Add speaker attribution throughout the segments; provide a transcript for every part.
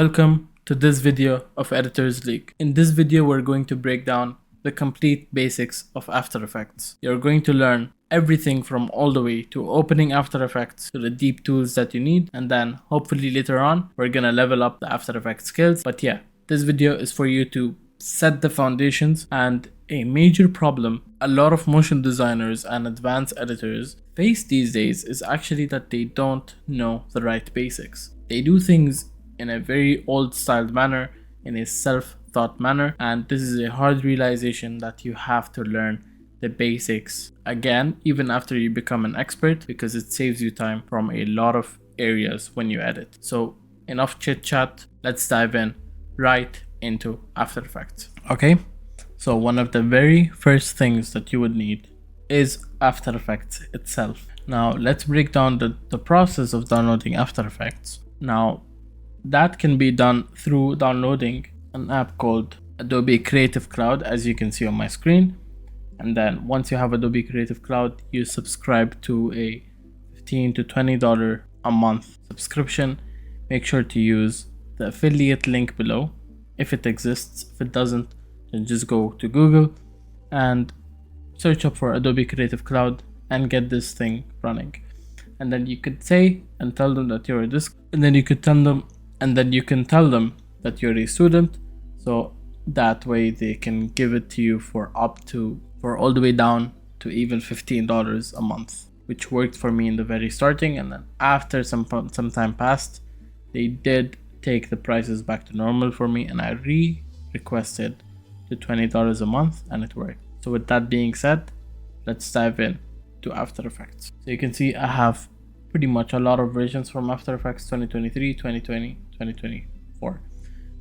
Speaker 1: Welcome to this video of Editors League. In this video, we're going to break down the complete basics of After Effects. You're going to learn everything from all the way to opening After Effects to the deep tools that you need, and then hopefully later on, we're gonna level up the After Effects skills. But yeah, this video is for you to set the foundations. And a major problem a lot of motion designers and advanced editors face these days is actually that they don't know the right basics. They do things in a very old styled manner, in a self-thought manner, and this is a hard realization that you have to learn the basics again even after you become an expert, because it saves you time from a lot of areas when you edit. So enough chit chat, let's dive in right into After Effects. Okay, so one of the very first things that you would need is After Effects itself. Now let's break down the process of downloading After Effects. Now that can be done through downloading an app called Adobe Creative Cloud, as you can see on my screen. And then once you have Adobe Creative Cloud, you subscribe to a $15 to $20 a month subscription. Make sure to use the affiliate link below if it exists. If it doesn't, then just go to Google and search up for Adobe Creative Cloud and get this thing running. And then you could say and tell them that you're a disc, and then you can tell them that you're a student, so that way they can give it to you for all the way down to even $15 a month, which worked for me in the very starting. And then after some time passed, they did take the prices back to normal for me, and I requested to $20 a month, and it worked. So with that being said, let's dive in to After Effects. So you can see I have pretty much a lot of versions from After Effects: 2023, 2020, 2024.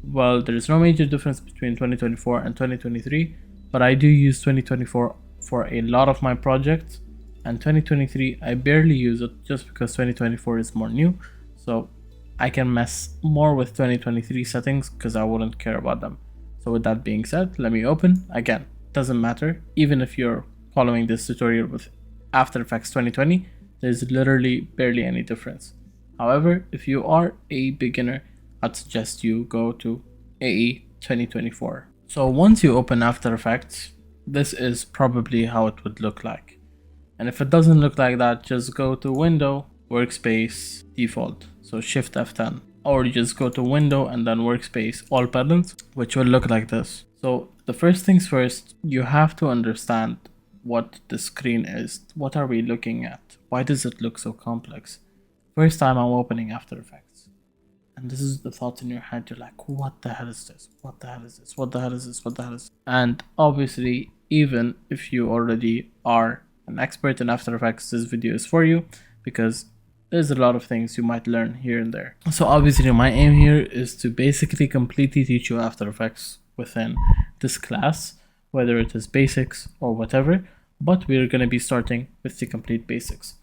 Speaker 1: Well, there is no major difference between 2024 and 2023, but I do use 2024 for a lot of my projects, and 2023 I barely use it just because 2024 is more new, so I can mess more with 2023 settings because I wouldn't care about them. So with that being said, let me open. Again, doesn't matter, even if you're following this tutorial with After Effects 2020, there's literally barely any difference. However, if you are a beginner, I'd suggest you go to AE 2024. So once you open After Effects, this is probably how it would look like. And if it doesn't look like that, just go to Window, Workspace, Default. So Shift F10. Or just go to Window and then Workspace, All Panels, which will look like this. So the first things first, you have to understand what the screen is. What are we looking at? Why does it look so complex? First time I'm opening After Effects, and this is the thought in your head. You're like, what the hell is this? What the hell is this? What the hell is this? What the hell is this? And obviously, even if you already are an expert in After Effects, this video is for you, because there's a lot of things you might learn here and there. So obviously my aim here is to basically completely teach you After Effects within this class, whether it is basics or whatever, but we're going to be starting with the complete basics.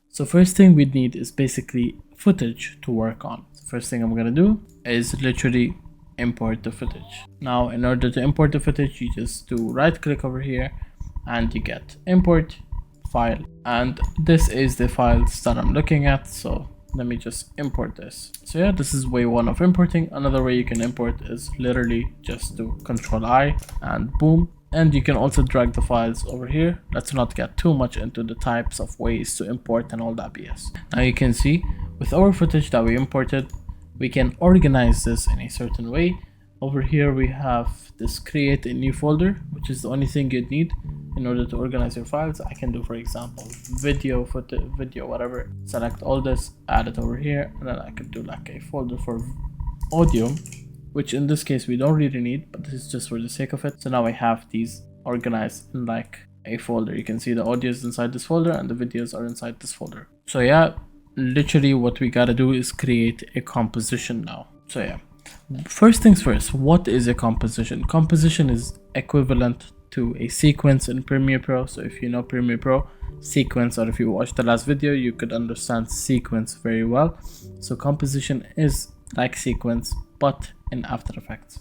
Speaker 1: So first thing we need is basically footage to work on. The first thing I'm going to do is literally import the footage. Now in order to import the footage, you just do right click over here and you get import file, and this is the files that I'm looking at. So let me just import this. So yeah, this is way one of importing. Another way you can import is literally just do Control-I and boom. And you can also drag the files over here. Let's not get too much into the types of ways to import and all that BS. Now you can see with our footage that we imported, we can organize this in a certain way. Over here we have this create a new folder, which is the only thing you'd need in order to organize your files. I can do, for example, video, footage, video, whatever. Select all this, add it over here, and then I could do like a folder for audio, which in this case we don't really need, but this is just for the sake of it. So now I have these organized in like a folder. You can see the audio is inside this folder and the videos are inside this folder. So yeah, literally what we gotta do is create a composition now. So yeah, first things first, what is a composition? Composition is equivalent to a sequence in Premiere Pro. So if you know Premiere Pro, sequence, or if you watched the last video, you could understand sequence very well. So composition is like sequence, but in After Effects.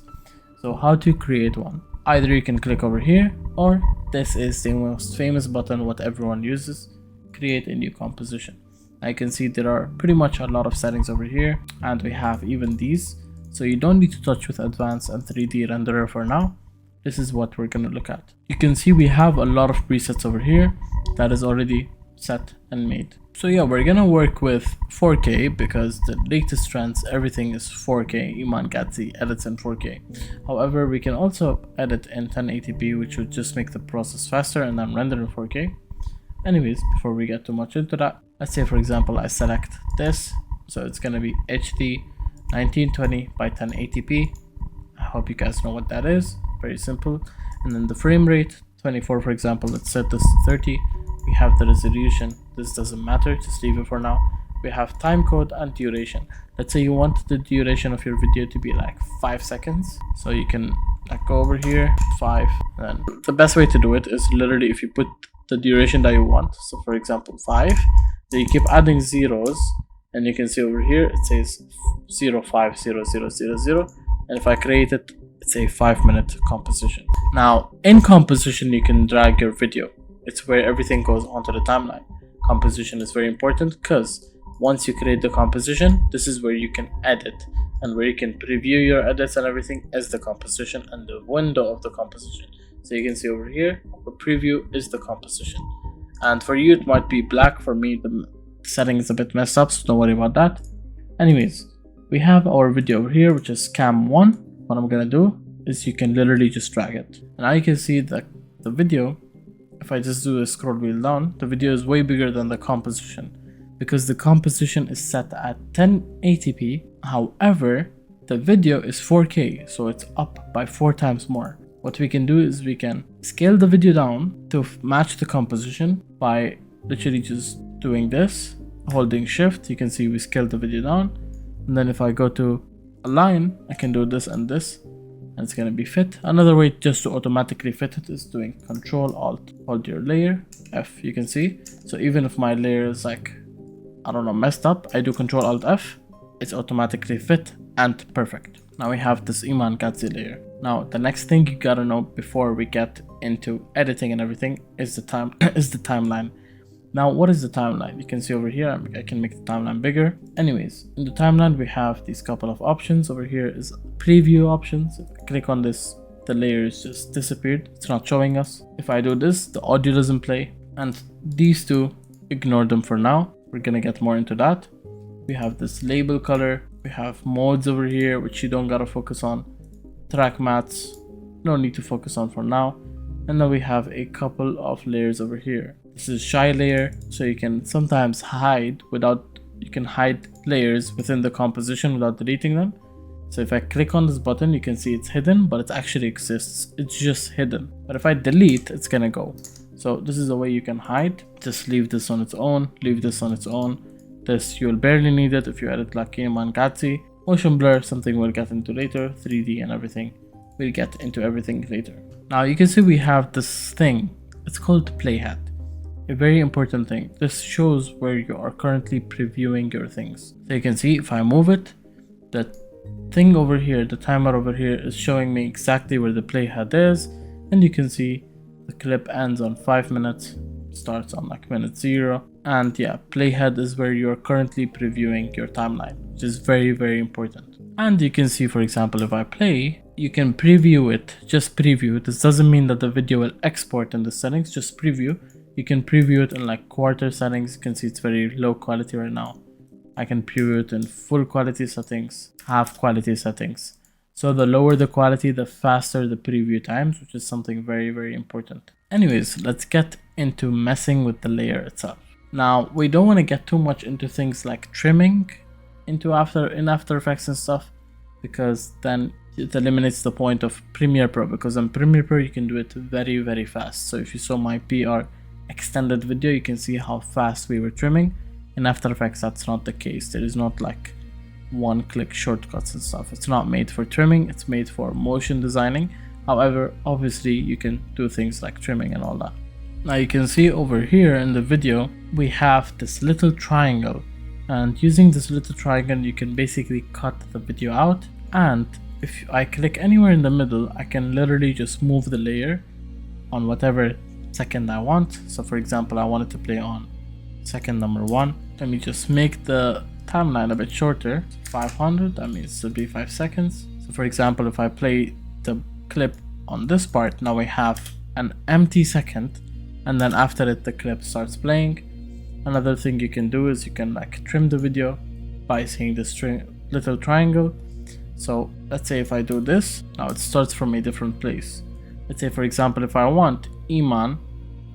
Speaker 1: So how to create one? Either you can click over here, or this is the most famous button what everyone uses, create a new composition. I can see there are pretty much a lot of settings over here, and we have even these So you don't need to touch with advanced and 3D renderer for now. This is what we're going to look at. You can see we have a lot of presets over here that is already set and made. So yeah, we're gonna work with 4K because the latest trends, everything is 4K. Iman Gadzhi edits in 4K. However, we can also edit in 1080p, which would just make the process faster, and then render in 4K. Anyways, before we get too much into that, let's say for example I select this, so it's gonna be HD 1920 by 1080p. I hope you guys know what that is. Very simple. And then the frame rate 24, for example. Let's set this to 30. We have the resolution. This doesn't matter, just leave it for now. We have time code and duration. Let's say you want the duration of your video to be like 5 seconds, so you can like go over here 5, and then the best way to do it is literally if you put the duration that you want. So for example 5, then you keep adding zeros, and you can see over here it says 050000, and if I create it, it's a 5-minute composition. Now in composition you can drag your video. It's where everything goes onto the timeline. Composition is very important because once you create the composition, this is where you can edit and where you can preview your edits and everything as the composition and the window of the composition. So you can see over here, the preview is the composition. And for you, it might be black. For me, the setting is a bit messed up, so don't worry about that. Anyways, we have our video over here, which is cam 1. What I'm gonna do is you can literally just drag it. And now you can see that the video, if I just do a scroll wheel down, the video is way bigger than the composition because the composition is set at 1080p. However, the video is 4K, so it's up by 4 times more. What we can do is we can scale the video down to match the composition by literally just doing this, holding shift. You can see we scaled the video down, and then if I go to align, I can do this and this, and it's gonna be fit. Another way just to automatically fit it is doing Control Alt, hold your layer F. You can see, so even if my layer is like, I don't know, messed up, I do Control Alt F, it's automatically fit and perfect. Now we have this Iman Gadzhi layer. Now the next thing you gotta know before we get into editing and everything is the timeline. Now what is the timeline? You can see over here, I can make the timeline bigger. Anyways, in the timeline we have these couple of options. Over here is preview options. If I click on this, the layers just disappeared. It's not showing us. If I do this, the audio doesn't play. And these two, ignore them for now. We're gonna get more into that. We have this label color. We have modes over here, which you don't gotta focus on. Track mats, no need to focus on for now. And then we have a couple of layers over here. This is shy layer, so you can sometimes hide you can hide layers within the composition without deleting them. So if I click on this button, you can see it's hidden, but it actually exists. It's just hidden. But if I delete, it's gonna go. So this is a way you can hide. Just leave this on its own, leave this on its own. This, you'll barely need it if you edit like Iman Gadzhi. Motion blur, something we'll get into later. 3D and everything, we'll get into everything later. Now you can see we have this thing. It's called playhead. A very important thing. This shows where you are currently previewing your things. So you can see if I move it, the thing over here, the timer over here is showing me exactly where the playhead is, and you can see the clip ends on 5 minutes, starts on like minute 0, and yeah, playhead is where you are currently previewing your timeline, which is very, very important. And you can see, for example, if I play, you can preview it, just preview. This doesn't mean that the video will export in the settings, just preview. You can preview it in like quarter settings. You can see it's very low quality right now. I can preview it in full quality settings, half quality settings. So the lower the quality, the faster the preview times, which is something very, very important. Anyways, let's get into messing with the layer itself. Now, we don't want to get too much into things like trimming in After Effects and stuff, because then it eliminates the point of Premiere Pro, because on Premiere Pro you can do it very, very fast. So if you saw my PR extended video, you can see how fast we were trimming. In After Effects, that's not the case. There is not like one-click shortcuts and stuff. It's not made for trimming, it's made for motion designing. However, obviously you can do things like trimming and all that. Now you can see over here in the video, we have this little triangle, and using this little triangle, you can basically cut the video out. And if I click anywhere in the middle, I can literally just move the layer on whatever second I want. So for example, I wanted to play on second number 1. Let me just make the timeline a bit shorter, 500, that means it will be 5 seconds. So for example, if I play the clip on this part, now we have an empty second, and then after it the clip starts playing. Another thing you can do is you can like trim the video by seeing this little triangle. So let's say if I do this, now it starts from a different place. Let's say for example, if I want Iman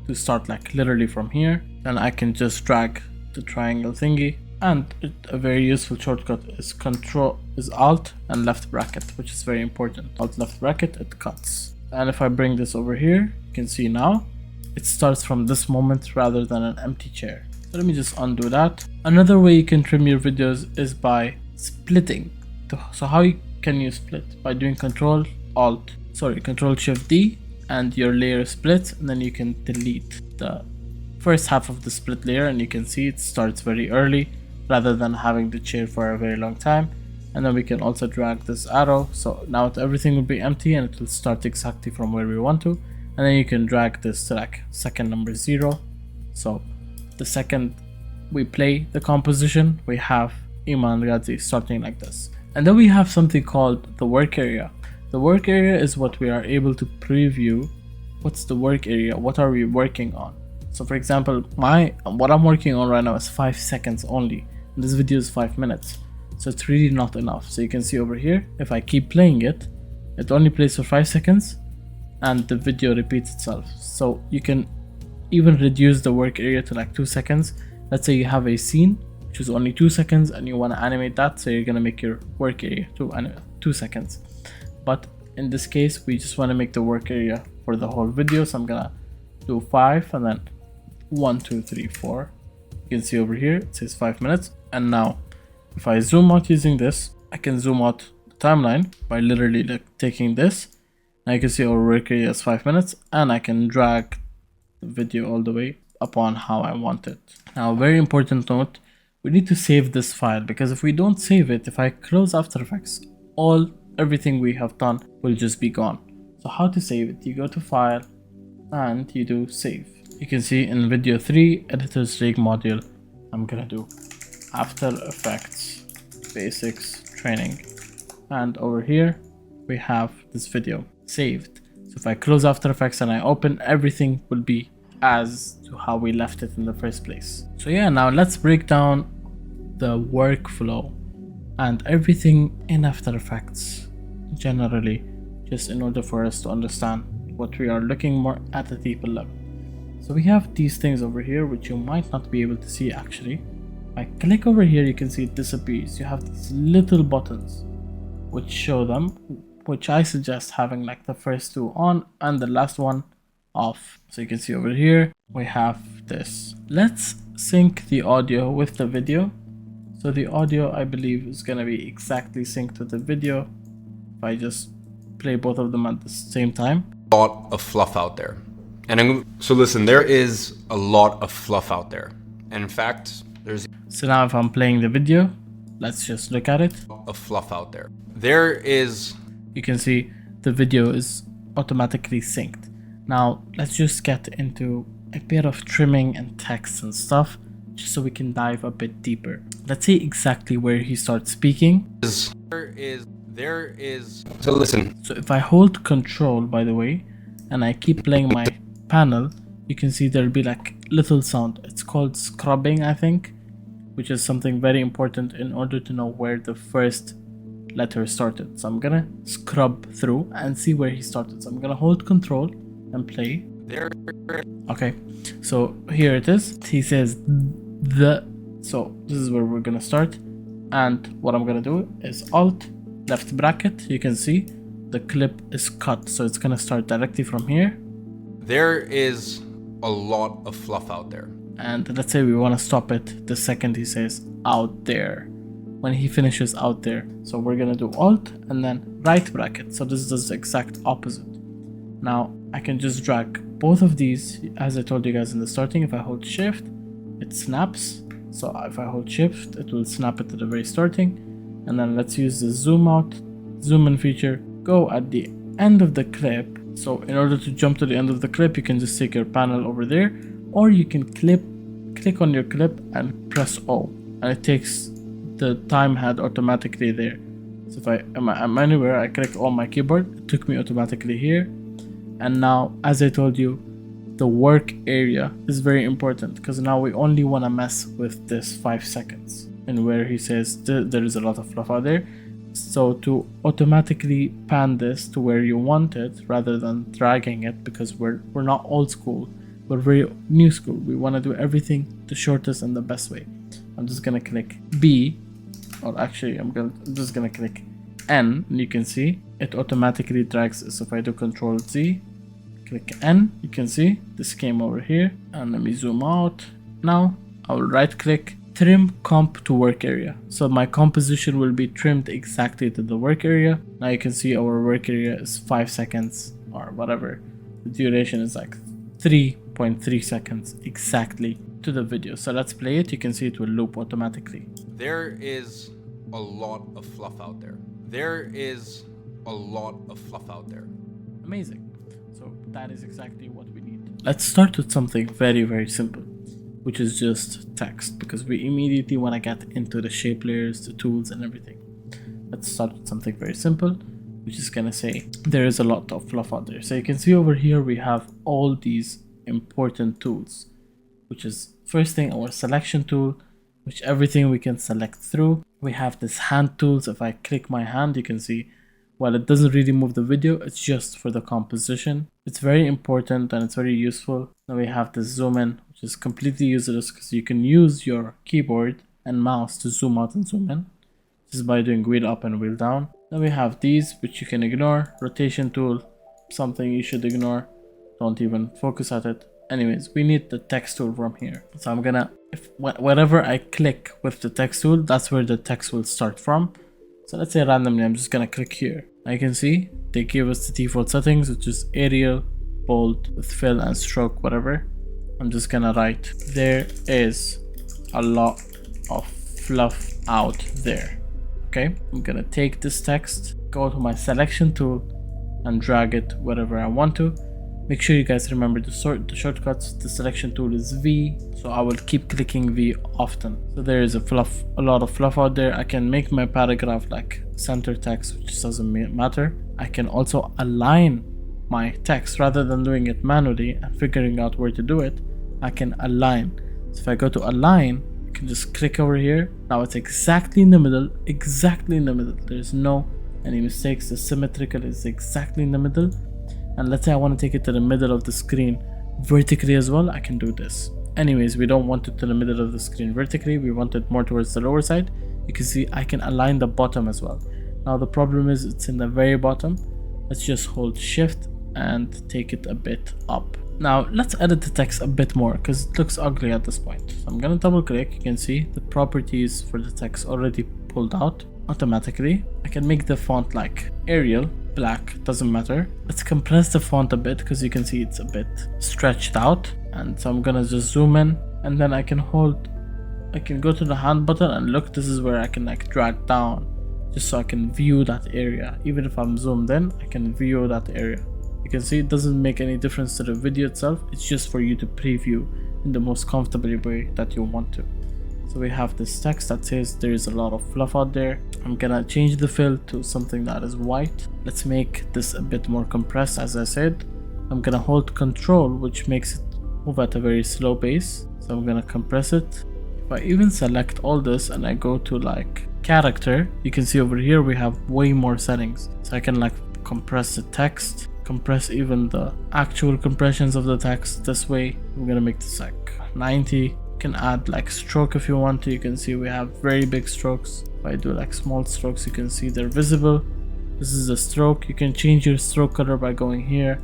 Speaker 1: to start like literally from here, then I can just drag the triangle thingy, and a very useful shortcut is Alt and left bracket, which is very important. Alt left bracket, it cuts. And if I bring this over here, you can see now it starts from this moment rather than an empty chair. So let me just undo that. Another way you can trim your videos is by splitting. So how can you split? By doing Control Shift D, and your layer splits, and then you can delete the first half of the split layer, and you can see it starts very early rather than having the chair for a very long time. And then we can also drag this arrow, so now everything will be empty and it will start exactly from where we want to. And then you can drag this to like second number 0. So the second we play the composition, we have Iman Ghazi starting like this. And then we have something called the work area. The work area is what we are able to preview. What's the work area? What are we working on? So for example, what I'm working on right now is 5 seconds only. And this video is 5 minutes. So it's really not enough. So you can see over here, if I keep playing it, it only plays for 5 seconds and the video repeats itself. So you can even reduce the work area to like 2 seconds. Let's say you have a scene which is only 2 seconds and you want to animate that, so you're going to make your work area 2 seconds. But in this case, we just want to make the work area for the whole video, so I'm gonna do 5 and then 1 2 3 4. You can see over here it says 5 minutes. And now if I zoom out using this, I can zoom out the timeline by literally like taking this. Now you can see our work area is 5 minutes, and I can drag the video all the way upon how I want it. Now, very important note, we need to save this file, because if we don't save it, if I close After Effects, everything we have done will just be gone. So how to save it? You go to File and you do Save. You can see in video 3, Editor's Rig module, I'm gonna do After Effects Basics Training, and over here we have this video saved. So if I close After Effects and I open, everything will be as to how we left it in the first place. So yeah, now let's break down the workflow and everything in After Effects generally, just in order for us to understand what we are looking more at a deeper level. So we have these things over here which you might not be able to see actually. If I click over here, you can see it disappears. You have these little buttons which show them, which I suggest having like the first 2 on and the last one off. So you can see over here we have this. Let's sync the audio with the video. So the audio, I believe, is gonna be exactly synced with the video if I just play both of them at the same time.
Speaker 2: A lot of fluff out there. So listen, there is a lot of fluff out there. And in fact, there's...
Speaker 1: So now if I'm playing the video, let's just look at it.
Speaker 2: ...of fluff out there. There is...
Speaker 1: You can see the video is automatically synced. Now, let's just get into a bit of trimming and text and stuff, just so we can dive a bit deeper. Let's see exactly where he starts speaking.
Speaker 2: There is... So listen.
Speaker 1: So if I hold Control, by the way, and I keep playing my panel, you can see there'll be like little sound. It's called scrubbing, I think, which is something very important in order to know where the first letter started. So I'm gonna scrub through and see where he started. So I'm gonna hold Control and play.
Speaker 2: There.
Speaker 1: Okay, so here it is. He says the. So this is where we're gonna start, and what I'm gonna do is Alt left bracket. You can see the clip is cut, so it's gonna start directly from here.
Speaker 2: There is a lot of fluff out there,
Speaker 1: and let's say we want to stop it the second he says out there, when he finishes out there. So we're gonna do Alt and then right bracket. So this is the exact opposite. Now I can just drag both of these, as I told you guys in the starting. If I hold Shift, it snaps. So if I hold Shift, it will snap it to the very starting. And then let's use the zoom out, zoom in feature, go at the end of the clip. So in order to jump to the end of the clip, you can just take your panel over there, or you can click on your clip and press O, and it takes the time had automatically there. So if I'm anywhere, I click on my keyboard, it took me automatically here. And now, as I told you, the work area is very important because now we only want to mess with this 5 seconds and where he says there is a lot of fluff out there. So to automatically pan this to where you want it rather than dragging it, because we're not old school, we're very new school. We want to do everything the shortest and the best way. I'm just gonna click B, or actually I'm just gonna click N, and you can see it automatically drags this. So if I do Control Z, click N, you can see this came over here. And let me zoom out. Now I will right click, trim comp to work area. So my composition will be trimmed exactly to the work area. Now you can see our work area is 5 seconds or whatever. The duration is like 3.3 seconds exactly to the video. So let's play it. You can see it will loop automatically.
Speaker 2: There is a lot of fluff out there. There is a lot of fluff out there.
Speaker 1: Amazing. So that is exactly what we need. Let's start with something very, very simple, which is just text, because we immediately want to get into the shape layers, the tools and everything. Let's start with something very simple, which is gonna say there is a lot of fluff out there. So you can see over here we have all these important tools, which is first thing our selection tool, which everything we can select through. We have this hand tools. If I click my hand, you can see while it doesn't really move the video, it's just for the composition. It's very important and it's very useful. Now we have this zoom in, which is completely useless because you can use your keyboard and mouse to zoom out and zoom in. This is by doing wheel up and wheel down. Then we have these, which you can ignore. Rotation tool, something you should ignore. Don't even focus at it. Anyways, we need the text tool from here. So I'm gonna, wherever I click with the text tool, that's where the text will start from. So let's say randomly, I'm just gonna click here. Now you can see they give us the default settings, which is Arial, bold, with fill and stroke, whatever. I'm just gonna write, there is a lot of fluff out there. Okay, I'm gonna take this text, go to my selection tool and drag it wherever I want to. Make sure you guys remember the shortcuts. The selection tool is V, so I will keep clicking V often. So there is a lot of fluff out there. I can make my paragraph like center text, which doesn't matter. I can also align my text rather than doing it manually and figuring out where to do it. I can align. So if I go to align, you can just click over here. Now it's exactly in the middle, exactly in the middle. There's no any mistakes. The symmetrical is exactly in the middle. And let's say I want to take it to the middle of the screen vertically as well, I can do this. Anyways, we don't want it to the middle of the screen vertically, we want it more towards the lower side. You can see I can align the bottom as well. Now the problem is it's in the very bottom. Let's just hold shift and take it a bit up. Now let's edit the text a bit more because it looks ugly at this point. So I'm gonna double click. You can see the properties for the text already pulled out automatically. I can make the font like Arial, black, doesn't matter. Let's compress the font a bit because you can see it's a bit stretched out. And so I'm gonna just zoom in, and then I can go to the hand button and look, this is where I can like drag down just so I can view that area. Even if I'm zoomed in, I can view that area. You can see it doesn't make any difference to the video itself. It's just for you to preview in the most comfortable way that you want to. So we have this text that says there is a lot of fluff out there. I'm gonna change the fill to something that is white. Let's make this a bit more compressed. As I said, I'm gonna hold control, which makes it move at a very slow pace. So I'm gonna compress it. If I even select all this and I go to like character, you can see over here we have way more settings. So I can like compress the text, compress even the actual compressions of the text. This way I'm gonna make this like 90. You can add like stroke if you want to. You can see we have very big strokes. If I do like small strokes, you can see they're visible. This is a stroke. You can change your stroke color by going here,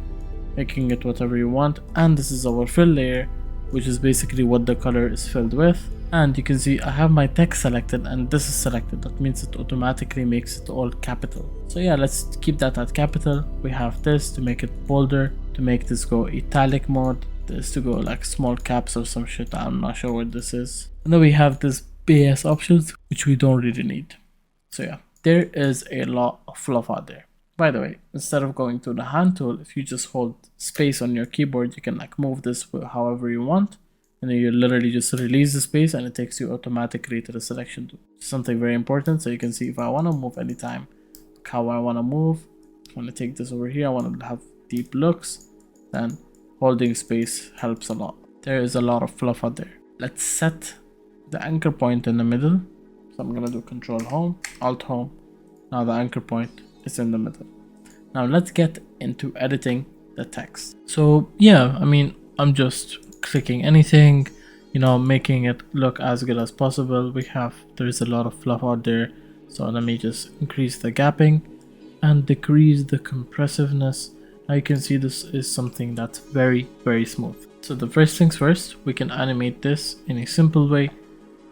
Speaker 1: making it whatever you want. And this is our fill layer, which is basically what the color is filled with. And you can see I have my text selected and this is selected. That means it automatically makes it all capital. So yeah, let's keep that at capital. We have this to make it bolder, to make this go italic mode, this to go like small caps or some shit. I'm not sure what this is. And then we have this BS options, which we don't really need. So yeah, there is a lot of fluff out there. By the way, instead of going to the hand tool, if you just hold space on your keyboard, you can like move this however you want. and then you literally just release the space and it takes you automatically to the selection tool. Something very important, so you can see if I want to move anytime, how I want to move. I want to take this over here, I want to have deep looks, then holding space helps a lot. There is a lot of fluff out there. Let's set the anchor point in the middle. So I'm gonna do Control Home, Alt Home. Now the anchor point is in the middle. Now let's get into editing the text. So yeah, I mean, I'm just clicking anything, you know, making it look as good as possible. There's a lot of fluff out there. So let me just increase the gapping and decrease the compressiveness. Now you can see this is something that's very, very smooth. So the first things first, we can animate this in a simple way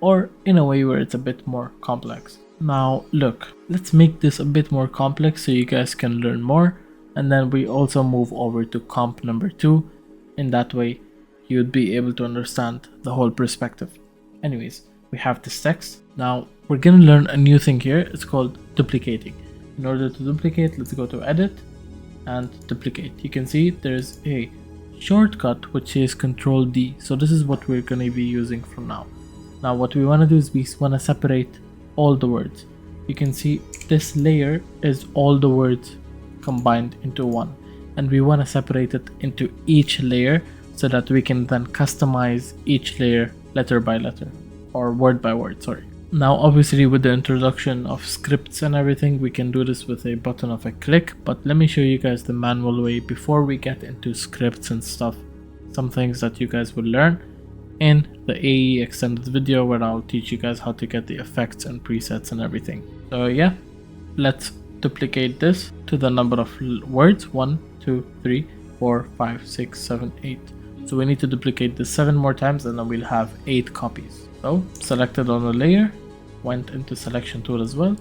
Speaker 1: or in a way where it's a bit more complex. Now look, let's make this a bit more complex so you guys can learn more, and then we also move over to comp number 2. In that way you'd be able to understand the whole perspective. Anyways, we have this text. Now we're gonna learn a new thing here. It's called duplicating. In order to duplicate, let's go to edit and duplicate. You can see there's a shortcut which is Control D. So this is what we're going to be using from now. Now what we want to do is we want to separate all the words. You can see this layer is all the words combined into one, and we want to separate it into each layer so that we can then customize each layer letter by letter or word by word, sorry. Now obviously with the introduction of scripts and everything, we can do this with a button of a click, but let me show you guys the manual way before we get into scripts and stuff. Some things that you guys will learn in the AE extended video where I'll teach you guys how to get the effects and presets and everything. So yeah, let's duplicate this to the number of words, 1, 2, 3, 4, 5, 6, 7, 8. So we need to duplicate this 7 more times and then we'll have 8 copies. So selected on the layer, went into selection tool as well.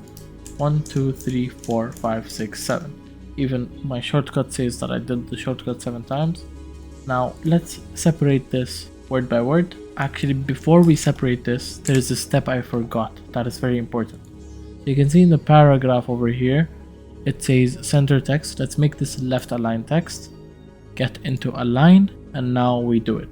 Speaker 1: 1, 2, 3, 4, 5, 6, 7. Even my shortcut says that I did the shortcut 7 times. Now let's separate this word by word. Actually, before we separate this, there is a step I forgot that is very important. You can see in the paragraph over here, it says center text. Let's make this left align text, get into align, and now we do it.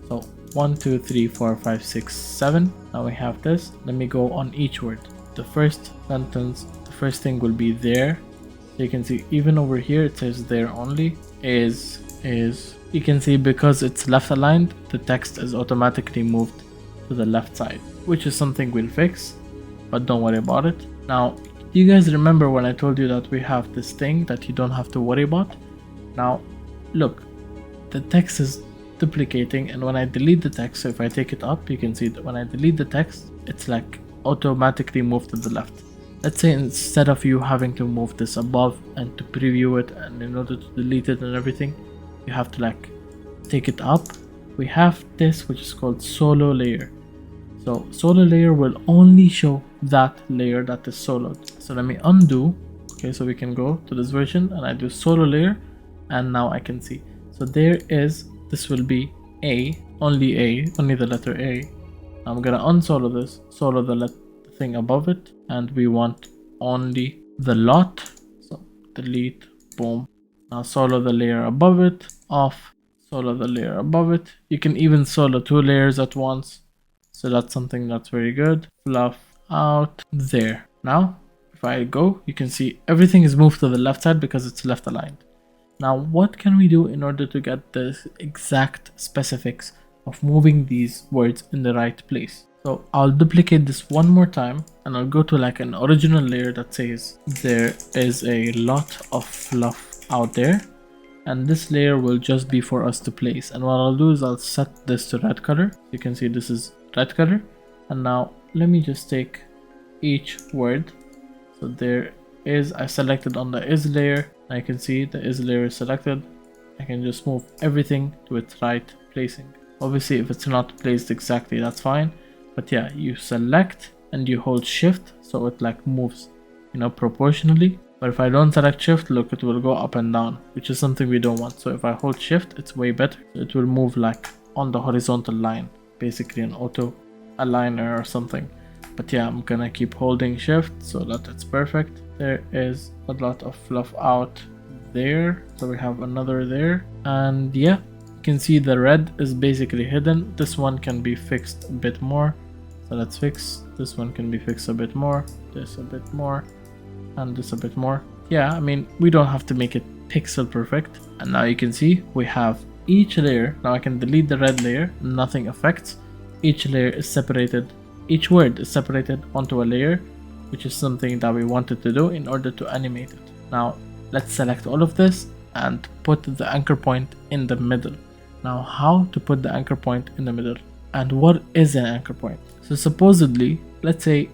Speaker 1: So 1, 2, 3, 4, 5, 6, 7. Now we have this. Let me go on each word. The first sentence, the first thing will be there. So you can see even over here it says there only. Is. You can see because it's left aligned, the text is automatically moved to the left side, which is something we'll fix, but don't worry about it. Now, do you guys remember when I told you that we have this thing that you don't have to worry about? Now, look, the text is duplicating, and when I delete the text, so if I take it up, you can see that when I delete the text, it's like automatically moved to the left. Let's say instead of you having to move this above and to preview it, and in order to delete it and everything, you have to like take it up. We have this which is called solo layer. So solo layer will only show that layer that is soloed. So let me undo. Okay, so we can go to this version and I do solo layer, and now I can see. So there is, this will be only the letter A. I'm gonna unsolo this, solo the thing above it, and we want only the lot. So delete, boom. Now solo the layer above it, off, solo the layer above it. You can even solo 2 layers at once. So that's something that's very good. Fluff out there. Now, if I go, you can see everything is moved to the left side because it's left aligned. Now, what can we do in order to get the exact specifics of moving these words in the right place? So I'll duplicate this one more time and I'll go to like an original layer that says there is a lot of fluff out there, and this layer will just be for us to place. And what I'll do is I'll set this to red color. You can see this is red color. And now let me just take each word. So there is, I selected on the is layer. I can see the is layer is selected. I can just move everything to its right placing. Obviously if it's not placed exactly, that's fine, but yeah, you select and you hold shift so it like moves, you know, proportionally. But if I don't select shift, look, it will go up and down, which is something we don't want. So if I hold shift, it's way better. It will move like on the horizontal line, basically an auto aligner or something. But yeah, I'm gonna keep holding shift so that it's perfect. There is a lot of fluff out there, so we have another there. And yeah, can see the red is basically hidden. This one can be fixed a bit more. So let's fix. This one can be fixed a bit more. This a bit more. And this a bit more. Yeah, I mean, we don't have to make it pixel perfect. And now you can see we have each layer. Now I can delete the red layer. Nothing affects. Each layer is separated. Each word is separated onto a layer, which is something that we wanted to do in order to animate it. Now let's select all of this and put the anchor point in the middle. Now how to put the anchor point in the middle, and what is an anchor point? So supposedly, let's say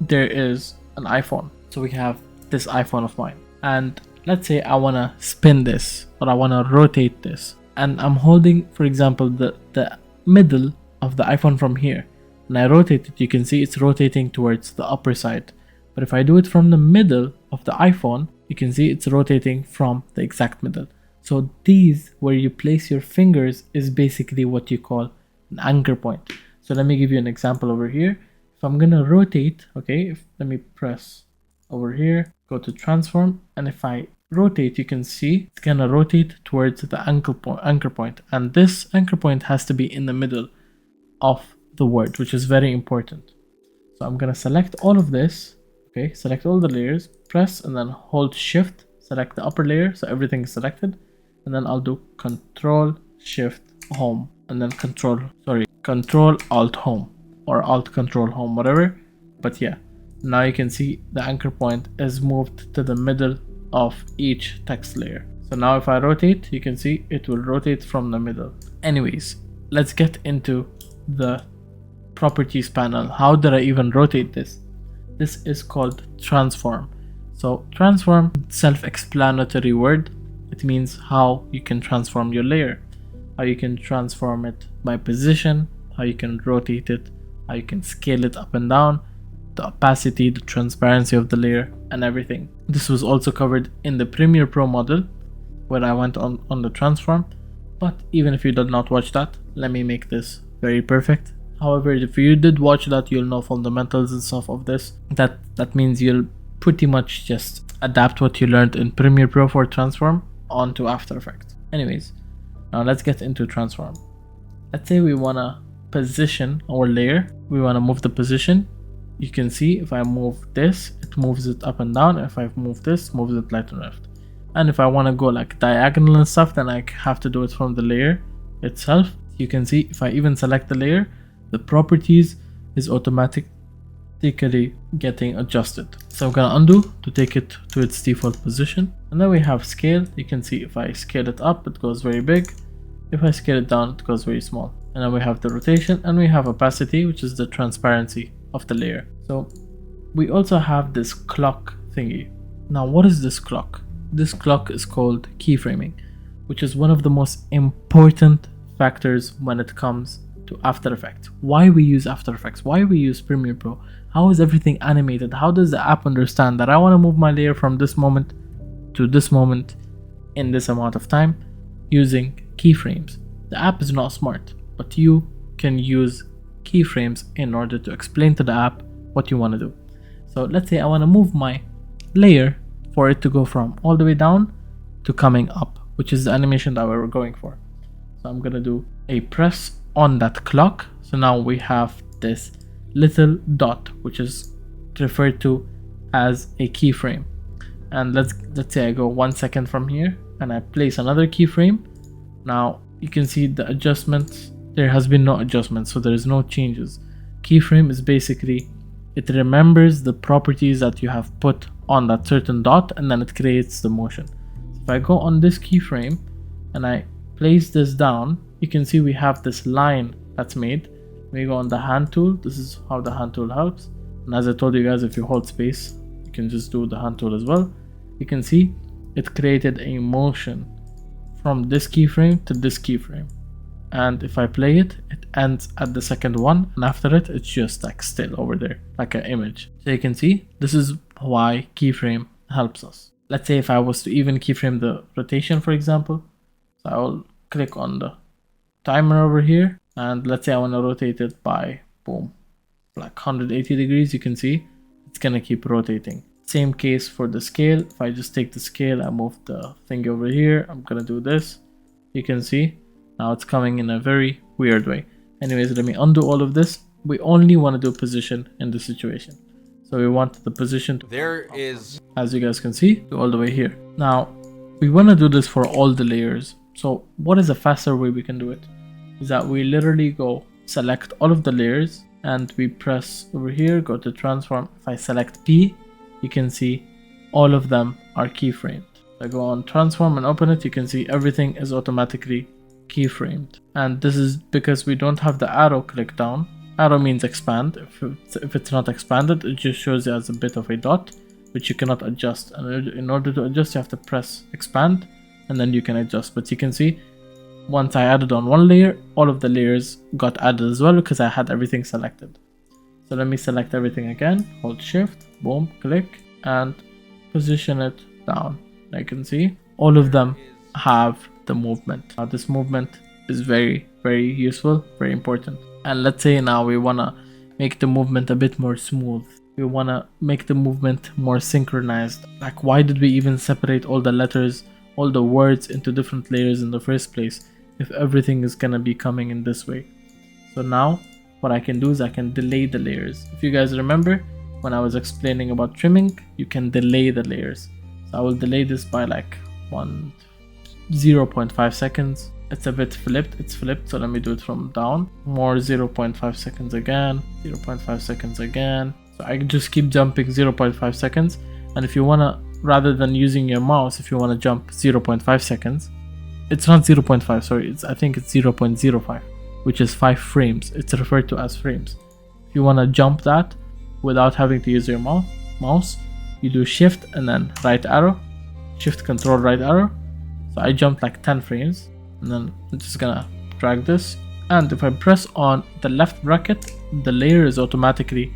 Speaker 1: there is an iPhone. So we have this iPhone of mine, and let's say I want to spin this or I want to rotate this, and I'm holding, for example, the middle of the iPhone from here, and I rotate it. You can see it's rotating towards the upper side. But if I do it from the middle of the iPhone, you can see it's rotating from the exact middle. So these, where you place your fingers, is basically what you call an anchor point. So let me give you an example over here. If I'm gonna rotate, okay, let me press over here, go to transform, and if I rotate, you can see it's gonna rotate towards the anchor point. And this anchor point has to be in the middle of the word, which is very important. So I'm gonna select all of this. Okay, select all the layers, press and then hold shift, select the upper layer so everything is selected, and then I'll do control shift home and then control alt home or alt control home, whatever. But yeah, now you can see the anchor point is moved to the middle of each text layer. So now if I rotate, you can see it will rotate from the middle. Anyways, let's get into the properties panel. How did I even rotate this? This is called transform. So transform, self-explanatory word. It means how you can transform your layer, how you can transform it by position, how you can rotate it, how you can scale it up and down, the opacity, the transparency of the layer, and everything. This was also covered in the Premiere Pro model where I went on the transform. But even if you did not watch that, let me make this very perfect. However, if you did watch that, you'll know fundamentals and stuff of this. That means you'll pretty much just adapt what you learned in Premiere Pro for transform onto After Effects. Anyways, now let's get into transform. Let's say we want to position our layer. We want to move the position. You can see if I move this, it moves it up and down. If I move this, moves it right and left. And if I want to go like diagonal and stuff, then I have to do it from the layer itself. You can see if I even select the layer, the properties is automatically getting adjusted. So I'm gonna undo to take it to its default position. And then we have scale. You can see if I scale it up, it goes very big. If I scale it down, it goes very small. And then we have the rotation, and we have opacity, which is the transparency of the layer. So we also have this clock thingy. Now what is this clock? This clock is called keyframing, which is one of the most important factors when it comes to After Effects. Why we use After Effects, why we use Premiere Pro, how is everything animated, how does the app understand that I want to move my layer from this moment to this moment in this amount of time using keyframes. The app is not smart, but you can use keyframes in order to explain to the app what you want to do. So let's say I want to move my layer for it to go from all the way down to coming up, which is the animation that we were going for. So I'm gonna do a press on that clock. So now we have this little dot, which is referred to as a keyframe. And let's say I go 1 second from here and I place another keyframe. Now you can see the adjustments. There has been no adjustment, so there is no changes. Keyframe is basically, it remembers the properties that you have put on that certain dot, and then it creates the motion. So if I go on this keyframe and I place this down, you can see we have this line that's made. We go on the hand tool. This is how the hand tool helps. And as I told you guys, if you hold space, you can just do the hand tool as well. You can see it created a motion from this keyframe to this keyframe. And if I play it, it ends at the second one, and after it, it's just like still over there, like an image. So you can see, this is why keyframe helps us. Let's say if I was to even keyframe the rotation, for example, so I will click on the timer over here, and let's say I want to rotate it by, boom, like 180 degrees. You can see it's gonna keep rotating. Same case for the scale. If I just take the scale, I move the thing over here, I'm gonna do this. You can see Now it's coming in a very weird way. Anyways, let me undo all of this. We only want to do position in this situation. So we want the position to,
Speaker 2: There is,
Speaker 1: as you guys can see, to all the way here. Now we want to do this for all the layers. So what is a faster way we can do it? Is that we literally go select all of the layers and we press over here, go to transform. If I select P, you can see all of them are keyframed. If I go on transform and open it, you can see everything is automatically keyframed. And this is because we don't have the arrow click down. Arrow means expand. If it's not expanded, it just shows you as a bit of a dot, which you cannot adjust. And in order to adjust, you have to press expand and then you can adjust. But you can see once I added on one layer, all of the layers got added as well because I had everything selected. So let me select everything again, hold shift, boom, click, and position it down. I can see all of them have the movement. Now this movement is very, very useful, very important. And let's say now we want to make the movement a bit more smooth. We want to make the movement more synchronized. Like, why did we even separate all the letters, all the words into different layers in the first place if everything is gonna be coming in this way? So now what I can do is I can delay the layers. If you guys remember when I was explaining about trimming, you can delay the layers. So I will delay this by like 0.5 seconds. It's a bit flipped, it's flipped, so let me do it from down. More 0.5 seconds again, 0.5 seconds again. So I just keep jumping 0.5 seconds. And if you wanna, rather than using your mouse, if you wanna jump 0.5 seconds, it's not 0.5, sorry, I think it's 0.05, which is 5 frames. It's referred to as frames. If you wanna jump that without having to use your mouse, you do shift and then right arrow, shift control right arrow. So I jumped like 10 frames. And then I'm just gonna drag this, and if I press on the left bracket, the layer is automatically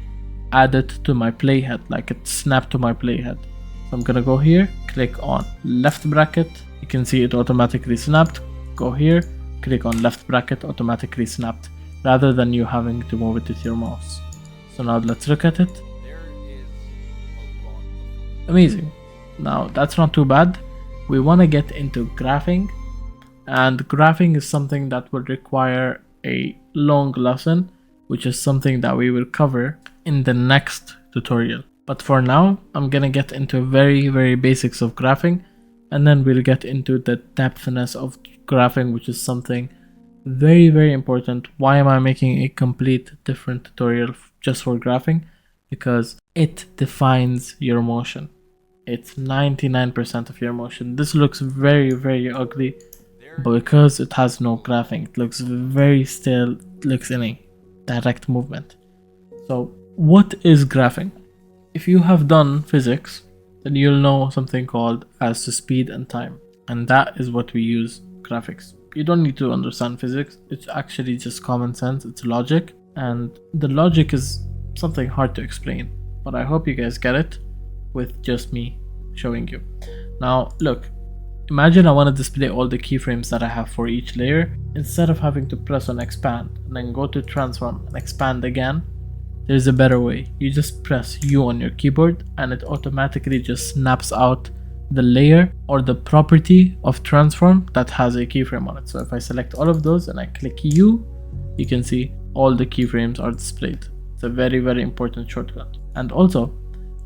Speaker 1: added to my playhead, like it snapped to my playhead. So I'm gonna go here, click on left bracket, you can see it automatically snapped. Go here, click on left bracket, automatically snapped, rather than you having to move it with your mouse. So now let's look at it. Amazing. Now that's not too bad. We want to get into graphing. And graphing is something that will require a long lesson, which is something that we will cover in the next tutorial. But for now, I'm gonna get into very basics of graphing, and then we'll get into the depthness of graphing, which is something very important. Why am I making a complete different tutorial just for graphing? Because it defines your motion. It's 99% of your motion. This looks very ugly, but because it has no graphing, it looks very still, looks in a direct movement. So what is graphing? If you have done physics, then you'll know something called as to speed and time, and that is what we use graphics. You don't need to understand physics, it's actually just common sense, it's logic, and the logic is something hard to explain, but I hope you guys get it with just me showing you. Now look, imagine I want to display all the keyframes that I have for each layer. Instead of having to press on expand and then go to transform and expand again, there's a better way. You just press U on your keyboard and it automatically just snaps out the layer or the property of transform that has a keyframe on it. So if I select all of those and I click U, you can see all the keyframes are displayed. It's a very important shortcut. And also,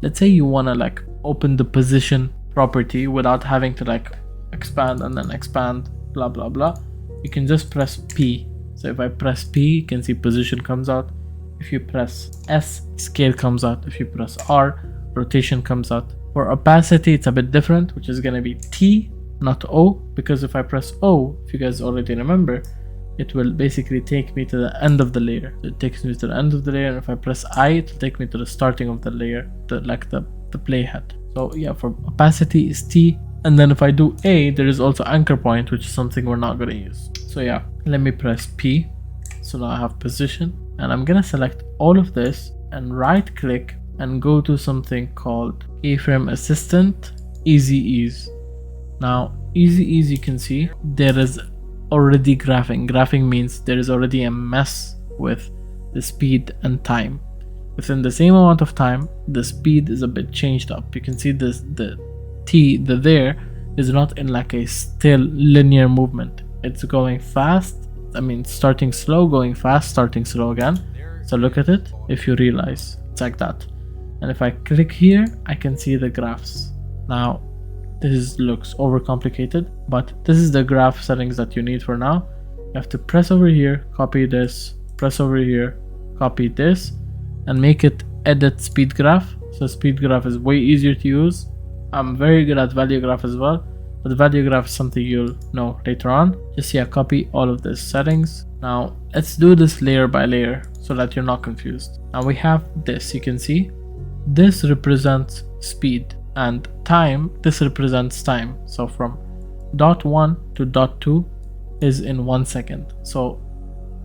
Speaker 1: let's say you want to like open the position property without having to like expand and then expand blah blah, you can just press P. So if I press P, you can see position comes out. If you press S, scale comes out. If you press R, rotation comes out. For opacity, it's a bit different, which is going to be T, not O, because if I press O, if you guys already remember, it will basically take me to the end of the layer. It takes me to the end of the layer, and if I press I, it will take me to the starting of the layer, the playhead. So yeah, for opacity is T, and then if I do A, there is also anchor point, which is something we're not going to use. So yeah, let me press P. So now I have position, and I'm going to select all of this and right click and go to something called keyframe assistant, easy ease. Now easy ease, you can see there is already graphing. Graphing means there is already a mess with the speed and time. Within the same amount of time, the speed is a bit changed up. You can see this, the there is not in like a still linear movement. it's going fast. I mean, starting slow, going fast, starting slow again. So look at it, if you realize, it's like that. And if I click here, I can see the graphs. Now, this looks overcomplicated, but this is the graph settings that you need for now. You have to press over here, copy this, press over here, copy this, and make it edit speed graph. So speed graph is way easier to use. I'm very good at value graph as well, but the value graph is something you'll know later on. Just copy all of these settings. Now let's do this layer by layer so that you're not confused. Now we have this, you can see this represents speed, and time, this represents time. So from dot 1 to dot 2 is in 1 second. So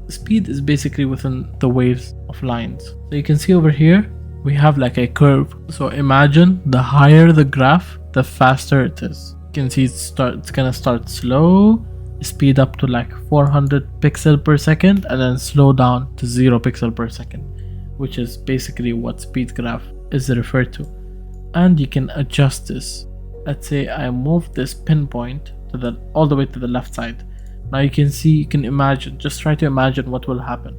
Speaker 1: speed is basically within the waves of lines. So you can see over here we have like a curve. So imagine the higher the graph, the faster it is. You can see it's gonna start slow, speed up to like 400 pixel per second, and then slow down to 0 pixel per second, which is basically what speed graph is referred to. And you can adjust this. Let's say I move this pinpoint to all the way to the left side. Now you can see, you can imagine, just try to imagine what will happen.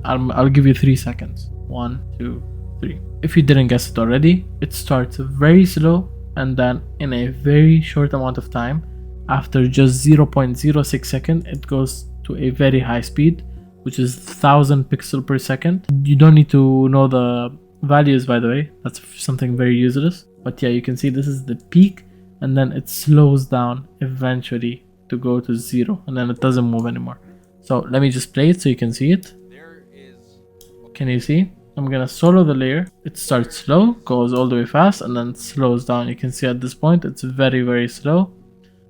Speaker 1: I'll give you 3 seconds. 1, 2, 3. If you didn't guess it already, it starts very slow, and then in a very short amount of time, after just 0.06 second, it goes to a very high speed, which is 1000 pixel per second. You don't need to know the values, by the way, that's something very useless. But yeah, you can see this is the peak, and then it slows down eventually to go to 0, and then it doesn't move anymore. So let me just play it so you can see it. Can you see? I'm gonna solo the layer. It starts slow, goes all the way fast, and then slows down. You can see at this point it's very slow,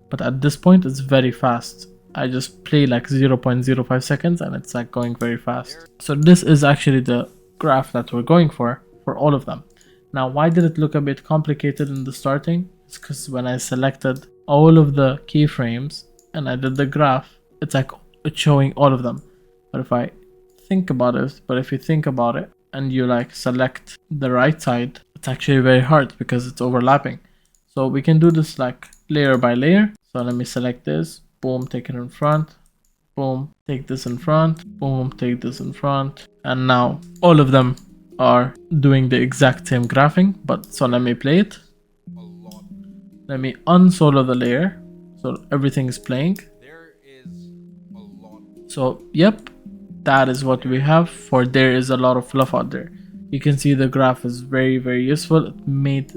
Speaker 1: but at this point it's very fast. I just play like 0.05 seconds and it's like going very fast. So this is actually the graph that we're going for all of them. Now, why did it look a bit complicated in the starting? It's because when I selected all of the keyframes and I did the graph, it's like it's showing all of them. But if you think about it and you like select the right side, it's actually very hard because it's overlapping. So we can do this like layer by layer. So let me select this, boom, take it in front, boom, take this in front, boom, take this in front, and now all of them are doing the exact same graphing. But so let me play it. Let me unsolo the layer so everything is playing. So yep, that is what we have for there is a lot of fluff out there. You can see the graph is very useful. It made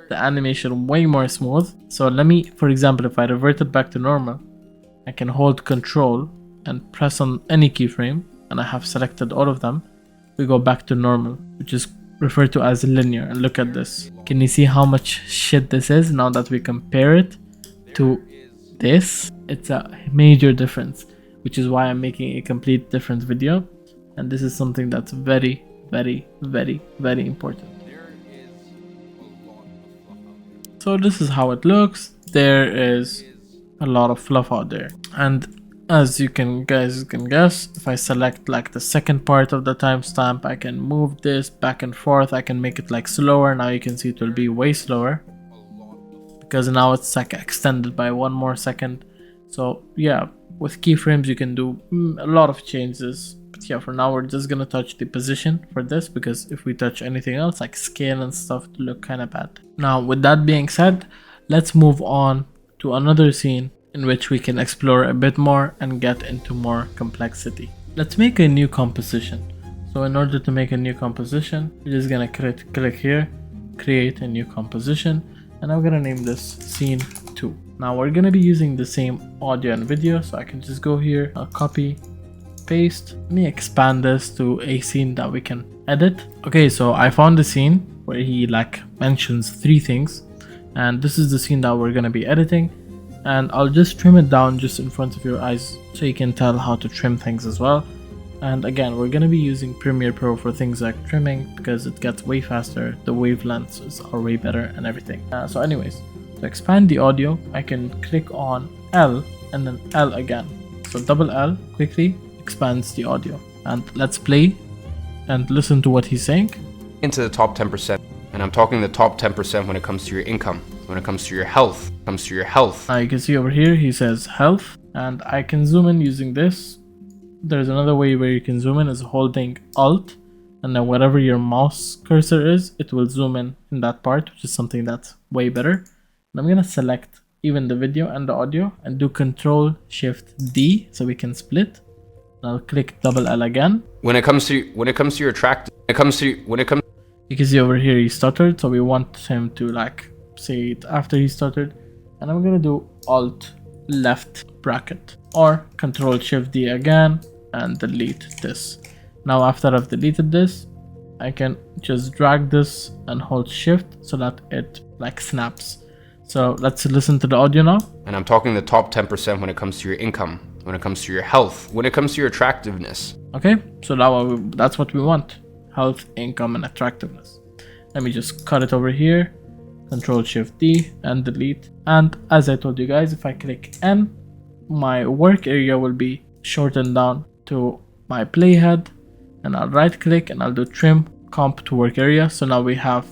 Speaker 1: the animation way more smooth. So let me, for example, if I revert it back to normal, I can hold Control and press on any keyframe, and I have selected all of them. We go back to normal, which is referred to as linear. And look at this. Can you see how much shit this is now that we compare it to this? It's a major difference, which is why I'm making a complete different video. And this is something that's very important. So this is how it looks. There is a lot of fluff out there, and as you guys can guess, if I select like the second part of the timestamp, I can move this back and forth. I can make it like slower. Now you can see it will be way slower because now it's like extended by 1 more second. So yeah, with keyframes you can do a lot of changes. But yeah, for now we're just gonna touch the position for this, because if we touch anything else like scale and stuff, to look kind of bad. Now with that being said, let's move on to another scene in which we can explore a bit more and get into more complexity. Let's make a new composition. So in order to make a new composition, we're just gonna click here, create a new composition, and I'm gonna name this scene 2. Now we're gonna be using the same audio and video, so I can just go here, I'll copy, paste. Let me expand this to a scene that we can edit. Okay, so I found the scene where he like mentions 3 things, and this is the scene that we're gonna be editing. And I'll just trim it down just in front of your eyes so you can tell how to trim things as well. And again, we're going to be using Premiere Pro for things like trimming because it gets way faster, the wavelengths are way better and everything. So anyways, to expand the audio, I can click on L and then L again. So double L quickly expands the audio. And let's play and listen to what he's saying.
Speaker 2: Into the top 10%. And I'm talking the top 10% when it comes to your income, when it comes to your health,
Speaker 1: Now you can see over here he says health, and I can zoom in using this. There's another way where you can zoom in is holding Alt, and then wherever your mouse cursor is, it will zoom in that part, which is something that's way better. And I'm gonna select even the video and the audio and do Control Shift D so we can split. And I'll click double L again.
Speaker 2: When it comes to your attractive,
Speaker 1: you can see over here he stuttered, so we want him to like say it after he stuttered. And I'm gonna do Alt left bracket or Control Shift D again and delete this. Now after I've deleted this, I can just drag this and hold Shift so that it like snaps. So let's listen to the audio now.
Speaker 2: And I'm talking the top 10% when it comes to your income, when it comes to your health, when it comes to your attractiveness.
Speaker 1: Okay, so now that's what we want. Health, income, and attractiveness. Let me just cut it over here. Control Shift D and delete. And as I told you guys, if I click N, my work area will be shortened down to my playhead, and I'll right click and I'll do trim comp to work area. So now we have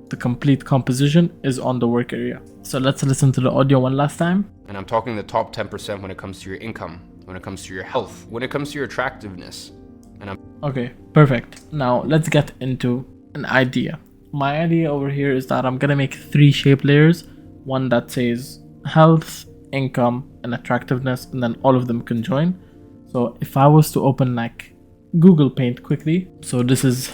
Speaker 1: the complete composition is on the work area. So let's listen to the audio one last time.
Speaker 2: And I'm talking the top 10% when it comes to your income, when it comes to your health, when it comes to your attractiveness. And
Speaker 1: okay, perfect. Now let's get into an idea. My idea over here is that I'm gonna make 3 shape layers, one that says health, income, and attractiveness, and then all of them can join. So if I was to open like Google Paint quickly, so this is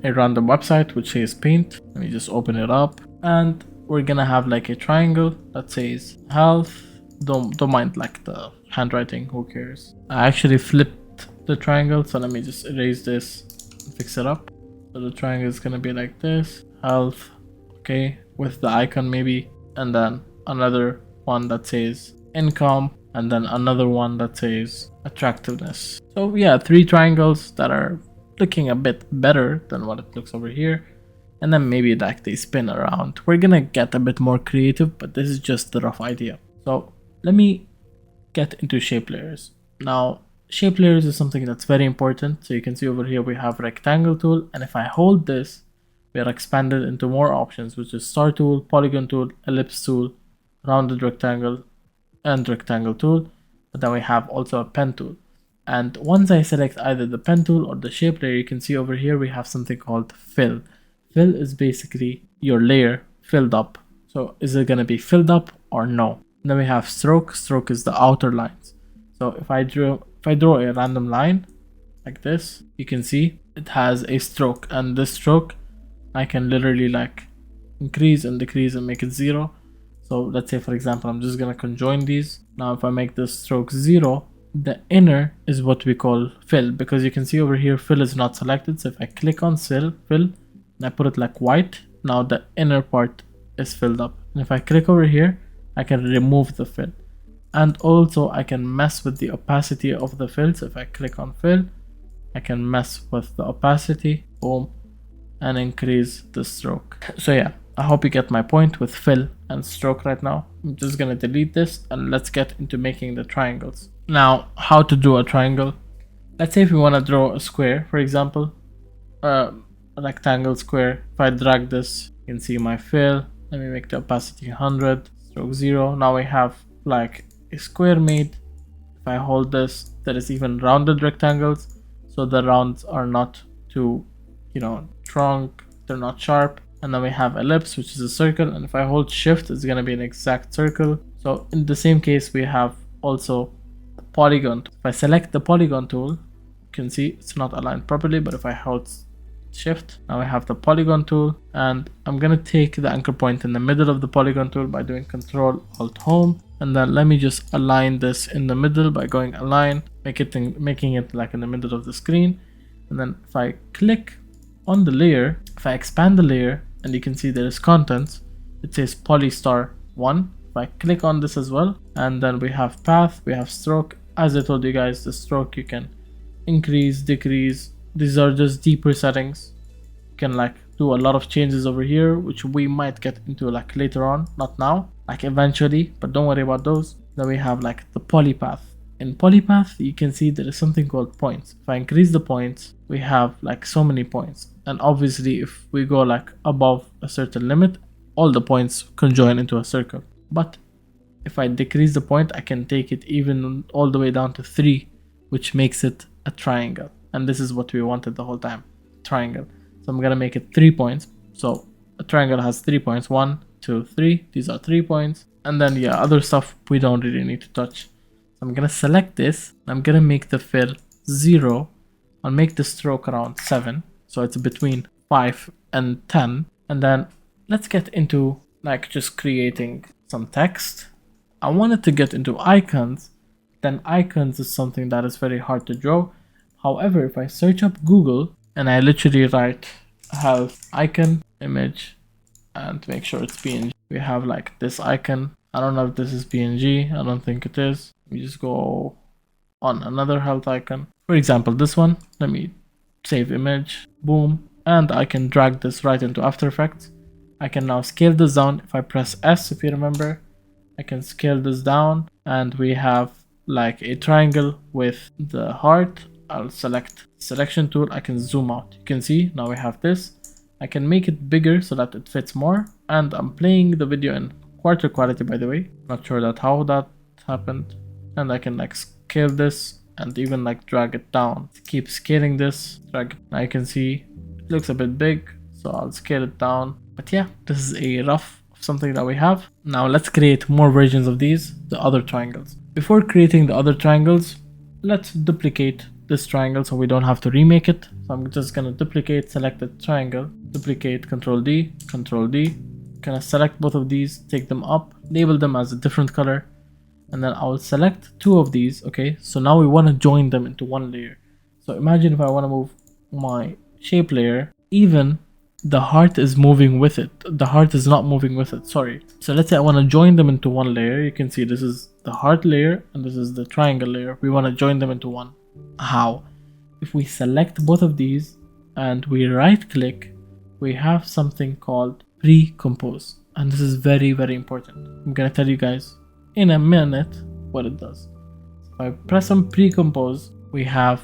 Speaker 1: a random website which says paint. Let me just open it up, and we're gonna have like a triangle that says health. Don't mind like the handwriting, who cares. I actually flipped the triangle, so let me just erase this and fix it up. So the triangle is gonna be like this, health, okay, with the icon maybe, and then another one that says income, and then another one that says attractiveness. So yeah, 3 triangles that are looking a bit better than what it looks over here. And then maybe like they spin around. We're gonna get a bit more creative, but this is just the rough idea. So let me get into shape layers. Now, shape layers is something that's very important. So you can see over here we have rectangle tool, and if I hold this, we are expanded into more options, which is star tool, polygon tool, ellipse tool, rounded rectangle, and rectangle tool. But then we have also a pen tool. And once I select either the pen tool or the shape layer, you can see over here we have something called fill. Fill is basically your layer filled up. So is it gonna be filled up or no? And then we have stroke. Stroke is the outer lines. So if I draw a random line like this, you can see it has a stroke, and this stroke I can literally like increase and decrease and make it 0. So let's say for example I'm just gonna conjoin these. Now if I make this stroke 0, the inner is what we call fill, because you can see over here fill is not selected. So if I click on fill and I put it like white, now the inner part is filled up. And if I click over here, I can remove the fill, and also I can mess with the opacity of the fill. So if I click on fill, I can mess with the opacity, boom, and increase the stroke. So yeah, I hope you get my point with fill and stroke right now. I'm just gonna delete this and let's get into making the triangles. Now, how to draw a triangle? Let's say if we want to draw a square, for example, a rectangle square. If I drag this, you can see my fill. Let me make the opacity 100, stroke 0. Now we have like a square made. If I hold this, there is even rounded rectangles, so the rounds are not too, trunk, they're not sharp. And then we have ellipse, which is a circle, and if I hold shift, it's gonna be an exact circle. So in the same case, we have also the polygon. If I select the polygon tool, you can see it's not aligned properly, but if I hold shift, now we have the polygon tool, and I'm gonna take the anchor point in the middle of the polygon tool by doing Control Alt Home, and then let me just align this in the middle by going align, making it like in the middle of the screen. And then if I click on the layer, if I expand the layer, and you can see there is contents, it says polystar 1. If I click on this as well, and then we have path, we have stroke. As I told you guys, the stroke you can increase, decrease. These are just deeper settings. You can like do a lot of changes over here, which we might get into like later on, not now, like eventually, but don't worry about those. Then we have like the polypath. In polypath, you can see there is something called points. If I increase the points, we have like so many points. And obviously if we go like above a certain limit, all the points conjoin into a circle. But if I decrease the point, I can take it even all the way down to 3, which makes it a triangle. And this is what we wanted the whole time, triangle. So I'm gonna make it 3 points. So a triangle has 3 points, 1, 2, 3. These are 3 points. And then yeah, other stuff we don't really need to touch. So I'm gonna select this. I'm gonna make the fill 0. I'll make the stroke around 7. So it's between 5 and 10. And then let's get into like just creating some text. I wanted to get into icons. Then icons is something that is very hard to draw. However, if I search up Google and I literally write health icon image and make sure it's PNG, we have like this icon. I don't know if this is PNG. I don't think it is. We just go on another health icon. For example, this one. Let me save image. Boom. And I can drag this right into After Effects. I can now scale this down. If I press S, if you remember, I can scale this down and we have like a triangle with the heart. I'll select selection tool. I can zoom out. You can see now we have this. I can make it bigger so that it fits more. And I'm playing the video in quarter quality, by the way. Not sure that how that happened. And I can like scale this and even like drag it down. Keep scaling this. Drag. Now you can see it looks a bit big, so I'll scale it down. But yeah, this is a rough of something that we have. Now let's create more versions of these, the other triangles. Before creating the other triangles, let's duplicate this triangle so we don't have to remake it. So I'm just gonna duplicate selected triangle, duplicate, Control D, Control D. Gonna select both of these, take them up, label them as a different color, and then I will select 2 of these. Okay, so now we want to join them into one layer. So imagine if I want to move my shape layer, even the heart is moving with it. The heart is not moving with it, sorry. So let's say I want to join them into one layer. You can see this is the heart layer and this is the triangle layer. We want to join them into one. How? If we select both of these and we right click, we have something called pre-compose, and this is very, very important. I'm gonna tell you guys in a minute what it does. If I press on pre-compose, we have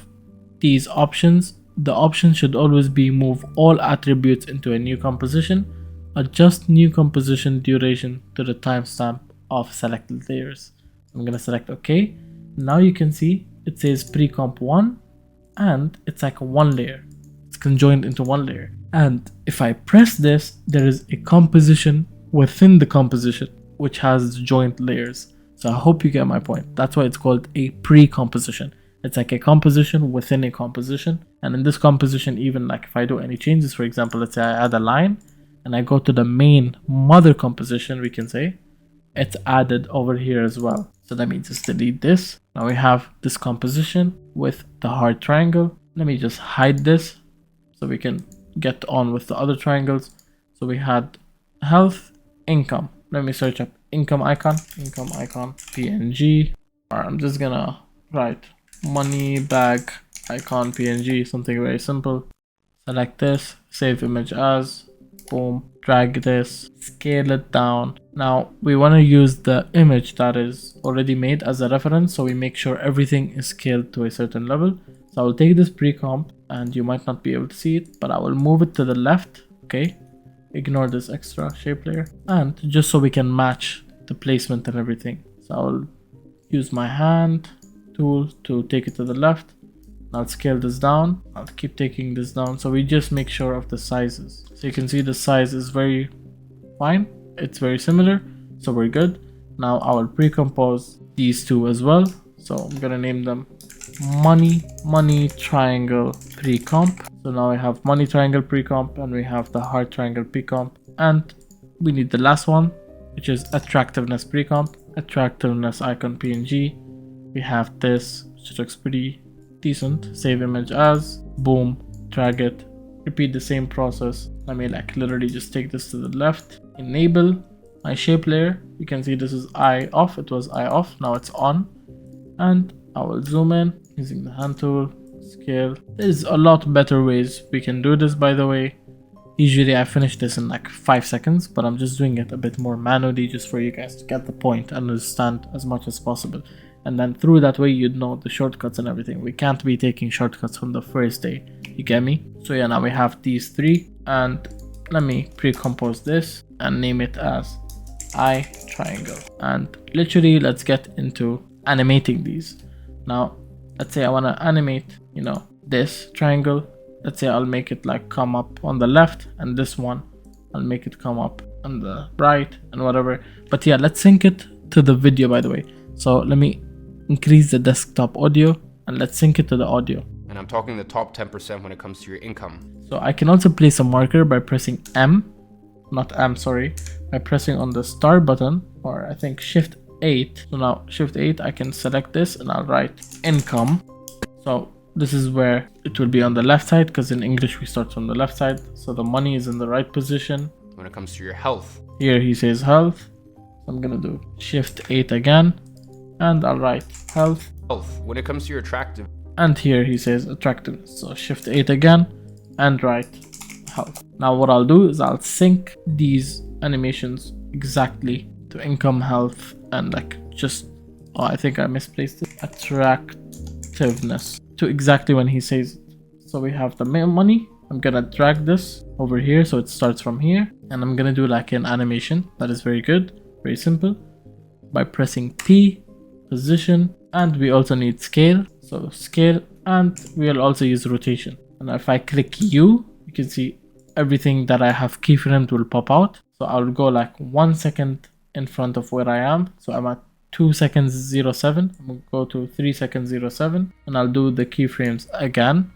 Speaker 1: these options. The option should always be move all attributes into a new composition, adjust new composition duration to the timestamp of selected layers. I'm gonna select OK. Now you can see it says pre-comp 1 and it's like one layer. It's conjoined into one layer. And if I press this, there is a composition within the composition which has joint layers. So I hope you get my point. That's why it's called a pre-composition. It's like a composition within a composition. And in this composition, even like if I do any changes, for example, let's say I add a line and I go to the main mother composition, we can say it's added over here as well. So let me just delete this. Now we have this composition with the heart triangle. Let me just hide this so we can get on with the other triangles. So we had health, income. Let me search up income icon, PNG. Or I'm just gonna write money bag icon PNG, something very simple. Select this, save image as, boom, drag this, scale it down. Now we want to use the image that is already made as a reference, so we make sure everything is scaled to a certain level. So I will take this pre-comp and you might not be able to see it, but I will move it to the left. Okay, ignore this extra shape layer, and just so we can match the placement and everything. So I'll use my hand tool to take it to the left. I'll scale this down. I'll keep taking this down, so we just make sure of the sizes. So you can see the size is very fine. It's very similar, so we're good. Now I will pre-compose these two as well. So I'm gonna name them money triangle pre-comp. So now we have money triangle pre-comp and we have the heart triangle pre-comp, and we need the last one, which is attractiveness pre-comp, attractiveness icon PNG. We have this, which looks pretty decent. Save image as, boom, drag it, repeat the same process. Let me like literally just take this to the left, enable my shape layer. You can see this is eye off. It was eye off, now it's on. And I will zoom in using the hand tool, scale. There's a lot better ways we can do this, by the way. Usually I finish this in like 5 seconds, but I'm just doing it a bit more manually just for you guys to get the point and understand as much as possible. And then through that way you'd know the shortcuts and everything. We can't be taking shortcuts from the first day, you get me? So yeah, now we have these three, and let me pre-compose this and name it as eye triangle. And literally, let's get into animating these. Now, let's say I want to animate, you know, this triangle. Let's say I'll make it like come up on the left, and this one I'll make it come up on the right and whatever. But yeah, let's sync it to the video, by the way. So let me increase the desktop audio and let's sync it to the audio.
Speaker 2: And I'm talking the top 10% when it comes to your income.
Speaker 1: So I can also place a marker by pressing M, not M, sorry, by pressing on the star button, or I think Shift 8. So now Shift 8, I can select this and I'll write income. So this is where it will be on the left side, because in English we start from the left side. So the money is in the right position.
Speaker 2: When it comes to your health.
Speaker 1: Here he says health. I'm gonna do Shift 8 again and I'll write health.
Speaker 2: Health. When it comes to your attractive.
Speaker 1: And here he says attractiveness. So Shift 8 again and write health. Now what I'll do is I'll sync these animations exactly to income, health, and like just, oh, I think I misplaced it, attractiveness, to exactly when he says it. So we have the money. I'm gonna drag this over here so it starts from here, and I'm gonna do like an animation that is very good, very simple, by pressing P, position, and we also need scale. So scale, and we'll also use rotation. And if I click U, you can see everything that I have keyframed will pop out. So I'll go like 1 second in front of where I am. So I'm at 2 seconds 07. I'm gonna go to 3 seconds 07, and I'll do the keyframes again.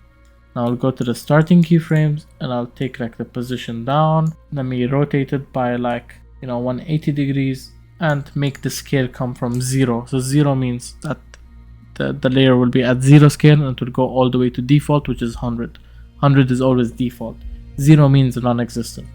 Speaker 1: Now I'll go to the starting keyframes and I'll take like the position down. Let me rotate it by like, you know, 180 degrees and make the scale come from 0. So 0 means that the layer will be at 0 scale, and it will go all the way to default, which is 100. 100 is always default. 0 means non-existent.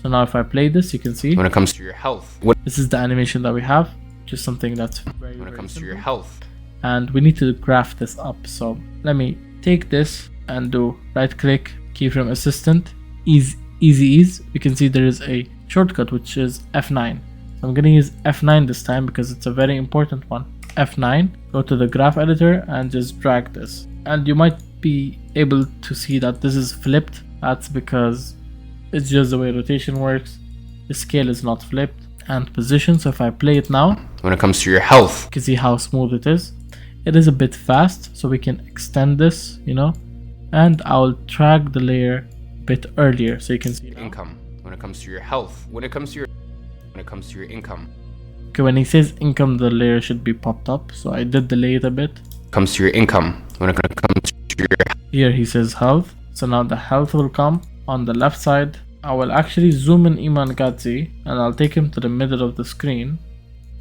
Speaker 1: So now if I play this, you can see
Speaker 2: when it comes to your health.
Speaker 1: This is the animation that we have, just something that's very,
Speaker 2: when it comes
Speaker 1: simple.
Speaker 2: To your health.
Speaker 1: And we need to graph this up. So let me take this and do right click, keyframe assistant, easy ease. You can see there is a shortcut which is F9. So I'm gonna use F9 this time because it's a very important one. F9, go to the graph editor and just drag this. And you might be able to see that this is flipped. That's because it's just the way rotation works. The scale is not flipped. And position, so if I play it now,
Speaker 2: when it comes to your health,
Speaker 1: you can see how smooth it is. It is a bit fast, so we can extend this, you know, and I'll drag the layer a bit earlier so you can see
Speaker 2: income. When it comes to your health, when it comes to your income.
Speaker 1: Okay, when he says income, the layer should be popped up, so I did delay it a bit.
Speaker 2: Comes to your income. When it comes to your,
Speaker 1: here he says health, so now the health will come on the left side. I will actually zoom in Iman Gadzi and I'll take him to the middle of the screen,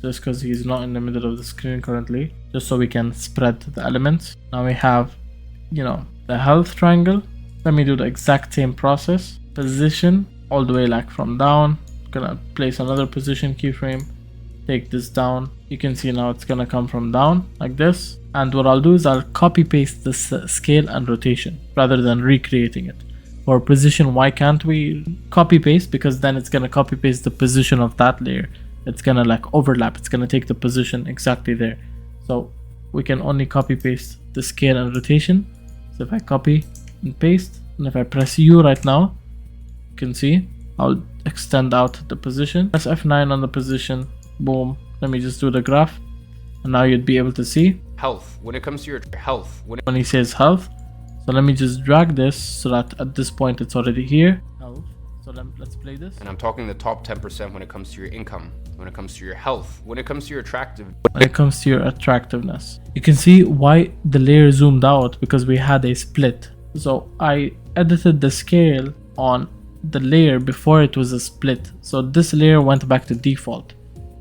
Speaker 1: just because he's not in the middle of the screen currently, just so we can spread the elements. Now we have, you know, the health triangle. Let me do the exact same process. Position all the way like from down. Gonna place another position keyframe, take this down. You can see now it's gonna come from down like this. And what I'll do is I'll copy paste this scale and rotation rather than recreating it. For position, why can't we copy paste? Because then it's gonna copy paste the position of that layer. It's gonna like overlap. It's gonna take the position exactly there. So we can only copy paste the scale and rotation. So if I copy and paste, and if I press U right now, you can see I'll extend out the position. Press F9 on the position. Boom. Let me just do the graph, and now you'd be able to see
Speaker 2: health. When it comes to your health,
Speaker 1: when he says health. So let me just drag this so that at this point it's already here. Health. So let's play this.
Speaker 2: And I'm talking the top 10% when it comes to your income. When it comes to your health. When it comes to your
Speaker 1: when it comes to your attractiveness. You can see why the layer zoomed out, because we had a split. So I edited the scale on the layer before it was a split. So this layer went back to default.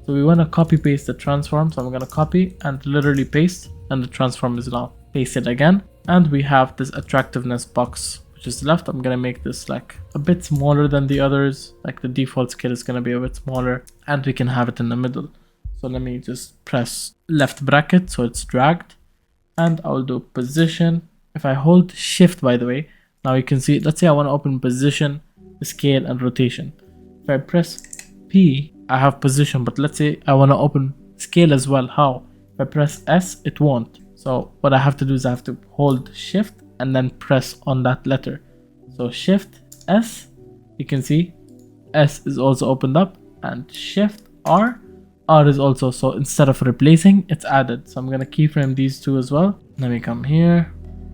Speaker 1: So we want to copy paste the transform. So I'm going to copy and literally paste, and the transform is now pasted again. And we have this attractiveness box which is left. I'm gonna make this like a bit smaller than the others. Like the default scale is gonna be a bit smaller, and we can have it in the middle. So let me just press left bracket so it's dragged, and I'll do position. If I hold shift, by the way, now you can see, let's say I want to open position, scale, and rotation. If I press P, I have position, but let's say I want to open scale as well. How? If I press S, it won't. So what I have to do is I have to hold shift and then press on that letter. So shift S, you can see S is also opened up, and shift R. R is also, so instead of replacing, it's added. So I'm gonna keyframe these two as well. Let me come here,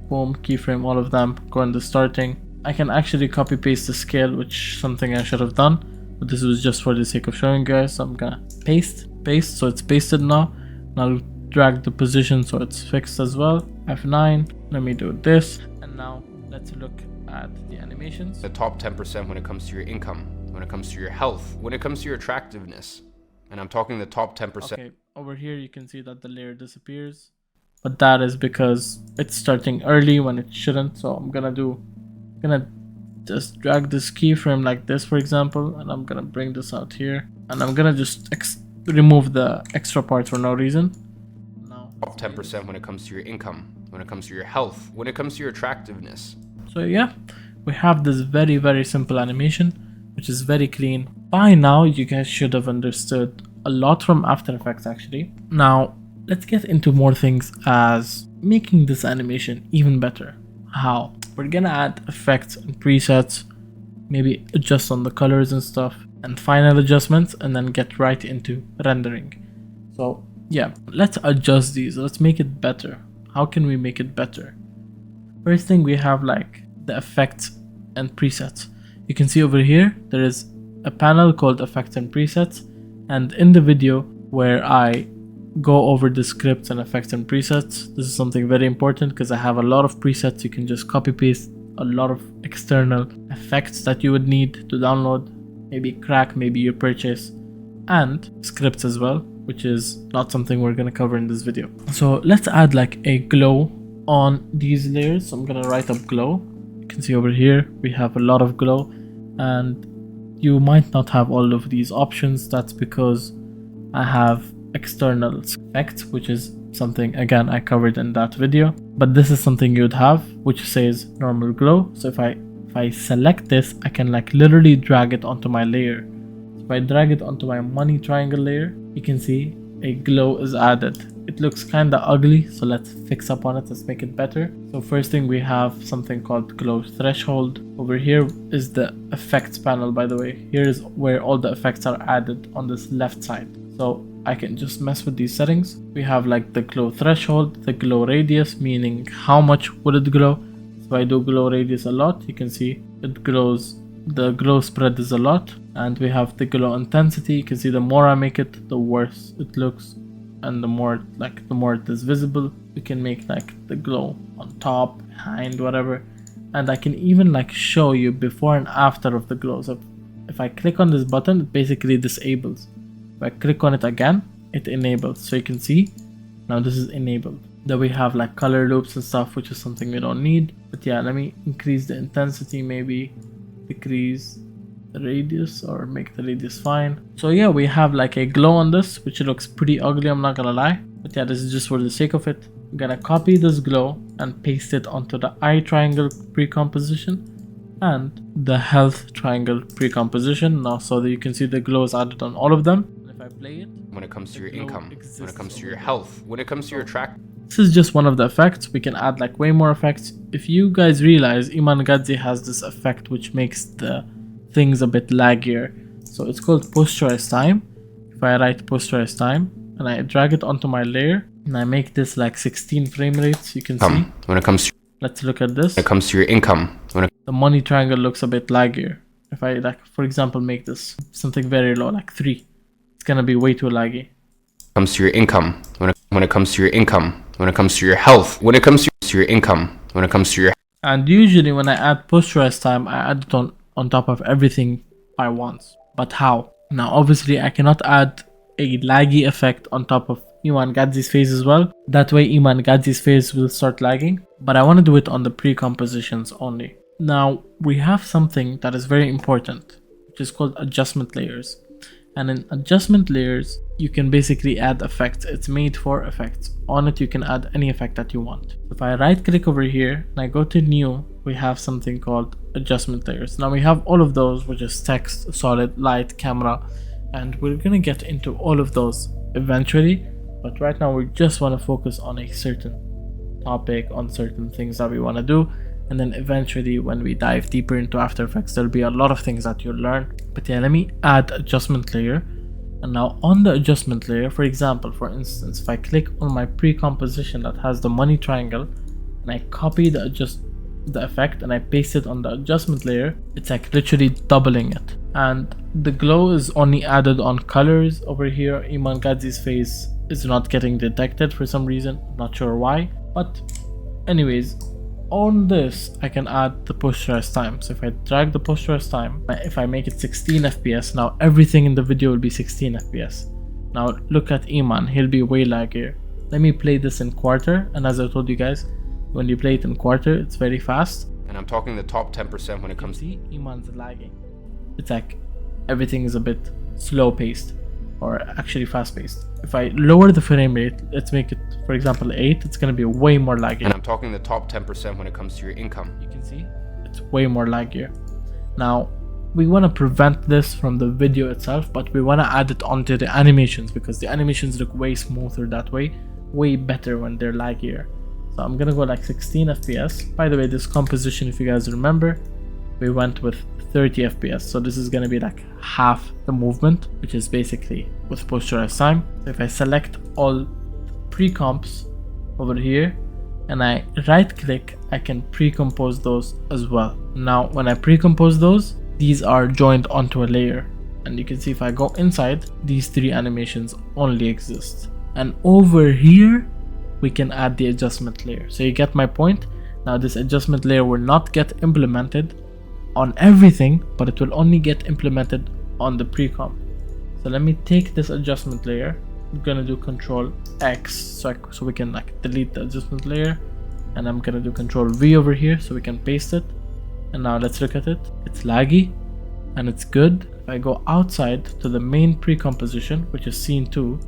Speaker 1: boom, keyframe all of them, go into starting. I can actually copy paste the scale, which is something I should have done, but this was just for the sake of showing guys. So I'm gonna paste, so it's pasted now. And I'll drag the position so it's fixed as well. F9, let me do this. And now let's look at the animations.
Speaker 2: The top 10% when it comes to your income, when it comes to your health, when it comes to your attractiveness. And I'm talking the top 10%.
Speaker 1: Okay, over here you can see that the layer disappears, but that is because it's starting early when it shouldn't. So I'm gonna just drag this keyframe like this, for example, and I'm gonna bring this out here, and I'm gonna just remove the extra parts for no reason. Now,
Speaker 2: top 10% when it comes to your income, when it comes to your health, when it comes to your attractiveness.
Speaker 1: So yeah, we have this very, very simple animation, which is very clean. By now, you guys should have understood a lot from After Effects actually. Now, let's get into more things as making this animation even better. How? We're gonna add effects and presets, maybe adjust on the colors and stuff, and final adjustments, and then get right into rendering. So yeah, let's adjust these, let's make it better. How can we make it better? First thing, we have like the effects and presets. You can see over here there is a panel called effects and presets, and in the video where I go over the scripts and effects and presets, this is something very important because I have a lot of presets. You can just copy paste a lot of external effects that you would need to download, maybe crack, maybe you purchase, and scripts as well, which is not something we're going to cover in this video. So let's add like a glow on these layers. So I'm going to write up glow. You can see over here we have a lot of glow, and you might not have all of these options. That's because I have external effects, which is something again I covered in that video, but this is something you'd have, which says normal glow. So if I select this, I can like literally drag it onto my layer. If I drag it onto my money triangle layer, you can see a glow is added. It looks kind of ugly, so let's fix up on it, let's make it better. So first thing, we have something called glow threshold. Over here is the effects panel, by the way. Here is where all the effects are added on this left side. So I can just mess with these settings. We have like the glow threshold, the glow radius, meaning how much would it glow. So if I do glow radius a lot, you can see it glows, the glow spread is a lot. And we have the glow intensity. You can see the more I make it, the worse it looks, and the more it is visible. We can make like the glow on top, behind, whatever. And I can even like show you before and after of the glow. So if I click on this button, it basically disables. If I click on it again, it enables. So you can see now this is enabled. Then we have like color loops and stuff, which is something we don't need. But yeah, let me increase the intensity, maybe decrease the radius, or make the radius fine. So yeah, we have like a glow on this, which looks pretty ugly, I'm not gonna lie. But yeah, this is just for the sake of it. I'm gonna copy this glow and paste it onto the eye triangle pre-composition and the health triangle pre-composition now, so that you can see the glow is added on all of them. And if I play it,
Speaker 2: when it comes to your income, when it comes to your health, when it comes to your track.
Speaker 1: This is just one of the effects. We can add like way more effects. If you guys realize, Iman Gadzhi has this effect which makes the things a bit laggier. So it's called posterize time. If I write posterize time and I drag it onto my layer and I make this like 16 frame rates, you can see.
Speaker 2: When it comes to,
Speaker 1: let's look at this.
Speaker 2: when it comes to your income,
Speaker 1: the money triangle looks a bit laggier. If I like, for example, make this something very low, like 3, it's gonna be way too laggy.
Speaker 2: Comes to your income, when it comes to your income, when it comes to your health, when it comes to your income, when it comes to your.
Speaker 1: And usually when I add posterize time, I add it on top of everything by once. But how? Now obviously I cannot add a laggy effect on top of Iman Gadzhi's face as well. That way Iman Gadzhi's face will start lagging. But I want to do it on the pre-compositions only. Now we have something that is very important, which is called adjustment layers. And in adjustment layers, you can basically add effects. It's made for effects. On it, you can add any effect that you want. If I right click over here and I go to new, we have something called adjustment layers. Now we have all of those, which is text, solid, light, camera, and we're gonna get into all of those eventually. But right now we just want to focus on a certain topic, on certain things that we want to do. And then eventually when we dive deeper into After Effects, there'll be a lot of things that you'll learn. But yeah, let me add adjustment layer. And now on the adjustment layer, for instance, if I click on my pre-composition that has the money triangle and I copy the effect and I paste it on the adjustment layer, it's like literally doubling it. And the glow is only added on colors. Over here, Iman Gadzhi's face is not getting detected for some reason, not sure why. But anyways, on this I can add the posterized time. So if I drag the posterized time, if I make it 16 fps, now everything in the video will be 16 fps. Now look at Iman, he'll be way laggier. Let me play this in quarter, and as I told you guys, when you play it in quarter, it's very fast.
Speaker 2: And I'm talking the top 10% when it comes to
Speaker 1: Iman's lagging. It's like everything is a bit slow paced, or actually fast paced. If I lower the frame rate, let's make it for example 8, it's gonna be way more laggy.
Speaker 2: And I'm talking the top 10% when it comes to your income.
Speaker 1: You can see it's way more laggier. Now we want to prevent this from the video itself, but we want to add it onto the animations, because the animations look way smoother that way, way better when they're laggier. So I'm gonna go like 16 fps. By the way, this composition, if you guys remember, we went with 30 fps, so this is gonna be like half the movement, which is basically with posterized time. So if I select all pre-comps over here and I right click, I can pre-compose those as well. Now when I pre-compose those, these are joined onto a layer, and you can see if I go inside, these three animations only exist. And over here we can add the adjustment layer. So you get my point. Now this adjustment layer will not get implemented on everything, but it will only get implemented on the pre-comp. So let me take this adjustment layer. I'm gonna do Control X so we can like delete the adjustment layer, and I'm gonna do Control V over here so we can paste it. And now let's look at it. It's laggy and it's good. If I go outside to the main pre-composition, which is scene 2,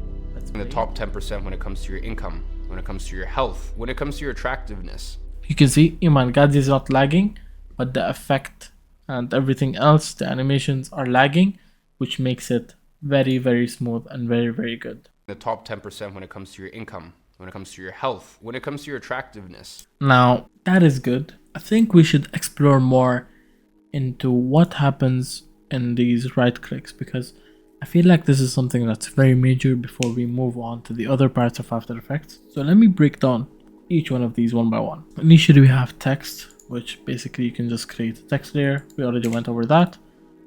Speaker 2: in the top 10% when it comes to your income, when it comes to your health, when it comes to your attractiveness.
Speaker 1: You can see Iman Gadzhi is not lagging, but the effect and everything else, the animations are lagging, which makes it very, very smooth and very, very good.
Speaker 2: The top 10% when it comes to your income, when it comes to your health, when it comes to your attractiveness.
Speaker 1: Now that is good. I think we should explore more into what happens in these right clicks, because I feel like this is something that's very major before we move on to the other parts of After Effects. So let me break down each one of these one by one. Initially we have text, which basically you can just create a text layer. We already went over that.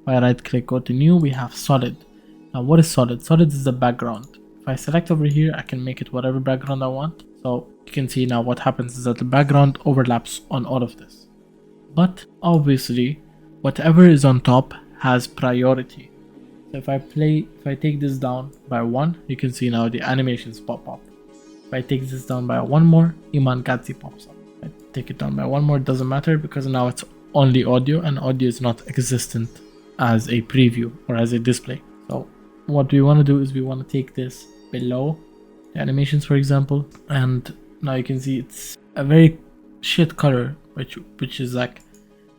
Speaker 1: If I right click, go to new, we have solid. Now what is solid? Solid is the background. If I select over here, I can make it whatever background I want. So you can see now what happens is that the background overlaps on all of this. But obviously, whatever is on top has priority. So if I take this down by 1, you can see now the animations pop up. If I take this down by 1 more, Iman Gadzhi pops up. If I take it down by 1 more, it doesn't matter because now it's only audio, and audio is not existent as a preview or as a display. So what we want to do is we want to take this below the animations, for example, and now you can see it's a very shit color, which is like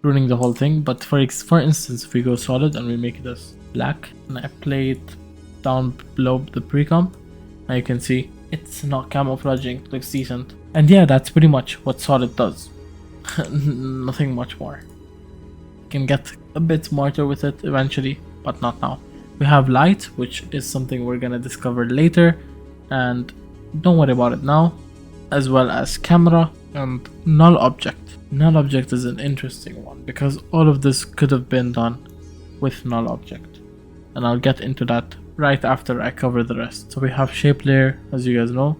Speaker 1: ruining the whole thing. But for instance, if we go solid and we make it as black and I play it down below the pre-comp, now you can see it's not camouflaging, it looks decent. And yeah, that's pretty much what solid does. Nothing much more. You can get a bit smarter with it eventually, but not now. We have light, which is something we're gonna discover later, and don't worry about it now, as well as camera and null object. Null object is an interesting one because all of this could have been done with null object, and I'll get into that right after I cover the rest. So we have shape layer, as you guys know,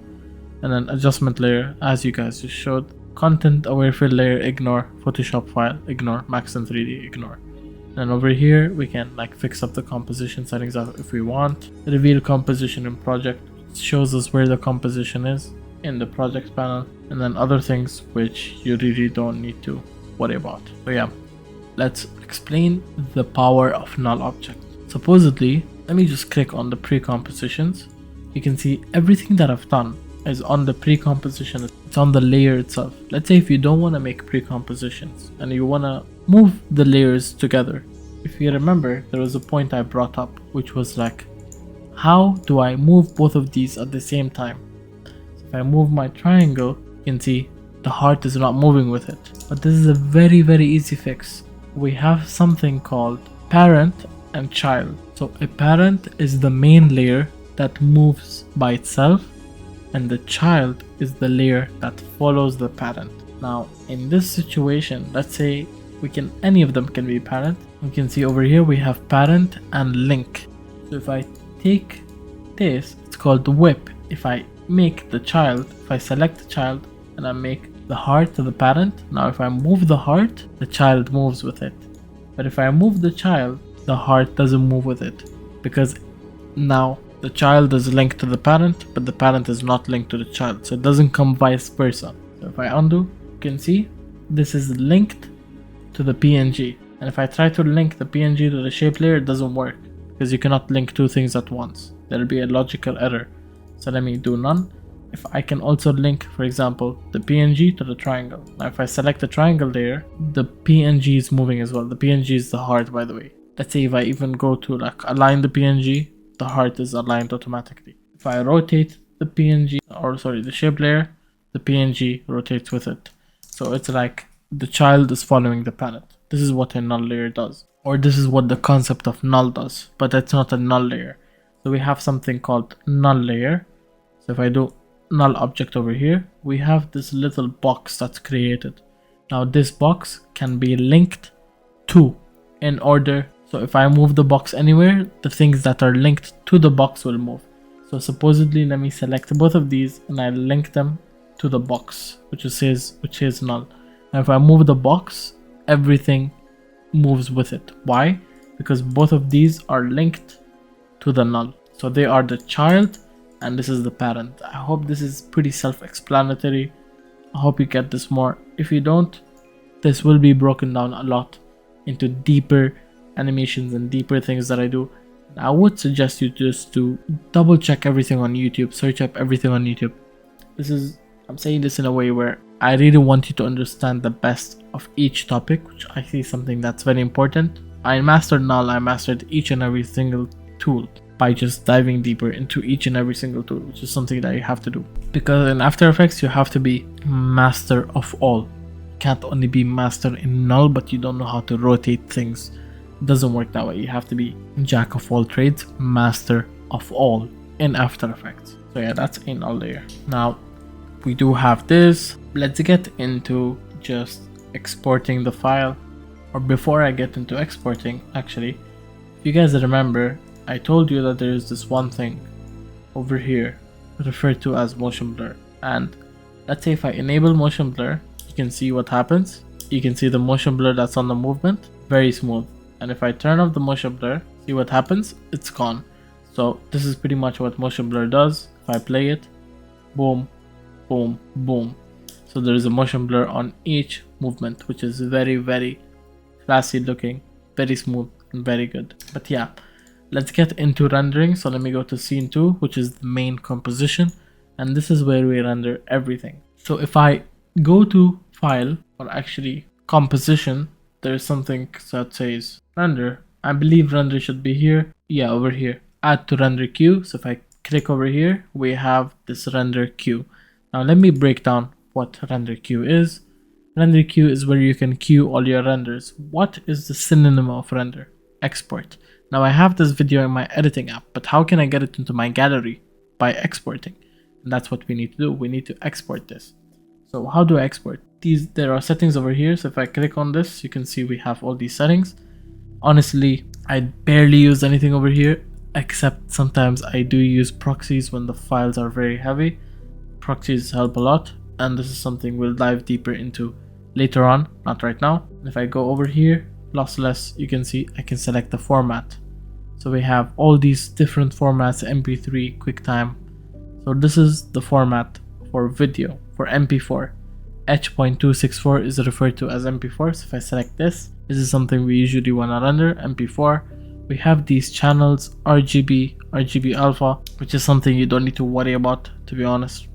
Speaker 1: and then adjustment layer, as you guys just showed. Content aware fill layer, ignore. Photoshop file, ignore. Max and 3D, ignore. And over here we can like fix up the composition settings if we want. Reveal composition in project, shows us where the composition is in the project panel, and then other things which you really don't need to worry about. So yeah, let's explain the power of null object. Supposedly, let me just click on the pre-compositions. You can see everything that I've done is on the pre-composition. It's on the layer itself. Let's say if you don't want to make pre-compositions and you want to move the layers together. If you remember, there was a point I brought up, which was like, how do I move both of these at the same time? So if I move my triangle, you can see the heart is not moving with it. But this is a very, very easy fix. We have something called parent and child. So a parent is the main layer that moves by itself, and the child is the layer that follows the parent. Now in this situation, let's say any of them can be parent. You can see over here we have parent and link. So if I take this, it's called whip. If I make the child, if I select the child and I make the heart to the parent, now if I move the heart, the child moves with it. But if I move the child, the heart doesn't move with it, because now the child is linked to the parent, but the parent is not linked to the child, so it doesn't come vice versa. So if I undo, you can see this is linked to the PNG, and if I try to link the PNG to the shape layer, it doesn't work, because you cannot link two things at once. There will be a logical error. So let me do none. If I can also link, for example, the PNG to the triangle. Now if I select the triangle layer, the PNG is moving as well. The PNG is the heart, by the way. Let's say if I even go to like align the PNG, the heart is aligned automatically. If I rotate the PNG, or sorry, the shape layer, the PNG rotates with it. So it's like the child is following the parent. This is what a null layer does, or this is what the concept of null does, but it's not a null layer. So we have something called null layer. So if I do null object over here, we have this little box that's created. Now this box can be linked to in order. So if I move the box anywhere, the things that are linked to the box will move. So supposedly, let me select both of these and I link them to the box, which is null. And if I move the box, everything moves with it. Why? Because both of these are linked to the null. So they are the child and this is the parent. I hope this is pretty self-explanatory. I hope you get this more. If you don't, this will be broken down a lot into deeper animations and deeper things that I do. I would suggest you just to double check everything on YouTube, search up everything on YouTube. I'm saying this in a way where I really want you to understand the best of each topic, which I see something that's very important. I mastered null, I mastered each and every single tool by just diving deeper into each and every single tool, which is something that you have to do. Because in After Effects, you have to be master of all. You can't only be master in null, but you don't know how to rotate things. It doesn't work that way. You have to be jack of all trades, master of all in After Effects. So yeah, that's a null layer. Now, we do have this. Let's get into just exporting the file. Or before I get into exporting, actually, if you guys remember, I told you that there is this one thing over here referred to as motion blur. And let's say if I enable motion blur, you can see what happens. You can see the motion blur that's on the movement, very smooth. And if I turn off the motion blur, see what happens? It's gone. So this is pretty much what motion blur does. If I play it, boom, boom, boom. So there is a motion blur on each movement, which is very, very classy looking, very smooth and very good. But yeah, let's get into rendering. So let me go to scene 2, which is the main composition, and this is where we render everything. So if I go to file, or actually composition, there's something that says render. I believe render should be here. Yeah, over here, add to render queue. So if I click over here, we have this render queue. Now let me break down what render queue is. Render queue is where you can queue all your renders. What is the synonym of render? Export. Now I have this video in my editing app, but how can I get it into my gallery? By exporting. And that's what we need to do. We need to export this. So how do I export? There are settings over here. So if I click on this, you can see we have all these settings. Honestly, I barely use anything over here, except sometimes I do use proxies when the files are very heavy. Proxies help a lot, and this is something we'll dive deeper into later on, not right now. If I go over here, lossless, you can see I can select the format. So we have all these different formats, MP3, QuickTime. So this is the format for video, for MP4. H.264 is referred to as MP4. So if I select this is something we usually want to render, MP4. We have these channels, RGB alpha, which is something you don't need to worry about, to be honest,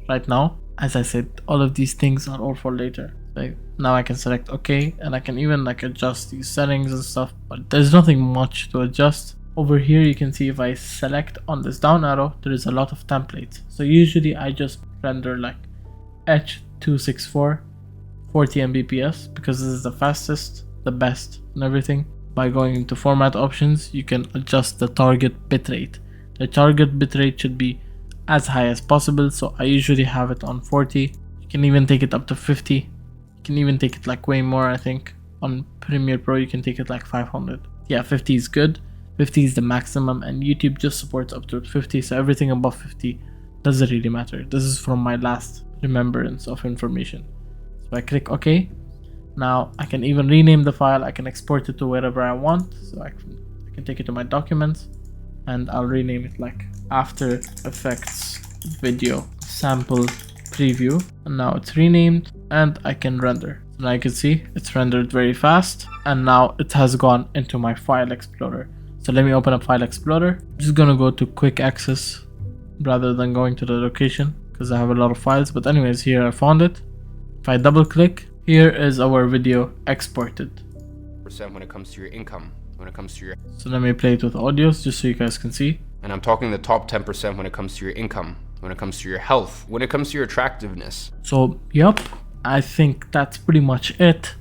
Speaker 1: right now. As I said, all of these things are all for later. So now I can select OK, and I can even like adjust these settings and stuff, but there's nothing much to adjust. Over here you can see if I select on this down arrow, there is a lot of templates. So usually I just render like H.264 40 Mbps because this is the fastest, the best and everything. by going into format options, you can adjust the target bitrate. The target bitrate should be as high as possible, so I usually have it on 40. You can even take it up to 50. You can even take it like way more. I think on Premiere Pro you can take it like 500. Yeah, 50 is good. 50 is the maximum, and YouTube just supports up to 50, so everything above 50 doesn't really matter. This is from my last remembrance of information. So I click OK. Now I can even rename the file. I can export it to wherever I want. So I can take it to my documents, and I'll rename it like After Effects Video Sample Preview. And now it's renamed, and I can render. So now you can see it's rendered very fast, and now it has gone into my file explorer. So let me open up File Explorer. I'm just gonna go to Quick Access rather than going to the location because I have a lot of files. But anyways, here I found it. If I double click, here is our video exported.
Speaker 2: When it comes to your income, when it comes to your...
Speaker 1: So let me play it with audios just so you guys can see.
Speaker 2: And I'm talking the top 10% when it comes to your income, when it comes to your health, when it comes to your attractiveness.
Speaker 1: So, yep, I think that's pretty much it.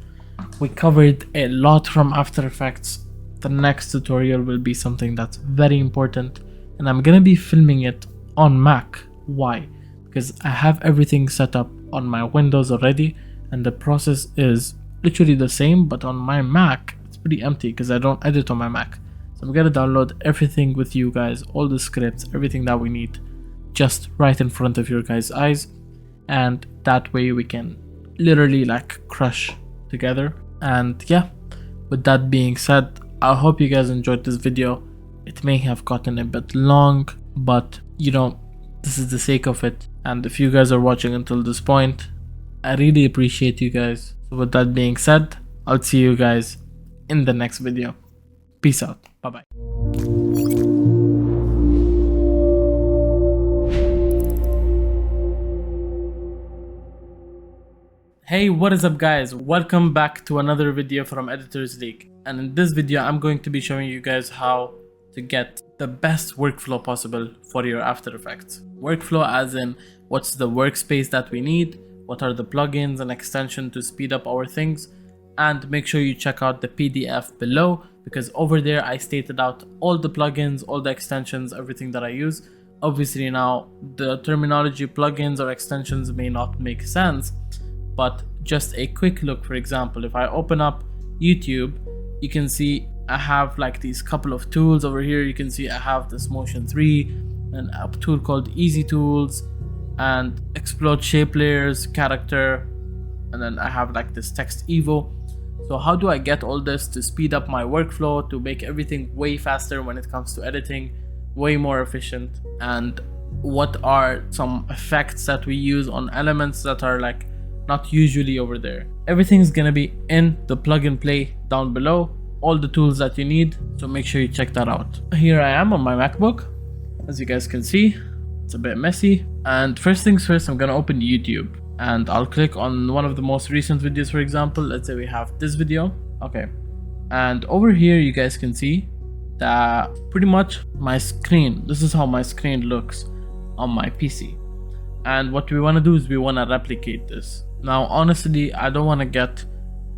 Speaker 1: We covered a lot from After Effects. The next tutorial will be something that's very important, and I'm gonna be filming it on Mac. Why? Because I have everything set up on my Windows already, and the process is literally the same, but on my Mac it's pretty empty because I don't edit on my Mac. So I'm gonna download everything with you guys, all the scripts, everything that we need, just right in front of your guys' eyes, and that way we can literally like crush together. And yeah, with that being said, I hope you guys enjoyed this video. It may have gotten a bit long, but you know, this is the sake of it. And if you guys are watching until this point, I really appreciate you guys. So with that being said, I'll see you guys in the next video. Peace out. Bye bye. Hey, what is up guys? Welcome back to another video from Editors League. And in this video, I'm going to be showing you guys how to get the best workflow possible for your After Effects. Workflow as in, what's the workspace that we need, what are the plugins and extensions to speed up our things, and make sure you check out the PDF below, because over there I stated out all the plugins, all the extensions, everything that I use. Obviously now, the terminology plugins or extensions may not make sense, but just a quick look. For example, if I open up YouTube, you can see I have like these couple of tools over here. You can see I have this Motion 3 and a tool called Easy Tools and Explode Shape Layers, Character, and then I have like this Text Evo. So how do I get all this to speed up my workflow, to make everything way faster when it comes to editing, way more efficient? And what are some effects that we use on elements that are like not usually over there? Everything's gonna be in the plug and play down below, all the tools that you need, so make sure you check that out. Here I am on my MacBook. As you guys can see, it's a bit messy. And first things first, I'm gonna open YouTube and I'll click on one of the most recent videos. For example, let's say we have this video. Okay, and over here you guys can see that pretty much my screen, this is how my screen looks on my PC. And what we want to do is we want to replicate this. Now honestly, I don't want to get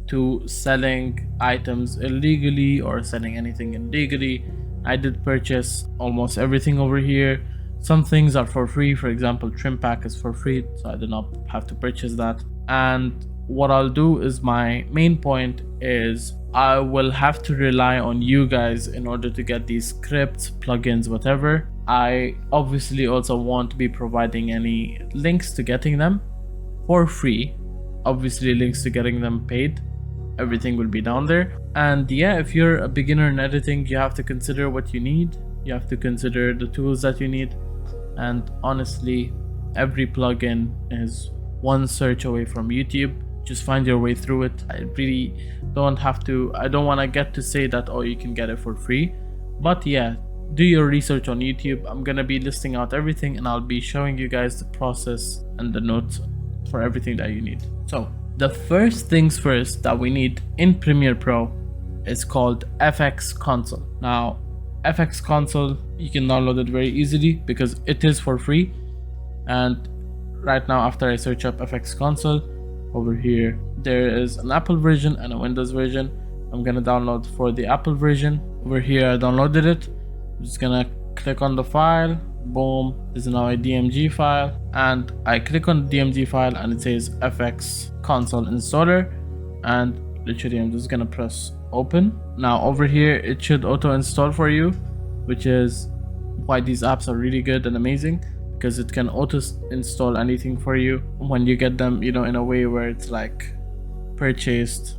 Speaker 1: to selling items illegally or selling anything illegally. I did purchase almost everything over here. Some things are for free. For example, Trim Pack is for free, so I did not have to purchase that. And what I'll do is, my main point is I will have to rely on you guys in order to get these scripts, plugins, whatever. I obviously also won't be providing any links to getting them for free. Obviously links to getting them paid, everything will be down there. And yeah, if you're a beginner in editing, you have to consider what you need. You have to consider the tools that you need. And honestly, every plugin is one search away from YouTube. Just find your way through it. I really don't have to, I don't want to get to say that, oh, you can get it for free. But yeah, do your research on YouTube. I'm gonna be listing out everything, and I'll be showing you guys the process and the notes for everything that you need. So the first things first that we need in Premiere Pro is called FX Console. Now FX Console, you can download it very easily because it is for free. And right now, after I search up FX Console, over here there is an Apple version and a Windows version. I'm gonna download for the Apple version. Over here I downloaded it. I'm just gonna click on the file. Boom, this is now a DMG file, and I click on the DMG file and it says FX console installer, and literally I'm just gonna press open. Now over here it should auto install for you, which is why these apps are really good and amazing, because it can auto install anything for you when you get them, you know, in a way where it's like purchased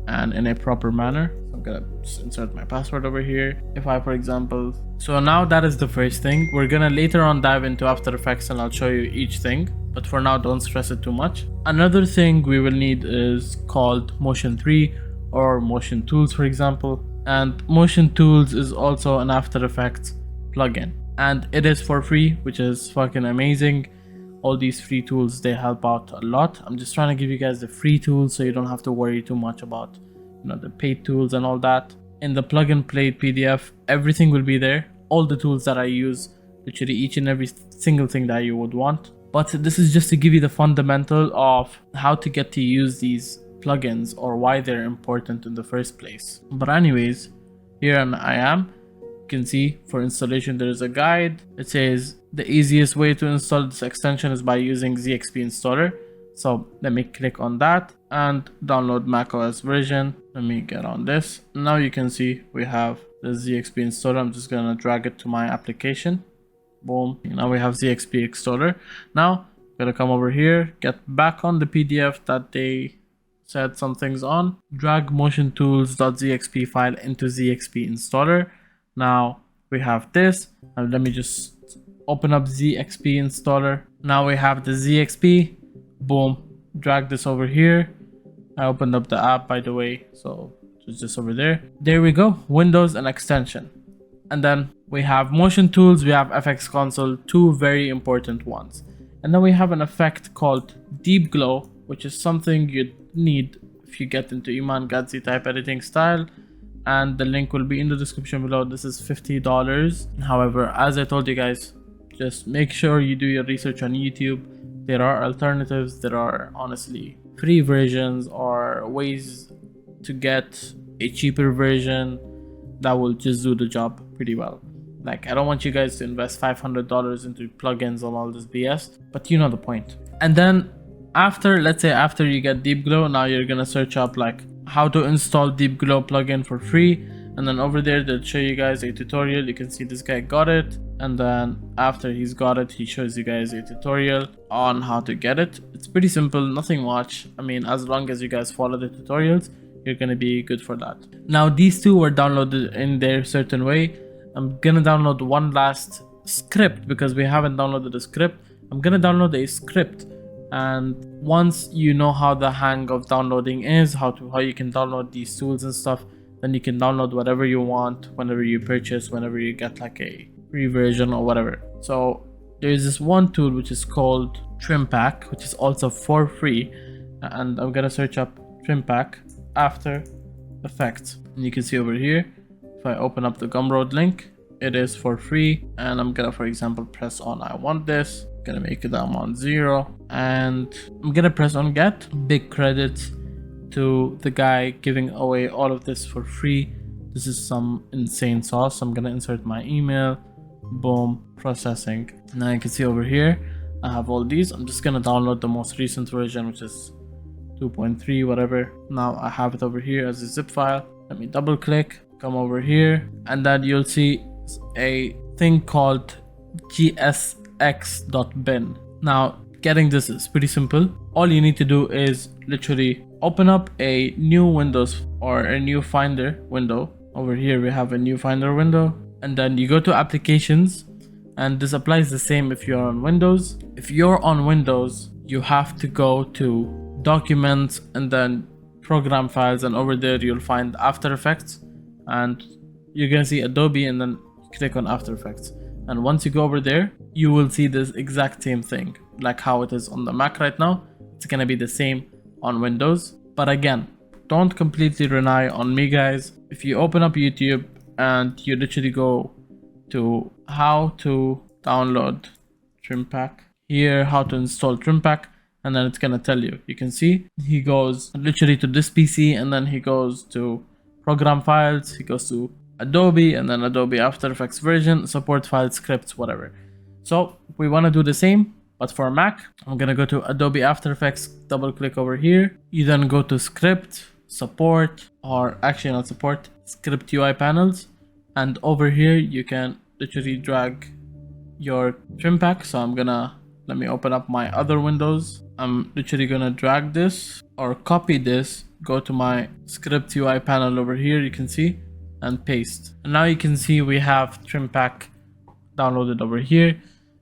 Speaker 1: and in a proper manner. So I'm gonna just insert my password over here. If I, for example, so now that is the first thing. We're gonna later on dive into After Effects and I'll show you each thing, but for now don't stress it too much. Another thing we will need is called Motion 3 or Motion Tools, for example, and Motion Tools is also an After Effects plugin, and it is for free, which is fucking amazing. All these free tools, they help out a lot. I'm just trying to give you guys the free tools so you don't have to worry too much about, you know, the paid tools and all that. In the plug and play PDF, everything will be there, all the tools that I use, literally each and every single thing that you would want. But this is just to give you the fundamental of how to get to use these plugins or why they're important in the first place. But anyways, here I am. You can see for installation there is a guide. It says the easiest way to install this extension is by using ZXP installer. So let me click on that and download macOS version. Let me get on this. Now you can see we have the ZXP installer. I'm just gonna drag it to my application. Boom. Now we have ZXP installer. Now I'm gonna come over here, get back on the PDF that they said some things on, drag motiontools.zxp file into ZXP installer. Now we have this, and let me just open up ZXP installer. Now we have the ZXP. Boom, drag this over here. I opened up the app, by the way, so it's just over there. There we go, Windows and extension. And then we have Motion Tools, we have FX Console, two very important ones. And then we have an effect called Deep Glow, which is something you'd need if you get into Iman Gadzi type editing style, and the link will be in the description below. This is $50. However, as I told you guys, just make sure you do your research on YouTube. There are alternatives. There are honestly free versions or ways to get a cheaper version that will just do the job pretty well. Like, I don't want you guys to invest $500 into plugins and all this BS, but you know the point. And then after, let's say after you get Deep Glow, now you're gonna search up like how to install Deep Glow plugin for free, and then over there they'll show you guys a tutorial. You can see this guy got it, and then after he's got it, he shows you guys a tutorial on how to get it. It's pretty simple, nothing much. I mean, as long as you guys follow the tutorials, you're gonna be good for that. Now these two were downloaded in their certain way. I'm gonna download one last script because we haven't downloaded a script. I'm gonna download a script, and once you know how the hang of downloading is, how you can download these tools and stuff, then you can download whatever you want whenever you purchase, whenever you get like a free version or whatever. So there's this one tool which is called Trim Pack, which is also for free, and I'm gonna search up Trim Pack After Effects, and you can see over here, if I open up the Gumroad link, it is for free. And I'm gonna, for example, press on I want this, gonna make it amount 0, and I'm gonna press on get. Big credits to the guy giving away all of this for free. This is some insane sauce. I'm gonna insert my email. Boom, processing. Now you can see over here I have all these. I'm just gonna download the most recent version, which is 2.3 whatever. Now I have it over here as a zip file. Let me double click, come over here, and then you'll see a thing called gsx.bin. Now getting this is pretty simple. All you need to do is literally open up a new Windows or a new Finder window. Over here we have a new Finder window, and then you go to applications, and this applies the same if you're on Windows. If you're on Windows, you have to go to documents and then program files, and over there you'll find After Effects, and you're gonna see Adobe, and then click on After Effects. And once you go over there, you will see this exact same thing, like how it is on the Mac right now. It's gonna be the same on Windows. But again, don't completely rely on me, guys. If you open up YouTube and you literally go to how to download Trim Pack, here how to install Trim Pack, and then it's gonna tell you. You can see he goes literally to this PC, and then he goes to program files, he goes to Adobe, and then Adobe After Effects version, support files, scripts, whatever. So we want to do the same, but for Mac, I'm gonna go to Adobe After Effects, double click over here. You then go to script, support, or actually not support, script UI panels. And over here, you can literally drag your trim pack. So let me open up my other windows. I'm literally gonna drag this or copy this, go to my script UI panel over here, you can see, and paste. And now you can see we have trim pack downloaded over here.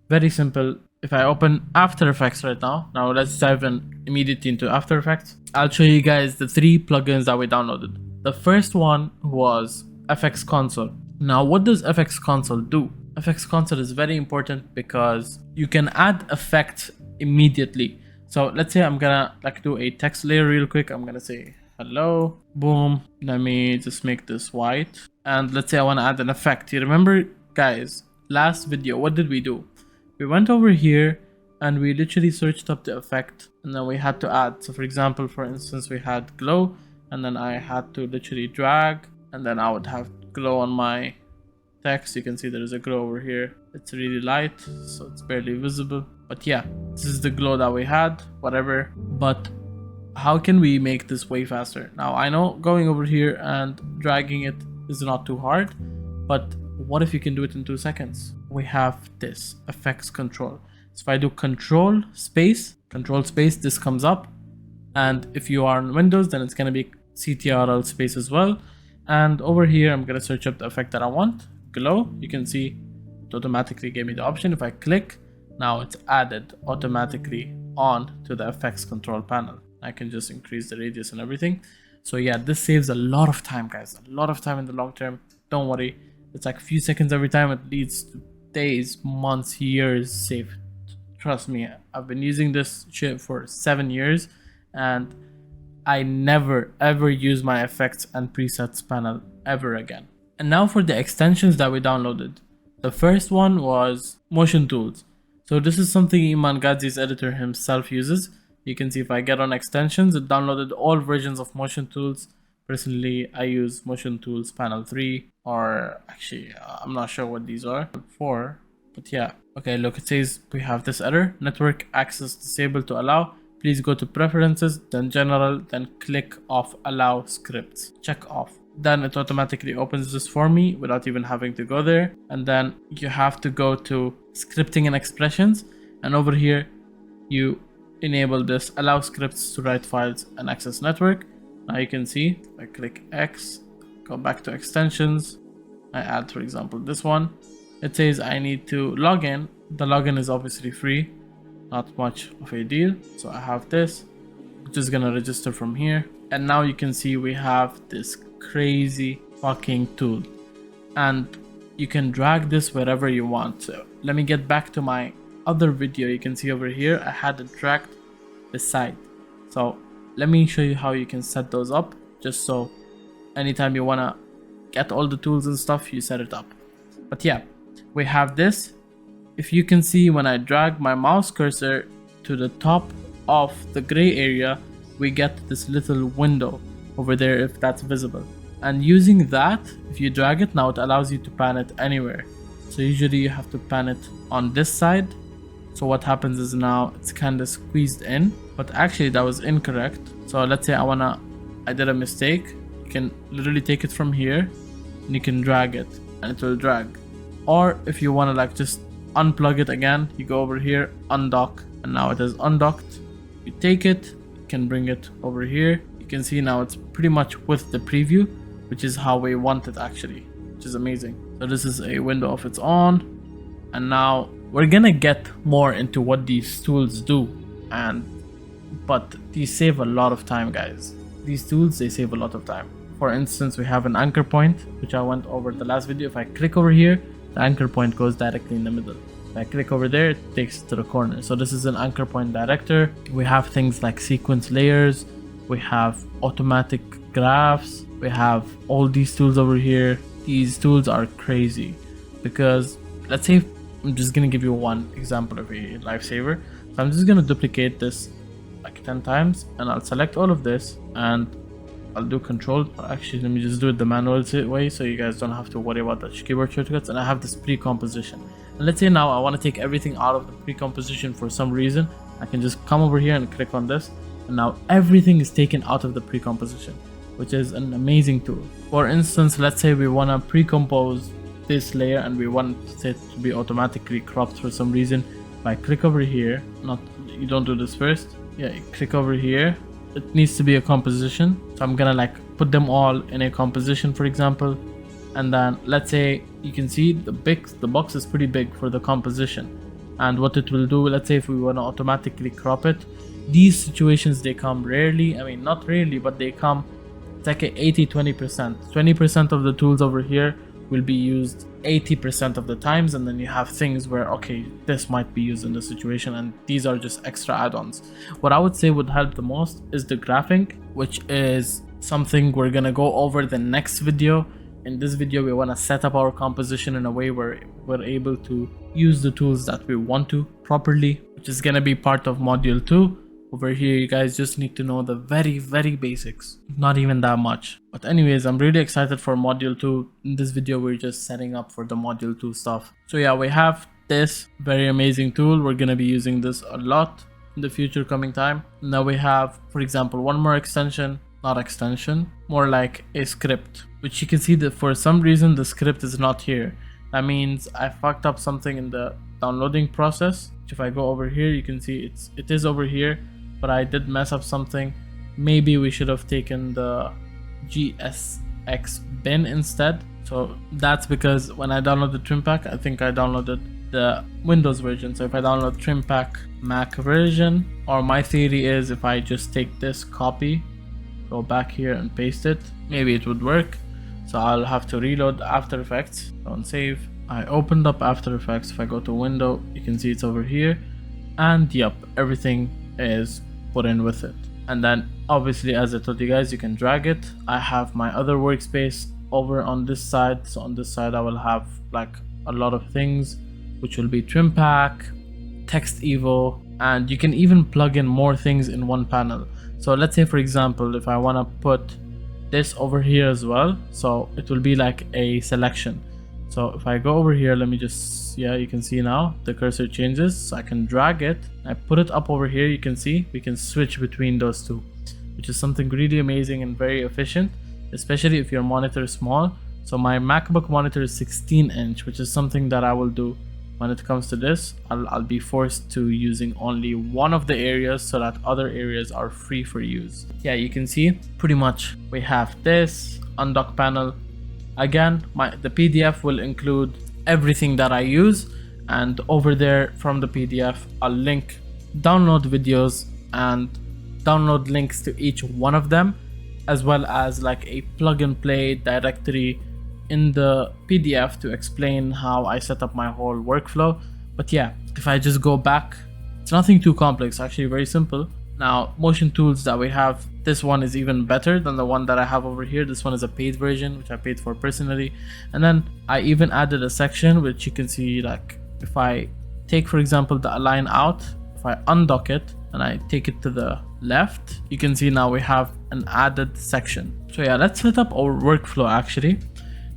Speaker 1: Very simple. If I open After Effects right now let's dive in immediately into After Effects. I'll show you guys the 3 plugins that we downloaded. The first one was FX Console. Now, what does FX Console do? FX Console is very important because you can add effects immediately. So let's say I'm gonna do a text layer real quick. I'm gonna say hello, boom. Let me just make this white. And let's say I wanna add an effect. You remember, guys, last video, what did we do? We went over here and we literally searched up the effect, and then we had to add. So for example, for instance, we had glow, and then I had to literally drag, and then I would have glow on my text. You can see there is a glow over here. It's really light, so it's barely visible. But yeah, this is the glow that we had, whatever. But how can we make this way faster? Now, I know going over here and dragging it is not too hard, but what if you can do it in 2 seconds? We have this effects control. So if I do control space, this comes up. And if you are on Windows, then it's gonna be CTRL space as well. And over here, I'm gonna search up the effect that I want, glow. You can see it automatically gave me the option. If I click, now it's added automatically on to the effects control panel. I can just increase the radius and everything. So yeah, this saves a lot of time, guys, a lot of time in the long term. Don't worry, it's like a few seconds every time. It leads to days, months, years saved. Trust me, I've been using this shit for 7 years and I never ever use my effects and presets panel ever again. And now for the extensions that we downloaded. The first one was Motion Tools. So this is something Iman Gadzhi's editor himself uses. You can see if I get on extensions, it downloaded all versions of Motion Tools. Personally, I use Motion Tools Panel 3, or actually, I'm not sure what these are, 4, but yeah. Okay, look, it says we have this error, network access disabled to allow. Please go to preferences, then general, then click off allow scripts, check off. Then it automatically opens this for me without even having to go there. And then you have to go to scripting and expressions. And over here, you enable this allow scripts to write files and access network. Now you can see, if I click X, go back to extensions, I add, for example, this one. It says I need to log in. The login is obviously free, not much of a deal. So I have this, which is gonna register from here. And now you can see we have this crazy fucking tool. And you can drag this wherever you want. So let me get back to my other video. You can see over here, I had it dragged beside. So let me show you how you can set those up, just so anytime you wanna get all the tools and stuff, you set it up. But yeah, we have this. If you can see, when I drag my mouse cursor to the top of the gray area, we get this little window over there, if that's visible. And using that, if you drag it, now it allows you to pan it anywhere. So usually you have to pan it on this side. So what happens is now it's kind of squeezed in, but actually that was incorrect. So let's say I did a mistake. You can literally take it from here and you can drag it and it will drag. Or if you want to just unplug it again, you go over here, undock, and now it is undocked. You take it, you can bring it over here. You can see now it's pretty much with the preview, which is how we want it actually, which is amazing. So this is a window of its own. And now we're gonna get more into what these tools do, but these save a lot of time, guys. These tools, they save a lot of time. For instance, we have an anchor point, which I went over the last video. If I click over here, the anchor point goes directly in the middle. If I click over there, it takes it to the corner. So this is an anchor point director. We have things like sequence layers. We have automatic graphs. We have all these tools over here. These tools are crazy because let's say I'm just gonna give you one example of a lifesaver. So I'm just gonna duplicate this like 10 times and I'll select all of this and I'll do control. Actually, let me just do it the manual way so you guys don't have to worry about the keyboard shortcuts. And I have this pre-composition. And let's say now I want to take everything out of the pre-composition for some reason. I can just come over here and click on this. And now everything is taken out of the pre-composition, which is an amazing tool. For instance, let's say we want to pre-compose this layer and we want it to be automatically cropped for some reason. If I click over here, you don't do this first. Yeah, you click over here. It needs to be a composition, so I'm gonna like put them all in a composition, for example. And then let's say you can see the box is pretty big for the composition. And what it will do, let's say if we want to automatically crop it, these situations they come rarely. I mean, not rarely, but they come. It's like a 80-20%. 20% of the tools over here will be used 80% of the times, and then you have things where, okay, this might be used in this situation, and these are just extra add-ons. What I would say would help the most is the graphing, which is something we're gonna go over the next video. In this video, we want to set up our composition in a way where we're able to use the tools that we want to properly, which is gonna be part of module 2. Over here, you guys just need to know the very basics, not even that much. But anyways, I'm really excited for module 2. In this video, we're just setting up for the module 2 stuff. So yeah, we have this very amazing tool. We're gonna be using this a lot in the future coming time. Now we have, for example, one more extension, not extension, more like a script, which you can see that for some reason the script is not here. That means I fucked up something in the downloading process. If I go over here, you can see it is over here, but I did mess up something. Maybe we should have taken the GSX bin instead. So that's because when I downloaded TrimPack, I think I downloaded the Windows version. So if I download TrimPack Mac version, or my theory is if I just take this copy, go back here and paste it, maybe it would work. So I'll have to reload After Effects. Don't save. I opened up After Effects. If I go to Window, you can see it's over here. And yep, everything is put in with it. And then obviously, as I told you guys, you can drag it. I have my other workspace over on this side. So on this side, I will have like a lot of things, which will be TrimPack, Text Evo, and you can even plug in more things in one panel. So let's say, for example, if I want to put this over here as well, so it will be like a selection. So if I go over here, let me just, yeah, you can see now the cursor changes. So I can drag it, I put it up over here. You can see we can switch between those two, which is something really amazing and very efficient, especially if your monitor is small. So my MacBook monitor is 16-inch, which is something that I will do when it comes to this. I'll be forced to using only one of the areas so that other areas are free for use. Yeah, you can see pretty much we have this undock panel. Again, the PDF will include everything that I use, and over there from the PDF I'll link download videos and download links to each one of them, as well as like a plug and play directory in the PDF to explain how I set up my whole workflow. But yeah, if I just go back, it's nothing too complex, actually very simple. Now, motion tools that we have, this one is even better than the one that I have over here. This one is a paid version, which I paid for personally. And then I even added a section which you can see, like if I take, for example, the align out, if I undock it and I take it to the left, you can see now we have an added section. So yeah, let's set up our workflow actually.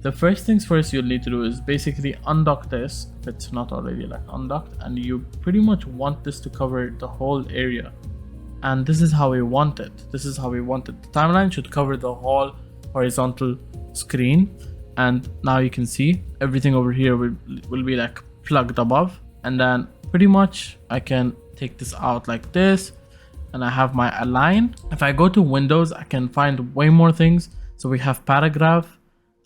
Speaker 1: The first things first you'll need to do is basically undock this, if it's not already like undocked, and you pretty much want this to cover the whole area. And this is how we want it. This is how we want it. The timeline should cover the whole horizontal screen. And now you can see everything over here will be like plugged above. And then pretty much I can take this out like this. And I have my align. If I go to Windows, I can find way more things. So we have paragraph.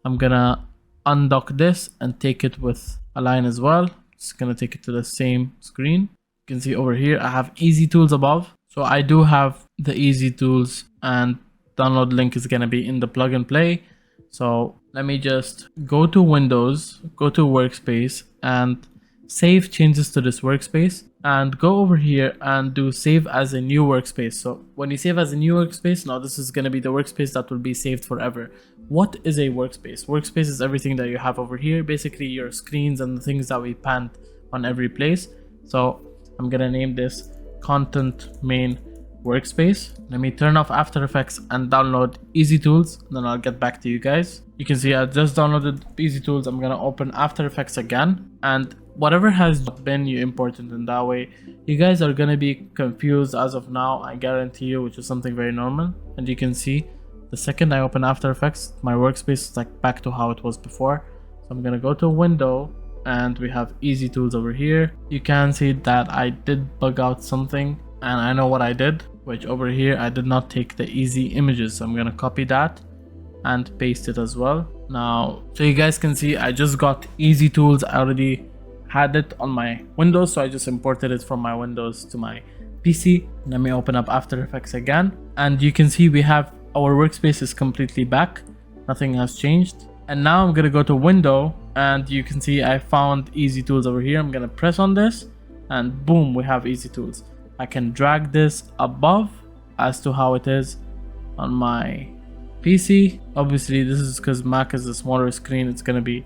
Speaker 1: I'm gonna undock this and take it with align as well. Just gonna take it to the same screen. You can see over here I have easy tools above. So I do have the easy tools, and download link is gonna be in the plug and play. So let me just go to Windows, go to workspace and save changes to this workspace, and go over here and do save as a new workspace. So when you save as a new workspace, now this is gonna be the workspace that will be saved forever. What is a workspace? Workspace is everything that you have over here, basically your screens and the things that we panned on every place. So I'm gonna name this content main workspace. Let me turn off After Effects and download Easy Tools, then I'll get back to you guys. You can see I just downloaded Easy Tools. I'm gonna open After Effects again, and whatever has been, you import it in that way. You guys are gonna be confused as of now, I guarantee you, which is something very normal. And you can see the second I open After Effects, my workspace is like back to how it was before. So I'm gonna go to Window, and we have Easy Tools over here. You can see that I did bug out something, and I know what I did, which over here I did not take the easy images. So I'm gonna copy that and paste it as well. Now, so you guys can see I just got Easy Tools. I already had it on my Windows, so I just imported it from my Windows to my PC. Let me open up After Effects again, and you can see we have our workspace is completely back. Nothing has changed. And now I'm gonna go to Window, and you can see I found Easy Tools over here. I'm gonna press on this, and boom, we have Easy Tools. I can drag this above as to how it is on my PC. Obviously, this is because Mac is a smaller screen. It's gonna be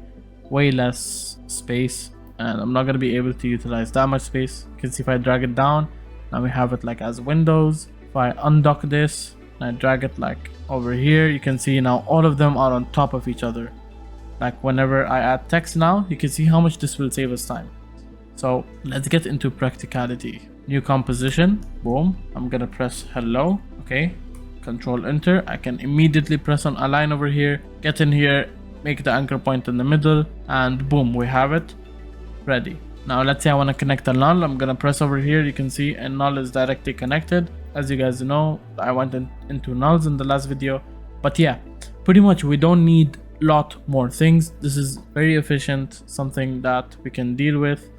Speaker 1: way less space, and I'm not gonna be able to utilize that much space. You can see if I drag it down, now we have it like as Windows. If I undock this and I drag it like over here, you can see now all of them are on top of each other. Like whenever I add text now, you can see how much this will save us time. So let's get into practicality. New composition, boom. I'm gonna press hello, okay. Control enter. I can immediately press on align over here, get in here, make the anchor point in the middle, and boom, we have it ready. Now let's say I want to connect a null. I'm gonna press over here. You can see a null is directly connected. As you guys know, I went into nulls in the last video, but yeah, pretty much we don't need a lot more things. This is very efficient, something that we can deal with.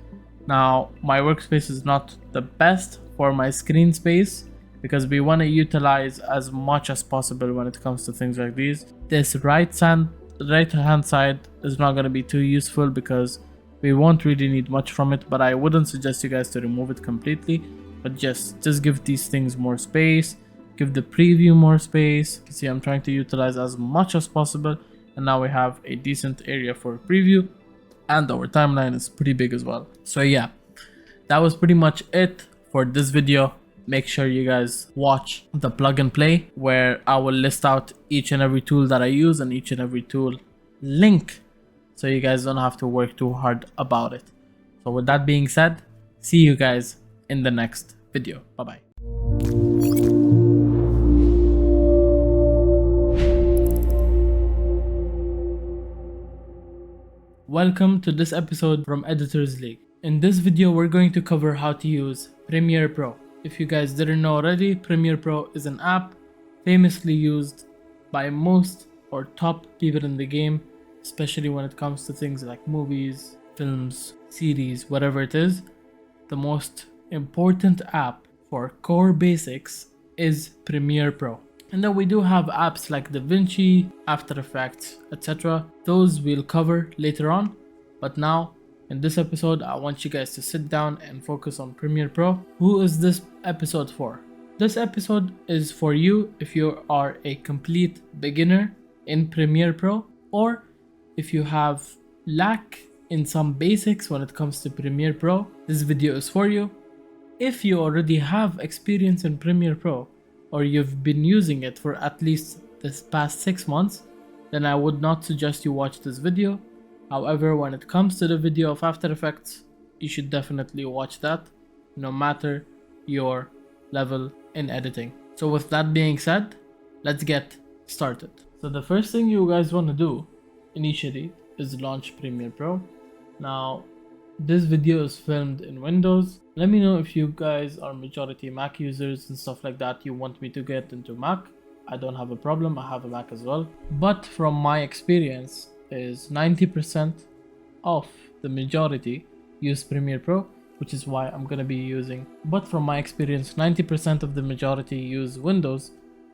Speaker 1: Now my workspace is not the best for my screen space, because we want to utilize as much as possible when it comes to things like these. This right hand side is not going to be too useful because we won't really need much from it, but I wouldn't suggest you guys to remove it completely, but just give these things more space, give the preview more space. You can see I'm trying to utilize as much as possible, and now we have a decent area for preview, and our timeline is pretty big as well. So yeah, that was pretty much it for this video. Make sure you guys watch the plug and play, where I will list out each and every tool that I use and each and every tool link, so you guys don't have to work too hard about it. So with that being said, see you guys in the next video. Bye bye. Welcome to this episode from Editors League. In this video, we're going to cover how to use Premiere Pro. If you guys didn't know already, Premiere Pro is an app famously used by most or top people in the game, especially when it comes to things like movies, films, series, whatever it is. The most important app for core basics is Premiere Pro. And then we do have apps like DaVinci, After Effects, etc. Those we'll cover later on. But now, in this episode, I want you guys to sit down and focus on Premiere Pro. Who is this episode for? This episode is for you if you are a complete beginner in Premiere Pro, or if you have lack in some basics when it comes to Premiere Pro. This video is for you. If you already have experience in Premiere Pro, or you've been using it for at least this past 6 months, then I would not suggest you watch this video. However, when it comes to the video of After Effects, you should definitely watch that, no matter your level in editing. So with that being said, let's get started. So the first thing you guys want to do initially is launch Premiere Pro. Now, this video is filmed in Windows. Let me know if you guys are majority Mac users and stuff like that. You want me to get into Mac. I don't have a problem. I have a Mac as well. But from my experience, is 90% of the majority use Premiere Pro, which is why I'm gonna be using. But from my experience, 90% of the majority use Windows.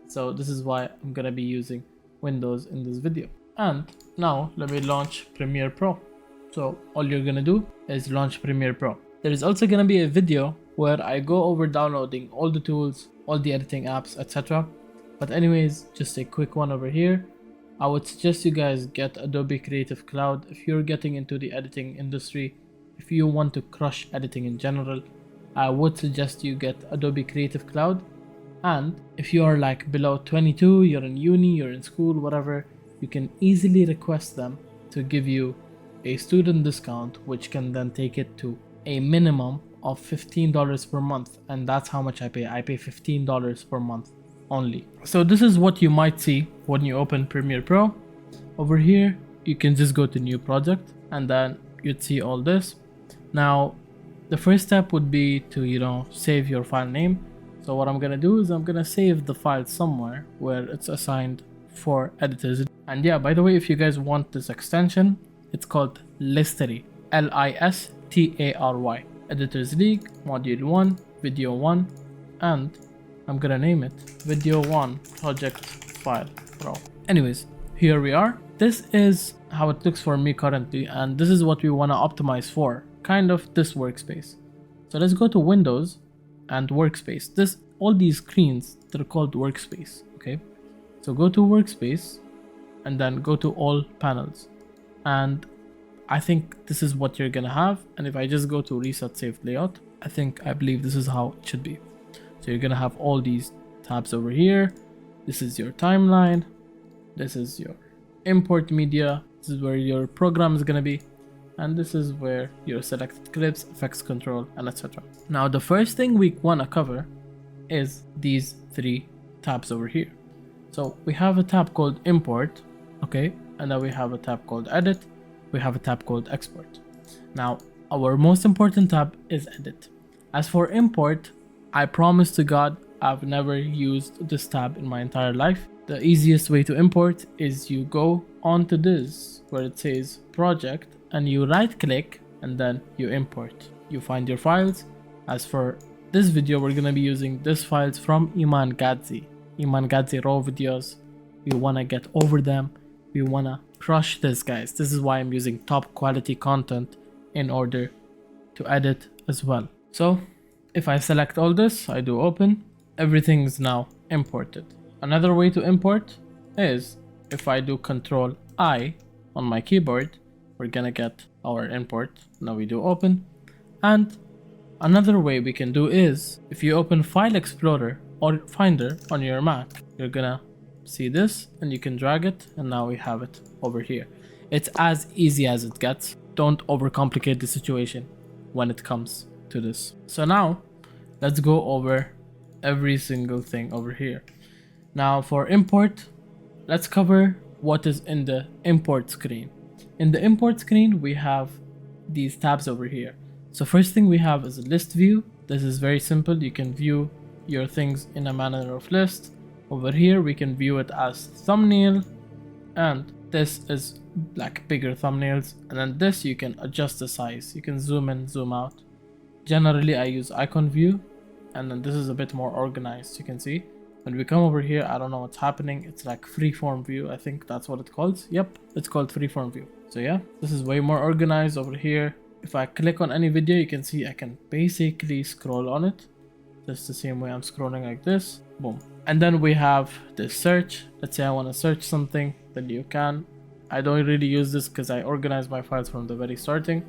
Speaker 1: So this is why I'm gonna be using Windows in this video. And now let me launch Premiere Pro. So all you're gonna do is launch Premiere Pro. There is also gonna be a video where I go over downloading all the tools, all the editing apps, etc. But anyways, just a quick one over here. I would suggest you guys get Adobe Creative Cloud if you're getting into the editing industry. If you want to crush editing in general, I would suggest you get Adobe Creative Cloud. And if you are like below 22, you're in uni, you're in school, whatever, you can easily request them to give you a student discount, which can then take it to a minimum of $15 per month. And that's how much I pay. I pay $15 per month only. So this is what you might see when you open Premiere Pro. Over here, you can just go to new project and then you'd see all this. Now, the first step would be to, save your file name. So what I'm gonna do is I'm gonna save the file somewhere where it's assigned for editors. And yeah, by the way, if you guys want this extension, it's called Listary, Listary, Editors League, Module 1, Video 1, and I'm gonna name it Video 1 Project File Pro. Anyways, here we are. This is how it looks for me currently, and this is what we wanna optimize for, kind of this workspace. So let's go to Windows and Workspace. All these screens, they're called Workspace, okay? So go to Workspace and then go to All Panels. And I think this is what you're gonna have. And if I just go to Reset Saved Layout, I believe this is how it should be. So you're gonna have all these tabs over here. This is your timeline. This is your import media. This is where your program is gonna be. And this is where your selected clips, effects control, and etc. Now the first thing we wanna cover is these three tabs over here. So we have a tab called Import, okay? And then we have a tab called Edit. We have a tab called Export. Now, our most important tab is Edit. As for Import, I promise to God, I've never used this tab in my entire life. The easiest way to import is you go onto this where it says Project and you right click and then you import. You find your files. As for this video, we're gonna be using these files from Iman Gadzi raw videos. We wanna get over them. We wanna crush this, guys. This is why I'm using top quality content in order to edit as well. So if I select all this, I do open, everything is now imported. Another way to import is if I do Control I on my keyboard, we're gonna get our import. Now we do open. And another way we can do is if you open File Explorer or Finder on your Mac, you're gonna see this and you can drag it, and now we have it over here. It's as easy as it gets. Don't overcomplicate the situation when it comes to this. So now let's go over every single thing over here. Now for import, let's cover what is in the import screen. In the import screen, we have these tabs over here. So first thing we have is a list view. This is very simple. You can view your things in a manner of list. Over here, we can view it as thumbnail, and this is like bigger thumbnails. And then this, you can adjust the size. You can zoom in, zoom out. Generally, I use icon view, and then this is a bit more organized. You can see when we come over here, I don't know what's happening. It's like freeform view. I think that's what it's called. Yep, it's called freeform view. So yeah, this is way more organized over here. If I click on any video, you can see I can basically scroll on it. Just the same way I'm scrolling like this. Boom. And then we have the search. Let's say I want to search something, then you can. I don't really use this because I organize my files from the very starting.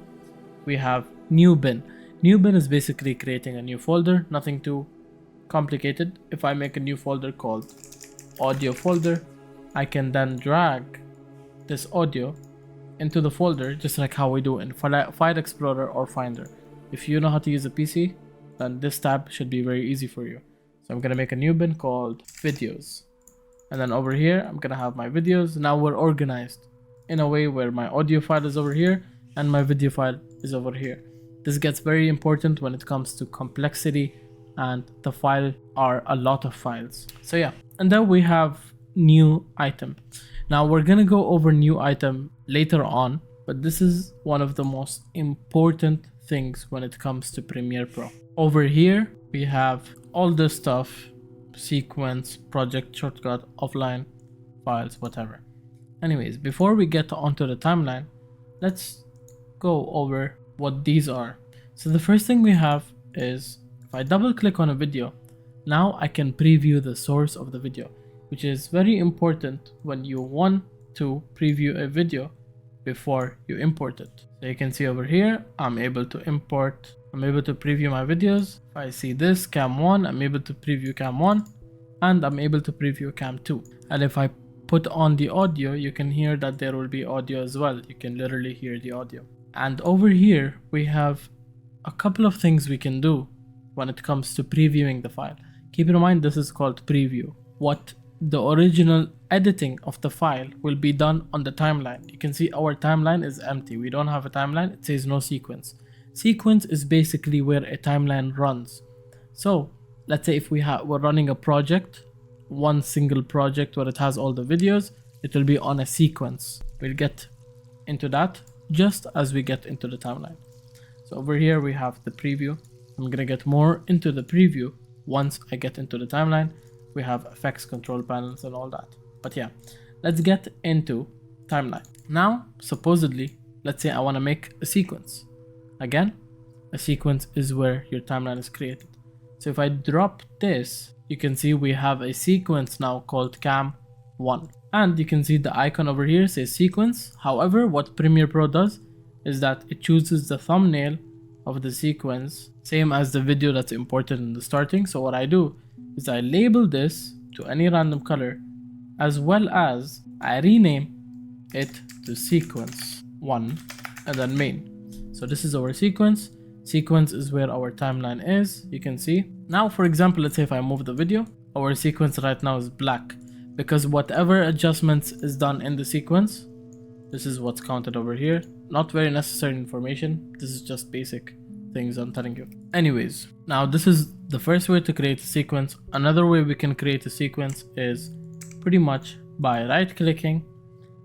Speaker 1: We have new bin. New bin is basically creating a new folder, nothing too complicated. If I make a new folder called audio folder, I can then drag this audio into the folder just like how we do in File Explorer or Finder. If you know how to use a PC, then this tab should be very easy for you. So I'm gonna make a new bin called videos, and then over here I'm gonna have my videos. Now we're organized in a way where my audio file is over here and my video file is over here. This gets very important when it comes to complexity, and the file are a lot of files. So yeah, and then we have new item. Now we're gonna go over new item later on, but this is one of the most important things when it comes to Premiere Pro. Over here we have all this stuff: sequence, project, shortcut, offline, files, whatever. Anyways, before we get onto the timeline, let's go over what these are. So the first thing we have is, if I double click on a video, now I can preview the source of the video, which is very important when you want to preview a video before you import it. So you can see over here, I'm able to preview my videos. If I see this cam 1, I'm able to preview cam 1. and I'm able to preview cam 2. And if I put on the audio, you can hear that there will be audio as well. You can literally hear the audio. And over here we have a couple of things we can do when it comes to previewing the file. Keep in mind this is called preview. What the original editing of the file will be done on the timeline. You can see our timeline is empty. We don't have a timeline. It says no sequence. Sequence is basically where a timeline runs. So let's say if we're running a project, one single project where it has all the videos, it will be on a sequence. We'll get into that just as we get into the timeline. So over here we have the preview. I'm gonna get more into the preview once I get into the timeline. We have effects, control panels and all that. But yeah, let's get into timeline. Now, supposedly, let's say I want to make a sequence. Again, a sequence is where your timeline is created. So if I drop this, you can see we have a sequence now called cam 1. And you can see the icon over here says sequence. However, what Premiere Pro does is that it chooses the thumbnail of the sequence, same as the video that's imported in the starting. So what I do is I label this to any random color, as well as I rename it to sequence 1 and then main. So this is our sequence. Sequence is where our timeline is, you can see. Now for example, let's say if I move the video, our sequence right now is black, because whatever adjustments is done in the sequence, this is what's counted over here. Not very necessary information, this is just basic things I'm telling you. Anyways, now this is the first way to create a sequence. Another way we can create a sequence is pretty much by right clicking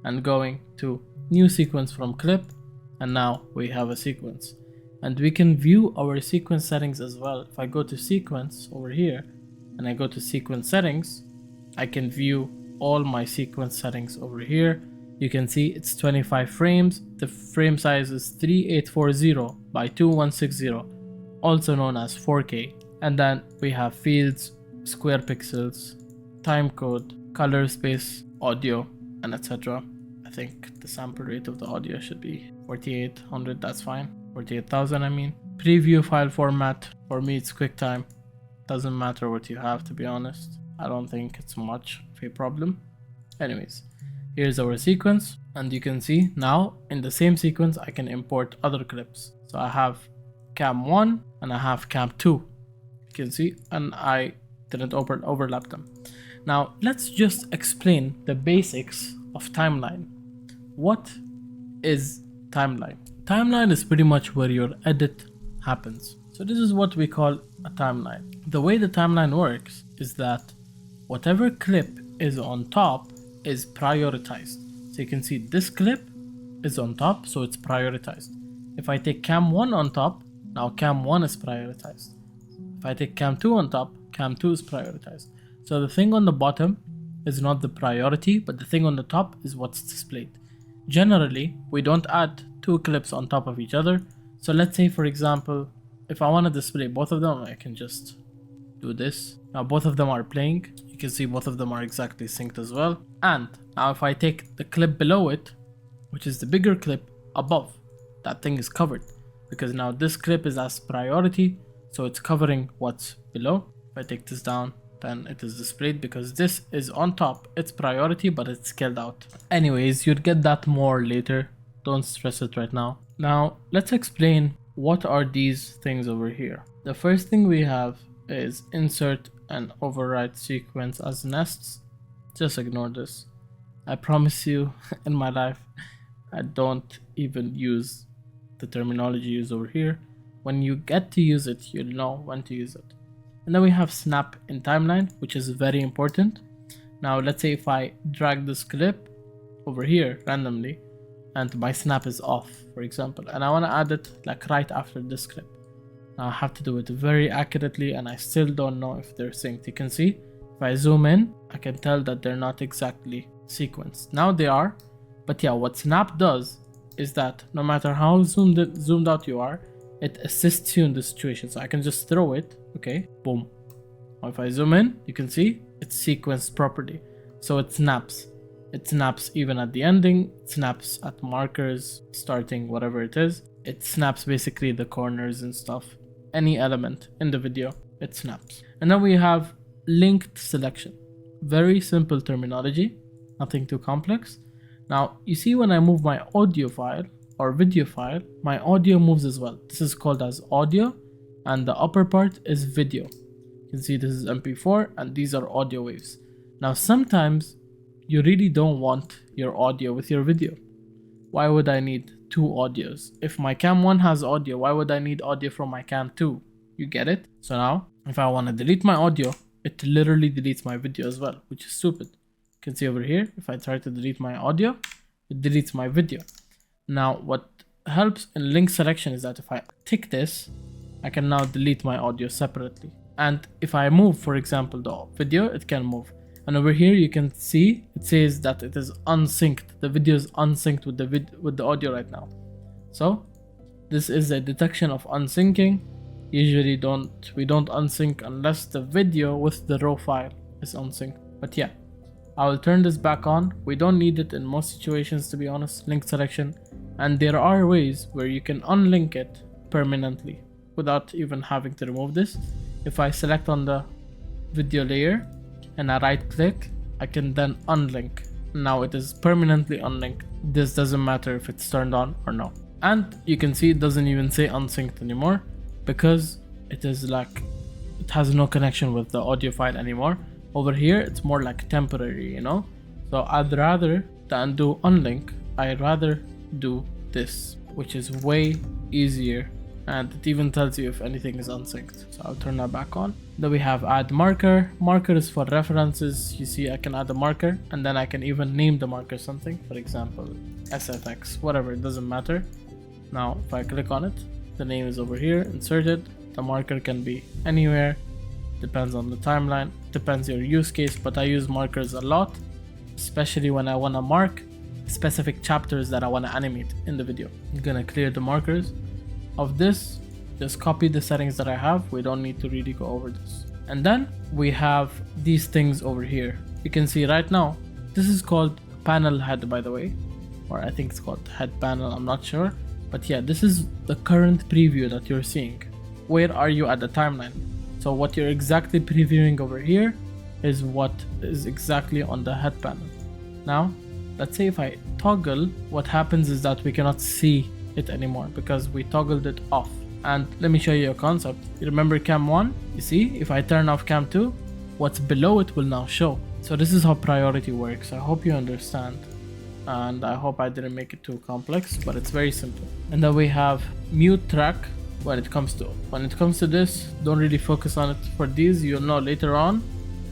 Speaker 1: and going to new sequence from clip, and now we have a sequence. And we can view our sequence settings as well. If I go to sequence over here and I go to sequence settings, I can view all my sequence settings over here. You can see it's 25 frames. The frame size is 3840 by 2160, also known as 4K. And then we have fields, square pixels, time code, color space, audio, and etc. I think the sample rate of the audio should be 4800, that's fine. 48,000 I mean. Preview file format, for me it's QuickTime. Doesn't matter what you have, to be honest. I don't think it's much of a problem. Anyways, here's our sequence, and you can see now in the same sequence I can import other clips. So I have cam 1 and I have cam 2. You can see, and I didn't overlap them. Now let's just explain the basics of timeline. What is timeline? Timeline is pretty much where your edit happens. So this is what we call a timeline. The way the timeline works is that whatever clip is on top is prioritized. So you can see this clip is on top, so it's prioritized. If I take cam 1 on top, now cam 1 is prioritized. If I take cam 2 on top, cam 2 is prioritized. So the thing on the bottom is not the priority, but the thing on the top is what's displayed. Generally, we don't add two clips on top of each other. So let's say for example, if I want to display both of them, I can just do this. Now both of them are playing. You can see both of them are exactly synced as well. And now if I take the clip below it, which is the bigger clip above, that thing is covered, because now this clip is as priority, so it's covering what's below. If I take this down, then it is displayed because this is on top. It's priority, but it's scaled out. Anyways, you'd get that more later. Don't stress it right now. Now let's explain what are these things over here. The first thing we have is insert and override sequence as nests. Just ignore this. I promise you, in my life, I don't even use the terminology used over here. When you get to use it, you'll know when to use it. And then we have snap in timeline, which is very important. Now let's say if I drag this clip over here randomly and my snap is off, for example, and I want to add it like right after this clip. Now I have to do it very accurately, and I still don't know if they're synced. You can see if I zoom in, I can tell that they're not exactly sequenced. Now they are, but yeah, what snap does is that no matter how zoomed out you are, it assists you in this situation. So I can just throw it, okay, boom. Now if I zoom in, you can see it's sequenced properly. So it snaps. It snaps even at the ending, it snaps at markers, starting, whatever it is. It snaps basically the corners and stuff. Any element in the video, it snaps. And then we have linked selection. Very simple terminology, nothing too complex. Now, you see when I move my audio file or video file, my audio moves as well. This is called as audio, and the upper part is video. You can see this is MP4 and these are audio waves. Now, sometimes you really don't want your audio with your video. Why would I need two audios? If my cam 1 has audio, why would I need audio from my cam 2? You get it? So now, if I want to delete my audio, it literally deletes my video as well, which is stupid. You can see over here, if I try to delete my audio, it deletes my video. Now, what helps in link selection is that if I tick this, I can now delete my audio separately. And if I move, for example, the video, it can move. And over here, you can see it says that it is unsynced. The video is unsynced with the audio right now. So this is a detection of unsyncing. Usually we don't unsync unless the video with the raw file is unsynced. But yeah, I will turn this back on. We don't need it in most situations, to be honest, link selection. And there are ways where you can unlink it permanently without even having to remove this. If I select on the video layer and I right click, I can then unlink. Now it is permanently unlinked. This doesn't matter if it's turned on or no. And you can see it doesn't even say unsynced anymore because it is like, it has no connection with the audio file anymore. Over here, it's more like temporary, you know? So I'd rather than do unlink, I'd rather do this, which is way easier. And it even tells you if anything is unsynced. So I'll turn that back on. Then we have add marker. Marker is for references. You see, I can add a marker and then I can even name the marker something. For example, SFX, whatever, it doesn't matter. Now, if I click on it, the name is over here, inserted. The marker can be anywhere. Depends on the timeline, depends your use case, but I use markers a lot, especially when I want to mark specific chapters that I want to animate in the video. I'm gonna clear the markers of this, just copy the settings that I have. We don't need to really go over this. And then we have these things over here. You can see right now, this is called panel head, by the way, or I think it's called head panel, I'm not sure. But yeah, this is the current preview that you're seeing. Where are you at the timeline? So what you're exactly previewing over here is what is exactly on the head panel. Now, let's say if I toggle, what happens is that we cannot see it anymore because we toggled it off. And let me show you a concept. You remember cam 1? You see, if I turn off cam 2, what's below it will now show. So this is how priority works. I hope you understand. And I hope I didn't make it too complex, but it's very simple. And then we have mute track. When it comes to this, don't really focus on it. For these, you'll know later on,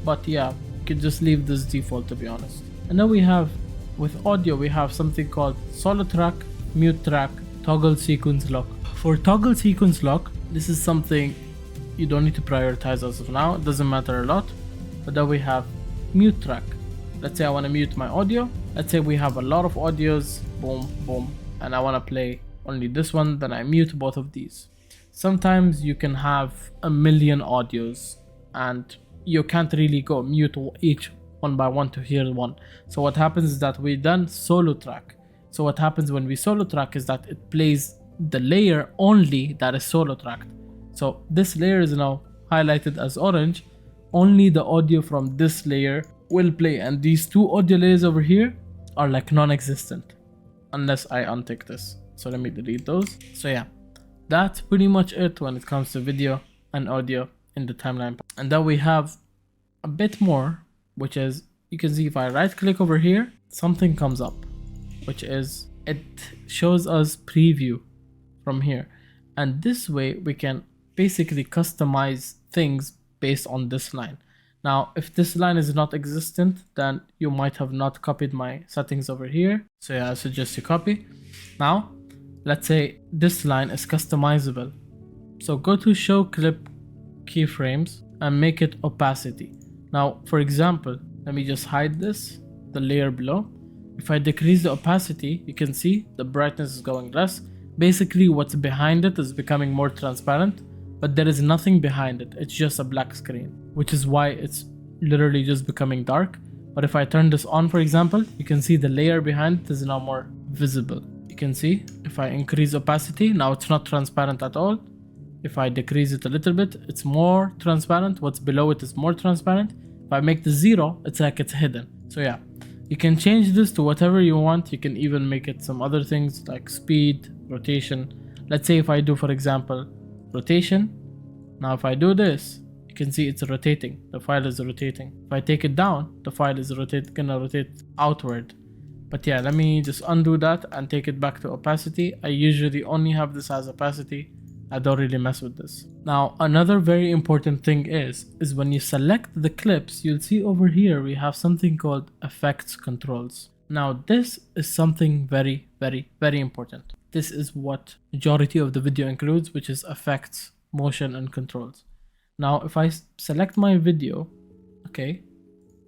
Speaker 1: but yeah, you can just leave this default, to be honest. And then we have, with audio, we have something called solo track, mute track, toggle sequence lock. For toggle sequence lock, this is something you don't need to prioritize as of now. It doesn't matter a lot. But then we have mute track. Let's say I want to mute my audio. Let's say we have a lot of audios, boom, boom, and I want to play only this one, then I mute both of these. Sometimes you can have a million audios and you can't really go mute each one by one to hear one. So what happens is that we then solo track. So what happens when we solo track is that it plays the layer only that is solo tracked. So this layer is now highlighted as orange. Only the audio from this layer will play, and these two audio layers over here are like non-existent unless I untick this. So let me delete those. So yeah, that's pretty much it when it comes to video and audio in the timeline. And then we have a bit more, which is, you can see if I right click over here, something comes up, which is, it shows us preview from here. And this way we can basically customize things based on this line. Now, if this line is not existent, then you might have not copied my settings over here. So yeah, I suggest you copy. Now, let's say this line is customizable. So go to show clip keyframes and make it opacity. Now, for example, let me just hide this, the layer below. If I decrease the opacity, you can see the brightness is going less. Basically, what's behind it is becoming more transparent, but there is nothing behind it. It's just a black screen, which is why it's literally just becoming dark. But if I turn this on, for example, you can see the layer behind it is now more visible. You can see if I increase opacity, now it's not transparent at all. If I decrease it a little bit, it's more transparent. What's below it is more transparent. If I make the 0, it's like it's hidden. So yeah, you can change this to whatever you want. You can even make it some other things like speed, rotation. Let's say if I do, for example, rotation. Now if I do this, you can see it's rotating. The file is rotating. If I take it down, the file is gonna rotate outward. But yeah, let me just undo that and take it back to opacity. I usually only have this as opacity. I don't really mess with this. Now, another very important thing is when you select the clips, you'll see over here we have something called effects controls. Now, this is something very, very, very important. This is what majority of the video includes, which is effects, motion, and controls. Now, if I select my video, okay,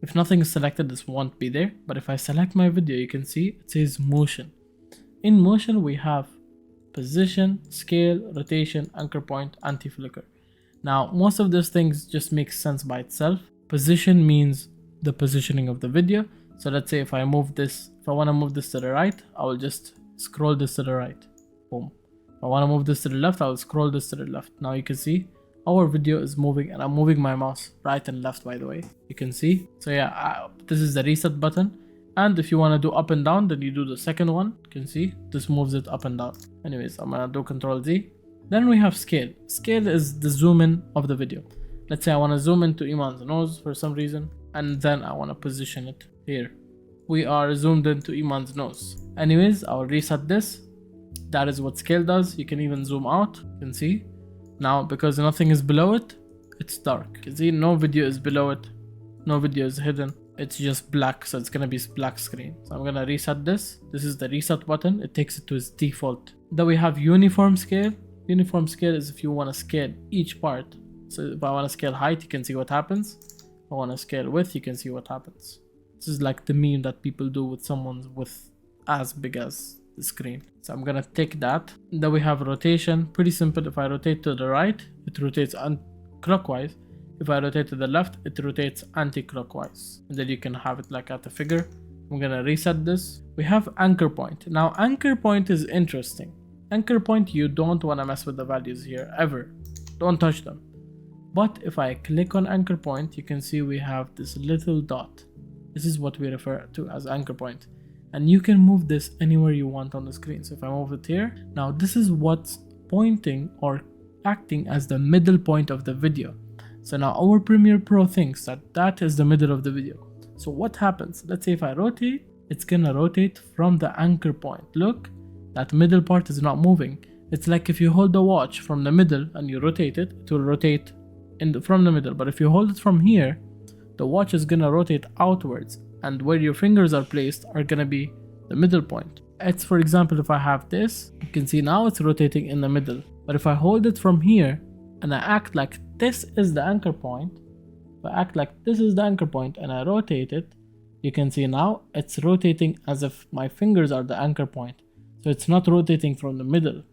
Speaker 1: if nothing is selected, this won't be there. But if I select my video, you can see it says motion. In motion, we have position, scale, rotation, anchor point, anti-flicker. Now, most of those things just make sense by itself. Position means the positioning of the video. So let's say if I move this, if I want to move this to the right, I will just scroll this to the right. Boom. If I want to move this to the left, I will scroll this to the left. Now you can see our video is moving, and I'm moving my mouse right and left, by the way. You can see. So yeah, this is the reset button. And if you want to do up and down, then you do the second one. You can see this moves it up and down. Anyways, I'm gonna do Control Z. Then we have scale. Scale is the zoom in of the video. Let's say I want to zoom into Iman's nose for some reason, and then I want to position it here. We are zoomed into Iman's nose. Anyways, I'll reset this. That is what scale does. You can even zoom out. You can see. Now, because nothing is below it, it's dark. You can see no video is below it. No video is hidden. It's just black, so it's gonna be black screen. So I'm gonna reset this. This is the reset button. It takes it to its default. Then we have uniform scale. Uniform scale is if you want to scale each part. So if I want to scale height, you can see what happens. If I want to scale width, you can see what happens. This is like the meme that people do with someone's width as big as the screen. So I'm gonna take that. Then we have rotation. Pretty simple. If I rotate to the right, it rotates clockwise. If I rotate to the left, it rotates anti-clockwise. And then you can have it like at a figure. I'm gonna reset this. We have anchor point. Now anchor point is interesting. Anchor point, you don't want to mess with the values here ever. Don't touch them. But if I click on anchor point, you can see we have this little dot. This is what we refer to as anchor point. And you can move this anywhere you want on the screen. So if I move it here, now this is what's pointing or acting as the middle point of the video. So now our Premiere Pro thinks that that is the middle of the video. So what happens? Let's say if I rotate, it's gonna rotate from the anchor point. Look, that middle part is not moving. It's like if you hold the watch from the middle and you rotate it, it will rotate from the middle. But if you hold it from here, the watch is gonna rotate outwards, and where your fingers are placed are gonna be the middle point. It's, for example, if I have this, you can see now it's rotating in the middle. But if I hold it from here and I act like this is the anchor point, if I act like this is the anchor point and I rotate it, you can see now it's rotating as if my fingers are the anchor point. So it's not rotating from the middle.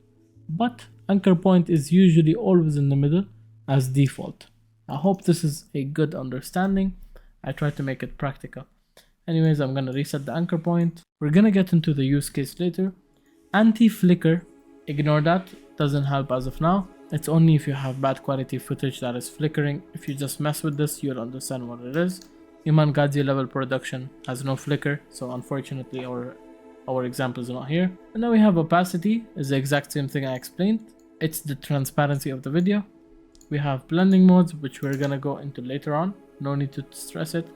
Speaker 1: But anchor point is usually always in the middle as default. I hope this is a good understanding. I try to make it practical. Anyways, I'm gonna reset the anchor point. We're gonna get into the use case later. Anti-flicker, ignore that, doesn't help as of now. It's only if you have bad quality footage that is flickering. If you just mess with this, you'll understand what it is. Iman Gadzhi level production has no flicker, so unfortunately our example is not here. And then we have opacity, is the exact same thing I explained. It's the transparency of the video. We have blending modes, which we're gonna go into later on. No need to stress it.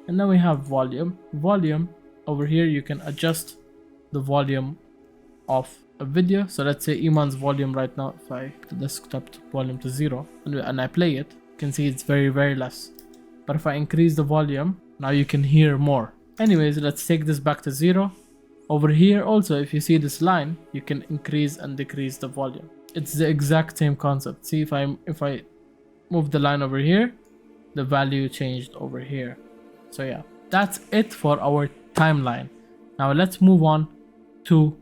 Speaker 1: And then we have volume. Volume, over here you can adjust the volume of a video. So let's say Iman's volume right now, if I put the desktop volume to 0 and I play it, you can see it's very, very less. But if I increase the volume, now you can hear more. Anyways, let's take this back to 0. Over here also, if you see this line, you can increase and decrease the volume. It's the exact same concept. See, if I move the line over here, the value changed over here. So yeah, that's it for our timeline. Now let's move on to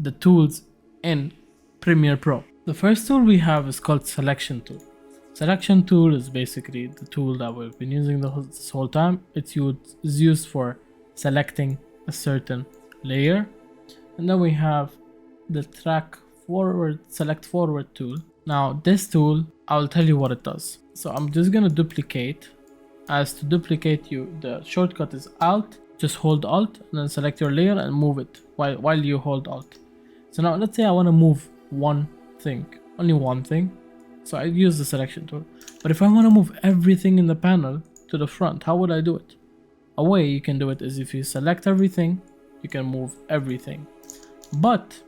Speaker 1: the tools in Premiere Pro. The first tool we have is called Selection Tool. Selection Tool is basically the tool that we've been using this whole time. It's used for selecting a certain layer. And then we have the select forward tool. Now this tool, I'll tell you what it does. So I'm just gonna duplicate. As to duplicate, the shortcut is Alt. Just hold Alt and then select your layer and move it while you hold Alt. So now let's say I want to move one thing, only one thing. So I use the selection tool. But if I want to move everything in the panel to the front, how would I do it? A way you can do it is if you select everything, you can move everything. But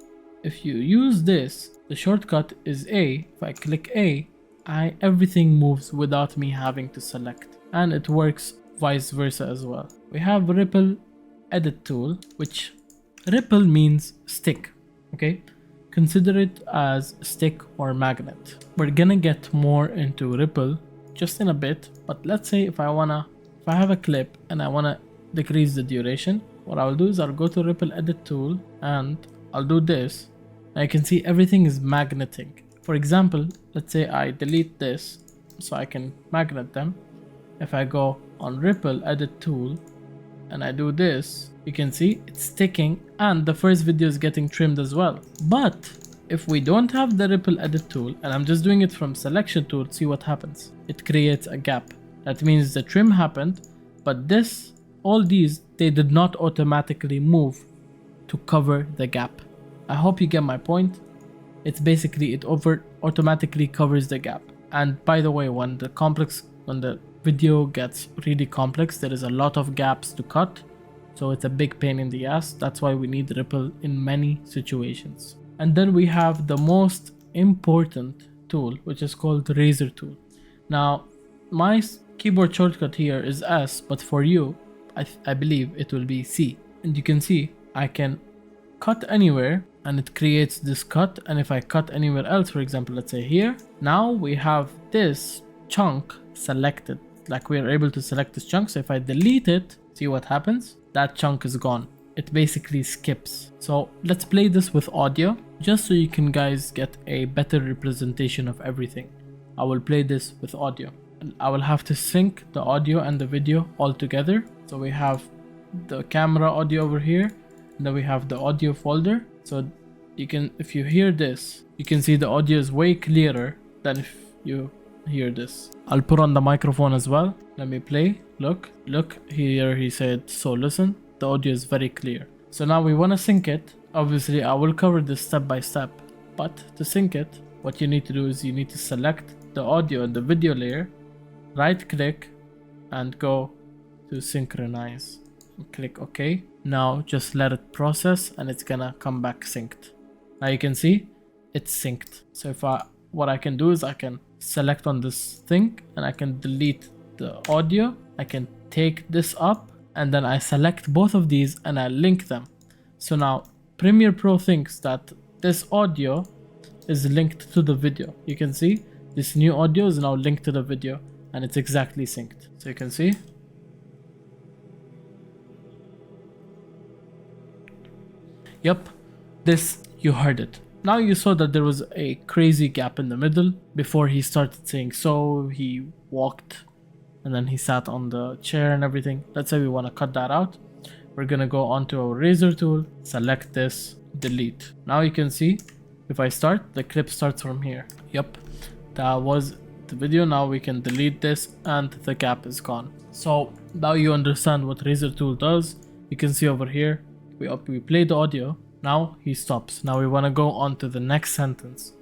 Speaker 1: if you use this, the shortcut is A. If I click A, everything moves without me having to select. And it works vice versa as well. We have Ripple Edit tool, which ripple means stick, okay? Consider it as stick or magnet. We're gonna get more into ripple just in a bit, but let's say if I have a clip and I wanna decrease the duration, what I'll do is I'll go to Ripple Edit tool and I'll do this. And you can see everything is magneting. For example, let's say I delete this so I can magnet them. If I go on Ripple Edit tool and I do this, you can see it's sticking and the first video is getting trimmed as well. But if we don't have the Ripple Edit tool and I'm just doing it from selection tool, see what happens. It creates a gap. That means the trim happened, but all these, they did not automatically move to cover the gap. I hope you get my point. It's basically, it automatically covers the gap. And by the way, when the video gets really complex, there is a lot of gaps to cut. So it's a big pain in the ass. That's why we need ripple in many situations. And then we have the most important tool, which is called razor tool. Now, my keyboard shortcut here is S, but for you, I believe it will be C. And you can see I can cut anywhere and it creates this cut. And if I cut anywhere else, for example, let's say here, now we have this chunk selected. Like we are able to select this chunk. So if I delete it, see what happens? That chunk is gone. It basically skips. So let's play this with audio just so you can guys get a better representation of everything. I will play this with audio. I will have to sync the audio and the video all together. So we have the camera audio over here, and then we have the audio folder. So if you hear this, you can see the audio is way clearer than if you hear this. I'll put on the microphone as well. Let me play. Look here, he said, so listen, the audio is very clear. So now we want to sync it. Obviously I will cover this step by step, but to sync it, what you need to do is you need to select the audio and the video layer, right click and go to synchronize. Click OK. Now just let it process and it's gonna come back synced. Now you can see it's synced. So what I can do is I can select on this thing and I can delete the audio. I can take this up and then I select both of these and I link them. So now Premiere Pro thinks that this audio is linked to the video. You can see this new audio is now linked to the video and it's exactly synced. So you can see. Yep, this, you heard it. Now you saw that there was a crazy gap in the middle before he started saying so, he walked and then he sat on the chair and everything. Let's say we want to cut that out. We're gonna go onto our razor tool, select this, delete. Now you can see if I start, the clip starts from here. Yep, that was the video. Now we can delete this and the gap is gone. So now you understand what razor tool does. You can see over here, we play the audio. Now he stops. Now we want to go on to the next sentence.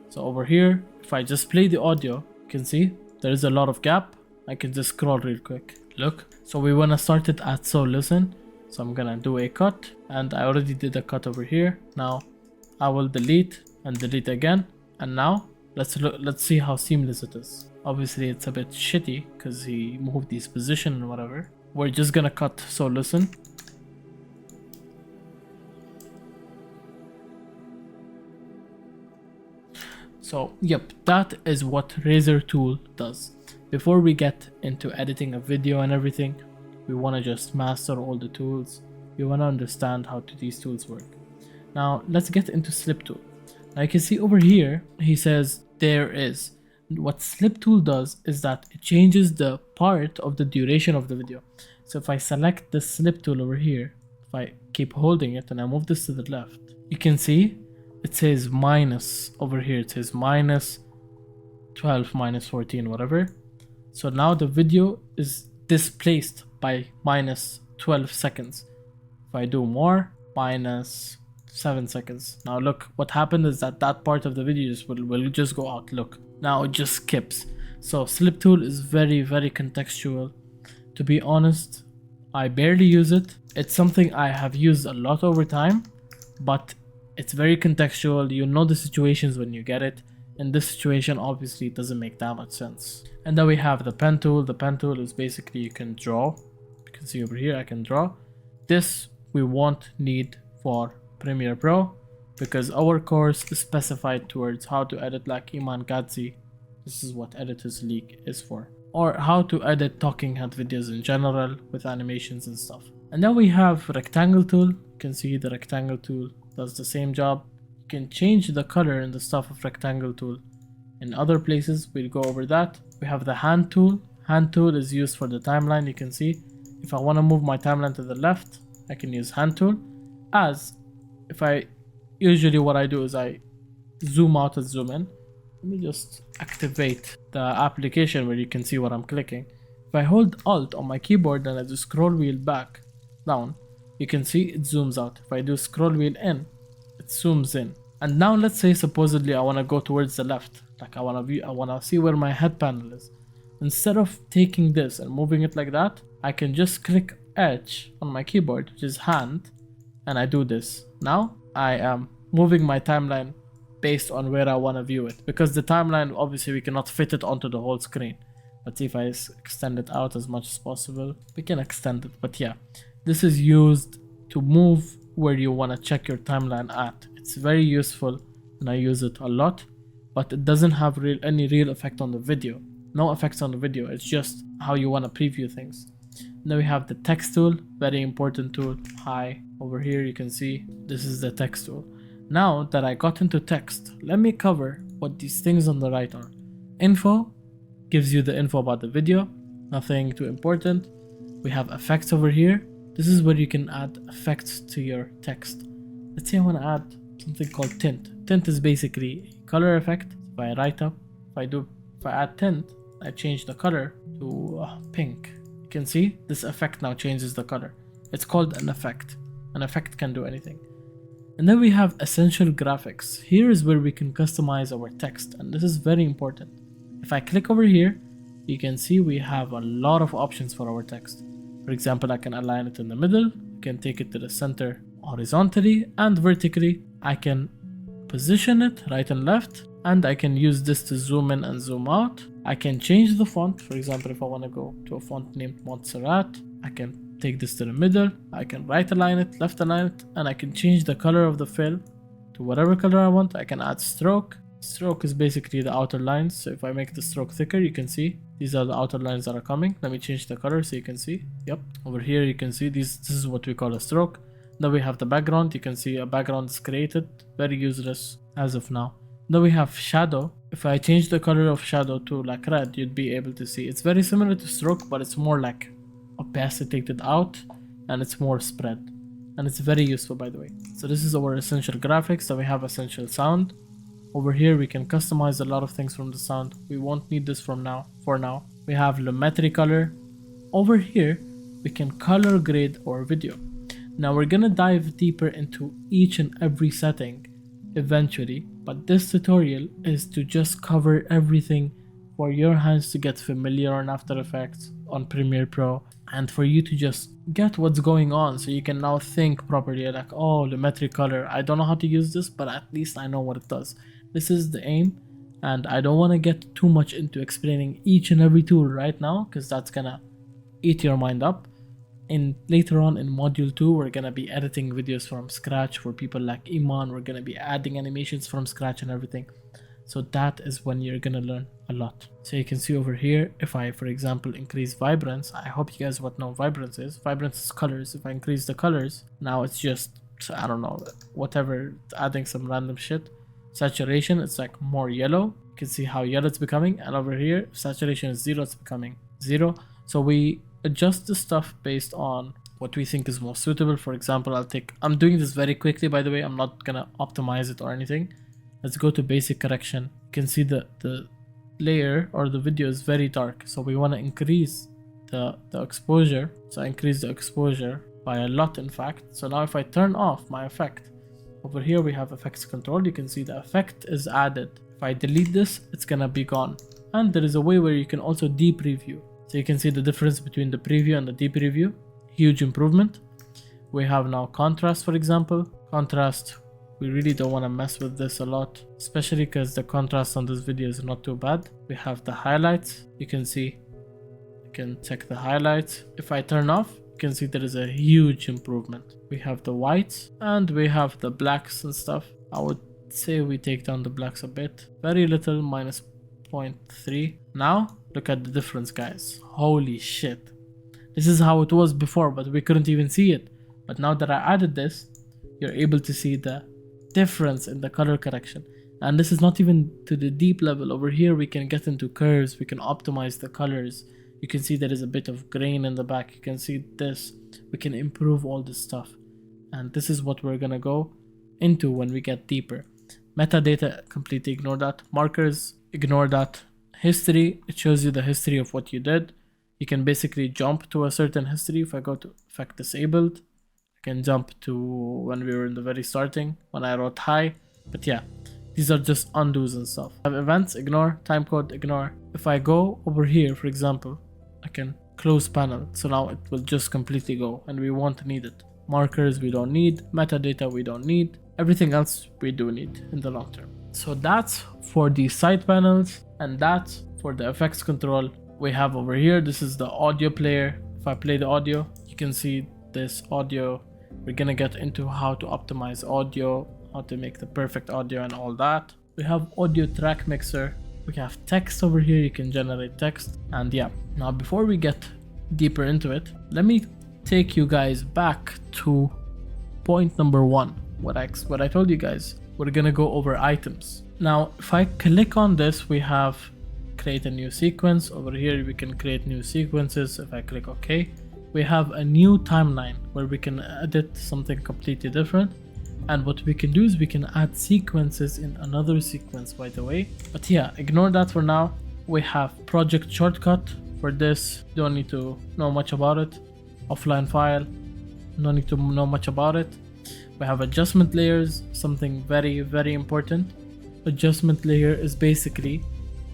Speaker 1: So over here, if I just play the audio, you can see there is a lot of gap. I can just scroll real quick. Look, so we want to start it at so listen. So I'm gonna do a cut and I already did a cut over here. Now I will delete and delete again. And now let's see how seamless it is. Obviously it's a bit shitty because he moved his position and whatever. We're just gonna cut so listen. So yep, that is what razor tool does. Before we get into editing a video and everything, we want to just master all the tools. We want to understand how these tools work. Now let's get into slip tool. Now you can see over here, he says there is. What slip tool does is that it changes the part of the duration of the video. So if I select the slip tool over here, if I keep holding it and I move this to the left, you can see it says minus over here. It says minus 12 minus 14, whatever. So now the video is displaced by minus 12 seconds. If I do more, minus 7 seconds. Now look, what happened is that that part of the video will just go out. Look, now it just skips. So slip tool is very contextual. To be honest, I barely use it. It's something I have used a lot over time, but it's very contextual. You know the situations when you get it. In this situation, obviously it doesn't make that much sense. And then we have the pen tool. The pen tool is basically you can draw. You can see over here I can draw. This we won't need for Premiere Pro because our course is specified towards how to edit like Iman Gadzi. This is what Editors League is for. Or how to edit talking head videos in general with animations and stuff. And then we have rectangle tool. You can see the rectangle tool does the same job. You can change the color and the stuff of rectangle tool in other places. We'll go over that. We have the hand tool. Hand tool is used for the timeline. You can see if I want to move my timeline to the left, I can use hand tool. As if I usually what I do is I zoom out and zoom in. Let me just activate the application where you can see what I'm clicking. If I hold Alt on my keyboard and I do scroll wheel back down, you can see it zooms out. If I do scroll wheel in, it zooms in. And now let's say supposedly I want to go towards the left, like I want to see where my head panel is. Instead of taking this and moving it like that, I can just click H on my keyboard, which is hand, and I do this. Now I am moving my timeline based on where I want to view it, because the timeline obviously we cannot fit it onto the whole screen. Let's see if I extend it out as much as possible. We can extend it, but yeah, this is used to move where you want to check your timeline at. It's very useful and I use it a lot, but it doesn't have any real effect on the video. No effects on the video, it's just how you want to preview things. Then we have the text tool, very important tool. Hi, over here you can see this is the text tool. Now that I got into text, let me cover what these things on the right are. Info gives you the info about the video, nothing too important. We have effects over here. This is where you can add effects to your text. Let's say I want to add something called tint. Tint is basically a color effect. If I write up, if I add tint, I change the color to pink. You can see this effect now changes the color. It's called an effect. An effect can do anything. And then we have essential graphics. Here is where we can customize our text, and this is very important. If I click over here, you can see we have a lot of options for our text. For example, I can align it in the middle, I can take it to the center horizontally and vertically. I can position it right and left, and I can use this to zoom in and zoom out. I can change the font. For example, if I want to go to a font named Montserrat, I can take this to the middle, I can right align it, left align it, and I can change the color of the fill to whatever color I want. I can add stroke. Stroke is basically the outer lines. So if I make the stroke thicker, you can see these are the outer lines that are coming. Let me change the color so you can see. Yep, over here you can see this is what we call a stroke. Then we have the background. You can see a background is created, very useless as of now. Then we have shadow. If I change the color of shadow to like red, you'd be able to see it's very similar to stroke, but it's more like opacitated out and it's more spread, and it's very useful, by the way. So this is our essential graphics. So we have essential sound. Over here we can customize a lot of things from the sound. We won't need this for now. We have lumetri color. Over here we can color grade our video. Now we're gonna dive deeper into each and every setting eventually, but this tutorial is to just cover everything for your hands to get familiar on After Effects, on Premiere Pro, and for you to just get what's going on, so you can now think properly like, oh, lumetri color, I don't know how to use this, but at least I know what it does. This is the aim, and I don't want to get too much into explaining each and every tool right now, because that's gonna eat your mind up. And later on in module 2, we're gonna be editing videos from scratch for people like Iman. We're gonna be adding animations from scratch and everything. So that is when you're gonna learn a lot. So you can see over here, if I, for example, increase vibrance, I hope you guys what know vibrance is. Vibrance is colors. If I increase the colors, now it's just, I don't know, whatever, adding some random shit. Saturation, it's like more yellow. You can see how yellow it's becoming. And over here, if saturation is 0, it's becoming 0. So we adjust the stuff based on what we think is most suitable. For example, I'm doing this very quickly, by the way. I'm not gonna optimize it or anything. Let's go to basic correction. You can see the layer or the video is very dark, so we want to increase the exposure. So I increase the exposure by a lot, in fact. So now if I turn off my effect, over here we have effects control. You can see the effect is added. If I delete this, it's gonna be gone. And there is a way where you can also de-preview. So you can see the difference between the preview and the de-preview. Huge improvement. We have now contrast, for example. Contrast, we really don't want to mess with this a lot, especially because the contrast on this video is not too bad. We have the highlights. You can see, you can check the highlights. If I turn off, you can see there is a huge improvement. We have the whites and we have the blacks and stuff. I would say we take down the blacks a bit, very little, minus 0.3. Now look at the difference, guys. Holy shit, this is how it was before, but we couldn't even see it. But now that I added this, you're able to see the difference in the color correction. And this is not even to the deep level. Over here we can get into curves, we can optimize the colors. You can see there is a bit of grain in the back. You can see this. We can improve all this stuff. And this is what we're gonna go into when we get deeper. Metadata, completely ignore that. Markers, ignore that. History, it shows you the history of what you did. You can basically jump to a certain history. If I go to effect disabled, I can jump to when we were in the very starting, when I wrote hi. But yeah, these are just undos and stuff. I have events, ignore. Timecode, ignore. If I go over here, for example, I can close panel. So now it will just completely go and we won't need it. Markers we don't need. Metadata we don't need. Everything else we do need in the long term. So that's for the side panels, and that's for the effects control. We have over here, this is the audio player. If I play the audio, you can see this audio. We're gonna get into how to optimize audio, how to make the perfect audio and all that. We have audio track mixer. We have text over here, you can generate text. And yeah, now before we get deeper into it, let me take you guys back to point number 1. What I told you guys, we're gonna go over items. Now if I click on this, we have create a new sequence. Over here we can create new sequences. If I click OK, we have a new timeline where we can edit something completely different. And what we can do is we can add sequences in another sequence, by the way. But yeah, ignore that for now. We have project shortcut. For this, don't need to know much about it. Offline file, no need to know much about it. We have adjustment layers, something very, very important. Adjustment layer is basically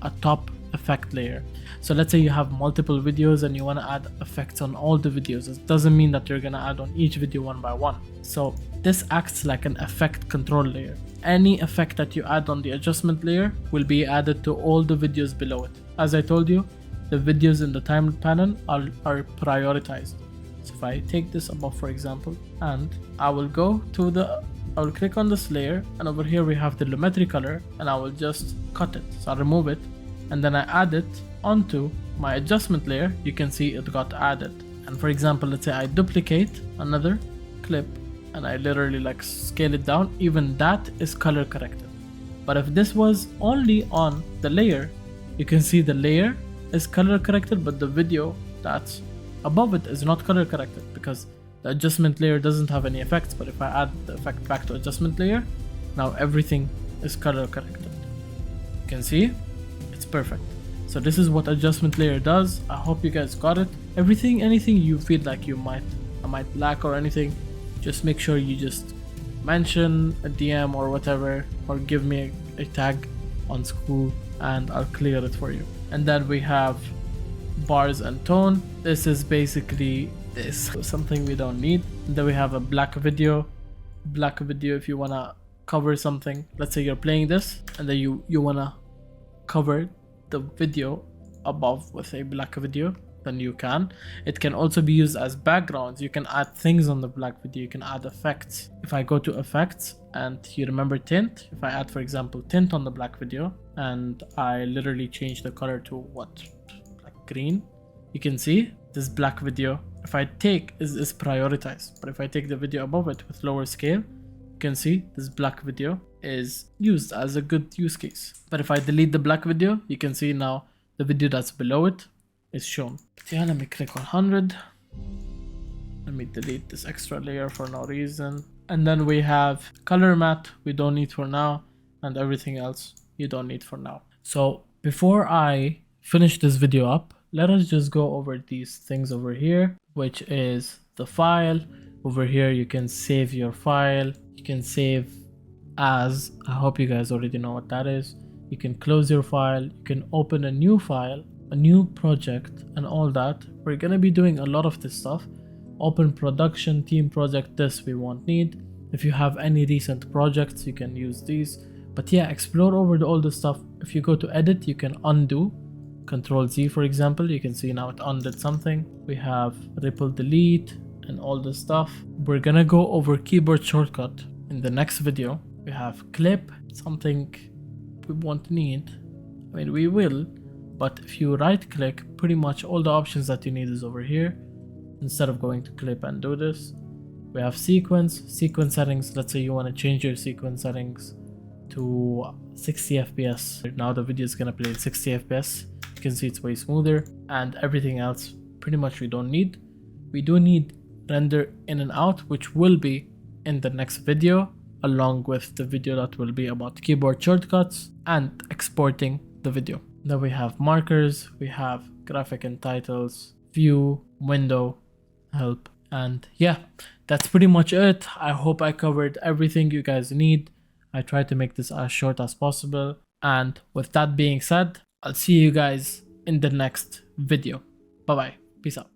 Speaker 1: a top effect layer. So let's say you have multiple videos and you want to add effects on all the videos. It doesn't mean that you're going to add on each video one by one. So this acts like an effect control layer. Any effect that you add on the adjustment layer will be added to all the videos below it. As I told you, the videos in the time panel are prioritized. So if I take this above, for example, and I will click on this layer, and over here we have the lumetri color, and I will just cut it. So I'll remove it, and then I add it onto my adjustment layer. You can see it got added. And for example, let's say I duplicate another clip and I literally like scale it down, even that is color corrected. But if this was only on the layer, you can see the layer is color corrected, but the video that's above it is not color corrected because the adjustment layer doesn't have any effects. But if I add the effect back to adjustment layer, now everything is color corrected. You can see it's perfect. So this is what adjustment layer does. I hope you guys got it. Anything you feel like I might lack or anything, just make sure you just mention a DM or whatever, or give me a tag on school and I'll clear it for you. And then we have bars and tone. This is basically something we don't need. And then we have a black video if you want to cover something. Let's say you're playing this and then you want to cover the video above with a black video, then you can. It can also be used as backgrounds. You can add things on the black video. You can add effects. If I go to effects and you remember tint, if I add, for example, tint on the black video and I literally change the color to what, like green, you can see this black video, if I take is prioritized. But if I take the video above it with lower scale, you can see this black video is used as a good use case. But if I delete the black video, you can see now the video that's below it is shown. But yeah, let me click on 100. Let me delete this extra layer for no reason. And then we have color matte, we don't need for now, and everything else you don't need for now. So Before I finish this video up, let us just go over these things over here, which is the file. Over here you can save your file, you can save as, I hope you guys already know what that is. You can close your file, you can open a new file, a new project, and all that. We're gonna be doing a lot of this stuff. Open production, team project, this we won't need. If you have any recent projects, you can use these. But yeah, explore over all the stuff. If you go to edit, you can undo. Control Z, for example, you can see now it undid something. We have ripple delete and all this stuff. We're gonna go over keyboard shortcut in the next video. We have clip, something we won't need. I mean, we will, but if you right click, pretty much all the options that you need is over here. Instead of going to clip and do this, we have sequence settings. Let's say you want to change your sequence settings to 60 FPS. Now the video is gonna play at 60 FPS. You can see it's way smoother, and everything else pretty much we don't need. We do need render in and out, which will be in the next video, along with the video that will be about keyboard shortcuts and exporting the video. Then we have markers, we have graphic and titles, view, window, help, and yeah, that's pretty much it. I hope I covered everything you guys need. I tried to make this as short as possible, and with that being said, I'll see you guys in the next video. Bye bye, peace out.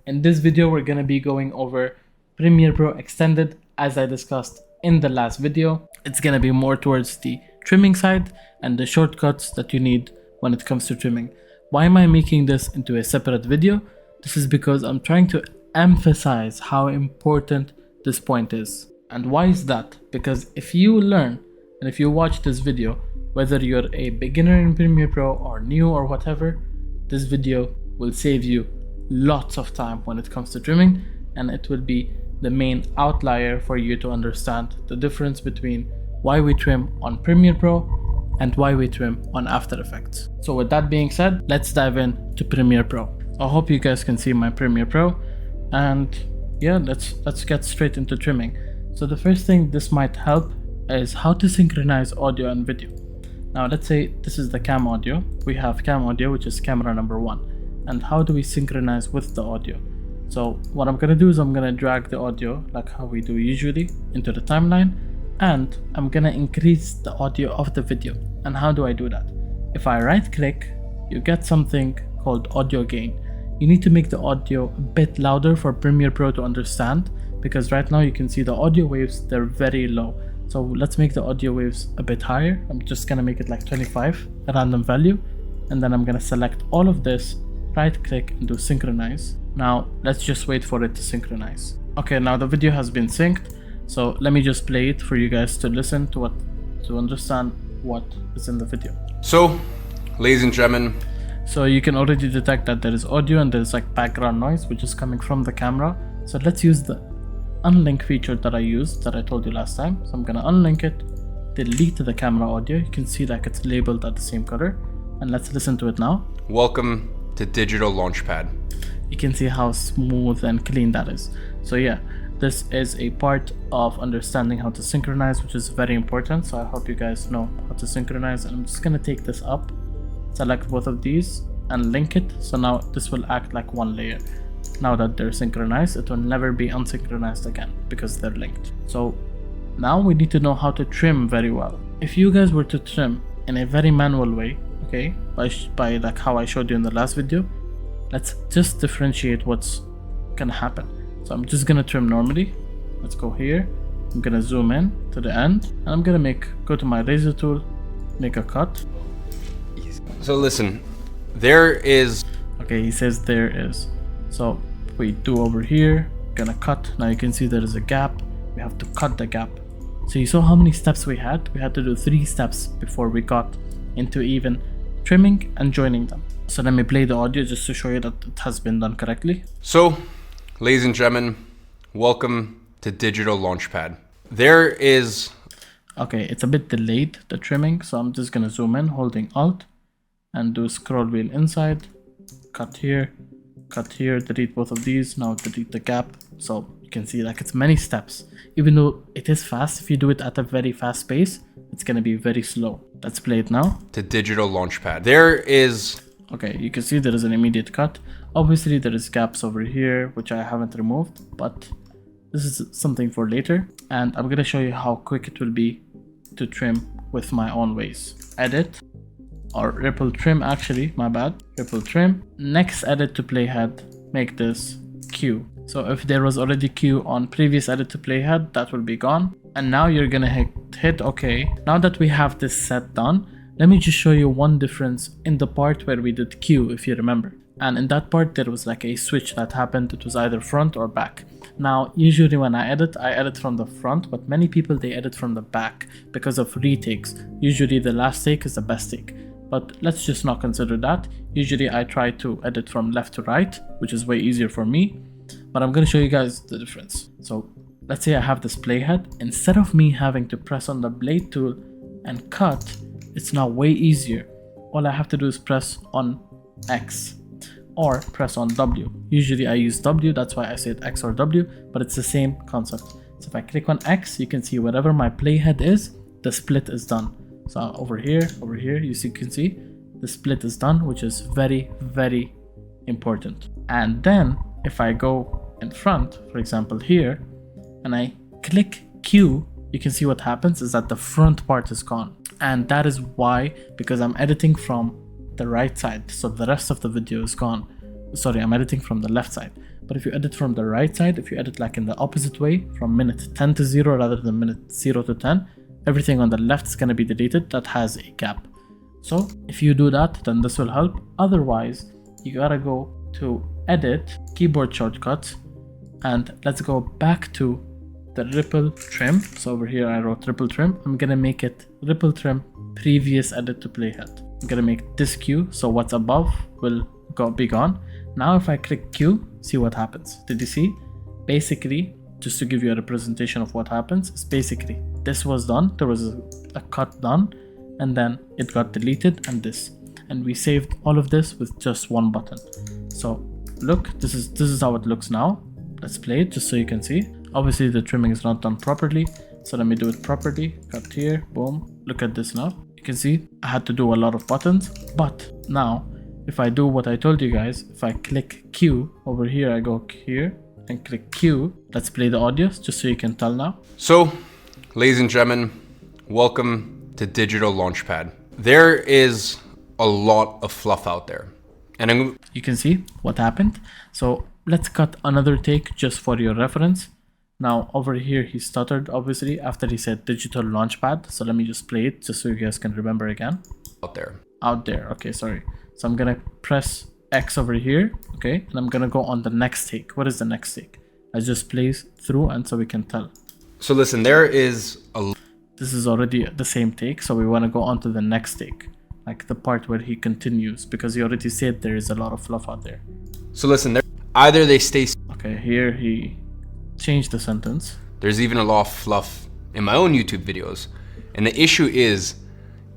Speaker 1: In this video, we're gonna be going over Premiere Pro Extended, as I discussed in the last video. It's gonna be more towards the trimming side and the shortcuts that you need when it comes to trimming. Why am I making this into a separate video? This is because I'm trying to emphasize how important this point is. And why is that? Because if you learn and if you watch this video, whether you're a beginner in Premiere Pro or new or whatever, this video will save you lots of time when it comes to trimming, and it will be the main outlier for you to understand the difference between why we trim on Premiere Pro and why we trim on After Effects. So with that being said, let's dive in to Premiere Pro. I hope you guys can see my Premiere Pro, and yeah, let's get straight into trimming. So the first thing this might help is how to synchronize audio and video. Now let's say this is the cam audio. We have cam audio, which is camera number 1. And how do we synchronize with the audio? So what I'm gonna do is I'm gonna drag the audio like how we do usually into the timeline, and I'm gonna increase the audio of the video. And how do I do that? If I right click, you get something called audio gain. You need to make the audio a bit louder for Premiere Pro to understand, because right now you can see the audio waves, they're very low. So let's make the audio waves a bit higher. I'm just gonna make it like 25, a random value, and then I'm gonna select all of this, right click and do synchronize. Now let's just wait for it to synchronize. Okay, now the video has been synced, so let me just play it for you guys to listen to to understand what is in the video.
Speaker 2: So, ladies and gentlemen,
Speaker 1: so you can already detect that there is audio and there's like background noise which is coming from the camera. So let's use the unlink feature that I used, that I told you last time. So I'm gonna unlink it, delete the camera audio. You can see that it's labeled at the same color, and let's listen to it now.
Speaker 2: welcome to Digital Launchpad.
Speaker 1: You can see how smooth and clean that is. So yeah, this is a part of understanding how to synchronize, which is very important. So I hope you guys know how to synchronize, and I'm just gonna take this up, select both of these and link it. So now this will act like one layer. Now that they're synchronized, it will never be unsynchronized again because they're linked. So now we need to know how to trim very well. If you guys were to trim in a very manual way, okay, by like how I showed you in the last video, let's just differentiate what's gonna happen. So I'm just gonna trim normally. Let's go here. I'm gonna zoom in to the end, and I'm gonna go to my razor tool, make a cut.
Speaker 2: So listen, there is...
Speaker 1: Okay, he says there is. So we do over here, gonna cut. Now you can see there is a gap. We have to cut the gap. So you saw how many steps we had? We had to do 3 steps before we got into even trimming and joining them. So let me play the audio just to show you that it has been done correctly.
Speaker 2: So, ladies and gentlemen, welcome to Digital Launchpad. There is...
Speaker 1: Okay, it's a bit delayed, the trimming, so I'm just gonna zoom in, holding Alt, and do scroll wheel inside, cut here, delete both of these, now delete the gap. So can see like it's many steps. Even though it is fast, if you do it at a very fast pace, it's gonna be very slow. Let's play it now.
Speaker 2: To digital launchpad. There is...
Speaker 1: Okay, you can see there is an immediate cut. Obviously there is gaps over here, which I haven't removed, but this is something for later. And I'm gonna show you how quick it will be to trim with my own ways. Edit, or ripple trim actually, my bad. Ripple trim. Next edit to playhead, make this Q. So if there was already Q on previous edit to playhead, that will be gone. And now you're gonna hit OK. Now that we have this set done, let me just show you one difference in the part where we did Q, if you remember. And in that part, there was like a switch that happened. It was either front or back. Now, usually when I edit from the front, but many people, they edit from the back because of retakes. Usually the last take is the best take. But let's just not consider that. Usually I try to edit from left to right, which is way easier for me. But I'm going to show you guys the difference. So let's say I have this playhead. Instead of me having to press on the blade tool and cut, it's now way easier. All I have to do is press on X or press on W. Usually I use W, that's why I said X or W, but it's the same concept. So if I click on X, you can see wherever my playhead is, the split is done. So over here, you can see the split is done, which is very, very important. And then if I go in front, for example here, and I click Q, you can see what happens is that the front part is gone. And that is why, because I'm editing from the right side, so the rest of the video is gone. Sorry, I'm editing from the left side. But if you edit from the right side, if you edit like in the opposite way, from minute 10 to 0 rather than minute 0 to 10, everything on the left is going to be deleted that has a gap. So if you do that, then this will help. Otherwise, you gotta go to edit, keyboard shortcuts, and let's go back to the ripple trim. So over here I wrote ripple trim. I'm gonna make it ripple trim previous edit to playhead. I'm gonna make this Q, so what's above will be gone. Now if I click Q, see what happens. Did you see? Basically, just to give you a representation of what happens, is basically this was done, there was a cut done, and then it got deleted, and this. And we saved all of this with just one button. So look, this is how it looks now. Let's play it just so you can see. Obviously the trimming is not done properly, so let me do it properly. Cut here, boom. Look at this now. You can see I had to do a lot of buttons, but now if I do what I told you guys, if I click Q over here, I go here and click Q. Let's play the audio just so you can tell now.
Speaker 2: So, ladies and gentlemen, welcome to Digital Launchpad. There is a lot of fluff out there, and
Speaker 1: you can see what happened. So let's cut another take just for your reference. Now over here he stuttered obviously after he said digital launchpad, so let me just play it just so you guys can remember again. Out there, okay, sorry. So I'm gonna press X over here, okay, and I'm gonna go on the next take. What is the next take? Let's just play through and so we can tell.
Speaker 2: So listen, there is
Speaker 1: this is already the same take, so we want to go on to the next take, like the part where he continues, because he already said there is a lot of fluff out there.
Speaker 2: So listen, either they stay...
Speaker 1: Okay, here he changed the sentence.
Speaker 2: There's even a lot of fluff in my own YouTube videos. And the issue is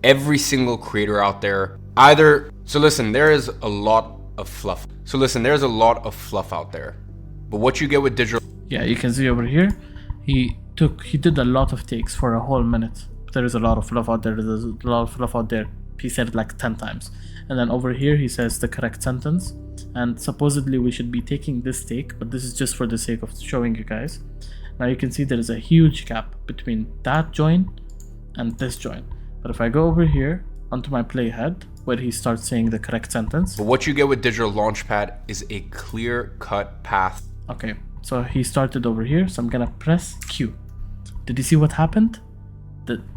Speaker 2: every single creator out there either... So listen, there is a lot of fluff. There's a lot of fluff out there. But what you get with digital...
Speaker 1: Yeah, you can see over here, he did a lot of takes for a whole minute. There is a lot of fluff out there. There's a lot of fluff out there. He said it like 10 times. And then over here, he says the correct sentence. And supposedly we should be taking this take, but this is just for the sake of showing you guys. Now you can see there is a huge gap between that join and this join. But if I go over here onto my playhead, where he starts saying the correct sentence.
Speaker 2: But what you get with Digital Launchpad is a clear-cut path.
Speaker 1: Okay, so he started over here, so I'm gonna press Q. Did you see what happened?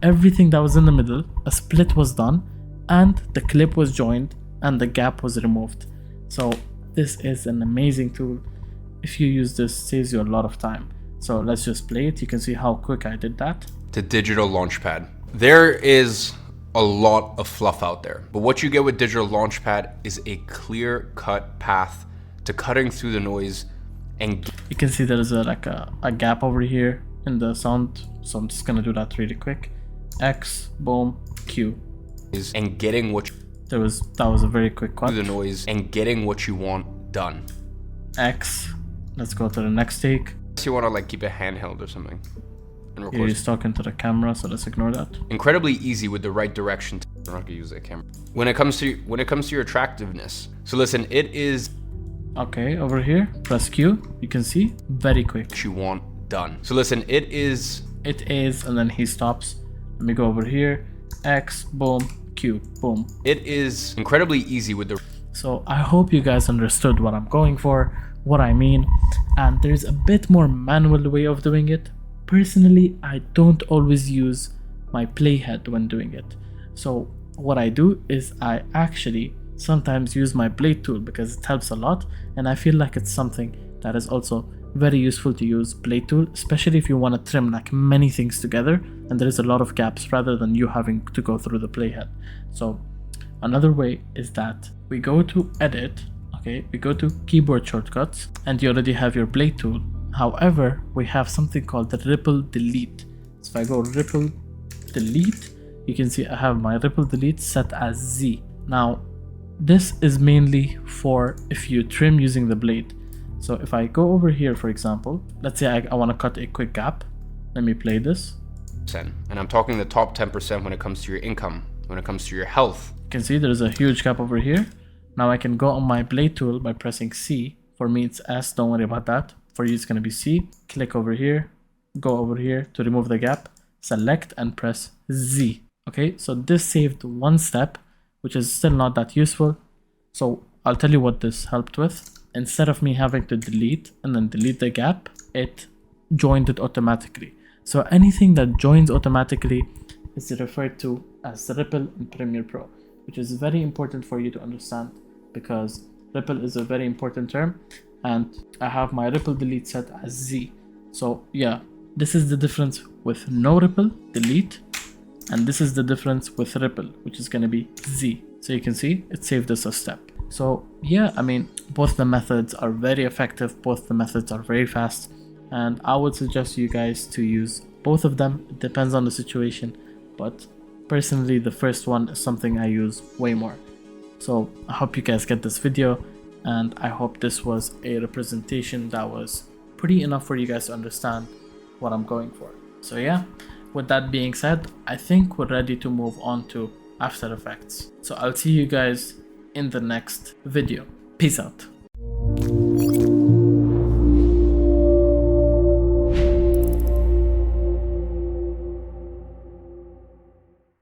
Speaker 1: Everything that was in the middle, a split was done, and the clip was joined, and the gap was removed. So this is an amazing tool. If you use this, it saves you a lot of time. So let's just play it. You can see how quick I did that.
Speaker 2: To Digital Launchpad. There is a lot of fluff out there, but what you get with Digital Launchpad is a clear-cut path to cutting through the noise. And
Speaker 1: you can see there is a gap over here in the sound, so I'm just gonna do that really quick. X, boom, Q.
Speaker 2: And getting what
Speaker 1: that was a very quick cut.
Speaker 2: The noise and getting what you want done.
Speaker 1: X. Let's go to the next take.
Speaker 2: you want to like keep it handheld or something and record.
Speaker 1: He's talking to the camera, so let's ignore that.
Speaker 2: Incredibly easy with the right direction. I'm not gonna use that camera. When it comes to your attractiveness. So listen, it is
Speaker 1: Okay, over here, press Q. You can see, very quick.
Speaker 2: what you want done. So listen, it is,
Speaker 1: and then he stops. Let me go over here, X, boom, Q, boom.
Speaker 2: it is incredibly easy with the.
Speaker 1: So I hope you guys understood what I'm going for, what I mean, and there's a bit more manual way of doing it. Personally, I don't always use my playhead when doing it. So what I do is I actually sometimes use my blade tool because it helps a lot, and I feel like it's something that is also very useful to use, blade tool, especially if you want to trim like many things together and there is a lot of gaps rather than you having to go through the playhead. So another way is that we go to edit, okay, we go to keyboard shortcuts, and you already have your blade tool. However, we have something called the ripple delete. So if I go ripple delete, you can see I have my ripple delete set as Z. Now this is mainly for if you trim using the blade. So if I go over here, for example, let's say I want to cut a quick gap. Let me play this.
Speaker 2: And I'm talking the top 10% when it comes to your income, when it comes to your health.
Speaker 1: You can see there's a huge gap over here. Now I can go on my blade tool by pressing C. For me it's S, don't worry about that. For you it's going to be C. Click over here, go over here to remove the gap, select and press Z. Okay, so this saved one step, which is still not that useful. So I'll tell you what this helped with. Instead of me having to delete and then delete the gap, it joined it automatically. So anything that joins automatically is referred to as ripple in Premiere Pro, which is very important for you to understand because ripple is a very important term, and I have my ripple delete set as Z. So yeah, this is the difference with no ripple, delete, and this is the difference with ripple, which is going to be Z. So you can see it saved us a step. So yeah, I mean, both the methods are very effective, both the methods are very fast, and I would suggest you guys to use both of them. It depends on the situation, but personally the first one is something I use way more. So I hope you guys get this video, and I hope this was a representation that was pretty enough for you guys to understand what I'm going for. So yeah, with that being said, I think we're ready to move on to After Effects. So I'll see you guys in the next video. Peace out.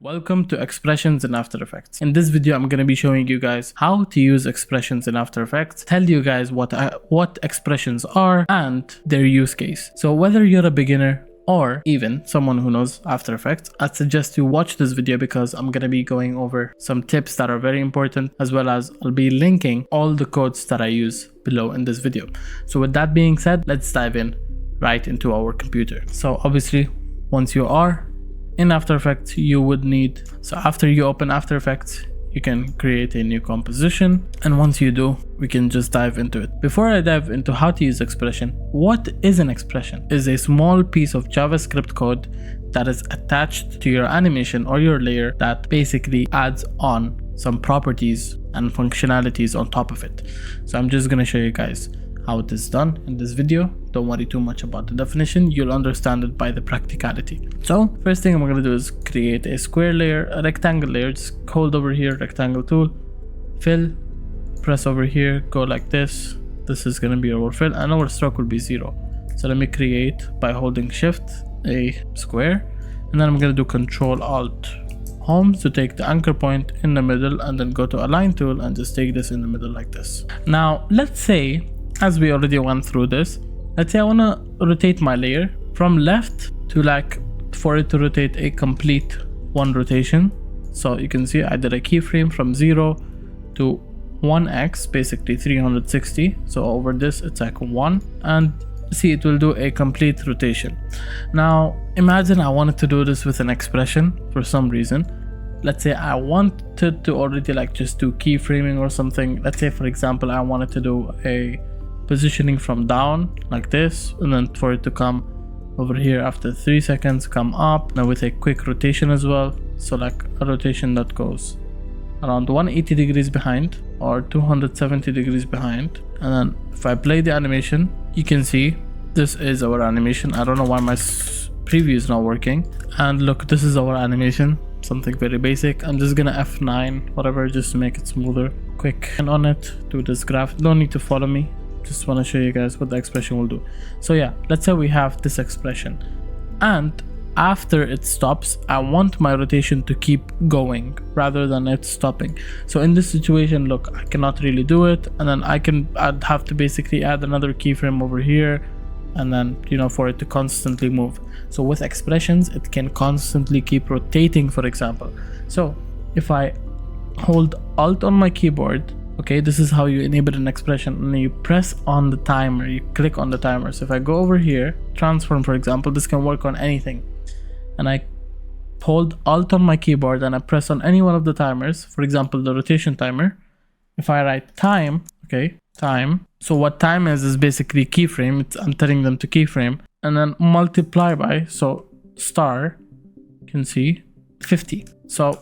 Speaker 1: Welcome to Expressions in After Effects. In this video, I'm going to be showing you guys how to use expressions in After Effects, tell you guys what expressions are and their use case. So whether you're a beginner or even someone who knows After Effects, I'd suggest you watch this video because I'm going to be going over some tips that are very important, as well as I'll be linking all the codes that I use below in this video. So with that being said, let's dive in right into our computer. So obviously, once you are in After Effects, you would need, so after you open After Effects, you can create a new composition, and once you do, we can just dive into it. Before I dive into how to use expression, what is an expression? It is a small piece of JavaScript code that is attached to your animation or your layer that basically adds on some properties and functionalities on top of it. So I'm just gonna show you guys how it is done in this video. Don't worry too much about the definition, you'll understand it by the practicality. So first thing I'm gonna do is create a square layer, a rectangle layer. Just hold over here, rectangle tool, fill, press over here, go like this. This is gonna be our fill, and our stroke will be 0. So let me create by holding shift a square, and then I'm gonna do Control Alt Home to take the anchor point in the middle, and then go to Align tool and just take this in the middle like this. Now let's say, as we already went through this, let's say I want to rotate my layer from left to like, for it to rotate a complete one rotation. So you can see I did a keyframe from 0 to 1x, basically 360. So over this it's like 1, and see it will do a complete rotation. Now imagine I wanted to do this with an expression for some reason. Let's say I wanted to already like just do keyframing or something. Let's say for example I wanted to do a positioning from down like this, and then for it to come over here after 3 seconds, come up now with a quick rotation as well. So like a rotation that goes around 180 degrees behind or 270 degrees behind, and then if I play the animation, you can see this is our animation. I don't know why my preview is not working. And look, this is our animation, something very basic. I'm just gonna F9 whatever just to make it smoother. Quick and on it, do this graph. Don't need to follow me, just want to show you guys what the expression will do. So yeah, let's say we have this expression, and after it stops, I want my rotation to keep going rather than it stopping. So in this situation, look, I cannot really do it, and then I'd have to basically add another keyframe over here, and then, you know, for it to constantly move. So with expressions, it can constantly keep rotating, for example. So if I hold Alt on my keyboard, okay, this is how you enable an expression, and you press on the timer, you click on the timer. So if I go over here, transform for example, this can work on anything, and I hold Alt on my keyboard and I press on any one of the timers, for example the rotation timer. If I write time, okay, time, so what time is basically keyframe, I'm telling them to keyframe, and then multiply by, so star, you can see 50. So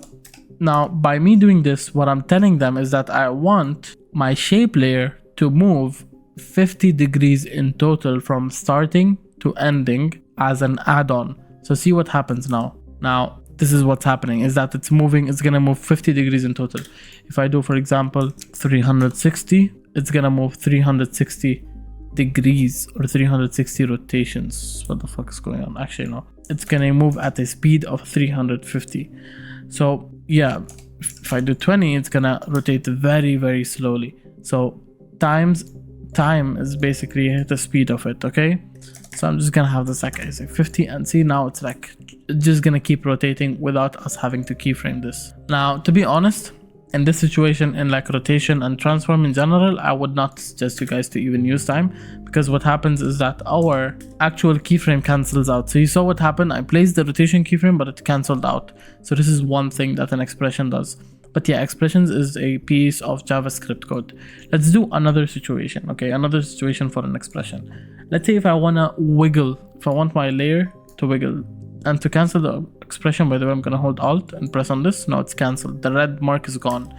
Speaker 1: now by me doing this, what I'm telling them is that I want my shape layer to move 50 degrees in total from starting to ending as an add-on. So see what happens now. Now this is what's happening, is that it's moving, it's gonna move 50 degrees in total. If I do, for example, 360, it's gonna move 360 degrees or 360 rotations. What the fuck is going on? Actually no, it's gonna move at a speed of 350. So yeah, if I do 20, it's gonna rotate very, very slowly. So time is basically the speed of it, okay? So I'm just gonna have this like I say 50, and see now it's like just gonna keep rotating without us having to keyframe this. Now to be honest, in this situation, in like rotation and transform in general, I would not suggest you guys to even use time, because what happens is that our actual keyframe cancels out. So you saw what happened, I placed the rotation keyframe but it cancelled out. So this is one thing that an expression does. But yeah, expressions is a piece of JavaScript code. Let's do another situation, okay? Another situation for an expression. Let's say if I wanna wiggle, if I want my layer to wiggle, and to cancel the expression, by the way, I'm gonna hold Alt and press on this. Now it's cancelled, the red mark is gone.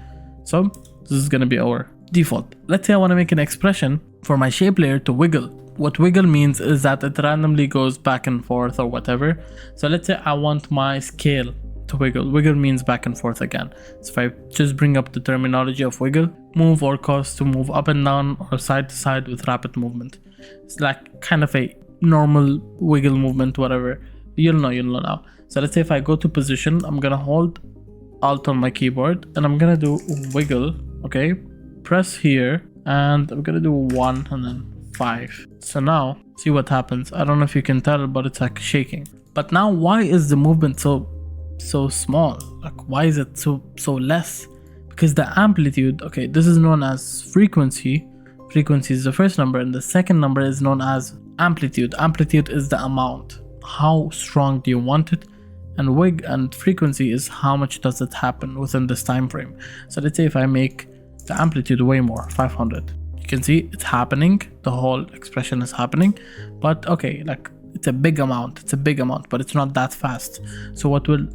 Speaker 1: So this is gonna be our default. Let's say I wanna make an expression for my shape layer to wiggle. What wiggle means is that it randomly goes back and forth or whatever. So let's say I want my scale to wiggle. Wiggle means back and forth again. So if I just bring up the terminology of wiggle, move or cause to move up and down or side to side with rapid movement. It's like kind of a normal wiggle movement, whatever. You'll know now. So let's say if I go to position, I'm gonna hold Alt on my keyboard and I'm gonna do wiggle, okay? Press here and I'm gonna do 1 and then 5. So now see what happens. I don't know if you can tell, but it's like shaking. But now why is the movement so small? Like why is it so less? Because the amplitude, okay, this is known as frequency. Frequency is the first number, and the second number is known as amplitude. Amplitude is the amount, how strong do you want it, and frequency is how much does it happen within this time frame. So let's say if I make the amplitude way more, 500, you can see it's happening, the whole expression is happening, but okay, like it's a big amount, but it's not that fast. So what will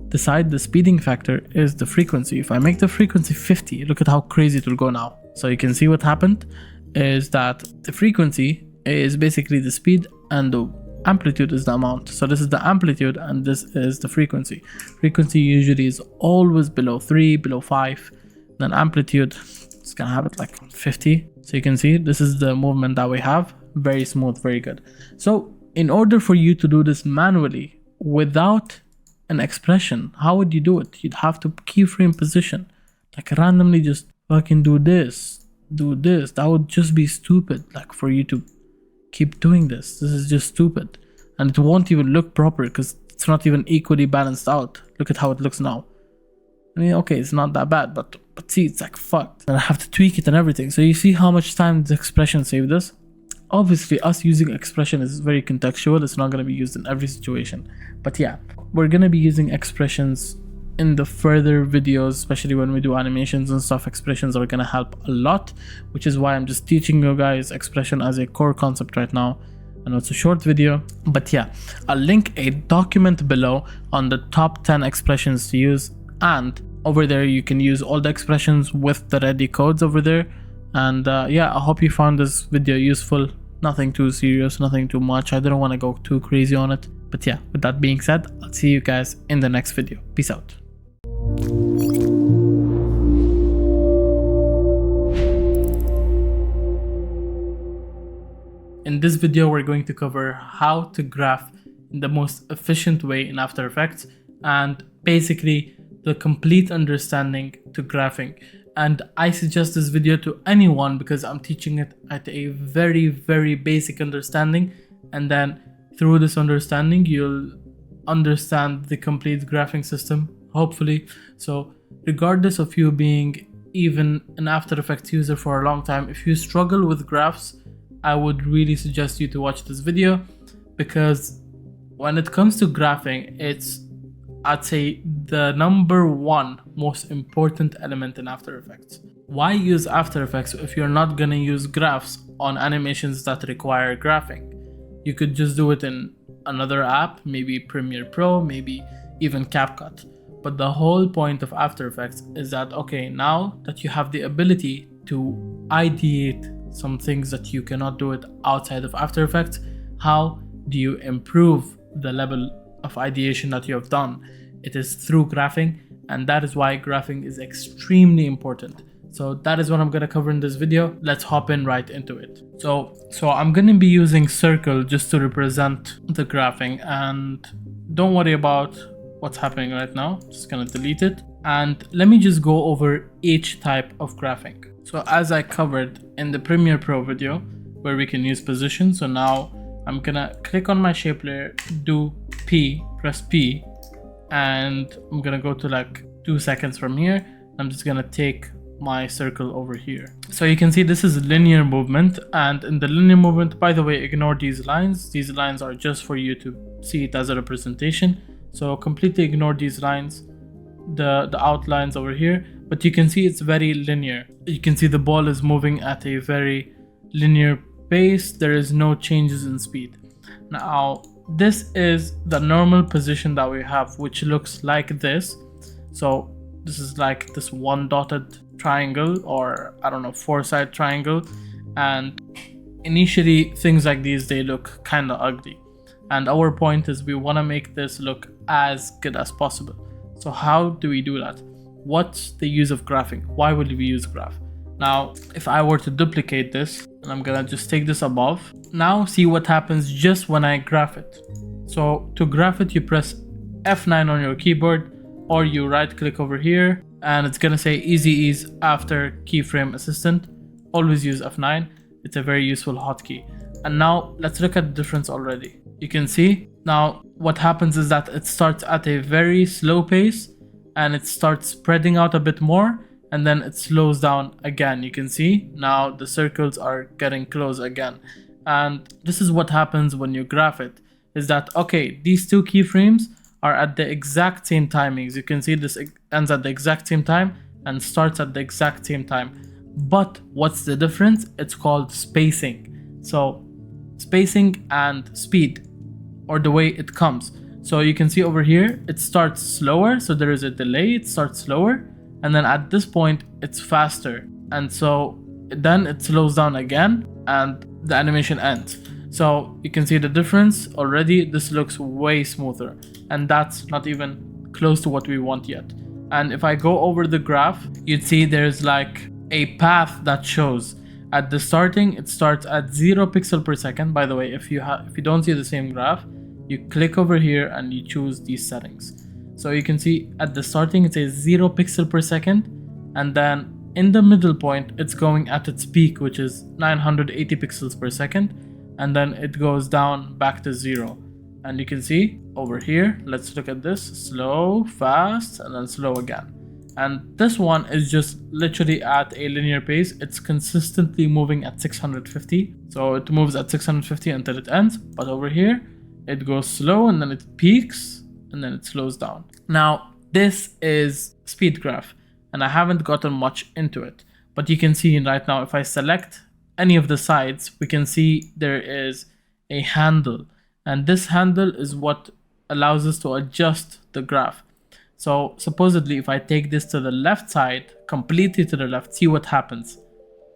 Speaker 1: decide the speeding factor is the frequency. If I make the frequency 50, look at how crazy it will go now. So you can see what happened is that the frequency is basically the speed and the amplitude is the amount. So this is the amplitude and this is the frequency. Frequency usually is always below 3, below 5. Then amplitude, it's gonna have it like 50. So you can see this is the movement that we have. Very smooth, very good. So in order for you to do this manually without an expression, how would you do it? You'd have to keyframe position, like randomly just fucking do this. That would just be stupid, like for you to keep doing this. This is just stupid, and it won't even look proper because it's not even equally balanced out. Look at how it looks now. I mean, okay, it's not that bad, but see, it's like fucked, and I have to tweak it and everything. So you see how much time the expression saved us. Obviously us using expression is very contextual, it's not going to be used in every situation, but yeah, we're going to be using expressions in the further videos, especially when we do animations and stuff. Expressions are going to help a lot, which is why I'm just teaching you guys expression as a core concept right now. I know it's a short video, but yeah, I'll link a document below on the top 10 expressions to use, and over there you can use all the expressions with the ready codes over there. And yeah, I hope you found this video useful. Nothing too serious, nothing too much. I don't want to go too crazy on it. But yeah, with that being said, I'll see you guys in the next video. Peace out. In this video, we're going to cover how to graph in the most efficient way in After Effects and basically the complete understanding to graphing. And I suggest this video to anyone because I'm teaching it at a very, very basic understanding, and then through this understanding you'll understand the complete graphing system, hopefully. So regardless of you being even an After Effects user for a long time, if you struggle with graphs, I would really suggest you to watch this video, because when it comes to graphing, it's, I'd say, the number one most important element in After Effects. Why use After Effects if you're not gonna use graphs on animations that require graphing? You could just do it in another app, maybe Premiere Pro, maybe even CapCut. But the whole point of After Effects is that, okay, now that you have the ability to ideate some things that you cannot do it outside of After Effects, how do you improve the level of ideation that you have done? It is through graphing, and that is why graphing is extremely important. So that is what I'm going to cover in this video. Let's hop in right into it. So I'm going to be using circle just to represent the graphing, and don't worry about what's happening right now. Just going to delete it, and let me just go over each type of graphing. So as I covered in the Premiere Pro video where we can use position, so now I'm gonna click on my shape layer, do P, press P, and I'm gonna go to like 2 seconds from here. I'm just gonna take my circle over here. So you can see this is linear movement, and in the linear movement, by the way, ignore these lines. These lines are just for you to see it as a representation. So completely ignore these lines, the outlines over here, but you can see it's very linear. You can see the ball is moving at a very linear pace. There is no changes in speed. Now this is the normal position that we have, which looks like this. So this is like this one dotted triangle, or I don't know, 4-side triangle, and initially things like these, they look kind of ugly, and our point is we want to make this look as good as possible. So how do we do that? What's the use of graphing? Why would we use graph? Now if I were to duplicate this, and I'm gonna just take this above, now see what happens just when I graph it. So to graph it, you press F9 on your keyboard, or you right click over here, and it's gonna say easy ease after keyframe assistant. Always use F9, it's a very useful hotkey. And now let's look at the difference already. You can see now what happens is that it starts at a very slow pace, and it starts spreading out a bit more, and then it slows down again. You can see now the circles are getting close again. And this is what happens when you graph it, is that, okay, these two keyframes are at the exact same timings. You can see this ends at the exact same time and starts at the exact same time. But what's the difference? It's called spacing. So spacing and speed, or the way it comes. So you can see over here, it starts slower, so there is a delay, it starts slower, and then at this point it's faster, and so then it slows down again and the animation ends. So you can see the difference already. This looks way smoother, and that's not even close to what we want yet. And if I go over the graph, you'd see there's like a path that shows. At the starting, it starts at 0 pixel per second. By the way, if you don't see the same graph, you click over here and you choose these settings. So you can see at the starting it says 0 pixel per second, and then in the middle point it's going at its peak, which is 980 pixels per second, and then it goes down back to 0. And you can see over here, let's look at this, slow, fast, and then slow again. And this one is just literally at a linear pace. It's consistently moving at 650, so it moves at 650 until it ends. But over here it goes slow, and then it peaks, and then it slows down. Now this is speed graph, and I haven't gotten much into it, but you can see right now if I select any of the sides, we can see there is a handle, and this handle is what allows us to adjust the graph. So supposedly if I take this to the left side, completely to the left, see what happens.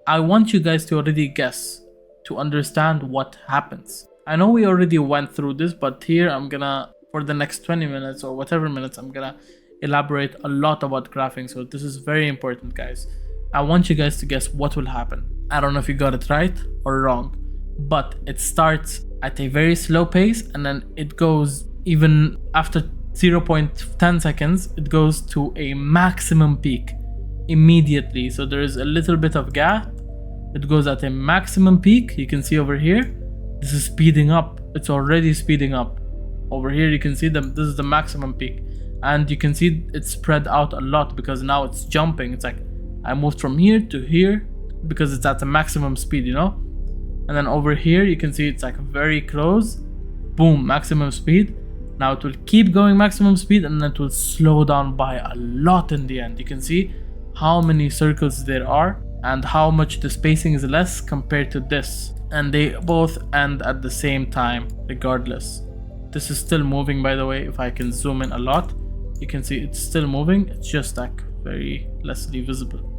Speaker 1: I want you guys to already guess to understand what happens. I know we already went through this, but here I'm gonna, for the next 20 minutes or whatever minutes, I'm gonna elaborate a lot about graphing. So this is very important, guys. I want you guys to guess what will happen. I don't know if you got it right or wrong, but it starts at a very slow pace, and then it goes, even after 0.10 seconds, it goes to a maximum peak immediately. So there is a little bit of gap. It goes at a maximum peak. You can see over here, this is speeding up. It's already speeding up. Over here you can see this is the maximum peak, and you can see it's spread out a lot because now it's jumping. It's like I moved from here to here because it's at the maximum speed, you know. And then over here you can see it's like very close. Boom, maximum speed. Now it will keep going maximum speed, and then it will slow down by a lot in the end. You can see how many circles there are and how much the spacing is less compared to this, and they both end at the same time regardless. This is still moving, by the way. If I can zoom in a lot, you can see it's still moving. It's just like very lessly visible.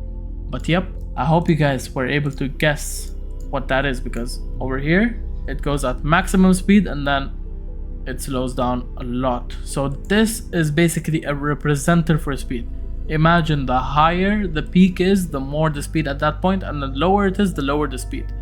Speaker 1: But yep, I hope you guys were able to guess what that is, because over here it goes at maximum speed and then it slows down a lot. So this is basically a representative for speed. Imagine the higher the peak is, the more the speed at that point, and the lower it is, the lower the speed.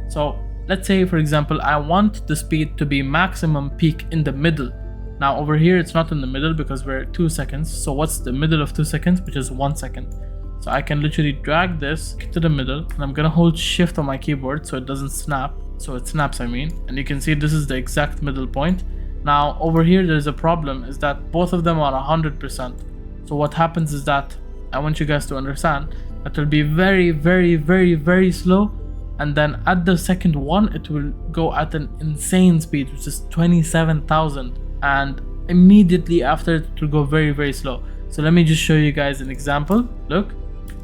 Speaker 1: So let's say, for example, I want the speed to be maximum peak in the middle. Now over here it's not in the middle because we're 2 seconds. So what's the middle of 2 seconds? Which is 1 second. So I can literally drag this to the middle, and I'm gonna hold shift on my keyboard so it doesn't snap. So it snaps, I mean. And you can see this is the exact middle point. Now over here there's a problem, is that both of them are 100%. So what happens is that, I want you guys to understand, it will be very, very, very, very slow, and then at the second one it will go at an insane speed, which is 27,000, and immediately after it will go very, very slow. So let me just show you guys an example. Look,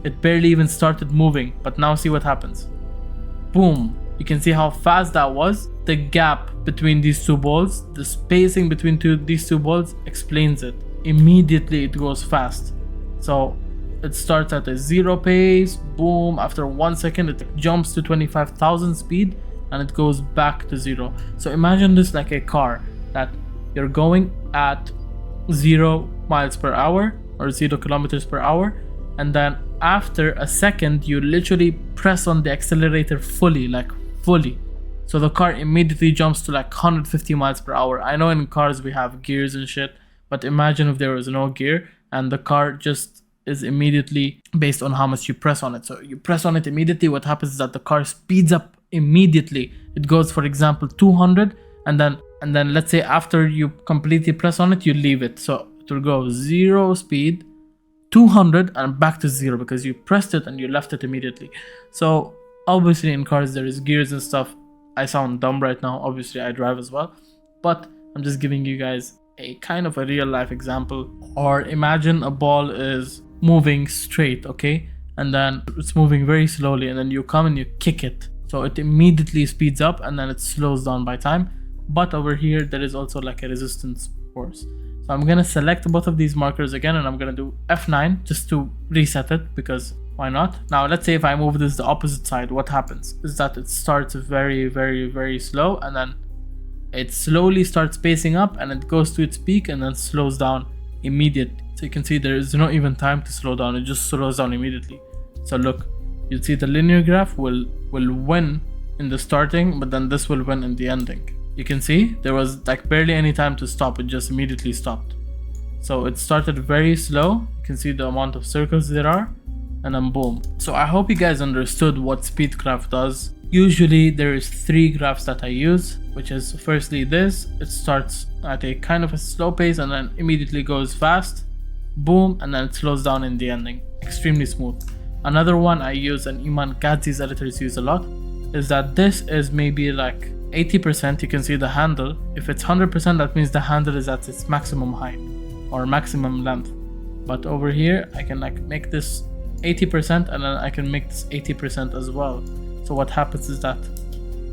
Speaker 1: it barely even started moving, but now see what happens. Boom, you can see how fast that was. The gap between these two balls, the spacing between these two balls explains it. Immediately it goes fast. So it starts at a 0 pace, boom, after 1 second it jumps to 25,000 speed, and it goes back to 0. So imagine this like a car, that you're going at 0 miles per hour or 0 kilometers per hour, and then after a second you literally press on the accelerator fully, like fully. So the car immediately jumps to like 150 miles per hour. I know in cars we have gears and shit, but imagine if there was no gear and the car just is immediately based on how much you press on it. So you press on it immediately, what happens is that the car speeds up immediately. It goes, for example, 200, and then let's say after you completely press on it, you leave it. So it will go 0 speed, 200, and back to 0 because you pressed it and you left it immediately. So obviously in cars there is gears and stuff. I sound dumb right now, obviously I drive as well, but I'm just giving you guys a kind of a real life example. Or imagine a ball is moving straight, okay, and then it's moving very slowly, and then you come and you kick it, so it immediately speeds up and then it slows down by time. But over here there is also like a resistance force. So I'm gonna select both of these markers again, and I'm gonna do F9 just to reset it, because why not? Now let's say if I move this the opposite side, what happens is that it starts very, very, very slow, and then it slowly starts pacing up and it goes to its peak and then slows down immediately. So you can see there is not even time to slow down, it just slows down immediately. So look, you'll see the linear graph will win in the starting, but then this will win in the ending. You can see there was like barely any time to stop, it just immediately stopped. So it started very slow, you can see the amount of circles there are, and then boom. So I hope you guys understood what speed graph does. Usually there is 3 graphs that I use, which is firstly this, it starts at a kind of a slow pace and then immediately goes fast, boom, and then it slows down in the ending, extremely smooth. Another one I use, and Iman Kadzi's editors use a lot, is that this is maybe like 80%. You can see the handle, if it's 100% that means the handle is at its maximum height or maximum length. But over here I can like make this 80%, and then I can make this 80% as well. So what happens is that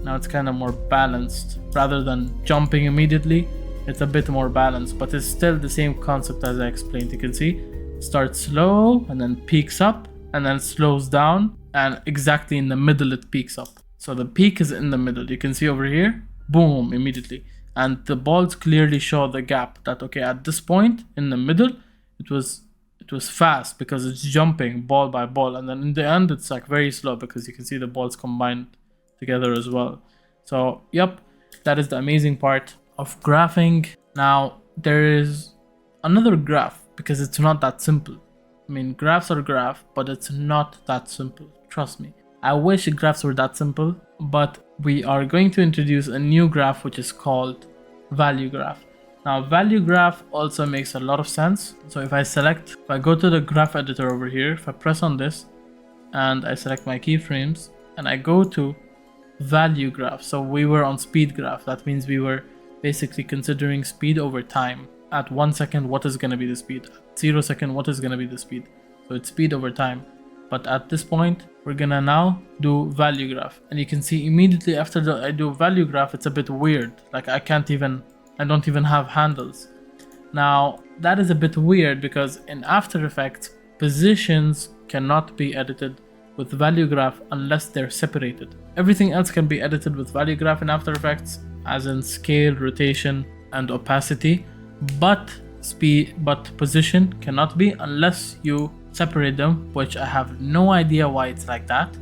Speaker 1: now it's kind of more balanced. Rather than jumping immediately, it's a bit more balanced, but it's still the same concept as I explained. You can see it starts slow and then peaks up and then slows down, and exactly in the middle it peaks up. So the peak is in the middle. You can see over here, boom, immediately. And the balls clearly show the gap that, okay, at this point in the middle, it was fast because it's jumping ball by ball. And then in the end, it's like very slow because you can see the balls combined together as well. So, yep, that is the amazing part of graphing. Now, there is another graph because it's not that simple. I mean, graphs are graph, but it's not that simple. Trust me. I wish graphs were that simple, but we are going to introduce a new graph which is called value graph. Now, value graph also makes a lot of sense. So if I go to the graph editor over here, if I press on this and I select my keyframes and I go to value graph. So we were on speed graph. That means we were basically considering speed over time. At 1 second, what is going to be the speed? At 0 second, what is going to be the speed? So it's speed over time. But at this point, we're gonna now do value graph. And you can see immediately after I do value graph, it's a bit weird. Like I don't even have handles. Now, that is a bit weird because in After Effects, positions cannot be edited with value graph unless they're separated. Everything else can be edited with value graph in After Effects, as in scale, rotation, and opacity. But position cannot be unless you separate them, which I have no idea why it's like that.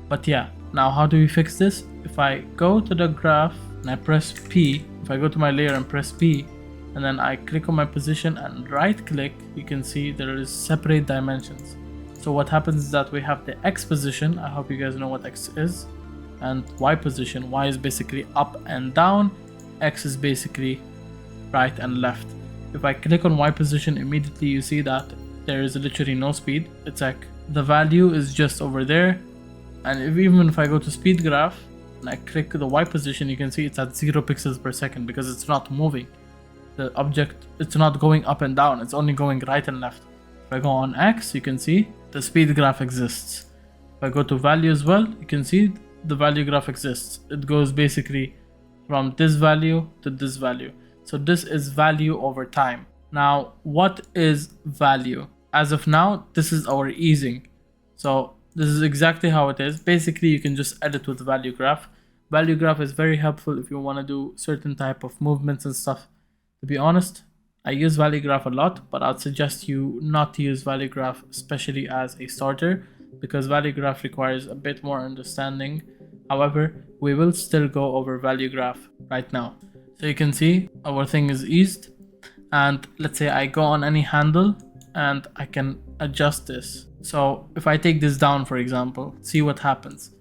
Speaker 1: But yeah, now how do we fix this? If I go to the graph and I press P, if I go to my layer and press P, and then I click on my position and right click, you can see there is separate dimensions. So what happens is that we have the X position. I hope you guys know what X is. And Y position. Y is basically up and down. X is basically right and left. If I click on Y position, immediately you see that there is literally no speed. It's like the value is just over there. And even if I go to speed graph and I click the Y position, you can see it's at 0 pixels per second because it's not moving. The object, it's not going up and down, it's only going right and left. If I go on X, you can see the speed graph exists. If I go to value as well, you can see the value graph exists. It goes basically from this value to this value. So this is value over time. Now, what is value? As of now, this is our easing. So this is exactly how it is. Basically, you can just edit with value graph. Value graph is very helpful if you want to do certain type of movements and stuff. To be honest, I use value graph a lot, but I'd suggest you not to use value graph, especially as a starter, because value graph requires a bit more understanding. However, we will still go over value graph right now. So you can see our thing is eased, and let's say I go on any handle and I can adjust this. So if I take this down, for example, see what happens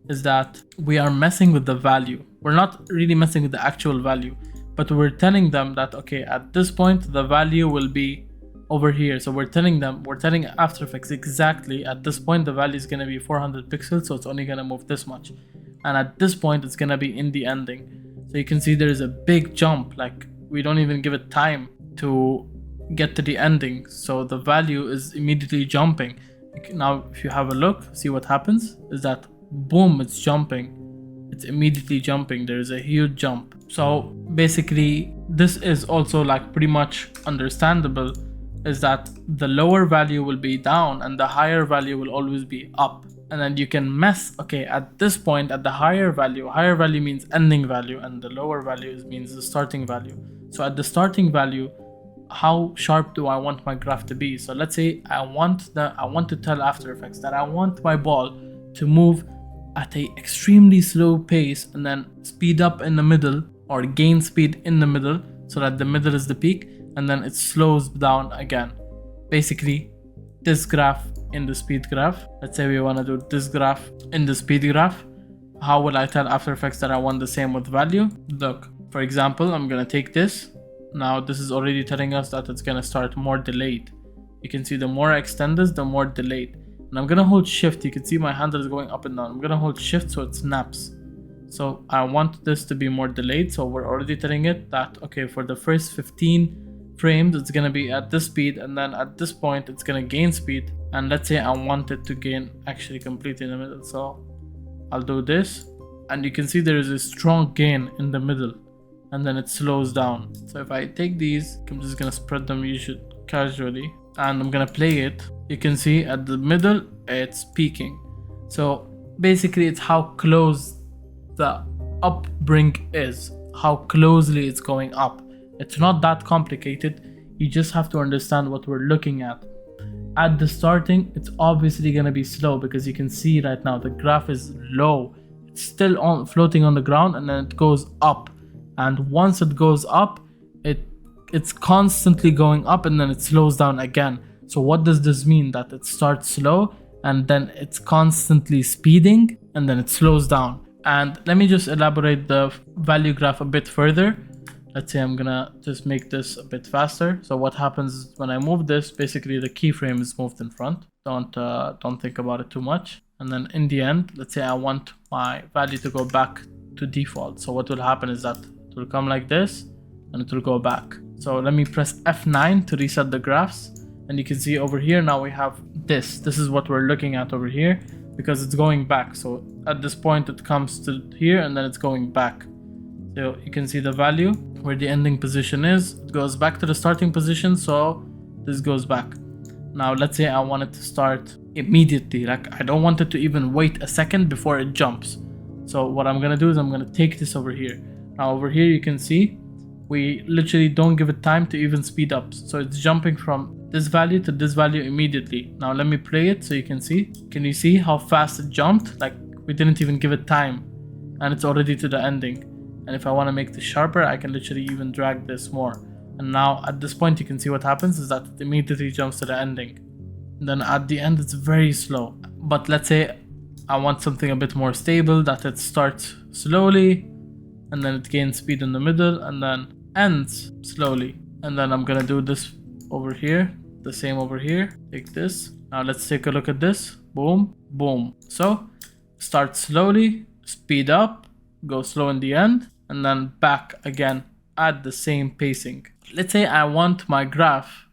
Speaker 1: is that we are messing with the value. We're not really messing with the actual value, but we're telling them that, okay, at this point, the value will be over here. So we're telling After Effects exactly at this point, the value is going to be 400 pixels. So it's only going to move this much. And at this point, it's going to be in the ending. So you can see there's a big jump. Like we don't even give it time to get to the ending. So the value is immediately jumping. Now, if you have a look, see what happens is that boom, it's jumping. It's immediately jumping. There's a huge jump. So basically, this is also like pretty much understandable, is that the lower value will be down and the higher value will always be up. And then you can mess, okay, at this point, at the higher value means ending value, and the lower value means the starting value. So at the starting value, how sharp do I want my graph to be? So let's say I want to tell After Effects that I want my ball to move at a extremely slow pace and then speed up in the middle or gain speed in the middle, so that the middle is the peak and then it slows down again. Basically, this graph in the speed graph. Let's say we want to do this graph in the speed graph. How will I tell After Effects that I want the same with value? Look, for example, I'm gonna take this. Now this is already telling us that it's gonna start more delayed. You can see the more I extend this, the more delayed. And I'm gonna hold shift. You can see my handle is going up and down. I'm gonna hold shift so it snaps. So I want this to be more delayed. So we're already telling it that, okay, for the first 15 frames, it's gonna be at this speed, and then at this point, it's gonna gain speed. And let's say I want it to gain actually completely in the middle. So I'll do this, and you can see there is a strong gain in the middle, and then it slows down. So if I take these, I'm just gonna spread them casually, and I'm gonna play it. You can see at the middle, it's peaking. So basically, it's how close the upbring is, how closely it's going up. It's not that complicated. You just have to understand what we're looking at. At the starting, it's obviously going to be slow because you can see right now the graph is low. It's still floating on the ground, and then it goes up. And once it goes up, it's constantly going up, and then it slows down again. So what does this mean? That it starts slow and then it's constantly speeding and then it slows down. And let me just elaborate the value graph a bit further. Let's say I'm gonna just make this a bit faster. So what happens when I move this, basically the keyframe is moved in front. Don't think about it too much. And then in the end, let's say I want my value to go back to default. So what will happen is that it will come like this and it will go back. So let me press F9 to reset the graphs. And you can see over here now we have this. This is what we're looking at over here because it's going back. So at this point it comes to here and then it's going back. So you can see the value where the ending position is. It goes back to the starting position. So this goes back. Now let's say I want it to start immediately. Like I don't want it to even wait a second before it jumps. So what I'm gonna do is I'm gonna take this over here. Now over here you can see we literally don't give it time to even speed up. So it's jumping from this value to this value immediately. Now let me play it so you can see. Can you see how fast it jumped? Like we didn't even give it time and it's already to the ending. And if I want to make this sharper, I can literally even drag this more. And now at this point you can see what happens is that it immediately jumps to the ending. And then at the end it's very slow. But let's say I want something a bit more stable, that it starts slowly and then it gains speed in the middle and then ends slowly. And then I'm gonna do this over here, the same over here. Take this. Now let's take a look at this. Boom, boom. So start slowly, speed up, go slow in the end, and then back again at the same pacing. Let's say I want my graph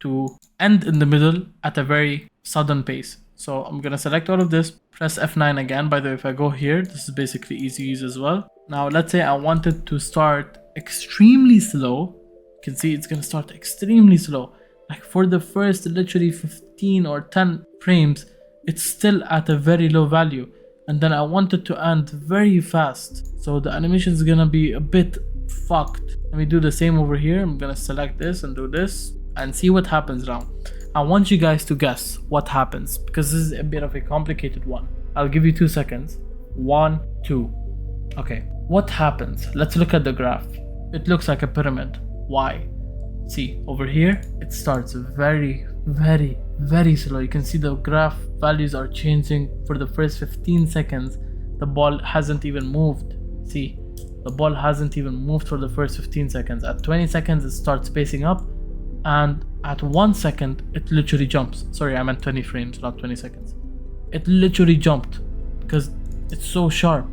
Speaker 1: to end in the middle at a very sudden pace. So I'm gonna select all of this, press F9 again. By the way, if I go here, this is basically easy use as well. Now let's say I want it to start extremely slow. You can see it's gonna start extremely slow. Like for the first literally 15 or 10 frames, it's still at a very low value. And then I want it to end very fast. So the animation is gonna be a bit fucked. Let me do the same over here. I'm gonna select this and do this and see what happens now. I want you guys to guess what happens because this is a bit of a complicated one. I'll give you 2 seconds. 1, 2. Okay, what happens? Let's look at the graph. It looks like a pyramid. Why? See, over here, it starts very, very, very slow. You can see the graph values are changing for the first 15 seconds. The ball hasn't even moved. See, the ball hasn't even moved for the first 15 seconds. At 20 seconds, it starts pacing up. And at 1 second, it literally jumps. Sorry, I meant 20 frames, not 20 seconds. It literally jumped because it's so sharp.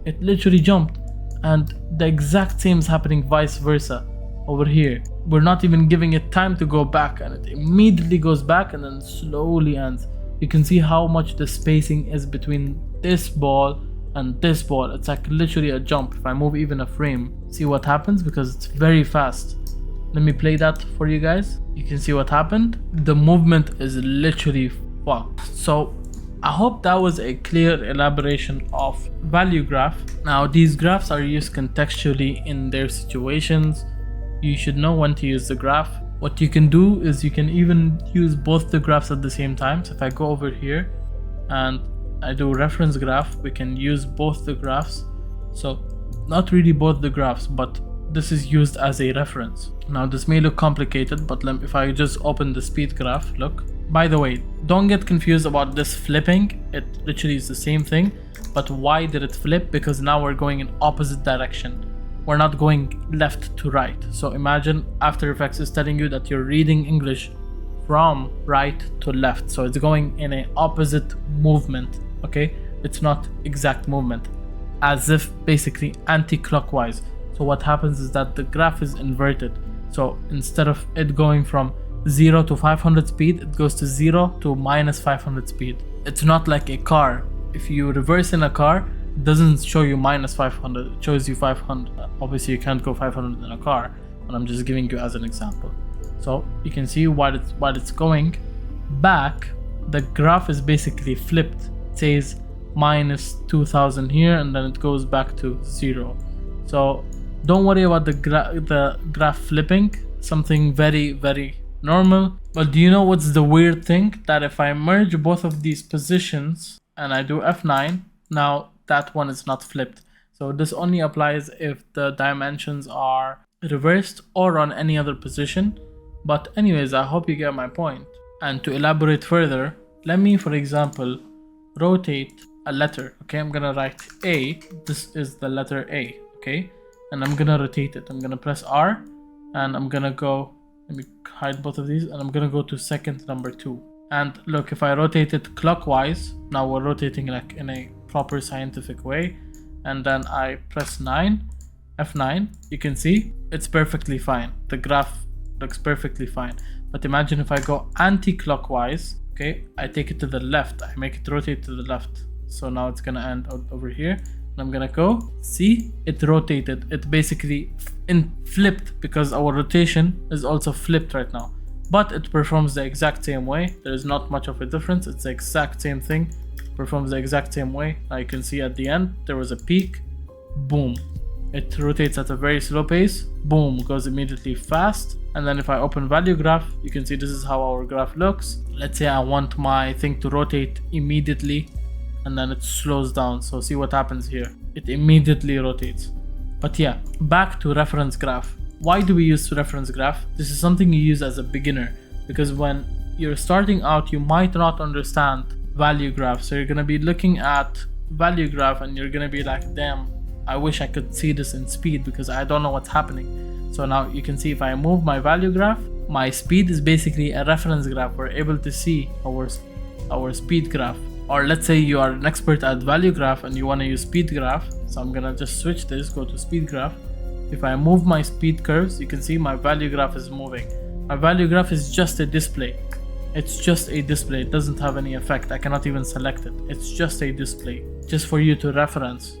Speaker 1: It literally jumped. And the exact same is happening vice versa over here. We're not even giving it time to go back and it immediately goes back and then slowly ends. You can see how much the spacing is between this ball and this ball. It's like literally a jump. If I move even a frame, see what happens because it's very fast. Let me play that for you guys. You can see what happened. The movement is literally fucked. So I hope that was a clear elaboration of value graph. Now these graphs are used contextually in their situations. You should know when to use the graph. What you can do is you can even use both the graphs at the same time. So if I go over here and I do reference graph, we can use both the graphs. So not really both the graphs, but this is used as a reference. Now this may look complicated, but if I just open the speed graph, look. By the way, don't get confused about this flipping. It literally is the same thing, but why did it flip? Because now we're going in opposite direction. We're not going left to right. So imagine After Effects is telling you that you're reading English from right to left. So it's going in an opposite movement, okay? It's not exact movement, as if basically anti-clockwise. So what happens is that the graph is inverted. So instead of it going from 0 to 500 speed, it goes to 0 to minus 500 speed. It's not like a car. If you reverse in a car, it doesn't show you minus 500, it shows you 500. Obviously you can't go 500 in a car, but I'm just giving you as an example. So you can see while it's going back, the graph is basically flipped. It says minus 2000 here, and then it goes back to 0. So don't worry about the graph flipping, something very normal. But do you know what's the weird thing? That if I merge both of these positions and I do F9, now that one is not flipped. So this only applies if the dimensions are reversed or on any other position. But anyways, I hope you get my point. And to elaborate further, let me, for example, rotate a letter. Okay, I'm gonna write A. This is the letter A. Okay, and I'm gonna rotate it. I'm gonna press R, and I'm gonna go, let me hide both of these, and I'm gonna go to second number 2. And look, if I rotate it clockwise, now we're rotating like in a proper scientific way, and then I press F9, you can see it's perfectly fine. The graph looks perfectly fine. But imagine if I go anti-clockwise, okay, I take it to the left, I make it rotate to the left. So now it's gonna end out over here, and I'm gonna go, see, it rotated. It basically flipped, because our rotation is also flipped right now. But it performs the exact same way. There is not much of a difference. It's the exact same thing, performs the exact same way. Now you can see at the end, there was a peak, boom. It rotates at a very slow pace, boom, goes immediately fast. And then if I open value graph, you can see this is how our graph looks. Let's say I want my thing to rotate immediately, and then it slows down. So see what happens here. It immediately rotates. But yeah, back to reference graph. Why do we use reference graph? This is something you use as a beginner, because when you're starting out, you might not understand value graph. So you're gonna be looking at value graph and you're gonna be like, damn, I wish I could see this in speed because I don't know what's happening. So now you can see if I move my value graph, my speed is basically a reference graph. We're able to see our speed graph. Or let's say you are an expert at value graph and you want to use speed graph. So I'm gonna just switch this, go to speed graph. If I move my speed curves, you can see my value graph is moving. My value graph is just a display. It's just a display. It doesn't have any effect. I cannot even select it. It's just a display, just for you to reference.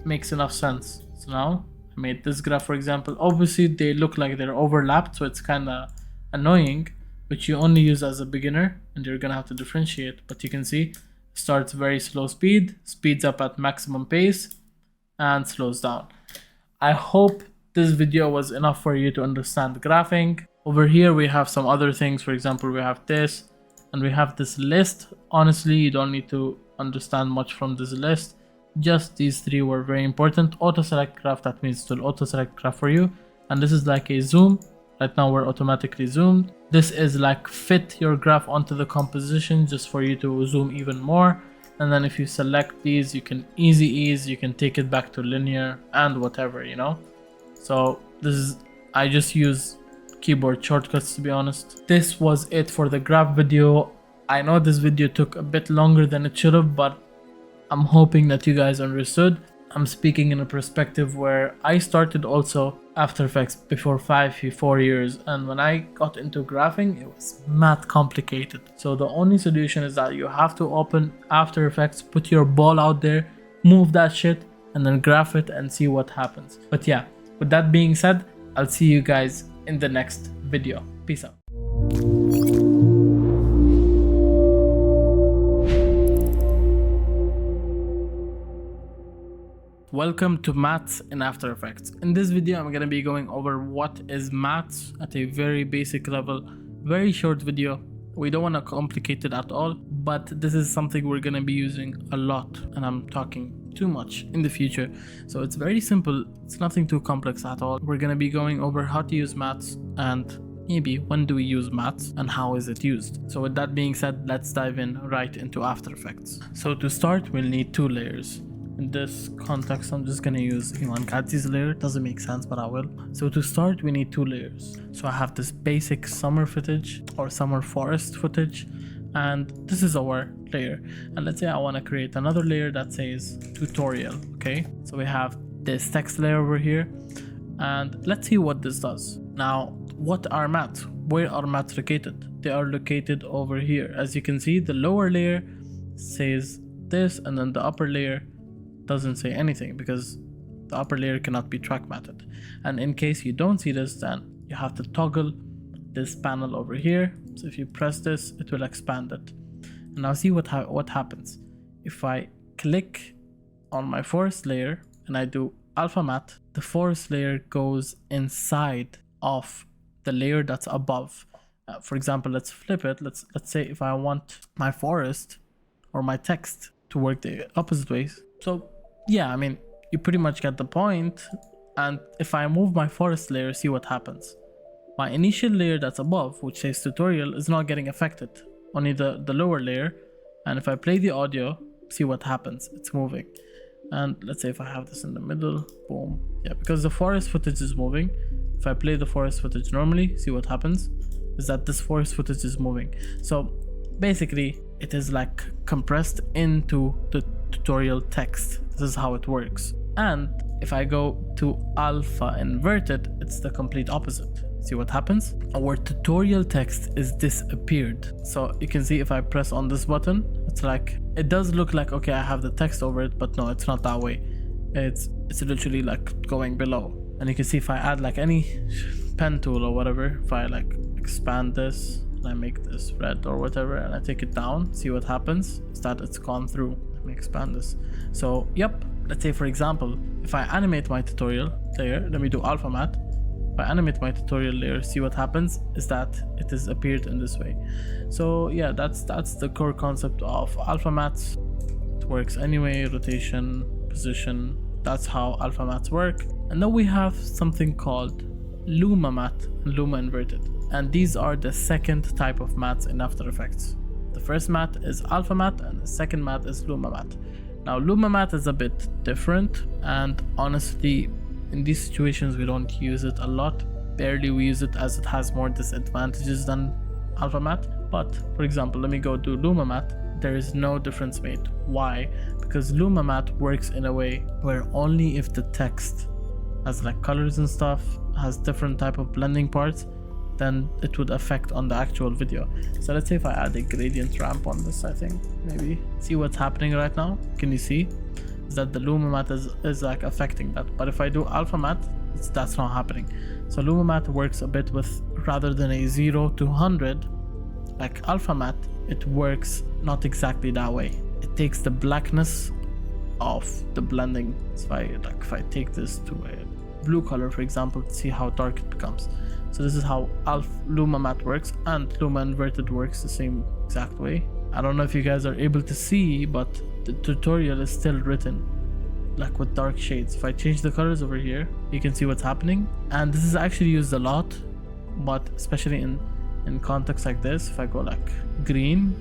Speaker 1: Makes enough sense. So now I made this graph, for example. Obviously they look like they're overlapped, so it's kind of annoying, but you only use as a beginner and you're gonna have to differentiate. But you can see starts very slow speed, speeds up at maximum pace, and slows down. I hope this video was enough for you to understand graphing. Over here we have some other things. For example, we have this and we have this list. Honestly, you don't need to understand much from this list. Just these three were very important. Auto select graph, that means to auto select graph for you. And this is like a zoom. Right now we're automatically zoomed. This is like fit your graph onto the composition, just for you to zoom even more. And then if you select these, you can easy ease, you can take it back to linear and whatever, you know. So this is, I just use keyboard shortcuts, to be honest. This was it for the graph video. I know this video took a bit longer than it should have, but I'm hoping that you guys understood. I'm speaking in a perspective where I started also After Effects before 4 years, and when I got into graphing, it was mad complicated. So the only solution is that you have to open After Effects, put your ball out there, move that shit, and then graph it and see what happens. But yeah, with that being said, I'll see you guys in the next video. Peace out. Welcome to maths in After Effects. In this video, I'm going to be going over what is maths at a very basic level. Very short video. We don't want to complicate it at all, but this is something we're going to be using a lot, and I'm talking too much in the future. So it's very simple. It's nothing too complex at all. We're going to be going over how to use maths and maybe when do we use maths and how is it used. So with that being said, let's dive in right into After Effects. So to start, we'll need two layers. In this context, I'm just gonna use Iman Kadzi's layer. It doesn't make sense, but I will. So to start, we need two layers. So I have this basic summer footage or summer forest footage, and this is our layer. And let's say I want to create another layer that says tutorial. Okay, so we have this text layer over here, and let's see what this does. Now, what are maths? Where are maths located? They are located over here. As you can see, the lower layer says this, and then the upper layer doesn't say anything because the upper layer cannot be track matted. And in case you don't see this, then you have to toggle this panel over here. So if you press this, it will expand it. And now see what happens. If I click on my forest layer and I do alpha matte, the forest layer goes inside of the layer that's above. For example, let's flip it. Let's say if I want my forest or my text to work the opposite ways. So yeah, I mean, you pretty much get the point. And if I move my forest layer, see what happens. My initial layer that's above, which says tutorial, is not getting affected, only the lower layer. And if I play the audio, see what happens, it's moving. And let's say if I have this in the middle, boom. Yeah, because the forest footage is moving. If I play the forest footage normally, see what happens is that this forest footage is moving. So basically it is like compressed into the tutorial text. This is how it works. And if I go to alpha inverted, it's the complete opposite. See what happens? Our tutorial text is disappeared. So you can see if I press on this button, it's like, it does look like, okay, I have the text over it, but no, it's not that way. It's literally like going below. And you can see if I add like any pen tool or whatever, if I like expand this and I make this red or whatever and I take it down, see what happens is that it's gone through. Let me expand this. So yep, let's say for example, if I animate my tutorial layer, let me do alpha matte. If I animate my tutorial layer, see what happens is that it has appeared in this way. So yeah, that's the core concept of alpha mattes. It works anyway, rotation, position. That's how alpha mattes work. And then we have something called luma matte and luma inverted. And these are the second type of mattes in After Effects. The first matte is alpha matte and the second matte is luma matte. Now luma matte is a bit different, and honestly in these situations we don't use it a lot. Barely we use it as it has more disadvantages than alpha matte. But for example, let me go do luma matte. There is no difference made. Why? Because luma matte works in a way where only if the text has like colors and stuff, has different type of blending parts, then it would affect on the actual video. So let's say if I add a gradient ramp on this, I think maybe see what's happening right now. Can you see? Is that the luma matte is like affecting that. But if I do alpha matte, that's not happening. So luma matte works a bit with, rather than a 0 to 100 like alpha matte, it works not exactly that way. It takes the blackness of the blending. So if I take this to a blue color, for example, to see how dark it becomes. So this is how luma matte works, and luma inverted works the same exact way. I don't know if you guys are able to see, but the tutorial is still written like with dark shades. If I change the colors over here, you can see what's happening. And this is actually used a lot, but especially in contexts like this, if I go like green,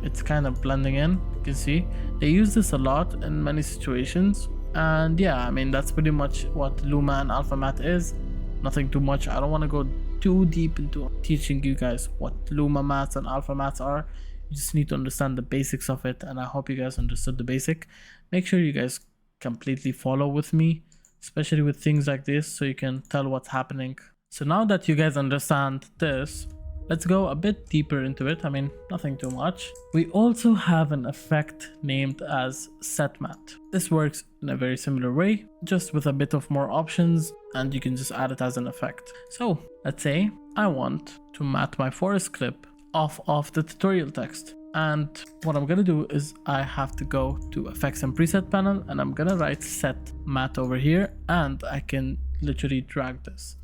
Speaker 1: it's kind of blending in. You can see they use this a lot in many situations. And yeah, I mean, that's pretty much what luma and alpha matte is. Nothing too much. I don't want to go too deep into teaching you guys what luma mattes and alpha mattes are. You just need to understand the basics of it, and I hope you guys understood the basic. Make sure you guys completely follow with me, especially with things like this, so you can tell what's happening. So now that you guys understand this, let's go a bit deeper into it. I mean, nothing too much. We also have an effect named as set matte. This works in a very similar way, just with a bit of more options, and you can just add it as an effect. So let's say I want to matte my forest clip off of the tutorial text. And what I'm gonna do is I have to go to effects and preset panel, and I'm gonna write set matte over here, and I can literally drag this.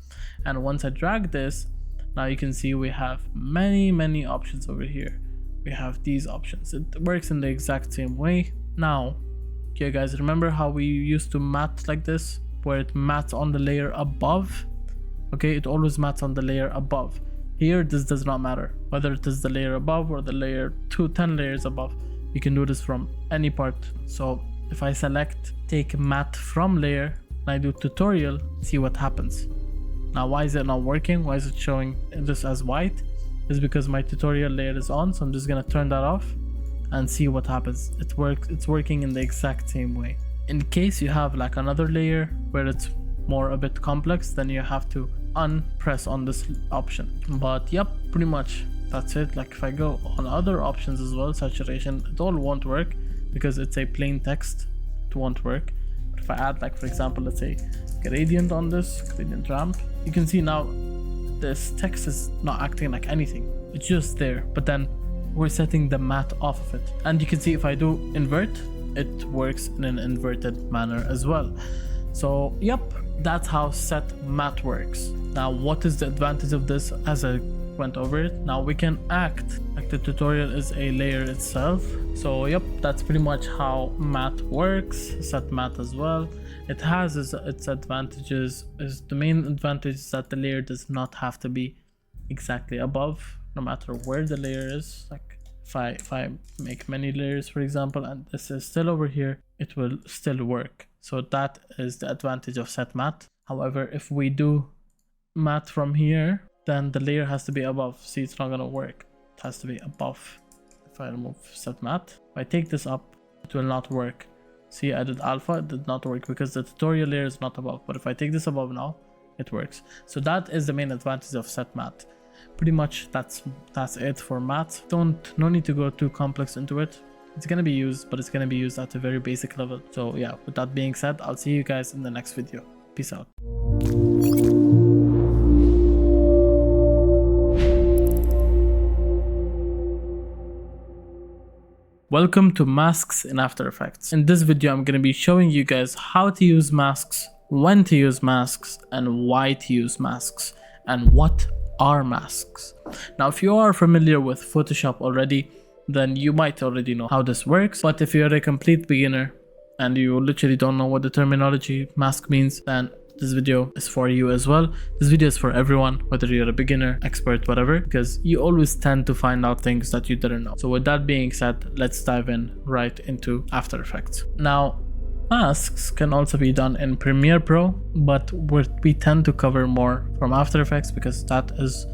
Speaker 1: And once I drag this, now you can see we have many options over here. We have these options. It works in the exact same way. Now, you guys remember how we used to matte like this, where it mattes on the layer above? Okay, it always mattes on the layer above. Here, this does not matter. Whether it is the layer above or the layer 10 layers above, you can do this from any part. So if I select take matte from layer and I do tutorial, see what happens. Now, why is it not working? Why is it showing this as white? It's because my tutorial layer is on, so I'm just gonna turn that off and see what happens. It's working in the exact same way. In case you have like another layer where it's more a bit complex, then you have to unpress on this option. But yep, pretty much that's it. Like if I go on other options as well, saturation, it all won't work because it's a plain text. It won't work. But if I add, like for example, let's say gradient on this, gradient ramp, you can see now this text is not acting like anything. It's just there, but then we're setting the matte off of it. And you can see if I do invert, it works in an inverted manner as well. So yep, that's how set matte works. Now what is the advantage of this? As I went over it, now we can act like the tutorial is a layer itself. So yep, that's pretty much how matte works. Set matte as well, it has its advantages. Is the main advantage is that the layer does not have to be exactly above, no matter where the layer is. Like if I make many layers, for example, and this is still over here, it will still work. So that is the advantage of set matte. However, if we do matte from here, then the layer has to be above. See, it's not gonna work. It has to be above. If I remove set matte, if I take this up, it will not work. See, I did alpha, it did not work because the tutorial layer is not above. But if I take this above now, it works. So that is the main advantage of set matte. Pretty much that's it for matte. No need to go too complex into it. It's gonna be used, but it's gonna be used at a very basic level. So yeah, with that being said, I'll see you guys in the next video. Peace out. Welcome to masks in After Effects. In this video, I'm going to be showing you guys how to use masks, when to use masks, and why to use masks, and what are masks. Now, if you are familiar with Photoshop already, then you might already know how this works. But if you're a complete beginner and you literally don't know what the terminology mask means, then this video is for you as well. This video is for everyone, whether you're a beginner, expert, whatever, because you always tend to find out things that you didn't know. So with that being said, let's dive in right into After Effects. Now, masks can also be done in Premiere Pro, but we tend to cover more from After Effects because that is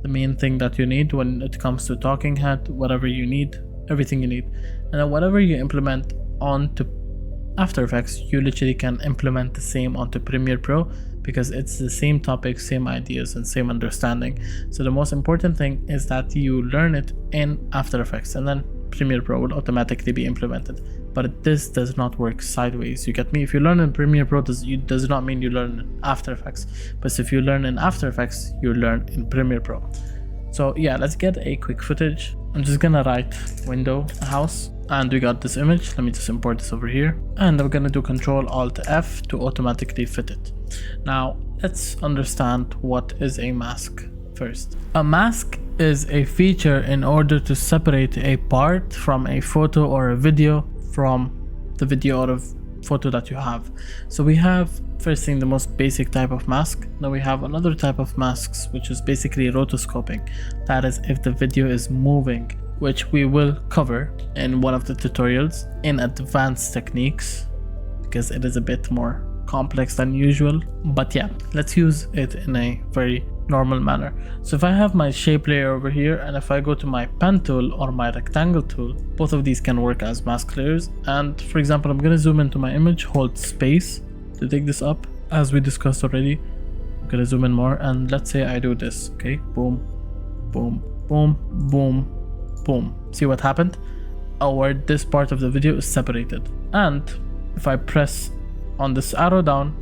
Speaker 1: the main thing that you need when it comes to talking head, whatever you need, everything you need. And then whatever you implement onto After Effects, you literally can implement the same onto Premiere Pro because it's the same topics, same ideas, and same understanding. So the most important thing is that you learn it in After Effects, and then Premiere Pro will automatically be implemented. But this does not work sideways, you get me? If you learn in Premiere Pro, does not mean you learn in After Effects. But if you learn in After Effects, you learn in Premiere Pro. So yeah, let's get a quick footage. I'm just gonna write window house, and we got this image. Let me just import this over here, and I'm gonna do Control Alt F to automatically fit it. Now let's understand what is a mask first. A mask is a feature in order to separate a part from a photo or a video from the video or a photo that you have. So we have, first thing, the most basic type of mask. Now we have another type of masks, which is basically rotoscoping. That is if the video is moving, which we will cover in one of the tutorials in advanced techniques because it is a bit more complex than usual. But yeah, let's use it in a very normal manner. So if I have my shape layer over here, and if I go to my pen tool or my rectangle tool, both of these can work as mask layers. And for example, I'm going to zoom into my image, hold space to take this up, as we discussed already. I'm going to zoom in more, and let's say I do this. Okay, boom, boom, boom, boom, boom. See what happened? Where this part of the video is separated. And if I press on this arrow down,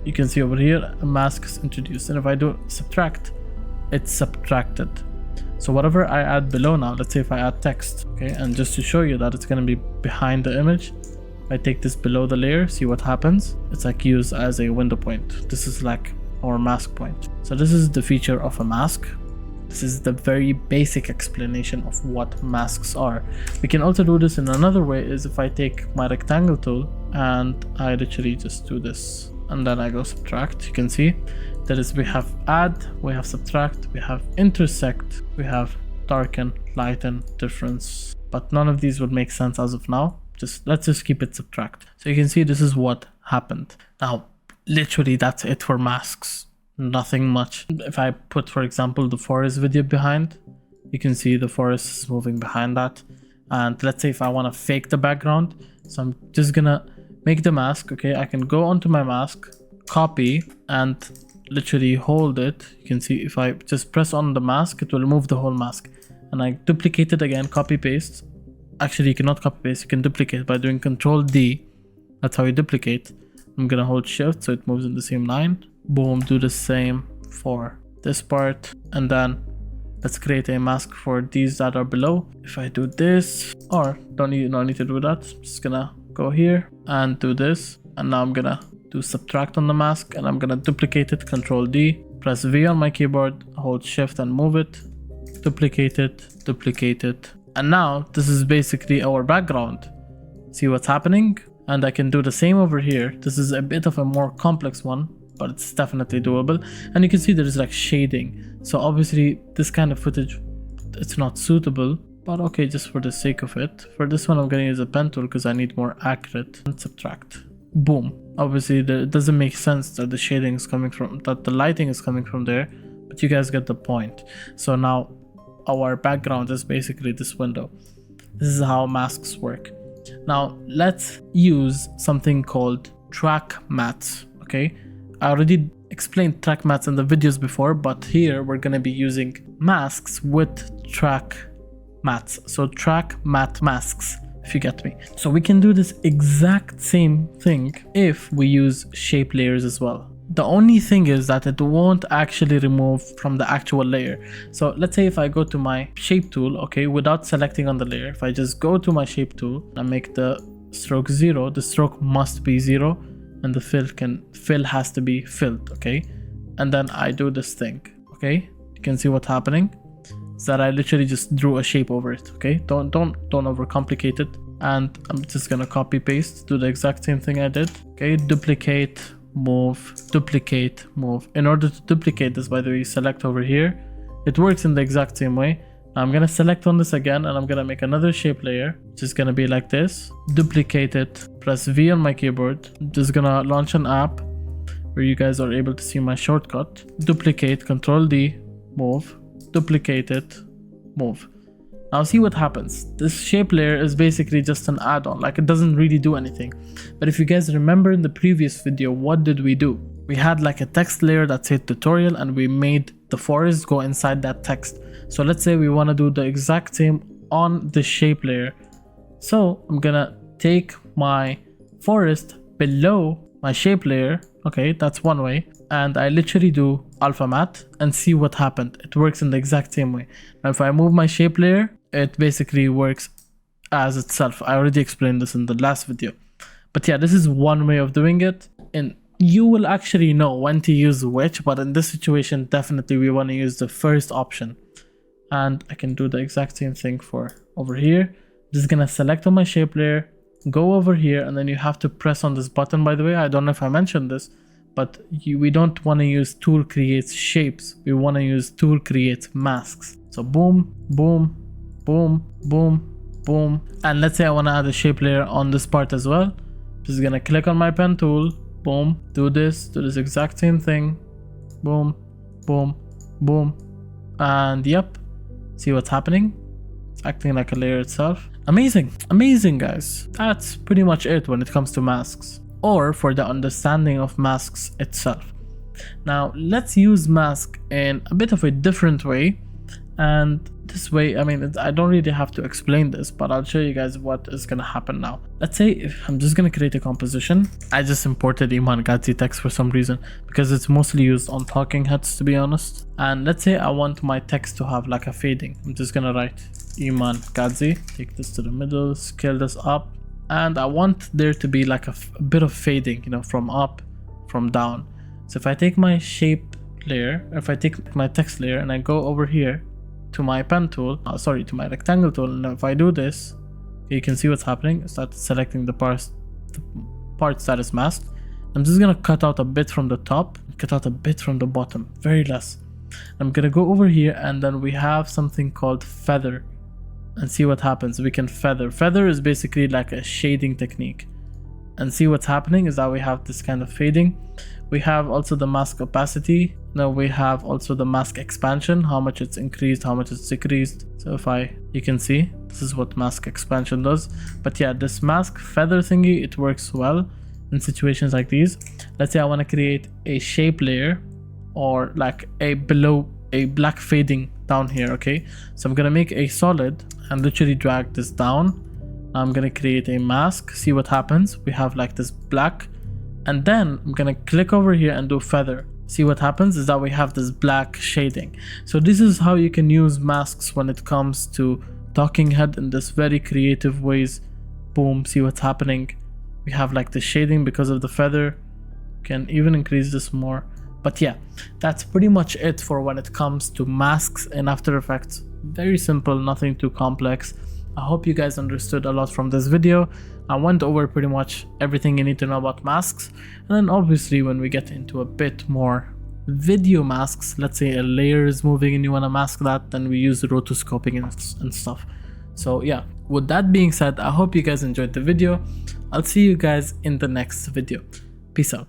Speaker 1: you can see over here a mask is introduced, and if I do subtract, it's subtracted. So whatever I add below now, let's say if I add text, okay, and just to show you that it's going to be behind the image, if I take this below the layer, see what happens? It's like used as a window point. This is like our mask point. So this is the feature of a mask. This is the very basic explanation of what masks are. We can also do this in another way, is if I take my rectangle tool and I literally just do this, and then I go subtract. You can see that is, we have add, we have subtract, we have intersect, we have darken, lighten, difference, but none of these would make sense as of now. Let's just keep it subtract. So you can see this is what happened. Now literally that's it for masks, nothing much. If I put, for example, the forest video behind, you can see the forest is moving behind that. And let's say if I want to fake the background, so I'm just gonna make the mask. Okay, I can go onto my mask, copy, and literally hold it. You can see if I just press on the mask, it will remove the whole mask. And I duplicate it again, copy paste. Actually, you cannot copy paste, you can duplicate by doing Control D. That's how you duplicate. I'm gonna hold Shift so it moves in the same line. Boom, do the same for this part, and then let's create a mask for these that are below. If I do this, or no need to do that, I'm just gonna go here and do this. And now I'm gonna do subtract on the mask, and I'm gonna duplicate it, Control D, press V on my keyboard, hold shift and move it, duplicate it. And now this is basically our background. See what's happening? And I can do the same over here. This is a bit of a more complex one, but it's definitely doable. And you can see there's like shading. So obviously this kind of footage, it's not suitable, but okay, just for the sake of it. For this one, I'm gonna use a pen tool because I need more accurate. And subtract. Boom. Obviously it doesn't make sense that the shading is coming from, that the lighting is coming from there, but you guys get the point. So now our background is basically this window. This is how masks work. Now let's use something called track mattes. Okay, I already explained track mattes in the videos before, but here we're going to be using masks with track mattes. So track matte masks, if you get me. So we can do this exact same thing if we use shape layers as well. The only thing is that it won't actually remove from the actual layer. So let's say if I go to my shape tool, okay, without selecting on the layer, if I just go to my shape tool and make the stroke 0, the stroke must be 0, and the fill has to be filled, okay? And then I do this thing, okay? You can see what's happening. Is that I literally just drew a shape over it, okay? Don't overcomplicate it. And I'm just gonna copy paste, do the exact same thing I did, okay? Duplicate, move, duplicate, move. In order to duplicate this, by the way, select over here. It works in the exact same way. Now I'm gonna select on this again, and I'm gonna make another shape layer, which is gonna be like this. Duplicate it, press V on my keyboard. I'm just gonna launch an app where you guys are able to see my shortcut. Duplicate, Control D, move, duplicate it, move. Now see what happens. This shape layer is basically just an add-on, like it doesn't really do anything. But if you guys remember in the previous video, what did we do? We had like a text layer that said tutorial, and we made the forest go inside that text. So let's say we want to do the exact same on the shape layer. So I'm gonna take my forest below my shape layer. Okay, that's one way. And I literally do alpha matte and see what happened. It works in the exact same way. Now if I move my shape layer, it basically works as itself. I already explained this in the last video. But yeah, this is one way of doing it. And you will actually know when to use which, but in this situation, definitely we want to use the first option. And I can do the exact same thing for over here. I'm just gonna select on my shape layer, go over here, and then you have to press on this button. By the way, I don't know if I mentioned this, but we don't want to use tool creates shapes. We want to use tool creates masks. So boom, boom, boom, boom, boom. And let's say I want to add a shape layer on this part as well. Just gonna click on my pen tool, boom, do this exact same thing, boom, boom, boom, and yep, see what's happening? It's acting like a layer itself. Amazing, amazing guys. That's pretty much it when it comes to masks, or for the understanding of masks itself. Now let's use mask in a bit of a different way, and this way, I mean, I don't really have to explain this, but I'll show you guys what is gonna happen now. Let's say if I'm just gonna create a composition. I just imported Iman Gadzi text for some reason because it's mostly used on talking heads, to be honest. And let's say I want my text to have like a fading. I'm just gonna write Iman Gadzi, take this to the middle, scale this up, and I want there to be like a bit of fading, you know, from up, from down. So if I take my shape layer, if I take my text layer and I go over here to my pen tool, to my rectangle tool, and if I do this, you can see what's happening. I start selecting the parts that is masked. I'm just gonna cut out a bit from the top, cut out a bit from the bottom, very less. I'm gonna go over here, and then we have something called feather, and see what happens. We can feather. Feather is basically like a shading technique, and see what's happening is that we have this kind of fading. We have also the mask opacity. Now we have also the mask expansion, how much it's increased, how much it's decreased. So if you can see, this is what mask expansion does. But yeah, this mask feather thingy, it works well in situations like these. Let's say I want to create a shape layer, or like a below a black fading down here, okay? So I'm gonna make a solid and literally drag this down. I'm gonna create a mask, see what happens. We have like this black, and then I'm gonna click over here and do feather. See what happens is that we have this black shading. So this is how you can use masks when it comes to talking head in this very creative ways. Boom, see what's happening. We have like the shading because of the feather. Can even increase this more. But yeah, that's pretty much it for when it comes to masks in After Effects. Very simple, nothing too complex. I hope you guys understood a lot from this video. I went over pretty much everything you need to know about masks. And then obviously when we get into a bit more video masks, let's say a layer is moving and you want to mask that, then we use the rotoscoping and stuff. So yeah, with that being said, I hope you guys enjoyed the video. I'll see you guys in the next video. Peace out.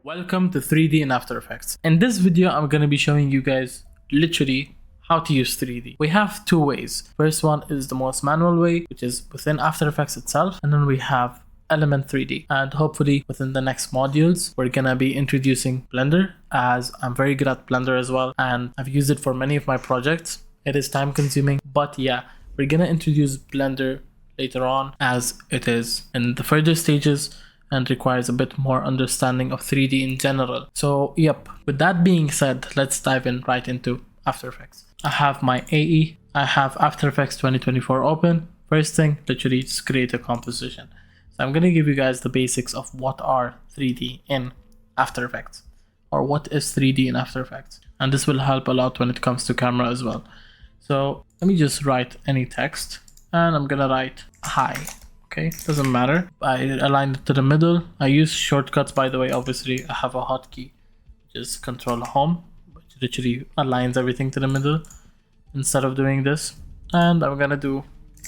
Speaker 1: Welcome to 3D in After Effects. In this video, I'm going to be showing you guys literally how to use 3D. We have two ways. First one is the most manual way, which is within After Effects itself. And then we have Element 3D. And hopefully within the next modules, we're going to be introducing Blender, as I'm very good at Blender as well. And I've used it for many of my projects. It is time consuming, but yeah, we're going to introduce Blender later on, as it is in the further stages and requires a bit more understanding of 3D in general. So yep, with that being said, let's dive in right into After Effects. I have my AE, I have After Effects 2024 open. First thing, literally just create a composition. So I'm gonna give you guys the basics of what are 3D in After Effects, or what is 3D in After Effects. And this will help a lot when it comes to camera as well. So let me just write any text, and I'm gonna write hi. Okay, doesn't matter. I aligned it to the middle. I use shortcuts, by the way. Obviously, I have a hotkey, which is Control Home, which literally aligns everything to the middle instead of doing this. And I'm gonna do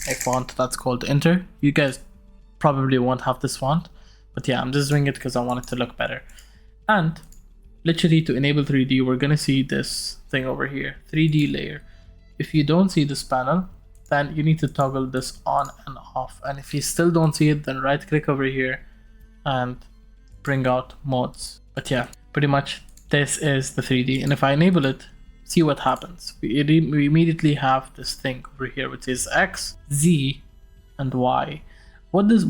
Speaker 1: a font that's called Enter. You guys probably won't have this font, but yeah, I'm just doing it because I want it to look better. And literally to enable 3D, we're gonna see this thing over here, 3D layer. If you don't see this panel, then you need to toggle this on and off. And if you still don't see it, then right click over here and bring out modes. But yeah, pretty much this is the 3D. And if I enable it, see what happens. We immediately have this thing over here, which is X, Z, and Y. What does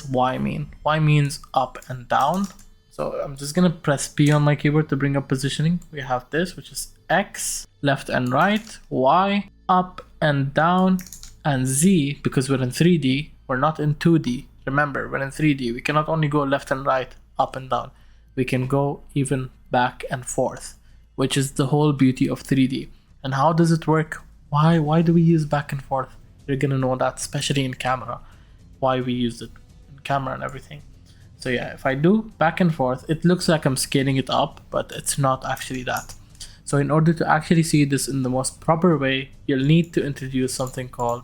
Speaker 1: Y mean? Y means up and down. So I'm just gonna press P on my keyboard to bring up positioning. We have this, which is X, left and right, Y, up and down, and Z, because we're in 3D, we're not in 2D. Remember, we're in 3D. We cannot only go left and right, up and down. We can go even back and forth, which is the whole beauty of 3D. And how does it work? Why do we use back and forth? You're gonna know that, especially in camera, why we use it in camera and everything. So yeah, if I do back and forth, it looks like I'm scaling it up, but it's not actually that. So in order to actually see this in the most proper way, you'll need to introduce something called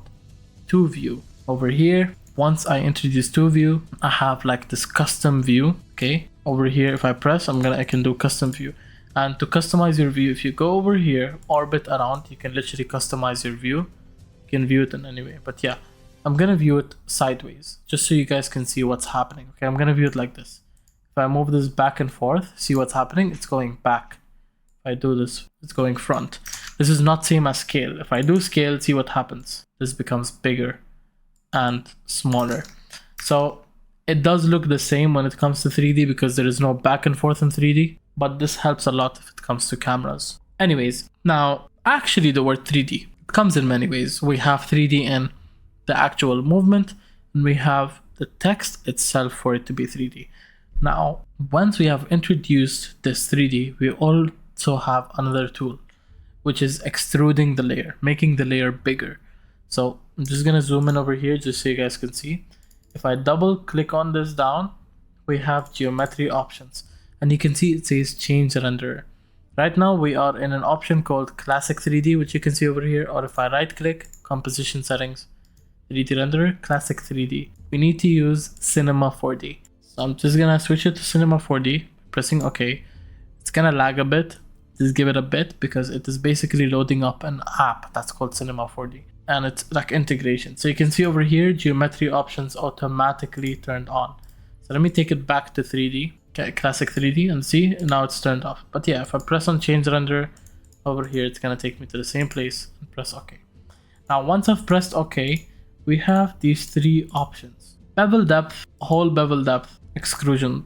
Speaker 1: 2View. Over here, once I introduce 2View, I have like this custom view. Okay, over here, if I press, I can do custom view. And to customize your view, if you go over here, orbit around, you can literally customize your view. You can view it in any way. But yeah, I'm gonna view it sideways, just so you guys can see what's happening. Okay, I'm gonna view it like this. If I move this back and forth, see what's happening? It's going back. If I do this, it's going front. This is not same as scale. If I do scale, see what happens. This becomes bigger and smaller. So it does look the same when it comes to 3D because there is no back and forth in 3D, but this helps a lot if it comes to cameras. Anyways, now actually the word 3D, it comes in many ways. We have 3D in the actual movement, and we have the text itself for it to be 3D. Now, once we have introduced this 3D, we also have another tool, which is extruding the layer, making the layer bigger. So I'm just gonna zoom in over here just so you guys can see. If I double click on this down, we have geometry options, and you can see it says change renderer. Right now we are in an option called classic 3D, which you can see over here. Or if I right click, composition settings, 3D renderer, classic 3D, we need to use Cinema 4D. So I'm just gonna switch it to Cinema 4D, pressing OK. It's gonna lag a bit. Just give it a bit because it is basically loading up an app that's called Cinema 4D, and it's like integration. So you can see over here, geometry options automatically turned on. So let me take it back to 3D, okay, classic 3D, and see, now it's turned off. But yeah, if I press on change render over here, it's gonna take me to the same place and press OK. Now once I've pressed OK, we have these three options: bevel depth, whole bevel depth, extrusion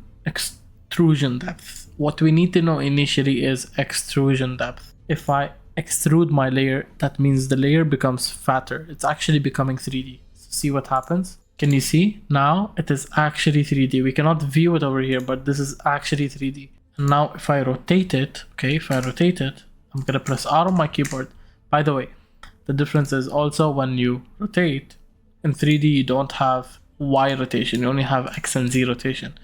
Speaker 1: depth. What we need to know initially is extrusion depth. If I extrude my layer, that means the layer becomes fatter. It's actually becoming 3D. So see what happens? Can you see? Now it is actually 3D. We cannot view it over here, but this is actually 3D. And now if I rotate it, okay, if I rotate it, I'm gonna press R on my keyboard. By the way, the difference is also when you rotate, in 3D you don't have Y rotation, you only have X and Z rotation,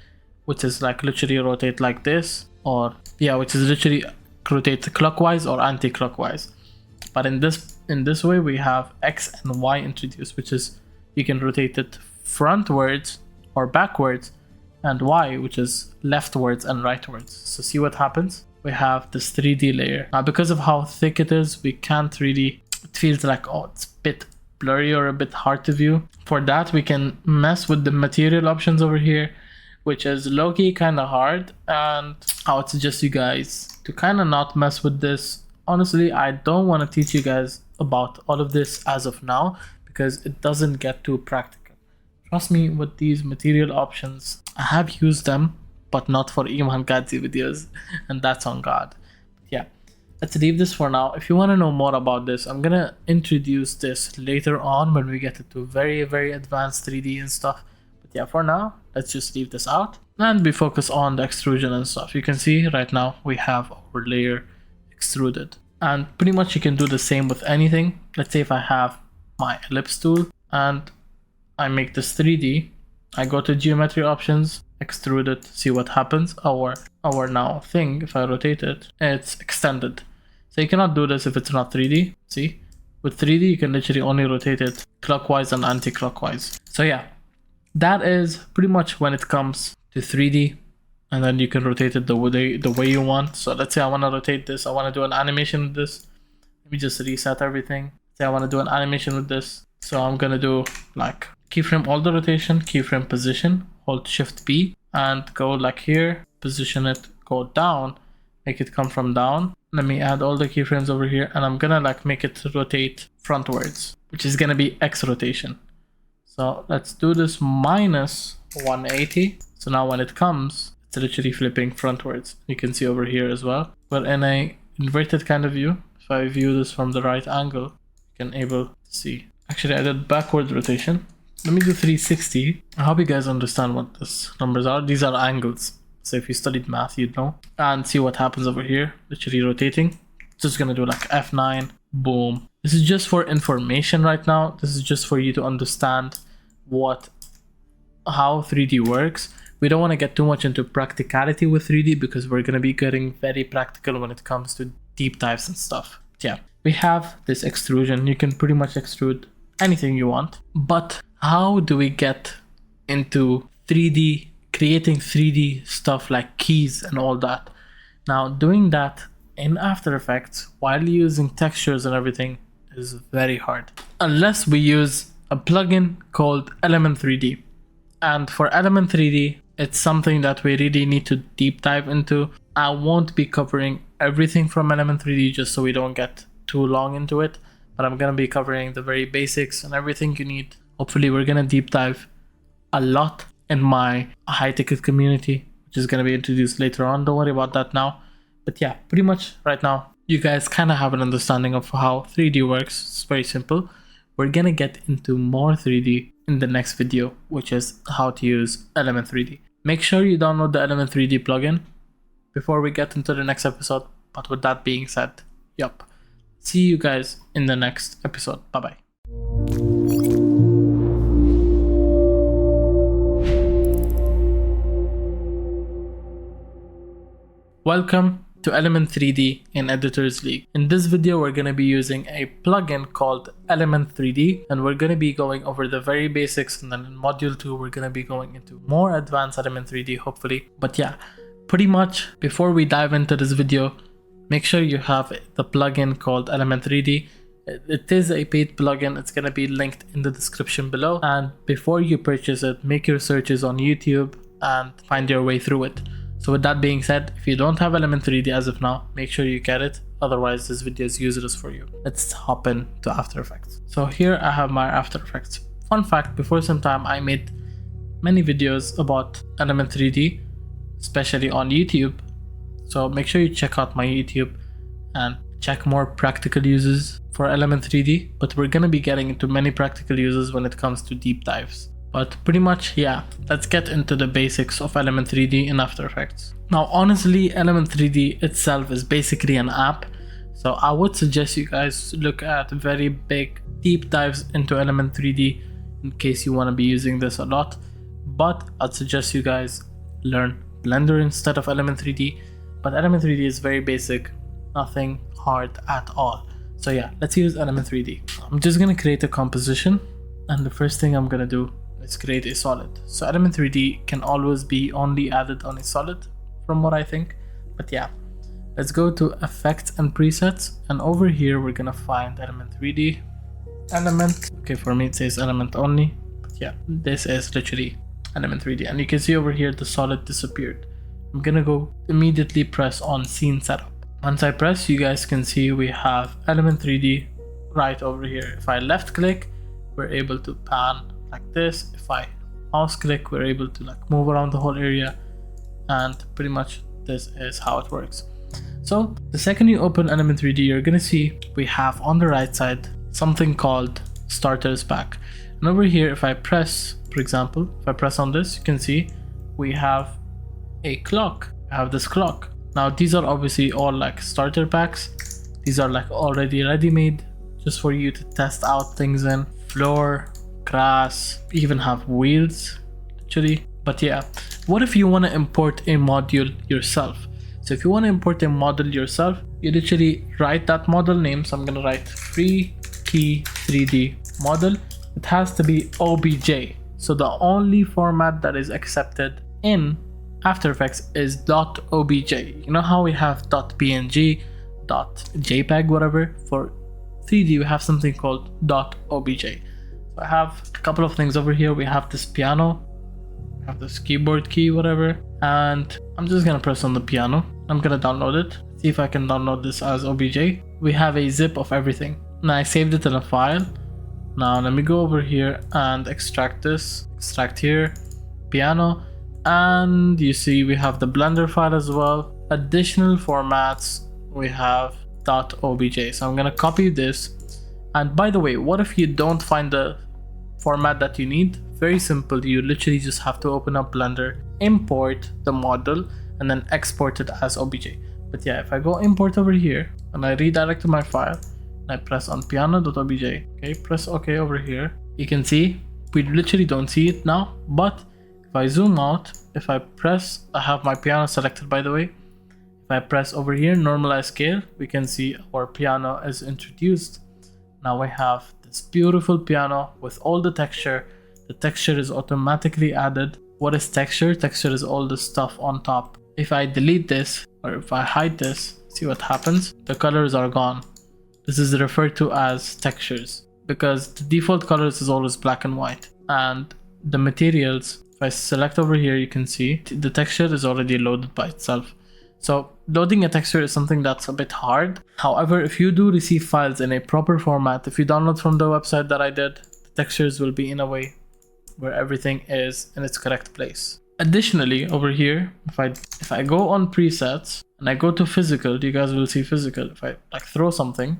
Speaker 1: which is like literally rotate like this, or yeah, which is literally rotate clockwise or anti-clockwise. But in this way we have X and Y introduced, which is you can rotate it frontwards or backwards, and Y, which is leftwards and rightwards. So see what happens? We have this 3D layer. Now because of how thick it is, we can't really, it feels like, oh, it's a bit blurry or a bit hard to view. For that we can mess with the material options over here, which is low-key kind of hard, and I would suggest you guys to kind of not mess with this. Honestly, I don't want to teach you guys about all of this as of now because it doesn't get too practical. Trust me, with these material options, I have used them, but not for Iman Gadzi videos, and that's on God. Yeah, let's leave this for now. If you want to know more about this, I'm gonna introduce this later on when we get into very, very advanced 3D and stuff. But yeah, for now, let's just leave this out and we focus on the extrusion and stuff. You can see right now we have our layer extruded, and pretty much you can do the same with anything. Let's say if I have my ellipse tool and I make this 3D, I go to geometry options, extrude it, see what happens. Our now thing, if I rotate it, it's extended. So you cannot do this if it's not 3D. See, with 3D you can literally only rotate it clockwise and anti-clockwise. So yeah, that is pretty much when it comes to 3D, and then you can rotate it the way you want. So let's say I want to rotate this, I want to do an animation with this. Let me just reset everything. Say I want to do an animation with this, so I'm gonna do like keyframe all the rotation, keyframe position, hold shift B and go like here, position it, go down, make it come from down. Let me add all the keyframes over here, and I'm gonna like make it rotate frontwards, which is gonna be X rotation. So let's do this minus 180. So now when it comes, it's literally flipping frontwards. You can see over here as well. But in a inverted kind of view, if I view this from the right angle, you can able to see. Actually, I did backward rotation. Let me do 360. I hope you guys understand what these numbers are. These are angles. So if you studied math, you'd know. And see what happens over here. Literally rotating. Just gonna do like F9. Boom. This is just for information right now. This is just for you to understand how 3D works. We don't want to get too much into practicality with 3D because we're going to be getting very practical when it comes to deep dives and stuff. Yeah, we have this extrusion. You can pretty much extrude anything you want. But how do we get into 3D, creating 3D stuff like keys and all that? Now, doing that in After Effects while using textures and everything is very hard. Unless we use a plugin called Element 3D. And for Element 3D, it's something that we really need to deep dive into. I won't be covering everything from Element 3D just so we don't get too long into it, but I'm gonna be covering the very basics and everything you need. Hopefully we're gonna deep dive a lot in my high ticket community, which is gonna be introduced later on. Don't worry about that now. But yeah, pretty much right now, you guys kind of have an understanding of how 3D works. It's very simple. We're gonna get into more 3D in the next video, which is how to use Element 3D. Make sure you download the Element 3D plugin before we get into the next episode. But with that being said, yup. See you guys in the next episode. Bye bye. Welcome to Element 3D in Editors League. In this video, we're going to be using a plugin called Element 3D, and we're going to be going over the very basics, and then in module 2, we're going to be going into more advanced Element 3D, hopefully. But yeah, pretty much before we dive into this video, make sure you have the plugin called Element 3D. It is a paid plugin. It's going to be linked in the description below. And before you purchase it, make your searches on YouTube and find your way through it. So with that being said, if you don't have Element 3D as of now, make sure you get it. Otherwise, this video is useless for you. Let's hop into After Effects. So here I have my After Effects. Fun fact, before some time, I made many videos about Element 3D, especially on YouTube. So make sure you check out my YouTube and check more practical uses for Element 3D, but we're gonna be getting into many practical uses when it comes to deep dives. But pretty much, yeah, let's get into the basics of Element 3D in After Effects. Now, honestly, Element 3D itself is basically an app, so I would suggest you guys look at very big deep dives into Element 3D in case you want to be using this a lot. But I'd suggest you guys learn Blender instead of Element 3D. But Element 3D is very basic, nothing hard at all. So yeah, let's use Element 3D. I'm just gonna create a composition, and the first thing I'm gonna do is create a solid. So Element 3D can always be only added on a solid, from what I think. But yeah, let's go to Effects and Presets, and over here we're gonna find Element 3D. Element, okay, for me it says Element only, but yeah, this is literally Element 3D, and you can see over here the solid disappeared. I'm gonna go immediately press on Scene Setup. Once I press, you guys can see we have Element 3D right over here. If I left click, we're able to pan like this. If I mouse click, we're able to like move around the whole area, and pretty much this is how it works. So the second you open Element 3D, you're gonna see we have on the right side something called Starters Pack. And over here, if I press, for example, if I press on this, you can see we have a clock. I have this clock. Now these are obviously all like starter packs. These are like already ready-made just for you to test out things in. Floor, grass, even have wheels actually. But yeah, what if you want to import a module yourself? So if you want to import a model yourself, you literally write that model name. So I'm gonna write free key 3D model. It has to be OBJ. So the only format that is accepted in After Effects is .obj. You know how we have .png, .jpeg, whatever. For 3D we have something called .obj. So I have a couple of things over here. We have this piano, we have this keyboard key, whatever, and I'm just gonna press on the piano. I'm gonna download it, see if I can download this as OBJ. We have a zip of everything. Now I saved it in a file. Now let me go over here and extract this, extract here, piano, and you see we have the Blender file as well. Additional formats, we have .obj. So I'm gonna copy this. And by the way, what if you don't find the format that you need? Very simple, you literally just have to open up Blender, import the model, and then export it as OBJ. But yeah, if I go import over here and I redirect to my file, and I press on piano.obj, okay, press OK over here, you can see we literally don't see it now. But if I zoom out, if I press, I have my piano selected by the way. If I press over here, normalize scale, we can see our piano is introduced. Now we have this beautiful piano with all the texture. The texture is automatically added. What is texture? Texture is all the stuff on top. If I delete this, or if I hide this, see what happens? The colors are gone. This is referred to as textures because the default colors is always black and white. And the materials, if I select over here, you can see the texture is already loaded by itself. So loading a texture is something that's a bit hard. However, if you do receive files in a proper format, if you download from the website that I did, the textures will be in a way where everything is in its correct place. Additionally, over here, if I go on presets and I go to physical, you guys will see physical. If I like throw something,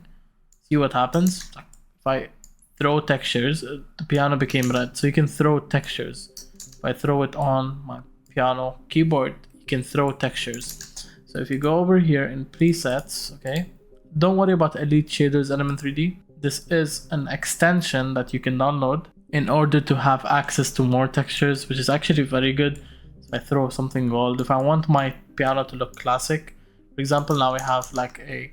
Speaker 1: see what happens. If I throw textures, the piano became red. So you can throw textures. If I throw it on my piano keyboard, you can throw textures. So if you go over here in presets, okay, don't worry about Elite Shaders Element 3D. This is an extension that you can download in order to have access to more textures, which is actually very good. So I throw something gold. If I want my piano to look classic, for example, now we have like a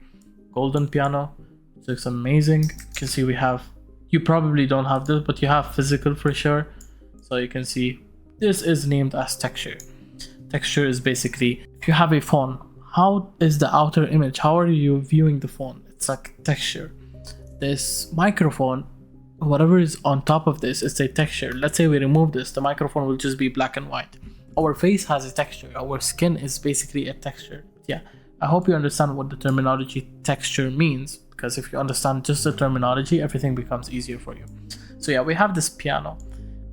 Speaker 1: golden piano. It looks amazing. You can see we have, you probably don't have this, but you have physical for sure. So you can see this is named as texture. Texture is basically, if you have a phone, how is the outer image? How are you viewing the phone? It's like texture. This microphone, whatever is on top of this, is a texture. Let's say we remove this, the microphone will just be black and white. Our face has a texture. Our skin is basically a texture. Yeah, I hope you understand what the terminology texture means, because if you understand just the terminology, everything becomes easier for you. So yeah, we have this piano,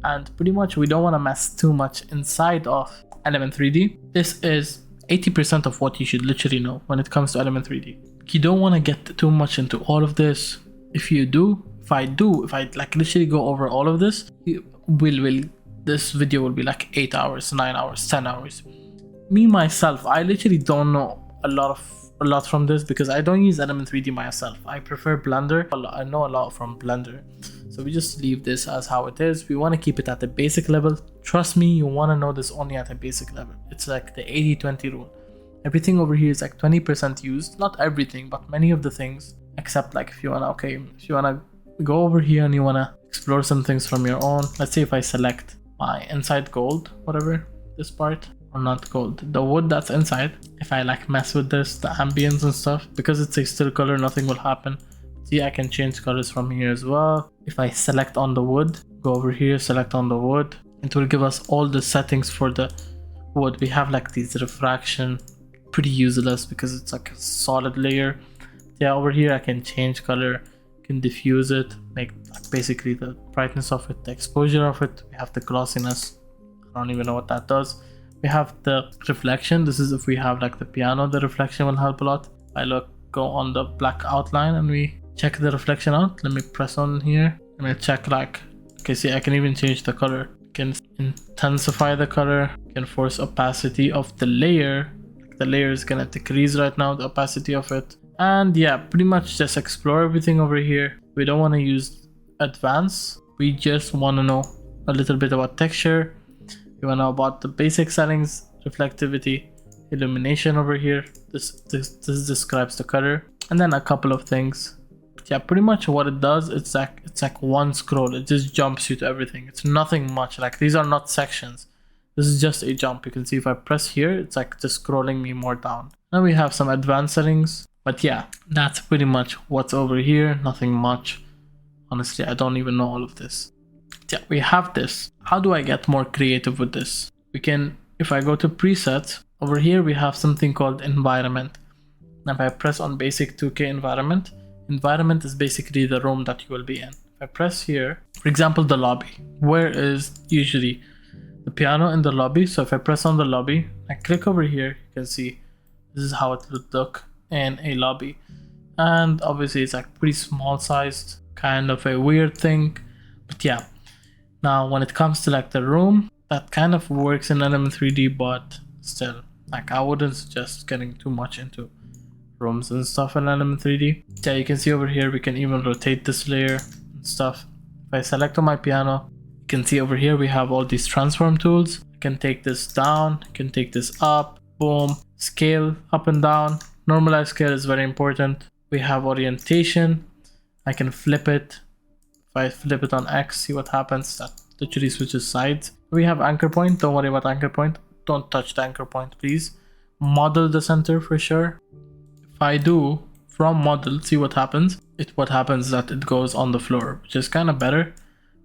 Speaker 1: and pretty much we don't want to mess too much inside of Element 3D. This is 80% of what you should literally know when it comes to Element 3D. You don't want to get too much into all of this. If I like literally go over all of this, this video will be like 8 hours, 9 hours, 10 hours. Me myself, I literally don't know a lot from this because I don't use Element 3D myself. I prefer Blender. I know a lot from Blender. So we just leave this as how it is. We want to keep it at the basic level. Trust me, you want to know this only at a basic level. It's like the 80-20 rule. Everything over here is like 20% used. Not everything, but many of the things. Except like if you wanna go over here and you wanna explore some things from your own. Let's say if I select my inside gold, whatever, this part, or not gold, the wood that's inside. If I like mess with this, the ambience and stuff, because it's a still color, nothing will happen. See, I can change colors from here as well. If I select on the wood, go over here, select on the wood, it will give us all the settings for the wood. We have like these refraction, pretty useless because it's like a solid layer. Yeah, over here I can change color, can diffuse it, make like basically the brightness of it, the exposure of it. We have the glossiness, I don't even know what that does. We have the reflection. This is if we have like the piano, the reflection will help a lot. Go on the black outline and we check the reflection out. Let me press on here. Let me check like, okay, see, I can even change the color. Can intensify the color, can force opacity of the layer. The layer is gonna decrease right now, the opacity of it. And yeah, pretty much just explore everything over here. We don't want to use advanced. We just want to know a little bit about texture. We want to know about the basic settings, reflectivity, illumination over here. This describes the color, and then a couple of things. Yeah, pretty much what it does, it's like one scroll. It just jumps you to everything. It's nothing much. Like these are not sections. This is just a jump. You can see if I press here, it's like just scrolling me more down. Now we have some advanced settings. But yeah, that's pretty much what's over here. Nothing much. Honestly, I don't even know all of this. Yeah, we have this. How do I get more creative with this? We can, if I go to presets, over here we have something called environment. Now if I press on basic 2K environment, environment is basically the room that you will be in. If I press here, for example, the lobby, where is usually the piano in the lobby. So if I press on the lobby, I click over here, you can see this is how it would look in a lobby. And obviously it's like pretty small sized, kind of a weird thing. But yeah, now when it comes to like the room, that kind of works in Element 3D, but still, like I wouldn't suggest getting too much into rooms and stuff in Element 3D. Yeah, you can see over here we can even rotate this layer and stuff. If I select on my piano, you can see over here we have all these transform tools. I can take this down, I can take this up, boom, scale up and down. Normalize scale is very important. We have orientation. I can flip it. If I flip it on X, see what happens. That literally switches sides. We have anchor point. Don't worry about anchor point. Don't touch the anchor point, please. Model the center for sure. If I do from model, see what happens. What happens is that it goes on the floor, which is kind of better.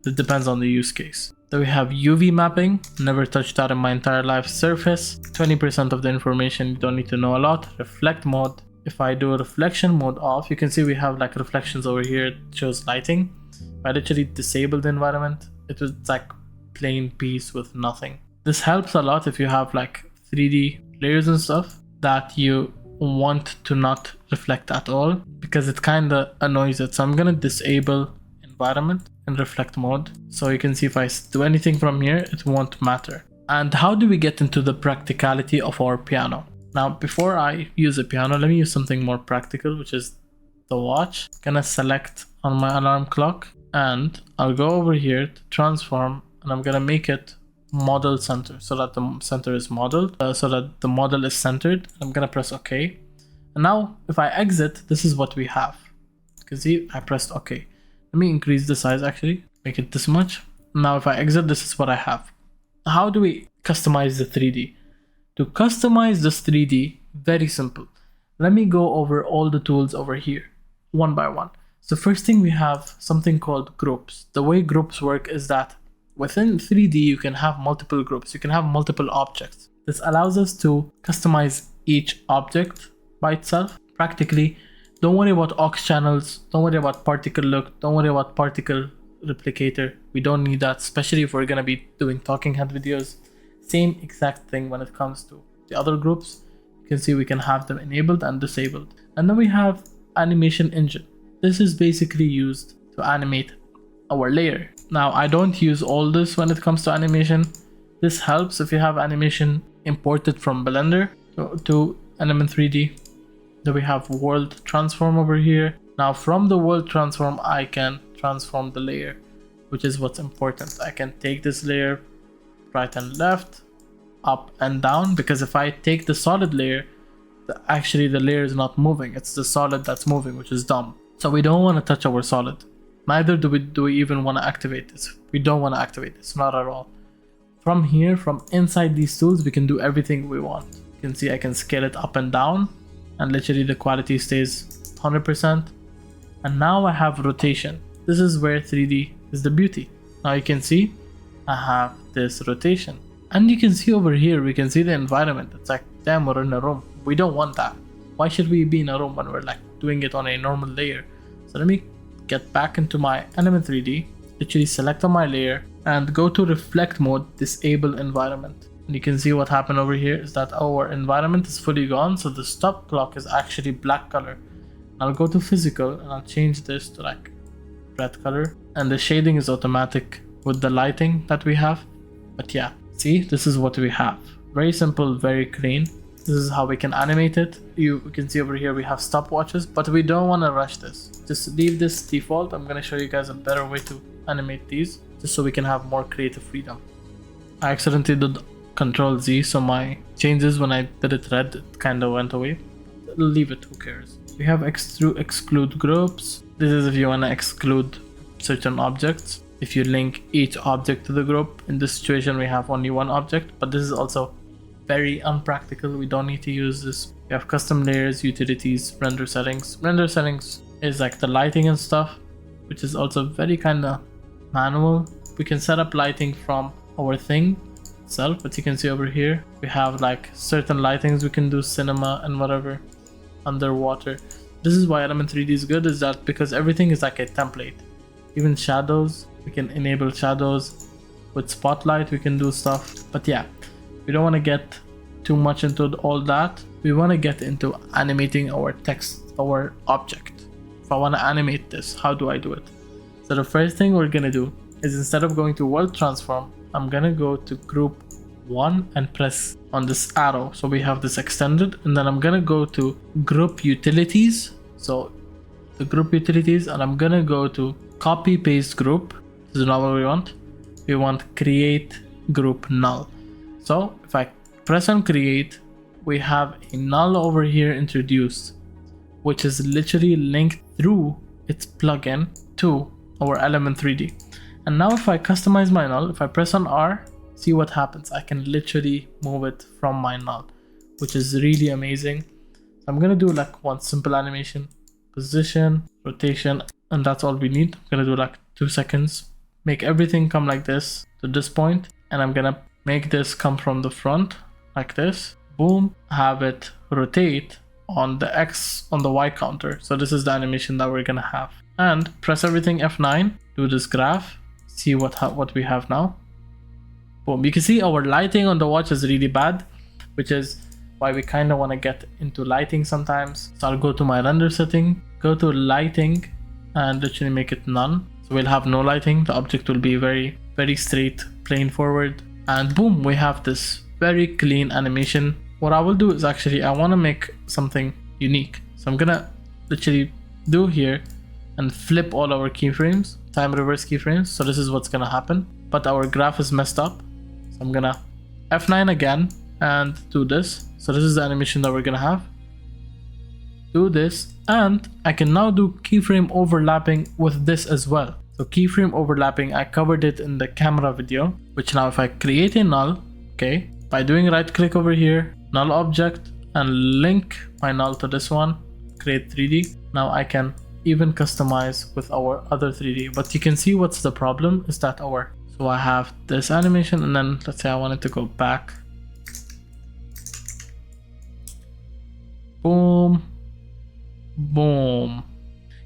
Speaker 1: It depends on the use case. Then we have UV mapping. Never touched that in my entire life. Surface, 20% of the information, you don't need to know a lot. Reflect mode. If I do a reflection mode off, you can see we have like reflections over here. It shows lighting. If I literally disable the environment, it was like plain piece with nothing. This helps a lot if you have like 3D layers and stuff that you want to not reflect at all, because it kind of annoys it. So I'm gonna disable environment and reflect mode, so you can see if I do anything from here, it won't matter. And how do we get into the practicality of our piano? Now before I use a piano, let me use something more practical, which is the watch. Gonna select on my alarm clock, and I'll go over here to transform, and I'm gonna make it model center, so that the center is modeled, so that the model is centered. I'm gonna press OK, and now if I exit, this is what we have. You can see I pressed OK. Let me increase the size, actually make it this much. Now if I exit, this is what I have. How do we customize the 3D? To customize this 3D, very simple. Let me go over all the tools over here one by one. So first thing, we have something called groups. The way groups work is that within 3D you can have multiple groups, you can have multiple objects. This allows us to customize each object by itself. Practically, don't worry about aux channels, don't worry about particle look, don't worry about particle replicator. We don't need that, especially if we're gonna be doing talking head videos. Same exact thing when it comes to the other groups. You can see we can have them enabled and disabled. And then we have animation engine. This is basically used to animate our layer. Now I don't use all this when it comes to animation. This helps if you have animation imported from Blender to Element 3D. Then we have world transform over here. Now from the world transform I can transform the layer, which is what's important. I can take this layer right and left, up and down, because if I take the solid layer, actually the layer is not moving, it's the solid that's moving, which is dumb. So we don't want to touch our solid. Neither do we even want to activate this. We don't want to activate this, not at all. From here, from inside these tools, we can do everything we want. You can see I can scale it up and down, and literally the quality stays 100%. And now I have rotation. This is where 3D is the beauty. Now you can see I have this rotation. And you can see over here, we can see the environment. It's like, damn, we're in a room. We don't want that. Why should we be in a room when we're like doing it on a normal layer? So let me get back into my Element 3D, literally select on my layer and go to reflect mode, disable environment. And you can see what happened over here is that our environment is fully gone. So the stop clock is actually black color. I'll go to physical and I'll change this to like red color, and the shading is automatic with the lighting that we have. But yeah, see, this is what we have. Very simple, very clean. This is how we can animate it. You can see over here we have stopwatches, but we don't want to rush this. Just leave this default. I'm going to show you guys a better way to animate these, just so we can have more creative freedom. I accidentally did Control Z, so my changes when I did it red, it kind of went away. Leave it, who cares. We have exclude groups. This is if you want to exclude certain objects. If you link each object to the group. In this situation we have only one object, but this is also very unpractical. We don't need to use this. We have custom layers, utilities, render settings. Render settings is like the lighting and stuff, which is also very kind of manual. We can set up lighting from our thing itself, but you can see over here we have like certain lightings we can do, cinema and whatever, underwater. This is why Element 3D is good, is that because everything is like a template. Even shadows, we can enable shadows. With spotlight we can do stuff. But yeah, we don't want to get too much into all that. We want to get into animating our text, our object. If I want to animate this, how do I do it? So the first thing we're gonna do is, instead of going to world transform, I'm gonna go to group 1 and press on this arrow, so we have this extended, and then I'm gonna go to group utilities, so the group utilities, and I'm gonna go to copy paste group. This is not what we want. We want create group null. So if I press on create, we have a null over here introduced, which is literally linked through its plugin to our Element 3D. And now if I customize my null, if I press on R, see what happens. I can literally move it from my null, which is really amazing. So I'm gonna do like one simple animation, position, rotation, and that's all we need. I'm gonna do like 2 seconds, make everything come like this to this point, and I'm gonna make this come from the front like this, boom, have it rotate on the X, on the Y counter. So this is the animation that we're gonna have. And press everything F9, do this graph, see what we have now. Boom. You can see our lighting on the watch is really bad, which is why we kind of want to get into lighting sometimes. So I'll go to my render setting, go to lighting, and literally make it none. So we'll have no lighting. The object will be very, very straight, plane forward, and boom, we have this very clean animation. What I will do is, actually I want to make something unique. So I'm gonna literally do here and flip all our keyframes, time reverse keyframes. So this is what's gonna happen, but our graph is messed up. So I'm gonna F9 again and do this. So this is the animation that we're gonna have. Do this, and I can now do keyframe overlapping with this as well. So keyframe overlapping, I covered it in the camera video, which now if I create a null, okay, by doing right click over here, null object, and link my null to this one, create 3D. Now I can even customize with our other 3D, but you can see what's the problem is that so I have this animation, and then let's say I wanted to go back, boom, boom.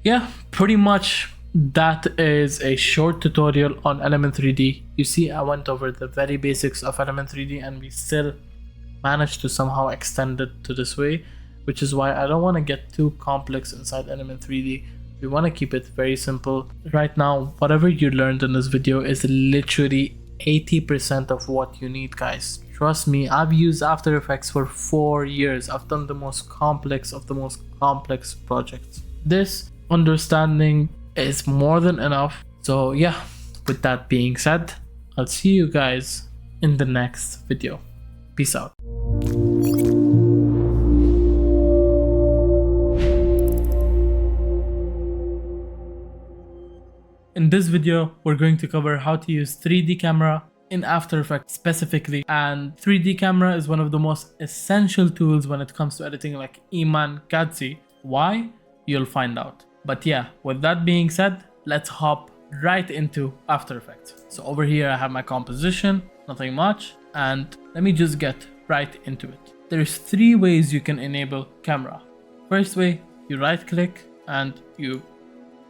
Speaker 1: Yeah, pretty much that is a short tutorial on Element 3D. You see, I went over the very basics of Element 3D, and we still managed to somehow extend it to this way, which is why I don't want to get too complex inside Element 3D. We want to keep it very simple. Right now, whatever you learned in this video is literally 80% of what you need, guys. Trust me, I've used After Effects for 4 years. I've done the most complex of the most complex projects. This understanding is more than enough. So yeah, with that being said, I'll see you guys in the next video. Peace out. In this video, we're going to cover how to use 3D camera in After Effects specifically, and 3D camera is one of the most essential tools when it comes to editing like Iman Kadzi. Why? You'll find out. But yeah, with that being said, let's hop right into After Effects. So over here I have my composition, nothing much, and let me just get right into it. There's 3 ways you can enable camera. First way, you right click and you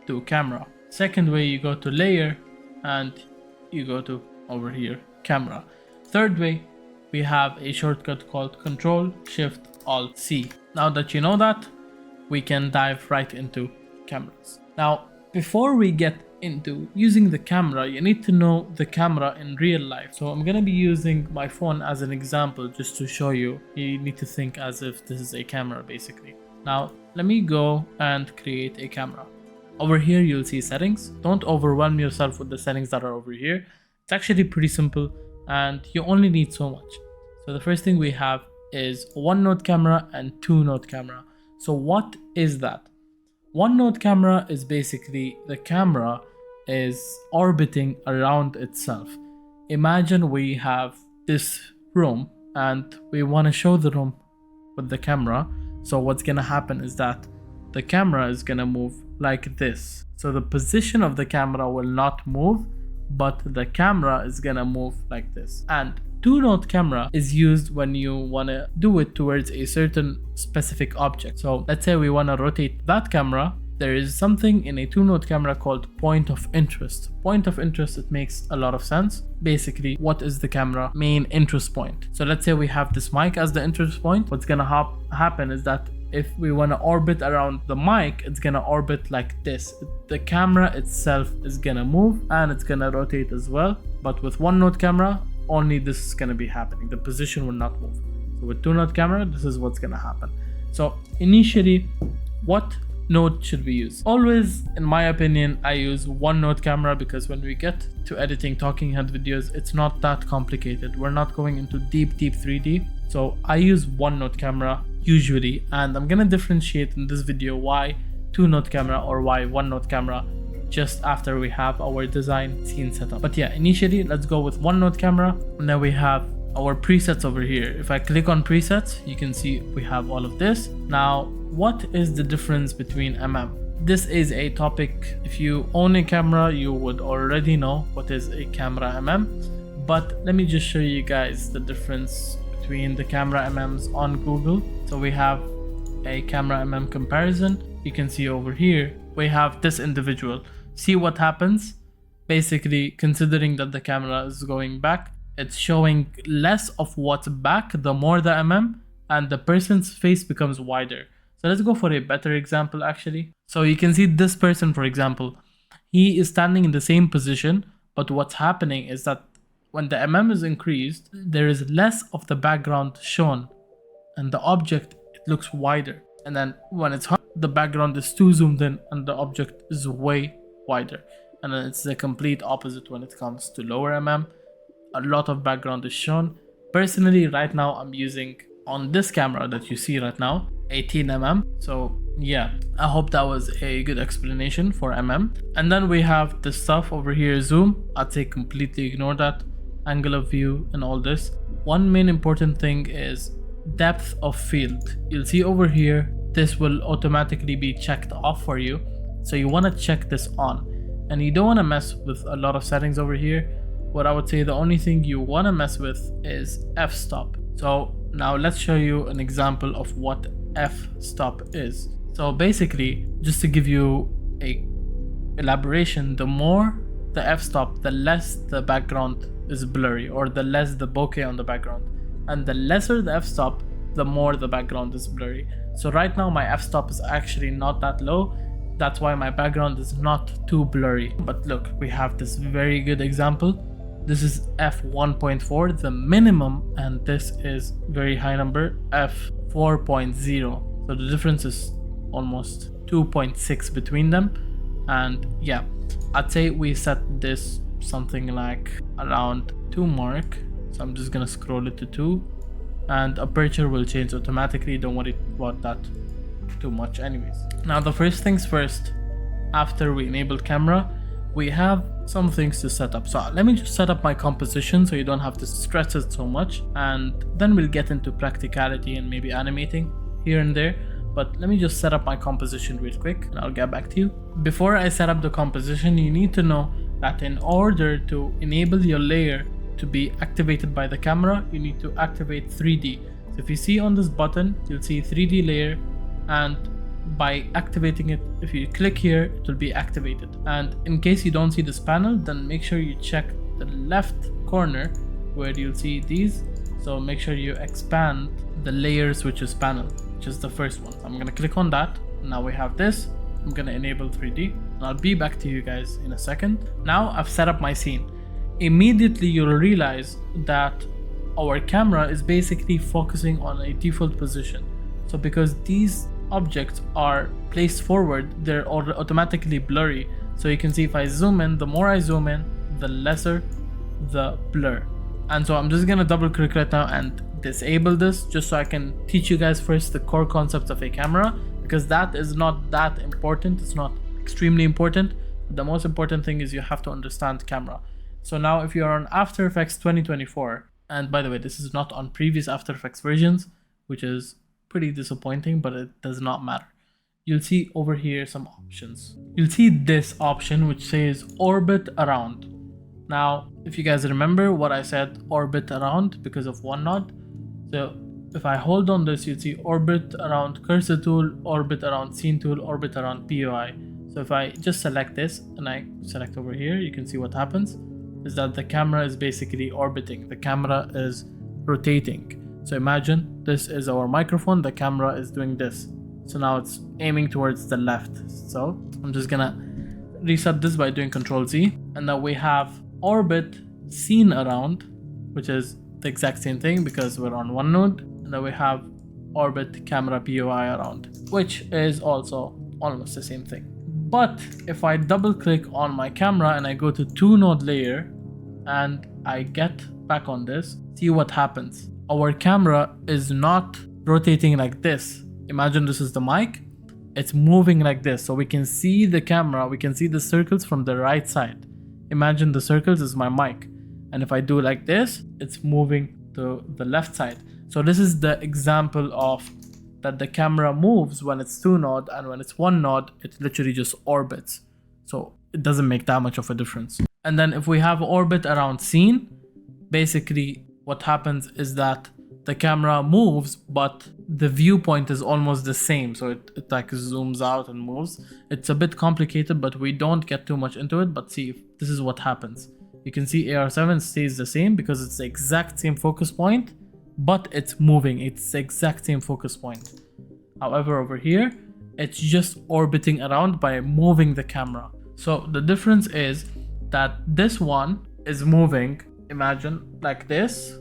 Speaker 1: do camera. Second way, you go to layer and you go to over here camera. Third way, we have a shortcut called Control Shift Alt C. Now that you know that, we can dive right into cameras. Now before we get into using the camera, you need to know the camera in real life. So I'm gonna be using my phone as an example just to show you. You need to think as if this is a camera basically. Now let me go and create a camera. Over here you'll see settings. Don't overwhelm yourself with the settings that are over here. It's actually pretty simple and you only need so much. So the first thing we have is 1-node camera and 2-node camera. So what is that? 1-node camera is basically the camera is orbiting around itself. Imagine we have this room and we want to show the room with the camera. So what's gonna happen is that the camera is gonna move like this. So the position of the camera will not move, but the camera is gonna move like this. And 2-node camera is used when you wanna do it towards a certain specific object. So let's say we wanna rotate that camera. There is something in a 2-node camera called point of interest. Point of interest, it makes a lot of sense. Basically, what is the camera main interest point? So let's say we have this mic as the interest point. What's gonna happen is that if we want to orbit around the mic, it's gonna orbit like this. The camera itself is gonna move and it's gonna rotate as well. But with 1-node camera, only this is gonna be happening. The position will not move. So with 2-node camera, this is what's gonna happen. So initially, what node should we use? Always, in my opinion, I use 1-node camera because when we get to editing talking head videos, it's not that complicated. We're not going into deep 3D. So I use 1-node camera usually, and I'm gonna differentiate in this video why 2-node camera or why 1-node camera just after we have our design scene set up. But yeah, initially let's go with 1-node camera. Now we have our presets over here. If I click on presets, you can see we have all of this. Now what is the difference between This is a topic, if you own a camera you would already know what is a camera but let me just show you guys the difference between the camera on Google. So we have a camera comparison. You can see over here we have this individual. See what happens? Basically, considering that the camera is going back, it's showing less of what's back the more the and the person's face becomes wider. So let's go for a better example actually. So you can see this person, for example, he is standing in the same position, but what's happening is that when the is increased, there is less of the background shown and the object, it looks wider. And then when it's hot, the background is too zoomed in and the object is way wider. And then it's the complete opposite when it comes to lower a lot of background is shown. Personally, right now I'm using, on this camera that you see right now, 18 so yeah, I hope that was a good explanation for And then we have the stuff over here, zoom. I'd say completely ignore that, angle of view and all this. One main important thing is depth of field. You'll see over here, this will automatically be checked off for you. So you want to check this on, and you don't want to mess with a lot of settings over here. What I would say, the only thing you want to mess with is f-stop. So now let's show you an example of what f-stop is. So basically, just to give you a elaboration, the more the f-stop, the less the background is blurry, or the less the bokeh on the background. and the lesser the f-stop, the more the background is blurry. So right now my f-stop is actually not that low. That's why my background is not too blurry. But look, we have this very good example. This is f1.4, the minimum, and this is very high number, f4.0. So the difference is almost 2.6 between them. And yeah, I'd say we set this something like around 2 mark. So I'm just gonna scroll it to 2, and aperture will change automatically. Don't worry about that too much anyways. Now the first things first, after we enable camera, we have some things to set up. So let me just set up my composition so you don't have to stress it so much, and then we'll get into practicality and maybe animating here and there. But let me just set up my composition real quick and I'll get back to you. Before I set up the composition, you need to know that in order to enable your layer to be activated by the camera, you need to activate 3D. So if you see on this button, you'll see 3D layer, and by activating it, if you click here, it will be activated. And in case you don't see this panel, then make sure you check the left corner where you'll see these. So make sure you expand the layer switches panel, which is the first one. So I'm gonna click on that. Now we have this. I'm gonna enable 3D, and I'll be back to you guys in a second. Now I've set up my scene. Immediately you'll realize that our camera is basically focusing on a default position. So because these objects are placed forward, they're automatically blurry. So you can see if I zoom in, the more I zoom in, the lesser the blur. And so I'm just gonna double click right now and disable this, just so I can teach you guys first the core concepts of a camera, because that is not that important. It's not extremely important. The most important thing is you have to understand camera. So now if you're on After Effects 2024, and by the way, this is not on previous After Effects versions, which is pretty disappointing, but it does not matter. You'll see over here some options. You'll see this option which says orbit around. Now, if you guys remember what I said, orbit around, because of one node. So if I hold on this, you'll see orbit around cursor tool, orbit around scene tool, orbit around POI. So if I just select this and I select over here, you can see what happens is that the camera is basically orbiting. The camera is rotating. So imagine this is our microphone, the camera is doing this. So now it's aiming towards the left. So I'm just gonna reset this by doing Control Z. And now we have orbit scene around, which is the exact same thing because we're on one node. And then we have orbit camera POI around, which is also almost the same thing. But if I double click on my camera and I go to 2-node layer and I get back on this, see what happens. Our camera is not rotating like this. Imagine this is the mic. It's moving like this. So we can see the camera, we can see the circles from the right side. Imagine the circles is my mic. And if I do like this, it's moving to the left side. So this is the example of that the camera moves when it's 2-node, and when it's 1-node, it literally just orbits. So it doesn't make that much of a difference. And then if we have orbit around scene, basically what happens is that the camera moves, but the viewpoint is almost the same. So it like zooms out and moves. It's a bit complicated, but we don't get too much into it. But see, if this is what happens. You can see AR7 stays the same because it's the exact same focus point, but it's moving. It's the exact same focus point. However, over here, it's just orbiting around by moving the camera. So the difference is that this one is moving, imagine like this,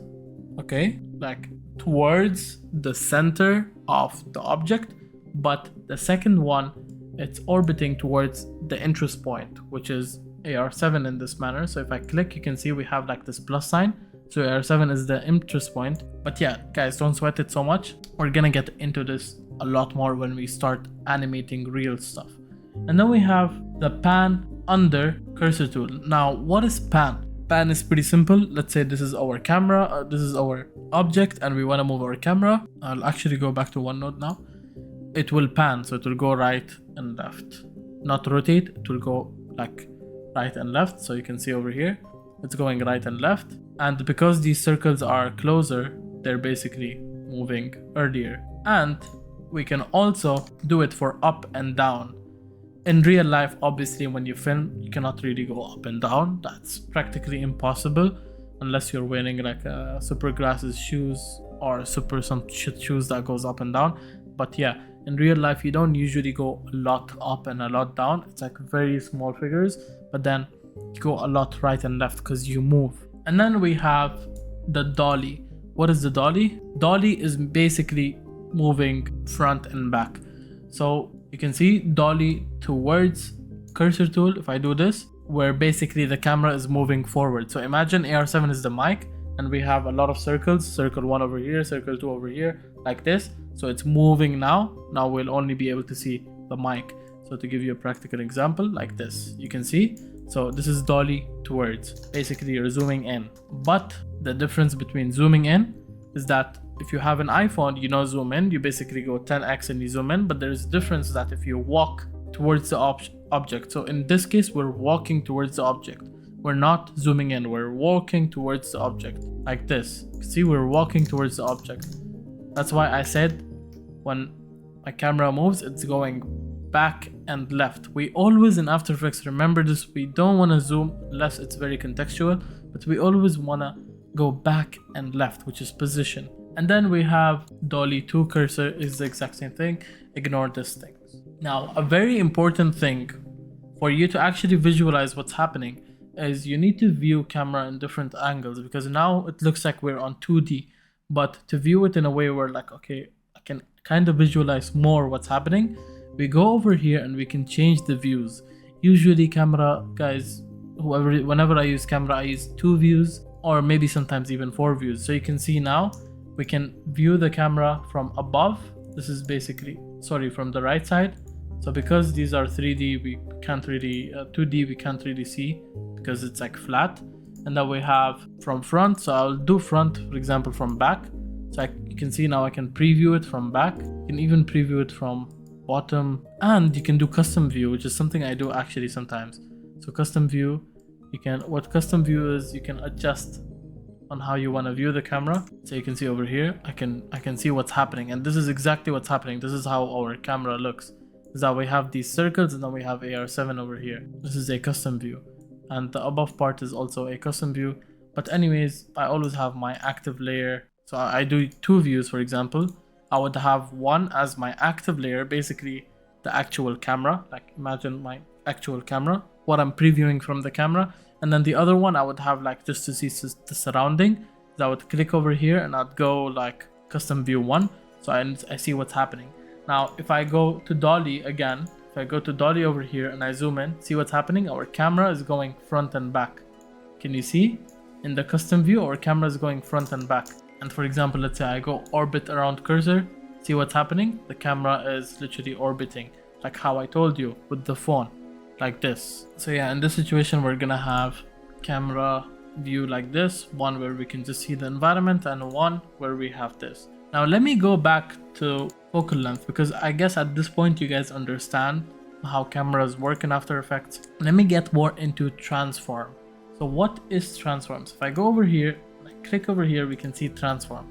Speaker 1: okay, like towards the center of the object, but the second one, it's orbiting towards the interest point, which is AR7 in this manner. So if I click, you can see we have like this plus sign. So AR7 is the interest point. But yeah, guys, don't sweat it so much. We're gonna get into this a lot more when we start animating real stuff. And then we have the pan under cursor tool. Now, what is pan? Pan is pretty simple. Let's say this is our camera, this is our object, and we want to move our camera. I'll actually go back to OneNote now. It will pan, so it will go right and left. Not rotate, it will go like right and left. So you can see over here, it's going right and left. And because these circles are closer, they're basically moving earlier. And we can also do it for up and down. In real life, obviously, when you film, you cannot really go up and down. That's practically impossible unless you're wearing like super glasses shoes or super some shit shoes that goes up and down. But yeah, in real life you don't usually go a lot up and a lot down. It's like very small figures, but then you go a lot right and left because you move. And then we have the dolly. What is the dolly? Dolly is basically moving front and back. So you can see dolly towards cursor tool. If I do this, where basically the camera is moving forward. So imagine AR7 is the mic and we have a lot of circles, circle 1 over here, circle 2 over here, like this. So it's moving now. Now we'll only be able to see the mic. So to give you a practical example, like this, you can see. So this is dolly towards. Basically you're zooming in. But the difference between zooming in is that if you have an iPhone, you know, zoom in, you basically go 10x and you zoom in. But there's a difference that if you walk towards the object. So in this case, we're walking towards the object. We're not zooming in, we're walking towards the object like this. See, we're walking towards the object. That's why I said when my camera moves, it's going back and left. We always in After Effects, remember this, we don't want to zoom unless it's very contextual, but we always want to go back and left, which is position. And then we have dolly to cursor is the exact same thing. Ignore this thing. Now, a very important thing for you to actually visualize what's happening is you need to view camera in different angles, because now it looks like we're on 2D, but to view it in a way where like, okay, I can kind of visualize more what's happening, we go over here and we can change the views. Usually camera guys, whenever I use camera, I use 2 views or maybe sometimes even 4 views. So you can see now we can view the camera from above. This is basically, sorry, from the right side. So because these are 3D, we can't really, 2D we can't really see because it's like flat. And then we have from front, so I'll do front, for example, from back. So you can see now I can preview it from back. You can even preview it from bottom, and you can do custom view, which is something I do actually sometimes. So custom view, what custom view is, you can adjust on how you want to view the camera. So you can see over here, I can see what's happening, and this is exactly what's happening. This is how our camera looks. Is that we have these circles and then we have AR7 over here. This is a custom view, and the above part is also a custom view. But anyways, I always have my active layer. So I do 2 views, for example. I would have one as my active layer, basically the actual camera, like imagine my actual camera, what I'm previewing from the camera. And then the other one I would have like just to see the surrounding. So I would click over here and I'd go like custom view 1. So I see what's happening. Now, if I go to dolly again, if I go to dolly over here and I zoom in, see what's happening? Our camera is going front and back. Can you see? In the custom view, our camera is going front and back. And for example, let's say I go orbit around cursor, see what's happening? The camera is literally orbiting, like how I told you with the phone, like this. So yeah, in this situation, we're gonna have camera view like this, one where we can just see the environment and one where we have this. Now let me go back to focal length, because I guess at this point you guys understand how cameras work in After Effects. Let me get more into transform. So what is transform? So if I go over here, click over here, we can see transform.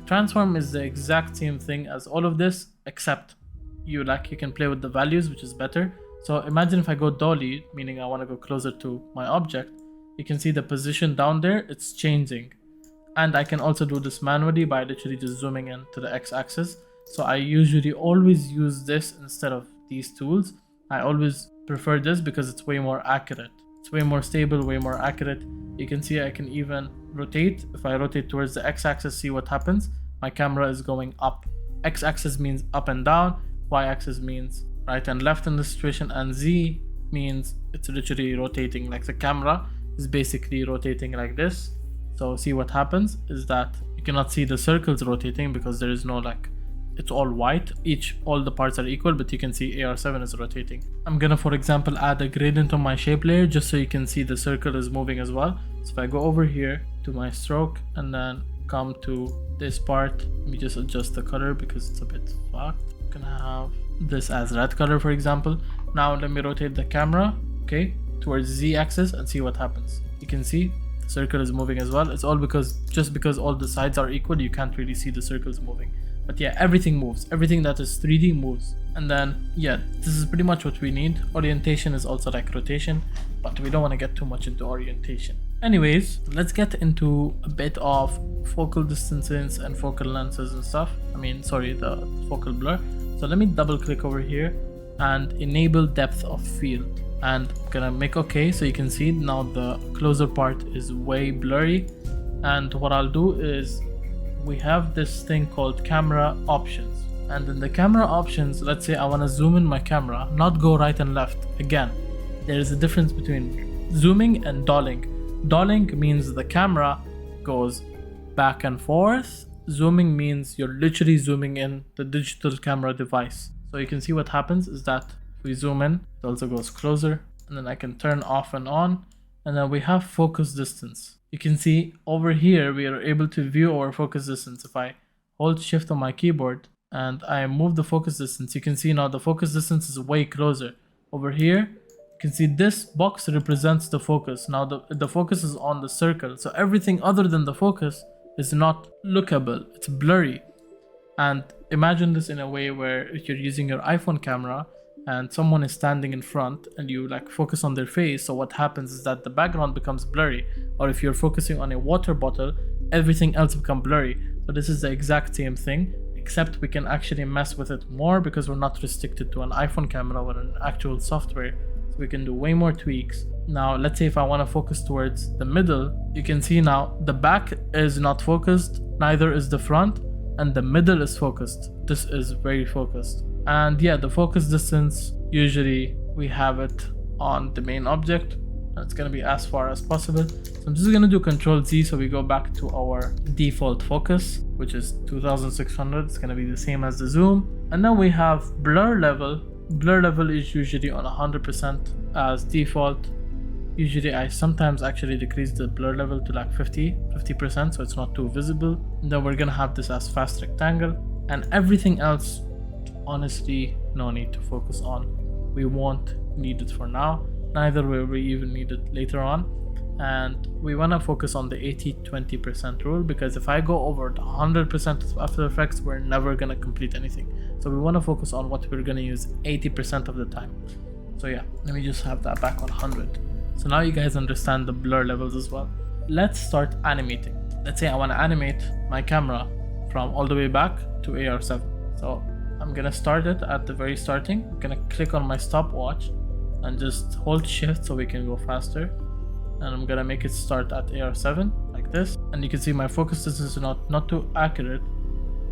Speaker 1: Transform is the exact same thing as all of this, except you can play with the values, which is better. So imagine if I go dolly, meaning I want to go closer to my object, you can see the position down there, it's changing. And I can also do this manually by literally just zooming in to the x-axis. So I usually always use this instead of these tools. I always prefer this because it's way more accurate. It's way more stable, way more accurate. You can see I can even rotate. If I rotate towards the x-axis, see what happens? My camera is going up. X-axis means up and down. Y-axis means right and left in this situation. And Z means it's literally rotating. Like the camera is basically rotating like this. So see what happens is that you cannot see the circles rotating because there is no it's all white. All the parts are equal, but you can see AR7 is rotating. I'm gonna, for example, add a gradient on my shape layer just so you can see the circle is moving as well. So if I go over here to my stroke and then come to this part, let me just adjust the color because it's a bit fucked. I'm gonna have this as red color, for example. Now let me rotate the camera, okay, towards Z axis and see what happens. You can see the circle is moving as well. It's all just because all the sides are equal, you can't really see the circles moving. But yeah, everything moves. Everything that is 3D moves. And then, yeah, this is pretty much what we need. Orientation is also like rotation, but we don't want to get too much into orientation. Anyways, let's get into a bit of focal distances and focal lenses and stuff. The focal blur. So let me double click over here and enable depth of field, and I'm gonna make OK. So you can see now the closer part is way blurry. And what I'll do is we have this thing called camera options, and in the camera options, let's say I want to zoom in my camera, not go right and left. Again, there is a difference between zooming and dolling. Dolling means the camera goes back and forth. Zooming means you're literally zooming in the digital camera device. So you can see what happens is that if we zoom in, it also goes closer, and then I can turn off and on, and then we have focus distance. You can see over here we are able to view our focus distance. If I hold shift on my keyboard and I move the focus distance, you can see now the focus distance is way closer. Over here you can see this box represents the focus. Now the focus is on the circle, so everything other than the focus is not lookable, it's blurry. And imagine this in a way where if you're using your iPhone camera and someone is standing in front and you like focus on their face, so what happens is that the background becomes blurry. Or if you're focusing on a water bottle, everything else becomes blurry. So this is the exact same thing, except we can actually mess with it more because we're not restricted to an iPhone camera or an actual software. So we can do way more tweaks. Now let's say if I want to focus towards the middle, you can see now the back is not focused, neither is the front, and the middle is focused. This is very focused. And yeah, the focus distance, usually we have it on the main object, and it's going to be as far as possible. So I'm just going to do Control Z so we go back to our default focus, which is 2600. It's going to be the same as the zoom. And then we have blur level. Blur level is usually on 100% as default. Usually I sometimes actually decrease the blur level to like 50%, so it's not too visible. And then we're gonna have this as fast rectangle, and everything else, honestly, no need to focus on. We won't need it for now, neither will we even need it later on. And we wanna focus on the 80-20% rule, because if I go over the 100% of After Effects, we're never gonna complete anything. So we wanna focus on what we're gonna use 80% of the time. So yeah, let me just have that back on 100. So now you guys understand the blur levels as well. Let's start animating. Let's say I want to animate my camera from all the way back to AR7. So I'm gonna start it at the very starting. I'm gonna click on my stopwatch and just hold shift so we can go faster. And I'm gonna make it start at AR7 like this. And you can see my focus distance is not too accurate,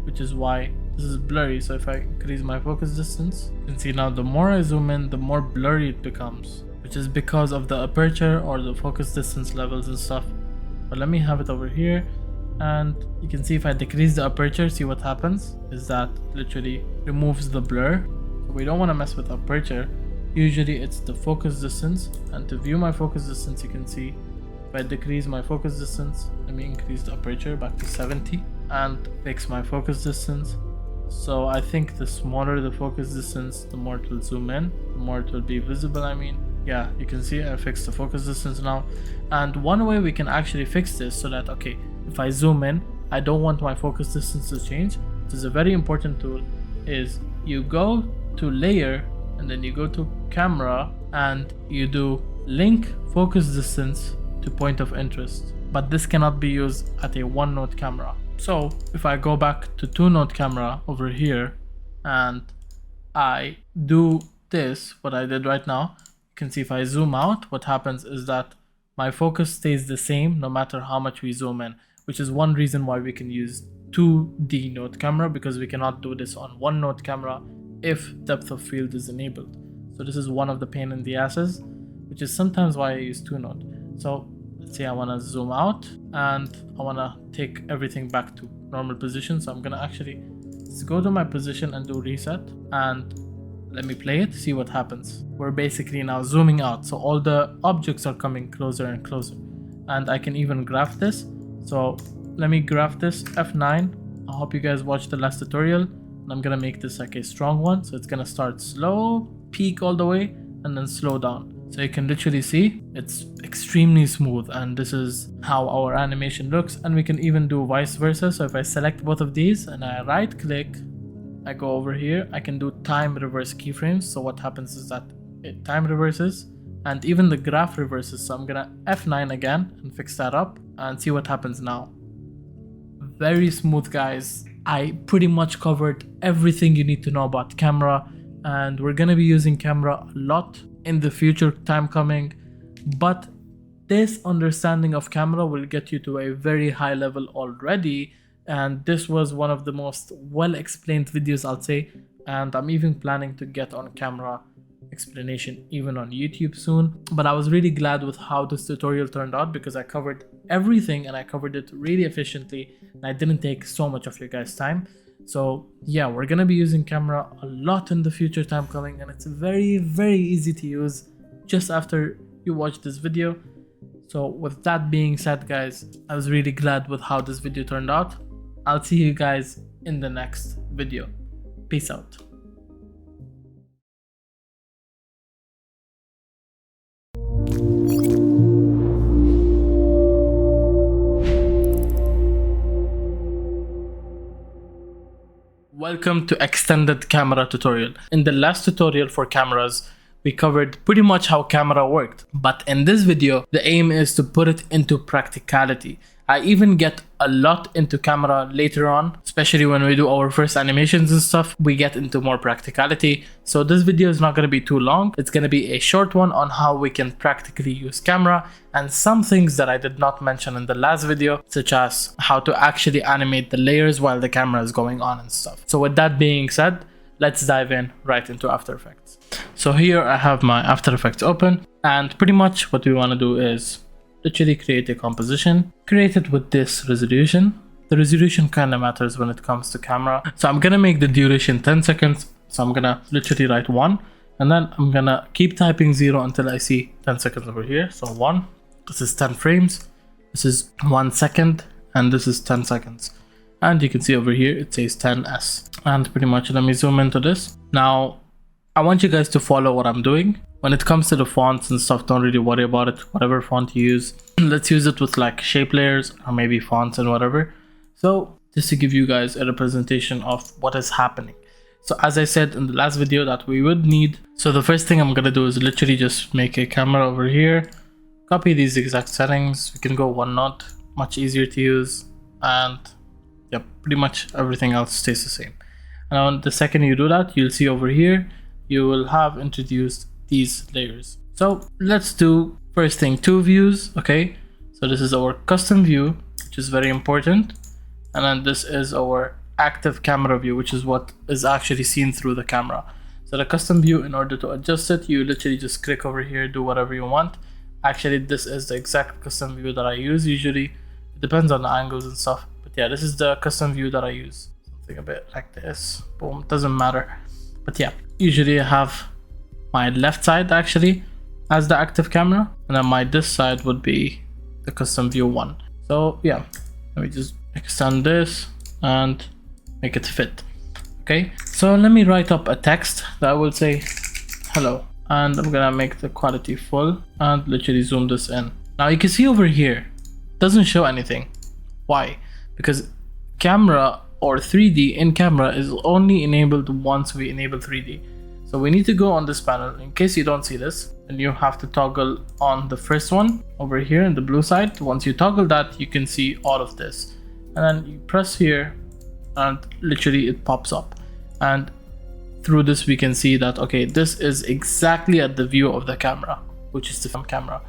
Speaker 1: which is why this is blurry. So if I increase my focus distance, you can see now the more I zoom in, the more blurry it becomes, which is because of the aperture or the focus distance levels and stuff. But let me have it over here, and you can see if I decrease the aperture, see what happens is that literally removes the blur. So we don't want to mess with aperture. Usually it's the focus distance, and to view my focus distance, you can see if I decrease my focus distance, let me increase the aperture back to 70 and fix my focus distance. So I think the smaller the focus distance, the more it will zoom in, the more it will be visible. Yeah, you can see I fixed the focus distance now. And one way we can actually fix this so that, okay, if I zoom in, I don't want my focus distance to change. This is a very important tool, is you go to layer and then you go to camera and you do link focus distance to point of interest. But this cannot be used at a one node camera. So if I go back to two node camera over here and I do this, what I did right now, you can see if I zoom out, what happens is that my focus stays the same no matter how much we zoom in, which is one reason why we can use 2D node camera, because we cannot do this on one node camera if depth of field is enabled. So this is one of the pain in the asses, which is sometimes why I use two node. So let's say I want to zoom out and I want to take everything back to normal position. So I'm going to actually just go to my position and do reset, and let me play it, see what happens. We're basically now zooming out, so all the objects are coming closer and closer. And I can even graph this. So let me graph this, F9. I hope you guys watched the last tutorial. And I'm gonna make this like a strong one. So it's gonna start slow, peak all the way, and then slow down. So you can literally see it's extremely smooth, and this is how our animation looks. And we can even do vice versa. So if I select both of these and I right click, I go over here, I can do time reverse keyframes. So what happens is that it time reverses and even the graph reverses. So I'm gonna F9 again and fix that up and see what happens now. Very smooth, guys. I pretty much covered everything you need to know about camera, and we're gonna be using camera a lot in the future time coming, but this understanding of camera will get you to a very high level already, and this was one of the most well explained videos, I'll say, and I'm even planning to get on camera explanation even on YouTube soon. But I was really glad with how this tutorial turned out because I covered everything and I covered it really efficiently and I didn't take so much of your guys' time. So yeah, we're gonna be using camera a lot in the future time coming, and it's very easy to use just after you watch this video. So with that being said, guys, I was really glad with how this video turned out. I'll see you guys in the next video. Peace out. Welcome to extended camera tutorial. In the last tutorial for cameras, we covered pretty much how camera worked, but in this video, the aim is to put it into practicality. I even get a lot into camera later on, especially when we do our first animations and stuff, we get into more practicality. So this video is not going to be too long. It's going to be a short one on how we can practically use camera and some things that I did not mention in the last video, such as how to actually animate the layers while the camera is going on and stuff. So with that being said, let's dive in right into After Effects. So here I have my After Effects open, and pretty much what we want to do is literally create a composition, create it with this resolution. The resolution kind of matters when it comes to camera. So I'm gonna make the duration 10 seconds. So I'm gonna literally write 1, and then I'm gonna keep typing 0 until I see 10 seconds over here. So 1, this is 10 frames, this is 1 second, and this is 10 seconds. And you can see over here it says 10s. And pretty much let me zoom into this. Now I want you guys to follow what I'm doing. When it comes to the fonts and stuff, don't really worry about it. Whatever font you use, let's use it with like shape layers or maybe fonts and whatever. So just to give you guys a representation of what is happening. So as I said in the last video that we would need, so the first thing I'm gonna do is literally just make a camera over here, copy these exact settings. We can go one node, much easier to use, and yeah, pretty much everything else stays the same. And the second you do that, you'll see over here, you will have introduced these layers. So let's do first thing 2 views. Okay, so this is our custom view, which is very important, and then this is our active camera view, which is what is actually seen through the camera. So the custom view, in order to adjust it, you literally just click over here, do whatever you want. Actually, this is the exact custom view that I use. Usually it depends on the angles and stuff, but yeah, this is the custom view that I use. Something a bit like this, boom, doesn't matter. But yeah, usually I have my left side actually as the active camera, and then this side would be the custom view 1. So yeah, let me just extend this and make it fit. Okay, so let me write up a text that will say hello, and I'm gonna make the quality full and literally zoom this in. Now you can see over here it doesn't show anything. Why? Because camera or 3D in camera is only enabled once we enable 3D. So we need to go on this panel. In case you don't see this, and you have to toggle on the first one over here in the blue side. Once you toggle that, you can see all of this, and then you press here and literally it pops up, and through this we can see that okay, this is exactly at the view of the camera, which is the film camera.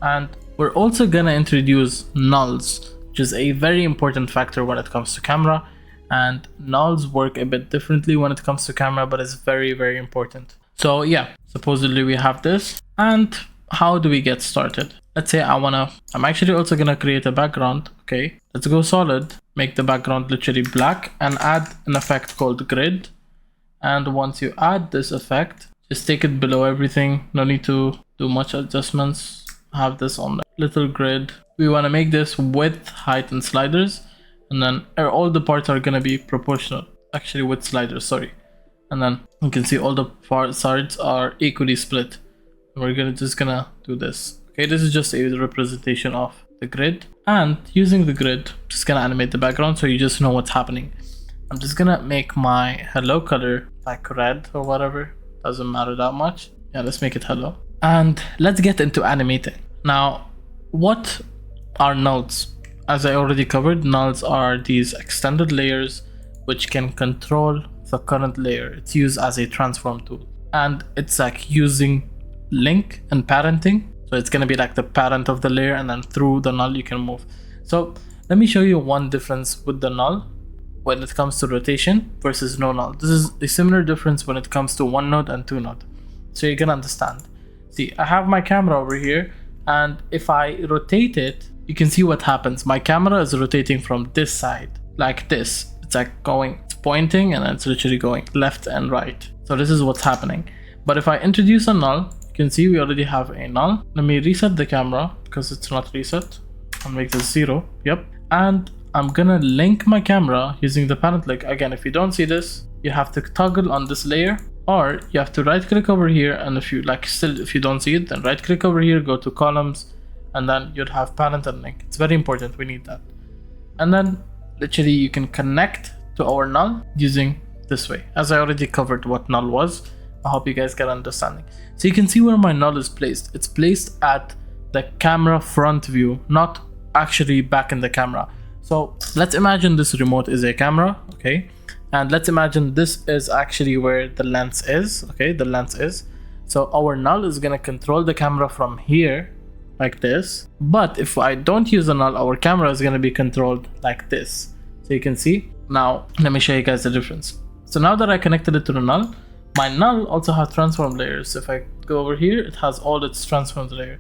Speaker 1: And we're also gonna introduce nulls, which is a very important factor when it comes to camera. And nulls work a bit differently when it comes to camera, but it's very important. So yeah, supposedly we have this. And how do we get started? Let's say I'm actually also gonna create a background. Okay, let's go solid, make the background literally black, and add an effect called grid. And once you add this effect, just take it below everything. No need to do much adjustments. Have this on the little grid. We want to make this width, height, and sliders. And then all the parts are gonna be proportional, actually with sliders, sorry. And then you can see all the sides are equally split. We're just gonna do this. Okay, this is just a representation of the grid. And using the grid, just gonna animate the background so you just know what's happening. I'm just gonna make my hello color like red or whatever. Doesn't matter that much. Yeah, let's make it hello. And let's get into animating. Now, what are nulls? As I already covered, nulls are these extended layers which can control the current layer. It's used as a transform tool. And it's like using link and parenting. So it's going to be like the parent of the layer, and then through the null you can move. So let me show you one difference with the null when it comes to rotation versus no null. This is a similar difference when it comes to one node and two node. So you can understand. See, I have my camera over here, and if I rotate it, you can see what happens. My camera is rotating from this side, like this. It's like going, it's pointing, and it's literally going left and right. So this is what's happening. But if I introduce a null, you can see we already have a null. Let me reset the camera because it's not reset. I'll make this 0. Yep. And I'm gonna link my camera using the parent link. Again, if you don't see this, you have to toggle on this layer, or you have to right click over here, and if you if you don't see it, then right click over here, go to columns, and then you'd have parent and link. It's very important, we need that. And then literally you can connect to our null using this way. As I already covered what null was, I hope you guys get understanding. So you can see where my null is placed. It's placed at the camera front view, not actually back in the camera. So let's imagine this remote is a camera, okay? And let's imagine this is actually where the lens is, okay? The lens is. So our null is gonna control the camera from here, like this. But if I don't use a null, our camera is gonna be controlled like this. So you can see. Now, let me show you guys the difference. So now that I connected it to the null, my null also has transform layers. If I go over here, it has all its transformed layer.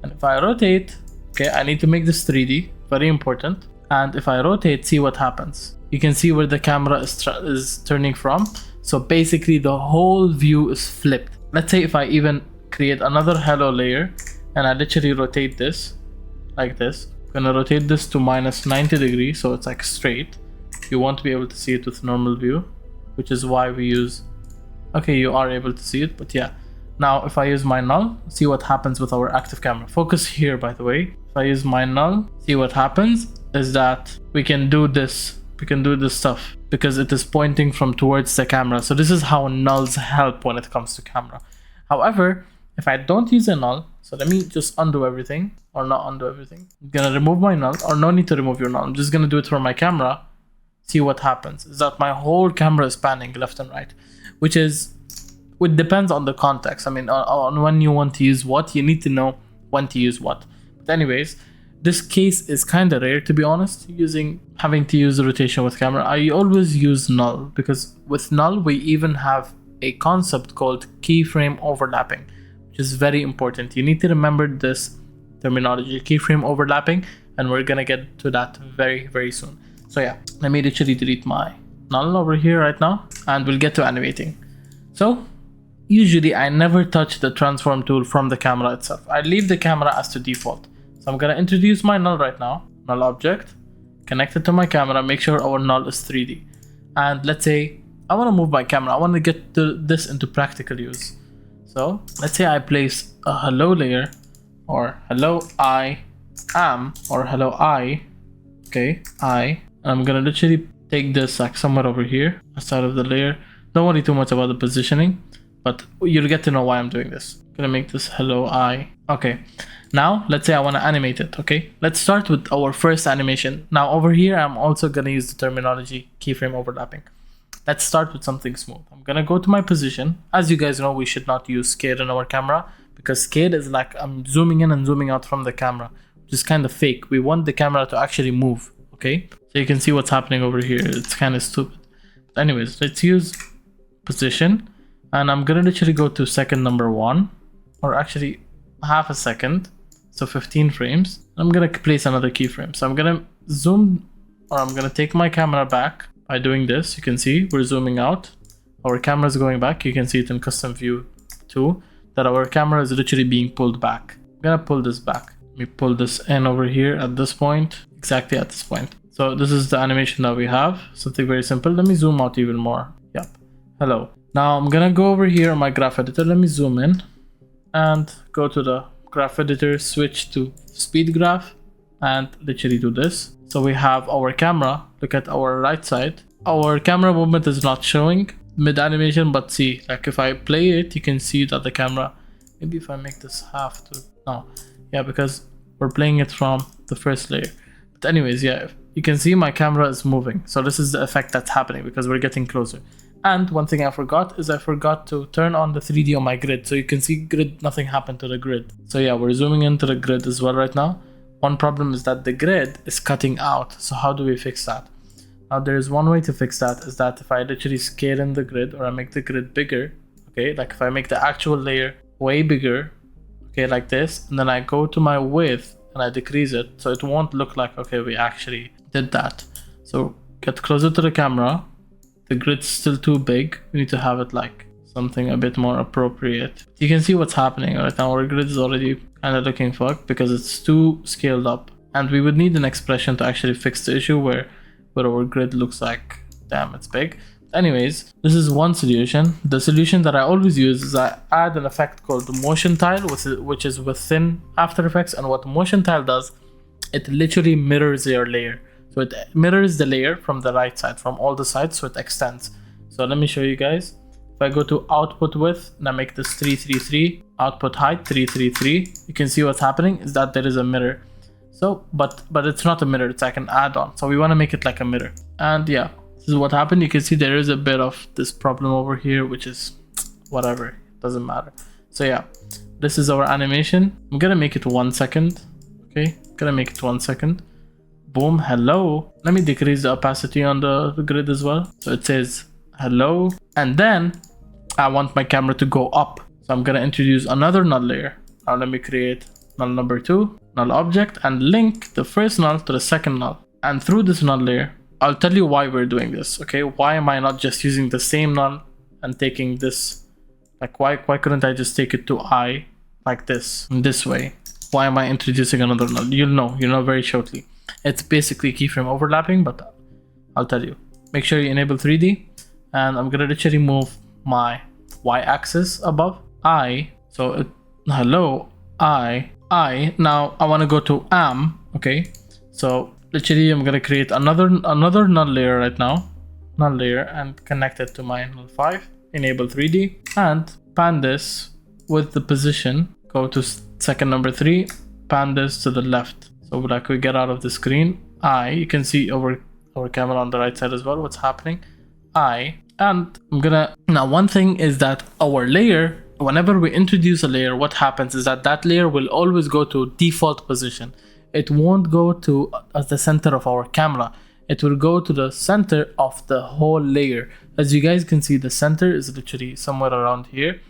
Speaker 1: And if I rotate, okay, I need to make this 3D, very important. And if I rotate, see what happens. You can see where the camera is turning from. So basically the whole view is flipped. Let's say if I even create another hello layer and I literally rotate this like this. I'm gonna rotate this to minus 90 degrees, so it's like straight. You won't be able to see it with normal view, which is why we use, okay, you are able to see it, but yeah. Now if I use my null, see what happens with our active camera. Focus here, by the way. If I use my null, see what happens is that we can do this stuff because it is pointing from towards the camera. So this is how nulls help when it comes to camera. However, if I don't use a null, so let me just undo everything, or not undo everything. I'm gonna remove my null, or no need to remove your null. I'm just gonna do it for my camera. See what happens is that my whole camera is panning left and right, which depends on the context. I mean, on when you want to use what, you need to know when to use what. But anyways, this case is kind of rare, to be honest, having to use the rotation with camera. I always use null because with null we even have a concept called keyframe overlapping, which is very important. You need to remember this terminology, keyframe overlapping, and we're gonna get to that very, very soon. So yeah, let me literally delete my null over here right now, and we'll get to animating. So usually I never touch the transform tool from the camera itself. I leave the camera as to default. So I'm gonna introduce my null right now, null object, connect it to my camera, make sure our null is 3D. And let's say I wanna move my camera, I wanna get this into practical use. So let's say I place a hello layer, or hello I am, or hello I, okay, and I'm gonna literally take this like somewhere over here, outside of the layer. Don't worry too much about the positioning, but you'll get to know why I'm doing this. I'm gonna make this hello I, okay. Now, let's say I want to animate it, okay? Let's start with our first animation. Now, over here, I'm also going to use the terminology keyframe overlapping. Let's start with something smooth. I'm going to go to my position. As you guys know, we should not use scale in our camera because scale is like I'm zooming in and zooming out from the camera, which is kind of fake. We want the camera to actually move, okay? So you can see what's happening over here. It's kind of stupid. Anyways, let's use position. And I'm going to literally go to second number 1, or actually half a second. So 15 frames. I'm gonna place another keyframe. So I'm gonna zoom, or I'm gonna take my camera back by doing this. You can see we're zooming out. Our camera is going back. You can see it in custom view 2 that our camera is literally being pulled back. I'm gonna pull this back. Let me pull this in over here at this point, exactly at this point. So this is the animation that we have. Something very simple. Let me zoom out even more. Yep. Hello. Now I'm gonna go over here on my graph editor. Let me zoom in and go to the graph editor, switch to speed graph, and literally do this. So we have our camera. Look at our right side. Our camera movement is not showing mid animation, but see, like if I play it, you can see that the camera Maybe if I make this half to, no, yeah, because we're playing it from the first layer. But anyways, yeah, you can see my camera is moving. So this is the effect that's happening because we're getting closer. And one thing I forgot is I forgot to turn on the 3D on my grid. So you can see grid, nothing happened to the grid. So yeah, we're zooming into the grid as well right now. One problem is that the grid is cutting out. So how do we fix that? Now there's one way to fix that, is that if I literally scale in the grid, or I make the grid bigger, okay, like if I make the actual layer way bigger, okay, like this, and then I go to my width and I decrease it, so it won't look like, okay, we actually did that. So get closer to the camera. The grid's still too big. We need to have it like something a bit more appropriate. You can see what's happening right now. Our grid is already kind of looking fucked because it's too scaled up, and we would need an expression to actually fix the issue where our grid looks like, damn, it's big. Anyways, this is one solution. The solution that I always use is I add an effect called motion tile, which is within After Effects. And what motion tile does, it literally mirrors your layer. So it mirrors the layer from the right side, from all the sides, so it extends. So let me show you guys. If I go to output width and I make this 333, output height 333, you can see what's happening is that there is a mirror. So, but it's not a mirror, it's like an add-on. So we want to make it like a mirror. And yeah, this is what happened. You can see there is a bit of this problem over here, which is whatever, doesn't matter. So yeah, this is our animation. I'm gonna make it 1 second. Okay, gonna make it 1 second. Boom, hello. Let me decrease the opacity on the grid as well. So it says hello. And then I want my camera to go up. So I'm gonna introduce another null layer. Now let me create null number 2, null object, and link the first null to the second null. And through this null layer, I'll tell you why we're doing this, okay? Why am I not just using the same null and taking this? Like, why couldn't I just take it to I like this, in this way? Why am I introducing another null? You'll know very shortly. It's basically keyframe overlapping, but I'll tell you. Make sure you enable 3D, and I'm gonna literally move my y-axis above I. So hello, I. Now I want to go to okay? So literally I'm gonna create another null layer right now, null layer, and connect it to my null 5. Enable 3D and pan this with the position. Go to second number 3, pan this to the left. So like we get out of the screen. You can see our camera on the right side as well. What's happening? And I'm gonna, now one thing is that our layer, whenever we introduce a layer, what happens is that that layer will always go to default position. It won't go to as the center of our camera. It will go to the center of the whole layer. As you guys can see, the center is literally somewhere around here.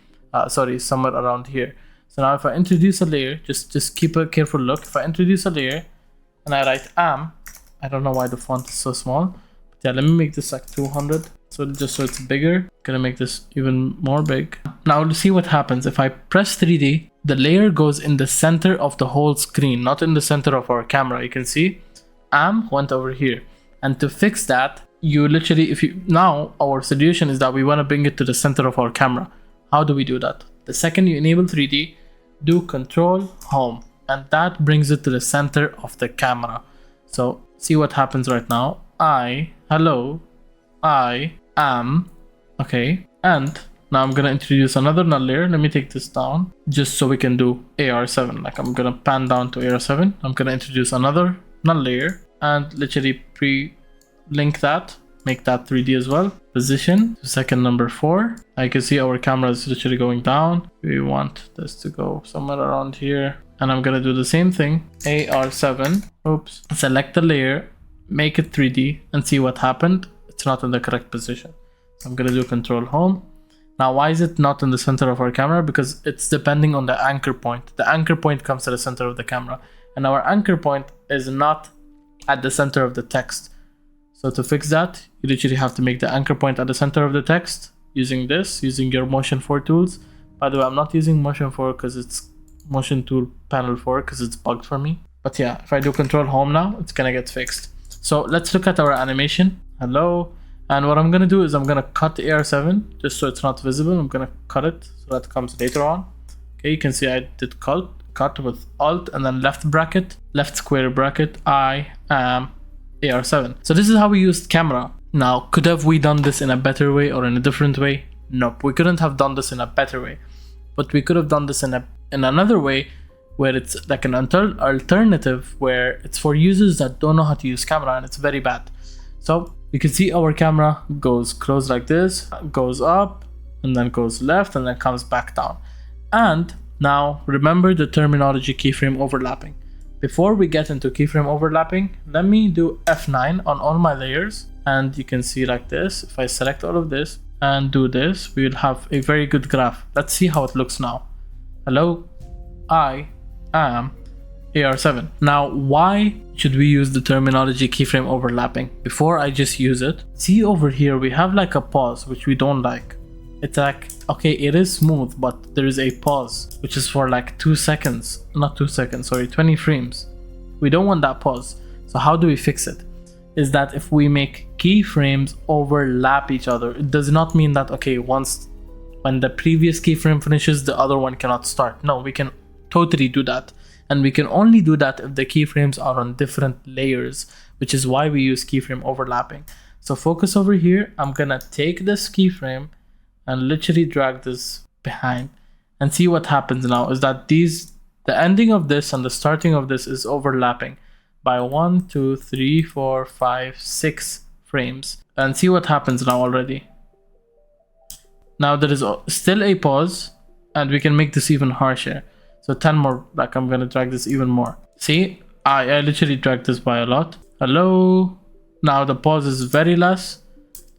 Speaker 1: Somewhere around here. So now if I introduce a layer, just keep a careful look. If I introduce a layer and I write I don't know why the font is so small. But yeah, let me make this like 200. So just so it's bigger. Gonna make this even more big. Now to see what happens. If I press 3D, the layer goes in the center of the whole screen, not in the center of our camera. You can see went over here. And to fix that, you literally, now our solution is that we want to bring it to the center of our camera. How do we do that? The second you enable 3D, do Control Home, and that brings it to the center of the camera. So see what happens right now. Hello, I am, okay. And now I'm gonna introduce another null layer. Let me take this down just so we can do AR7. Like I'm gonna pan down to AR7. I'm gonna introduce another null layer and literally pre-link that. Make that 3D as well. Position to second number 4. I can see our camera is literally going down. We want this to go somewhere around here. And I'm gonna do the same thing. AR7. Oops. Select the layer, make it 3D, and see what happened. It's not in the correct position. So I'm gonna do Control Home. Now, why is it not in the center of our camera? Because it's depending on the anchor point. The anchor point comes to the center of the camera, and our anchor point is not at the center of the text. So to fix that, you literally have to make the anchor point at the center of the text using your Motion 4 tools. By the way, I'm not using Motion 4 because it's Motion Tool Panel 4 because it's bugged for me. But yeah, if I do Control Home now, it's gonna get fixed. So let's look at our animation. Hello. And what I'm gonna do is I'm gonna cut AR7 just so it's not visible. I'm gonna cut it so that comes later on. Okay, you can see I did cut with Alt and then left square bracket, I am AR7. So this is how we used camera. Now, could have we done this in a better way or in a different way? Nope, we couldn't have done this in a better way. But we could have done this in another way, where it's like an alternative where it's for users that don't know how to use camera, and it's very bad. So you can see our camera goes close like this, goes up, and then goes left, and then comes back down. And now remember the terminology keyframe overlapping. Before we get into keyframe overlapping, let me do F9 on all my layers, and you can see like this. If I select all of this and do this, we will have a very good graph. Let's see how it looks now. Hello, I am AR7. Now, why should we use the terminology keyframe overlapping? Before I just use it, see over here, we have like a pause, which we don't like. It's like, okay, it is smooth, but there is a pause, which is for like 2 seconds, not 2 seconds, sorry, 20 frames. We don't want that pause. So how do we fix it? Is that if we make keyframes overlap each other, it does not mean that, okay, when the previous keyframe finishes, the other one cannot start. No, we can totally do that. And we can only do that if the keyframes are on different layers, which is why we use keyframe overlapping. So focus over here. I'm gonna take this keyframe and literally drag this behind, and see what happens now is that the ending of this and the starting of this is overlapping by 1, 2, 3, 4, 5, 6 frames. And see what happens now already. Now there is still a pause, and we can make this even harsher. So 10 more, like I'm gonna drag this even more. See, I literally dragged this by a lot. Hello. Now the pause is very less.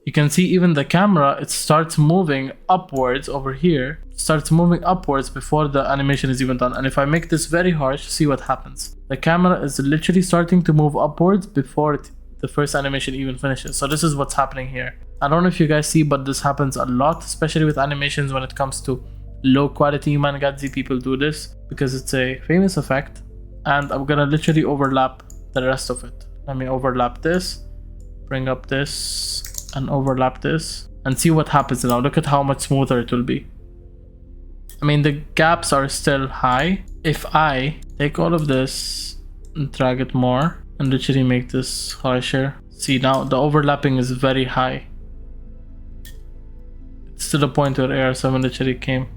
Speaker 1: You can see even the camera, it starts moving upwards over here. It starts moving upwards before the animation is even done. And if I make this very harsh, see what happens. The camera is literally starting to move upwards before the first animation even finishes. So this is what's happening here. I don't know if you guys see, but this happens a lot, especially with animations when it comes to low quality Iman-Gadzhi. People do this because it's a famous effect. And I'm gonna literally overlap the rest of it. Let me overlap this, bring up this, and overlap this, and see what happens now. Look at how much smoother it will be. I mean, the gaps are still high. If I take all of this and drag it more and literally make this harsher, see now the overlapping is very high. It's to the point where AR7 literally came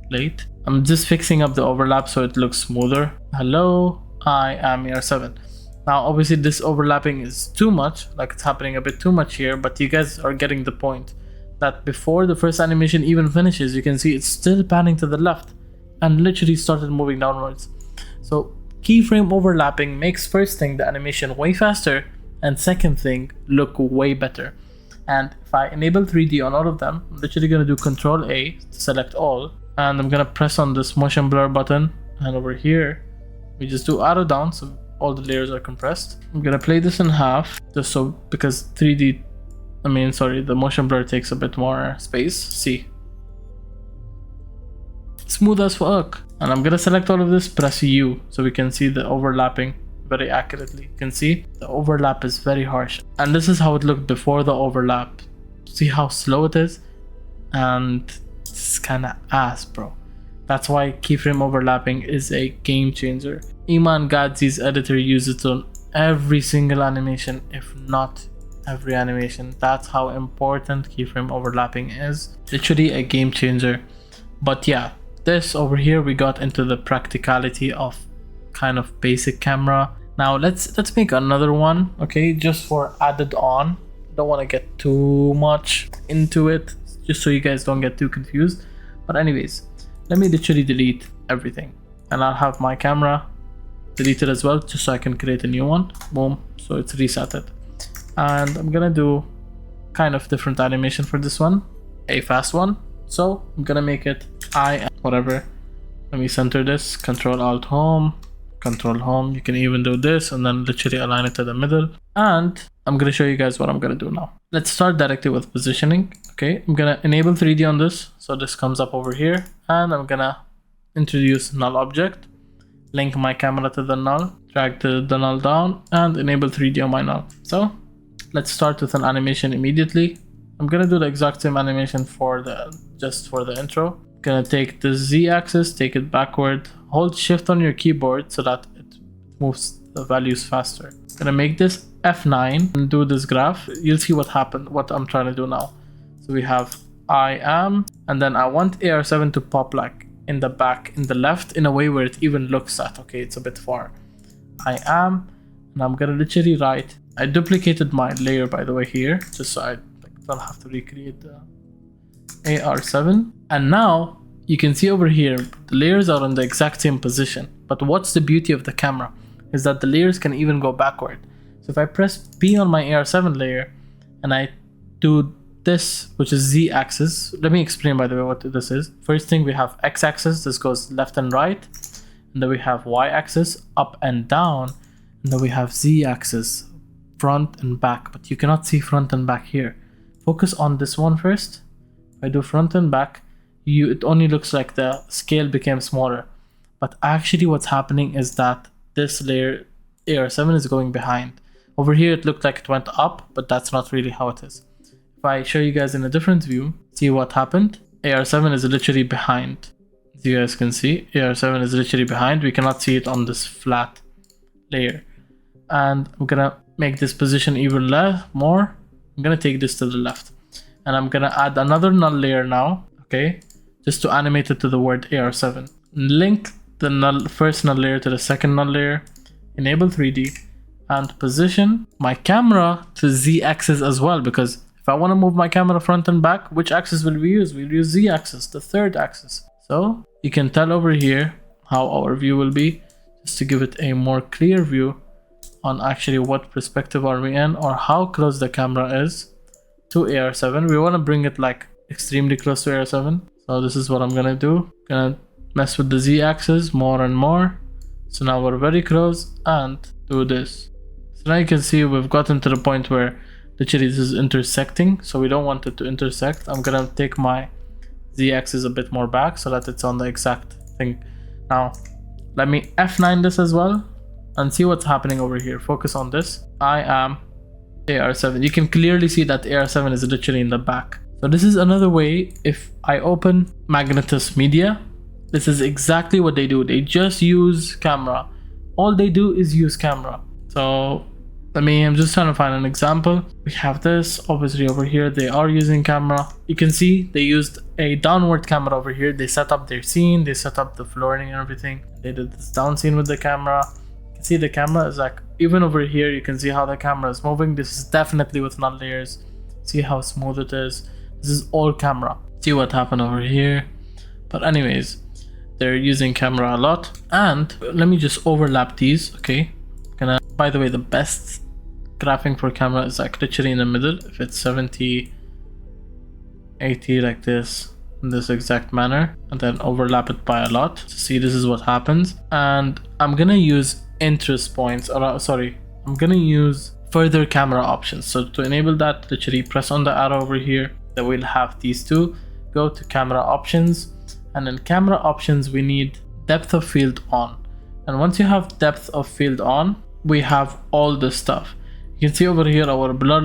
Speaker 1: late. I'm just fixing up the overlap so it looks smoother. Hello, I am AR7. Now obviously this overlapping is too much, like it's happening a bit too much here, but you guys are getting the point that before the first animation even finishes, you can see it's still panning to the left and literally started moving downwards. So keyframe overlapping makes first thing the animation way faster, and second thing look way better. And if I enable 3D on all of them, I'm literally gonna do Control A to select all, and I'm gonna press on this motion blur button, and over here we just do arrow down so all the layers are compressed. I'm gonna play this in half just so, because the motion blur takes a bit more space. See, smooth as fuck. And I'm gonna select all of this, press U so we can see the overlapping very accurately. You can see the overlap is very harsh, and this is how it looked before the overlap. See how slow it is, and it's kind of ass, bro. That's why keyframe overlapping is a game changer. Iman-Gadzhi's editor uses it on every single animation, if not every animation. That's how important keyframe overlapping is. Literally a game changer. But yeah, this over here we got into the practicality of kind of basic camera. Now let's make another one, okay, just for added on. Don't want to get too much into it, just so you guys don't get too confused. But anyways, let me literally delete everything, and I'll have my camera deleted as well, just so I can create a new one. Boom, so it's resetted. And I'm gonna do kind of different animation for this one, a fast one. So I'm gonna make it whatever. Let me center this, Control Alt Home, Control Home. You can even do this and then literally align it to the middle. And I'm gonna show you guys what I'm gonna do now. Let's start directly with positioning. Okay, I'm gonna enable 3D on this, so this comes up over here, and I'm gonna introduce null object, link my camera to the null, drag the null down, and enable 3D on my null. So let's start with an animation immediately. I'm gonna do the exact same animation for the intro. I'm gonna take the Z-axis, take it backward, hold shift on your keyboard so that it moves the values faster. I'm gonna make this F9 and do this graph. You'll see what I'm trying to do now. So we have I am, and then I want AR7 to pop like in the back, in the left, in a way where it even looks at, okay, it's a bit far. I am, and I'm gonna literally write, I duplicated my layer by the way here, just so I don't have to recreate the AR7. And now you can see over here, the layers are in the exact same position. But what's the beauty of the camera is that the layers can even go backward. So if I press P on my AR7 layer and I do this, which is Z axis, let me explain by the way what this is. First thing, we have X axis, this goes left and right. And then we have Y axis, up and down. And then we have Z axis, front and back, but you cannot see front and back here. Focus on this one first. If I do front and back, it only looks like the scale became smaller. But actually what's happening is that this layer, AR7, is going behind. Over here it looked like it went up, but that's not really how it is. If I show you guys in a different view, see what happened. AR7 is literally behind. As you guys can see, AR7 is literally behind. We cannot see it on this flat layer. And I'm gonna make this position even more. I'm gonna take this to the left. And I'm gonna add another null layer now, okay? Just to animate it to the word AR7. Link the first null layer to the second null layer. Enable 3D. And position my camera to Z axis as well, because if I want to move my camera front and back, which axis will we use? We'll use Z axis, the third axis. So you can tell over here how our view will be, just to give it a more clear view on actually what perspective are we in, or how close the camera is to AR7. We want to bring it like extremely close to AR7. So this is what I'm gonna do. Gonna mess with the Z axis more and more. So now we're very close, and do this. So now you can see we've gotten to the point where literally this is intersecting, so we don't want it to intersect. I'm gonna take my Z axis a bit more back so that it's on the exact thing. Now let me F9 this as well and see what's happening over here. Focus on this. I am AR7. You can clearly see that AR7 is literally in the back. So this is another way. If I open Magnetus Media, this is exactly what they do. They just use camera. All they do is use camera. So I'm just trying to find an example. We have this, obviously over here they are using camera. You can see they used a downward camera over here. They set up their scene, they set up the flooring and everything. They did this down scene with the camera. You can see the camera is like, even over here you can see how the camera is moving. This is definitely with null layers. See how smooth it is. This is all camera. See what happened over here. But anyways, they're using camera a lot. And let me just overlap these, okay? By the way, the best graphing for camera is like literally in the middle. If it's 70, 80 like this, in this exact manner, and then overlap it by a lot. So see, this is what happens. And I'm gonna use interest points, or sorry, I'm gonna use further camera options. So to enable that, literally press on the arrow over here. Then we'll have these two. Go to camera options, and in camera options we need depth of field on. And once you have depth of field on, we have all this stuff. You can see over here our blur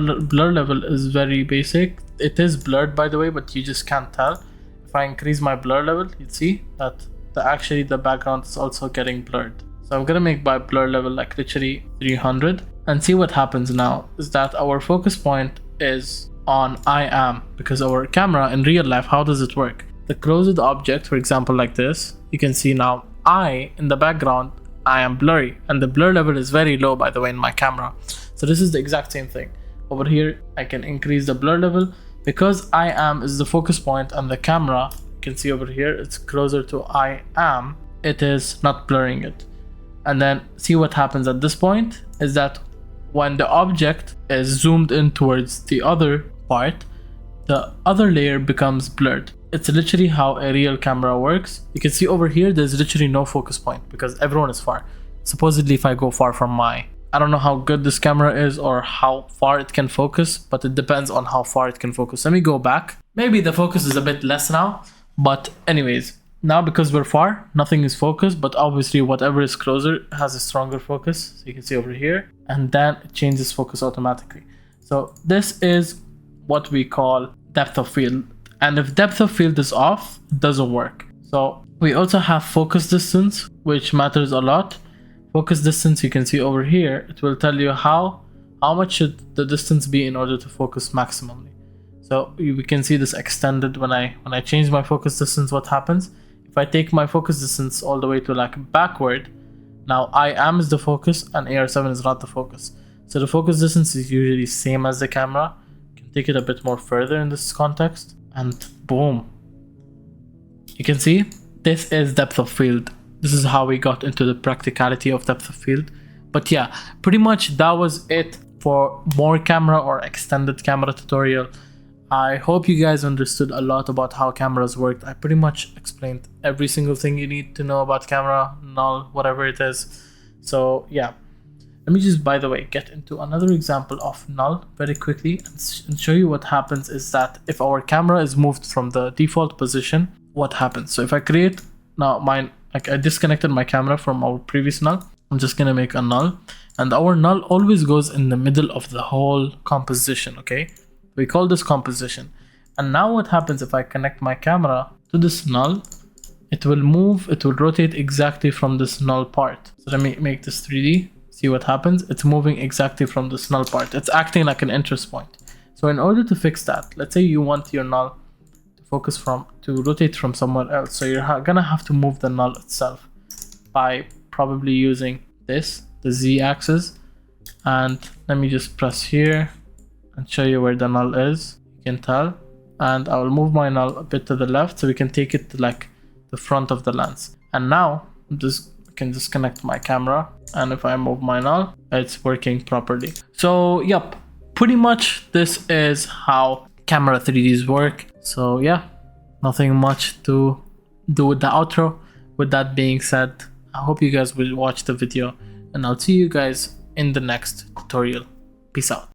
Speaker 1: level is very basic. It is blurred by the way, but you just can't tell. If I increase my blur level, you'd see that actually the background is also getting blurred. So I'm gonna make my blur level like literally 300, and see what happens now is that our focus point is on I am, because our camera in real life, how does it work? The closed object, for example like this, you can see now I in the background, I am blurry, and the blur level is very low by the way in my camera. So this is the exact same thing. Over here I can increase the blur level because I am is the focus point, and the camera, you can see over here, it's closer to I am, it is not blurring it. And then see what happens at this point is that when the object is zoomed in towards the other part, the other layer becomes blurred. It's literally how a real camera works. You can see over here there's literally no focus point because everyone is far. Supposedly if I go far from I don't know how good this camera is or how far it can focus, but it depends on how far it can focus. Let me go back. Maybe the focus is a bit less now, but anyways, now because we're far, nothing is focused, but obviously whatever is closer has a stronger focus. So you can see over here, and then it changes focus automatically. So this is what we call depth of field. And if depth of field is off, it doesn't work. So we also have focus distance, which matters a lot. Focus distance, you can see over here, it will tell you how much should the distance be in order to focus maximally. So we can see this extended when I change my focus distance. What happens? If I take my focus distance all the way to like backward, now I am is the focus and AR7 is not the focus. So the focus distance is usually same as the camera. You can take it a bit more further in this context, and boom. You can see this is depth of field. This is how we got into the practicality of depth of field. But yeah, pretty much that was it for more camera or extended camera tutorial. I hope you guys understood a lot about how cameras worked. I pretty much explained every single thing you need to know about camera, null, whatever it is. So yeah, let me just, by the way, get into another example of null very quickly and show you what happens is that if our camera is moved from the default position, what happens. So if I create now I disconnected my camera from our previous null. I'm just gonna make a null, and our null always goes in the middle of the whole composition. Okay, we call this composition. And now what happens if I connect my camera to this null, it will move, it will rotate exactly from this null part. So let me make this 3D, see what happens. It's moving exactly from this null part. It's acting like an interest point. So in order to fix that, let's say you want your null to rotate from somewhere else. So you're gonna have to move the null itself by probably using the Z axis. And let me just press here and show you where the null is. You can tell. And I will move my null a bit to the left so we can take it to like the front of the lens. And now I can disconnect my camera, and if I move my null, it's working properly. So yep, pretty much this is how camera 3Ds work. So yeah, nothing much to do with the outro. With that being said, I hope you guys will watch the video, and I'll see you guys in the next tutorial. Peace out.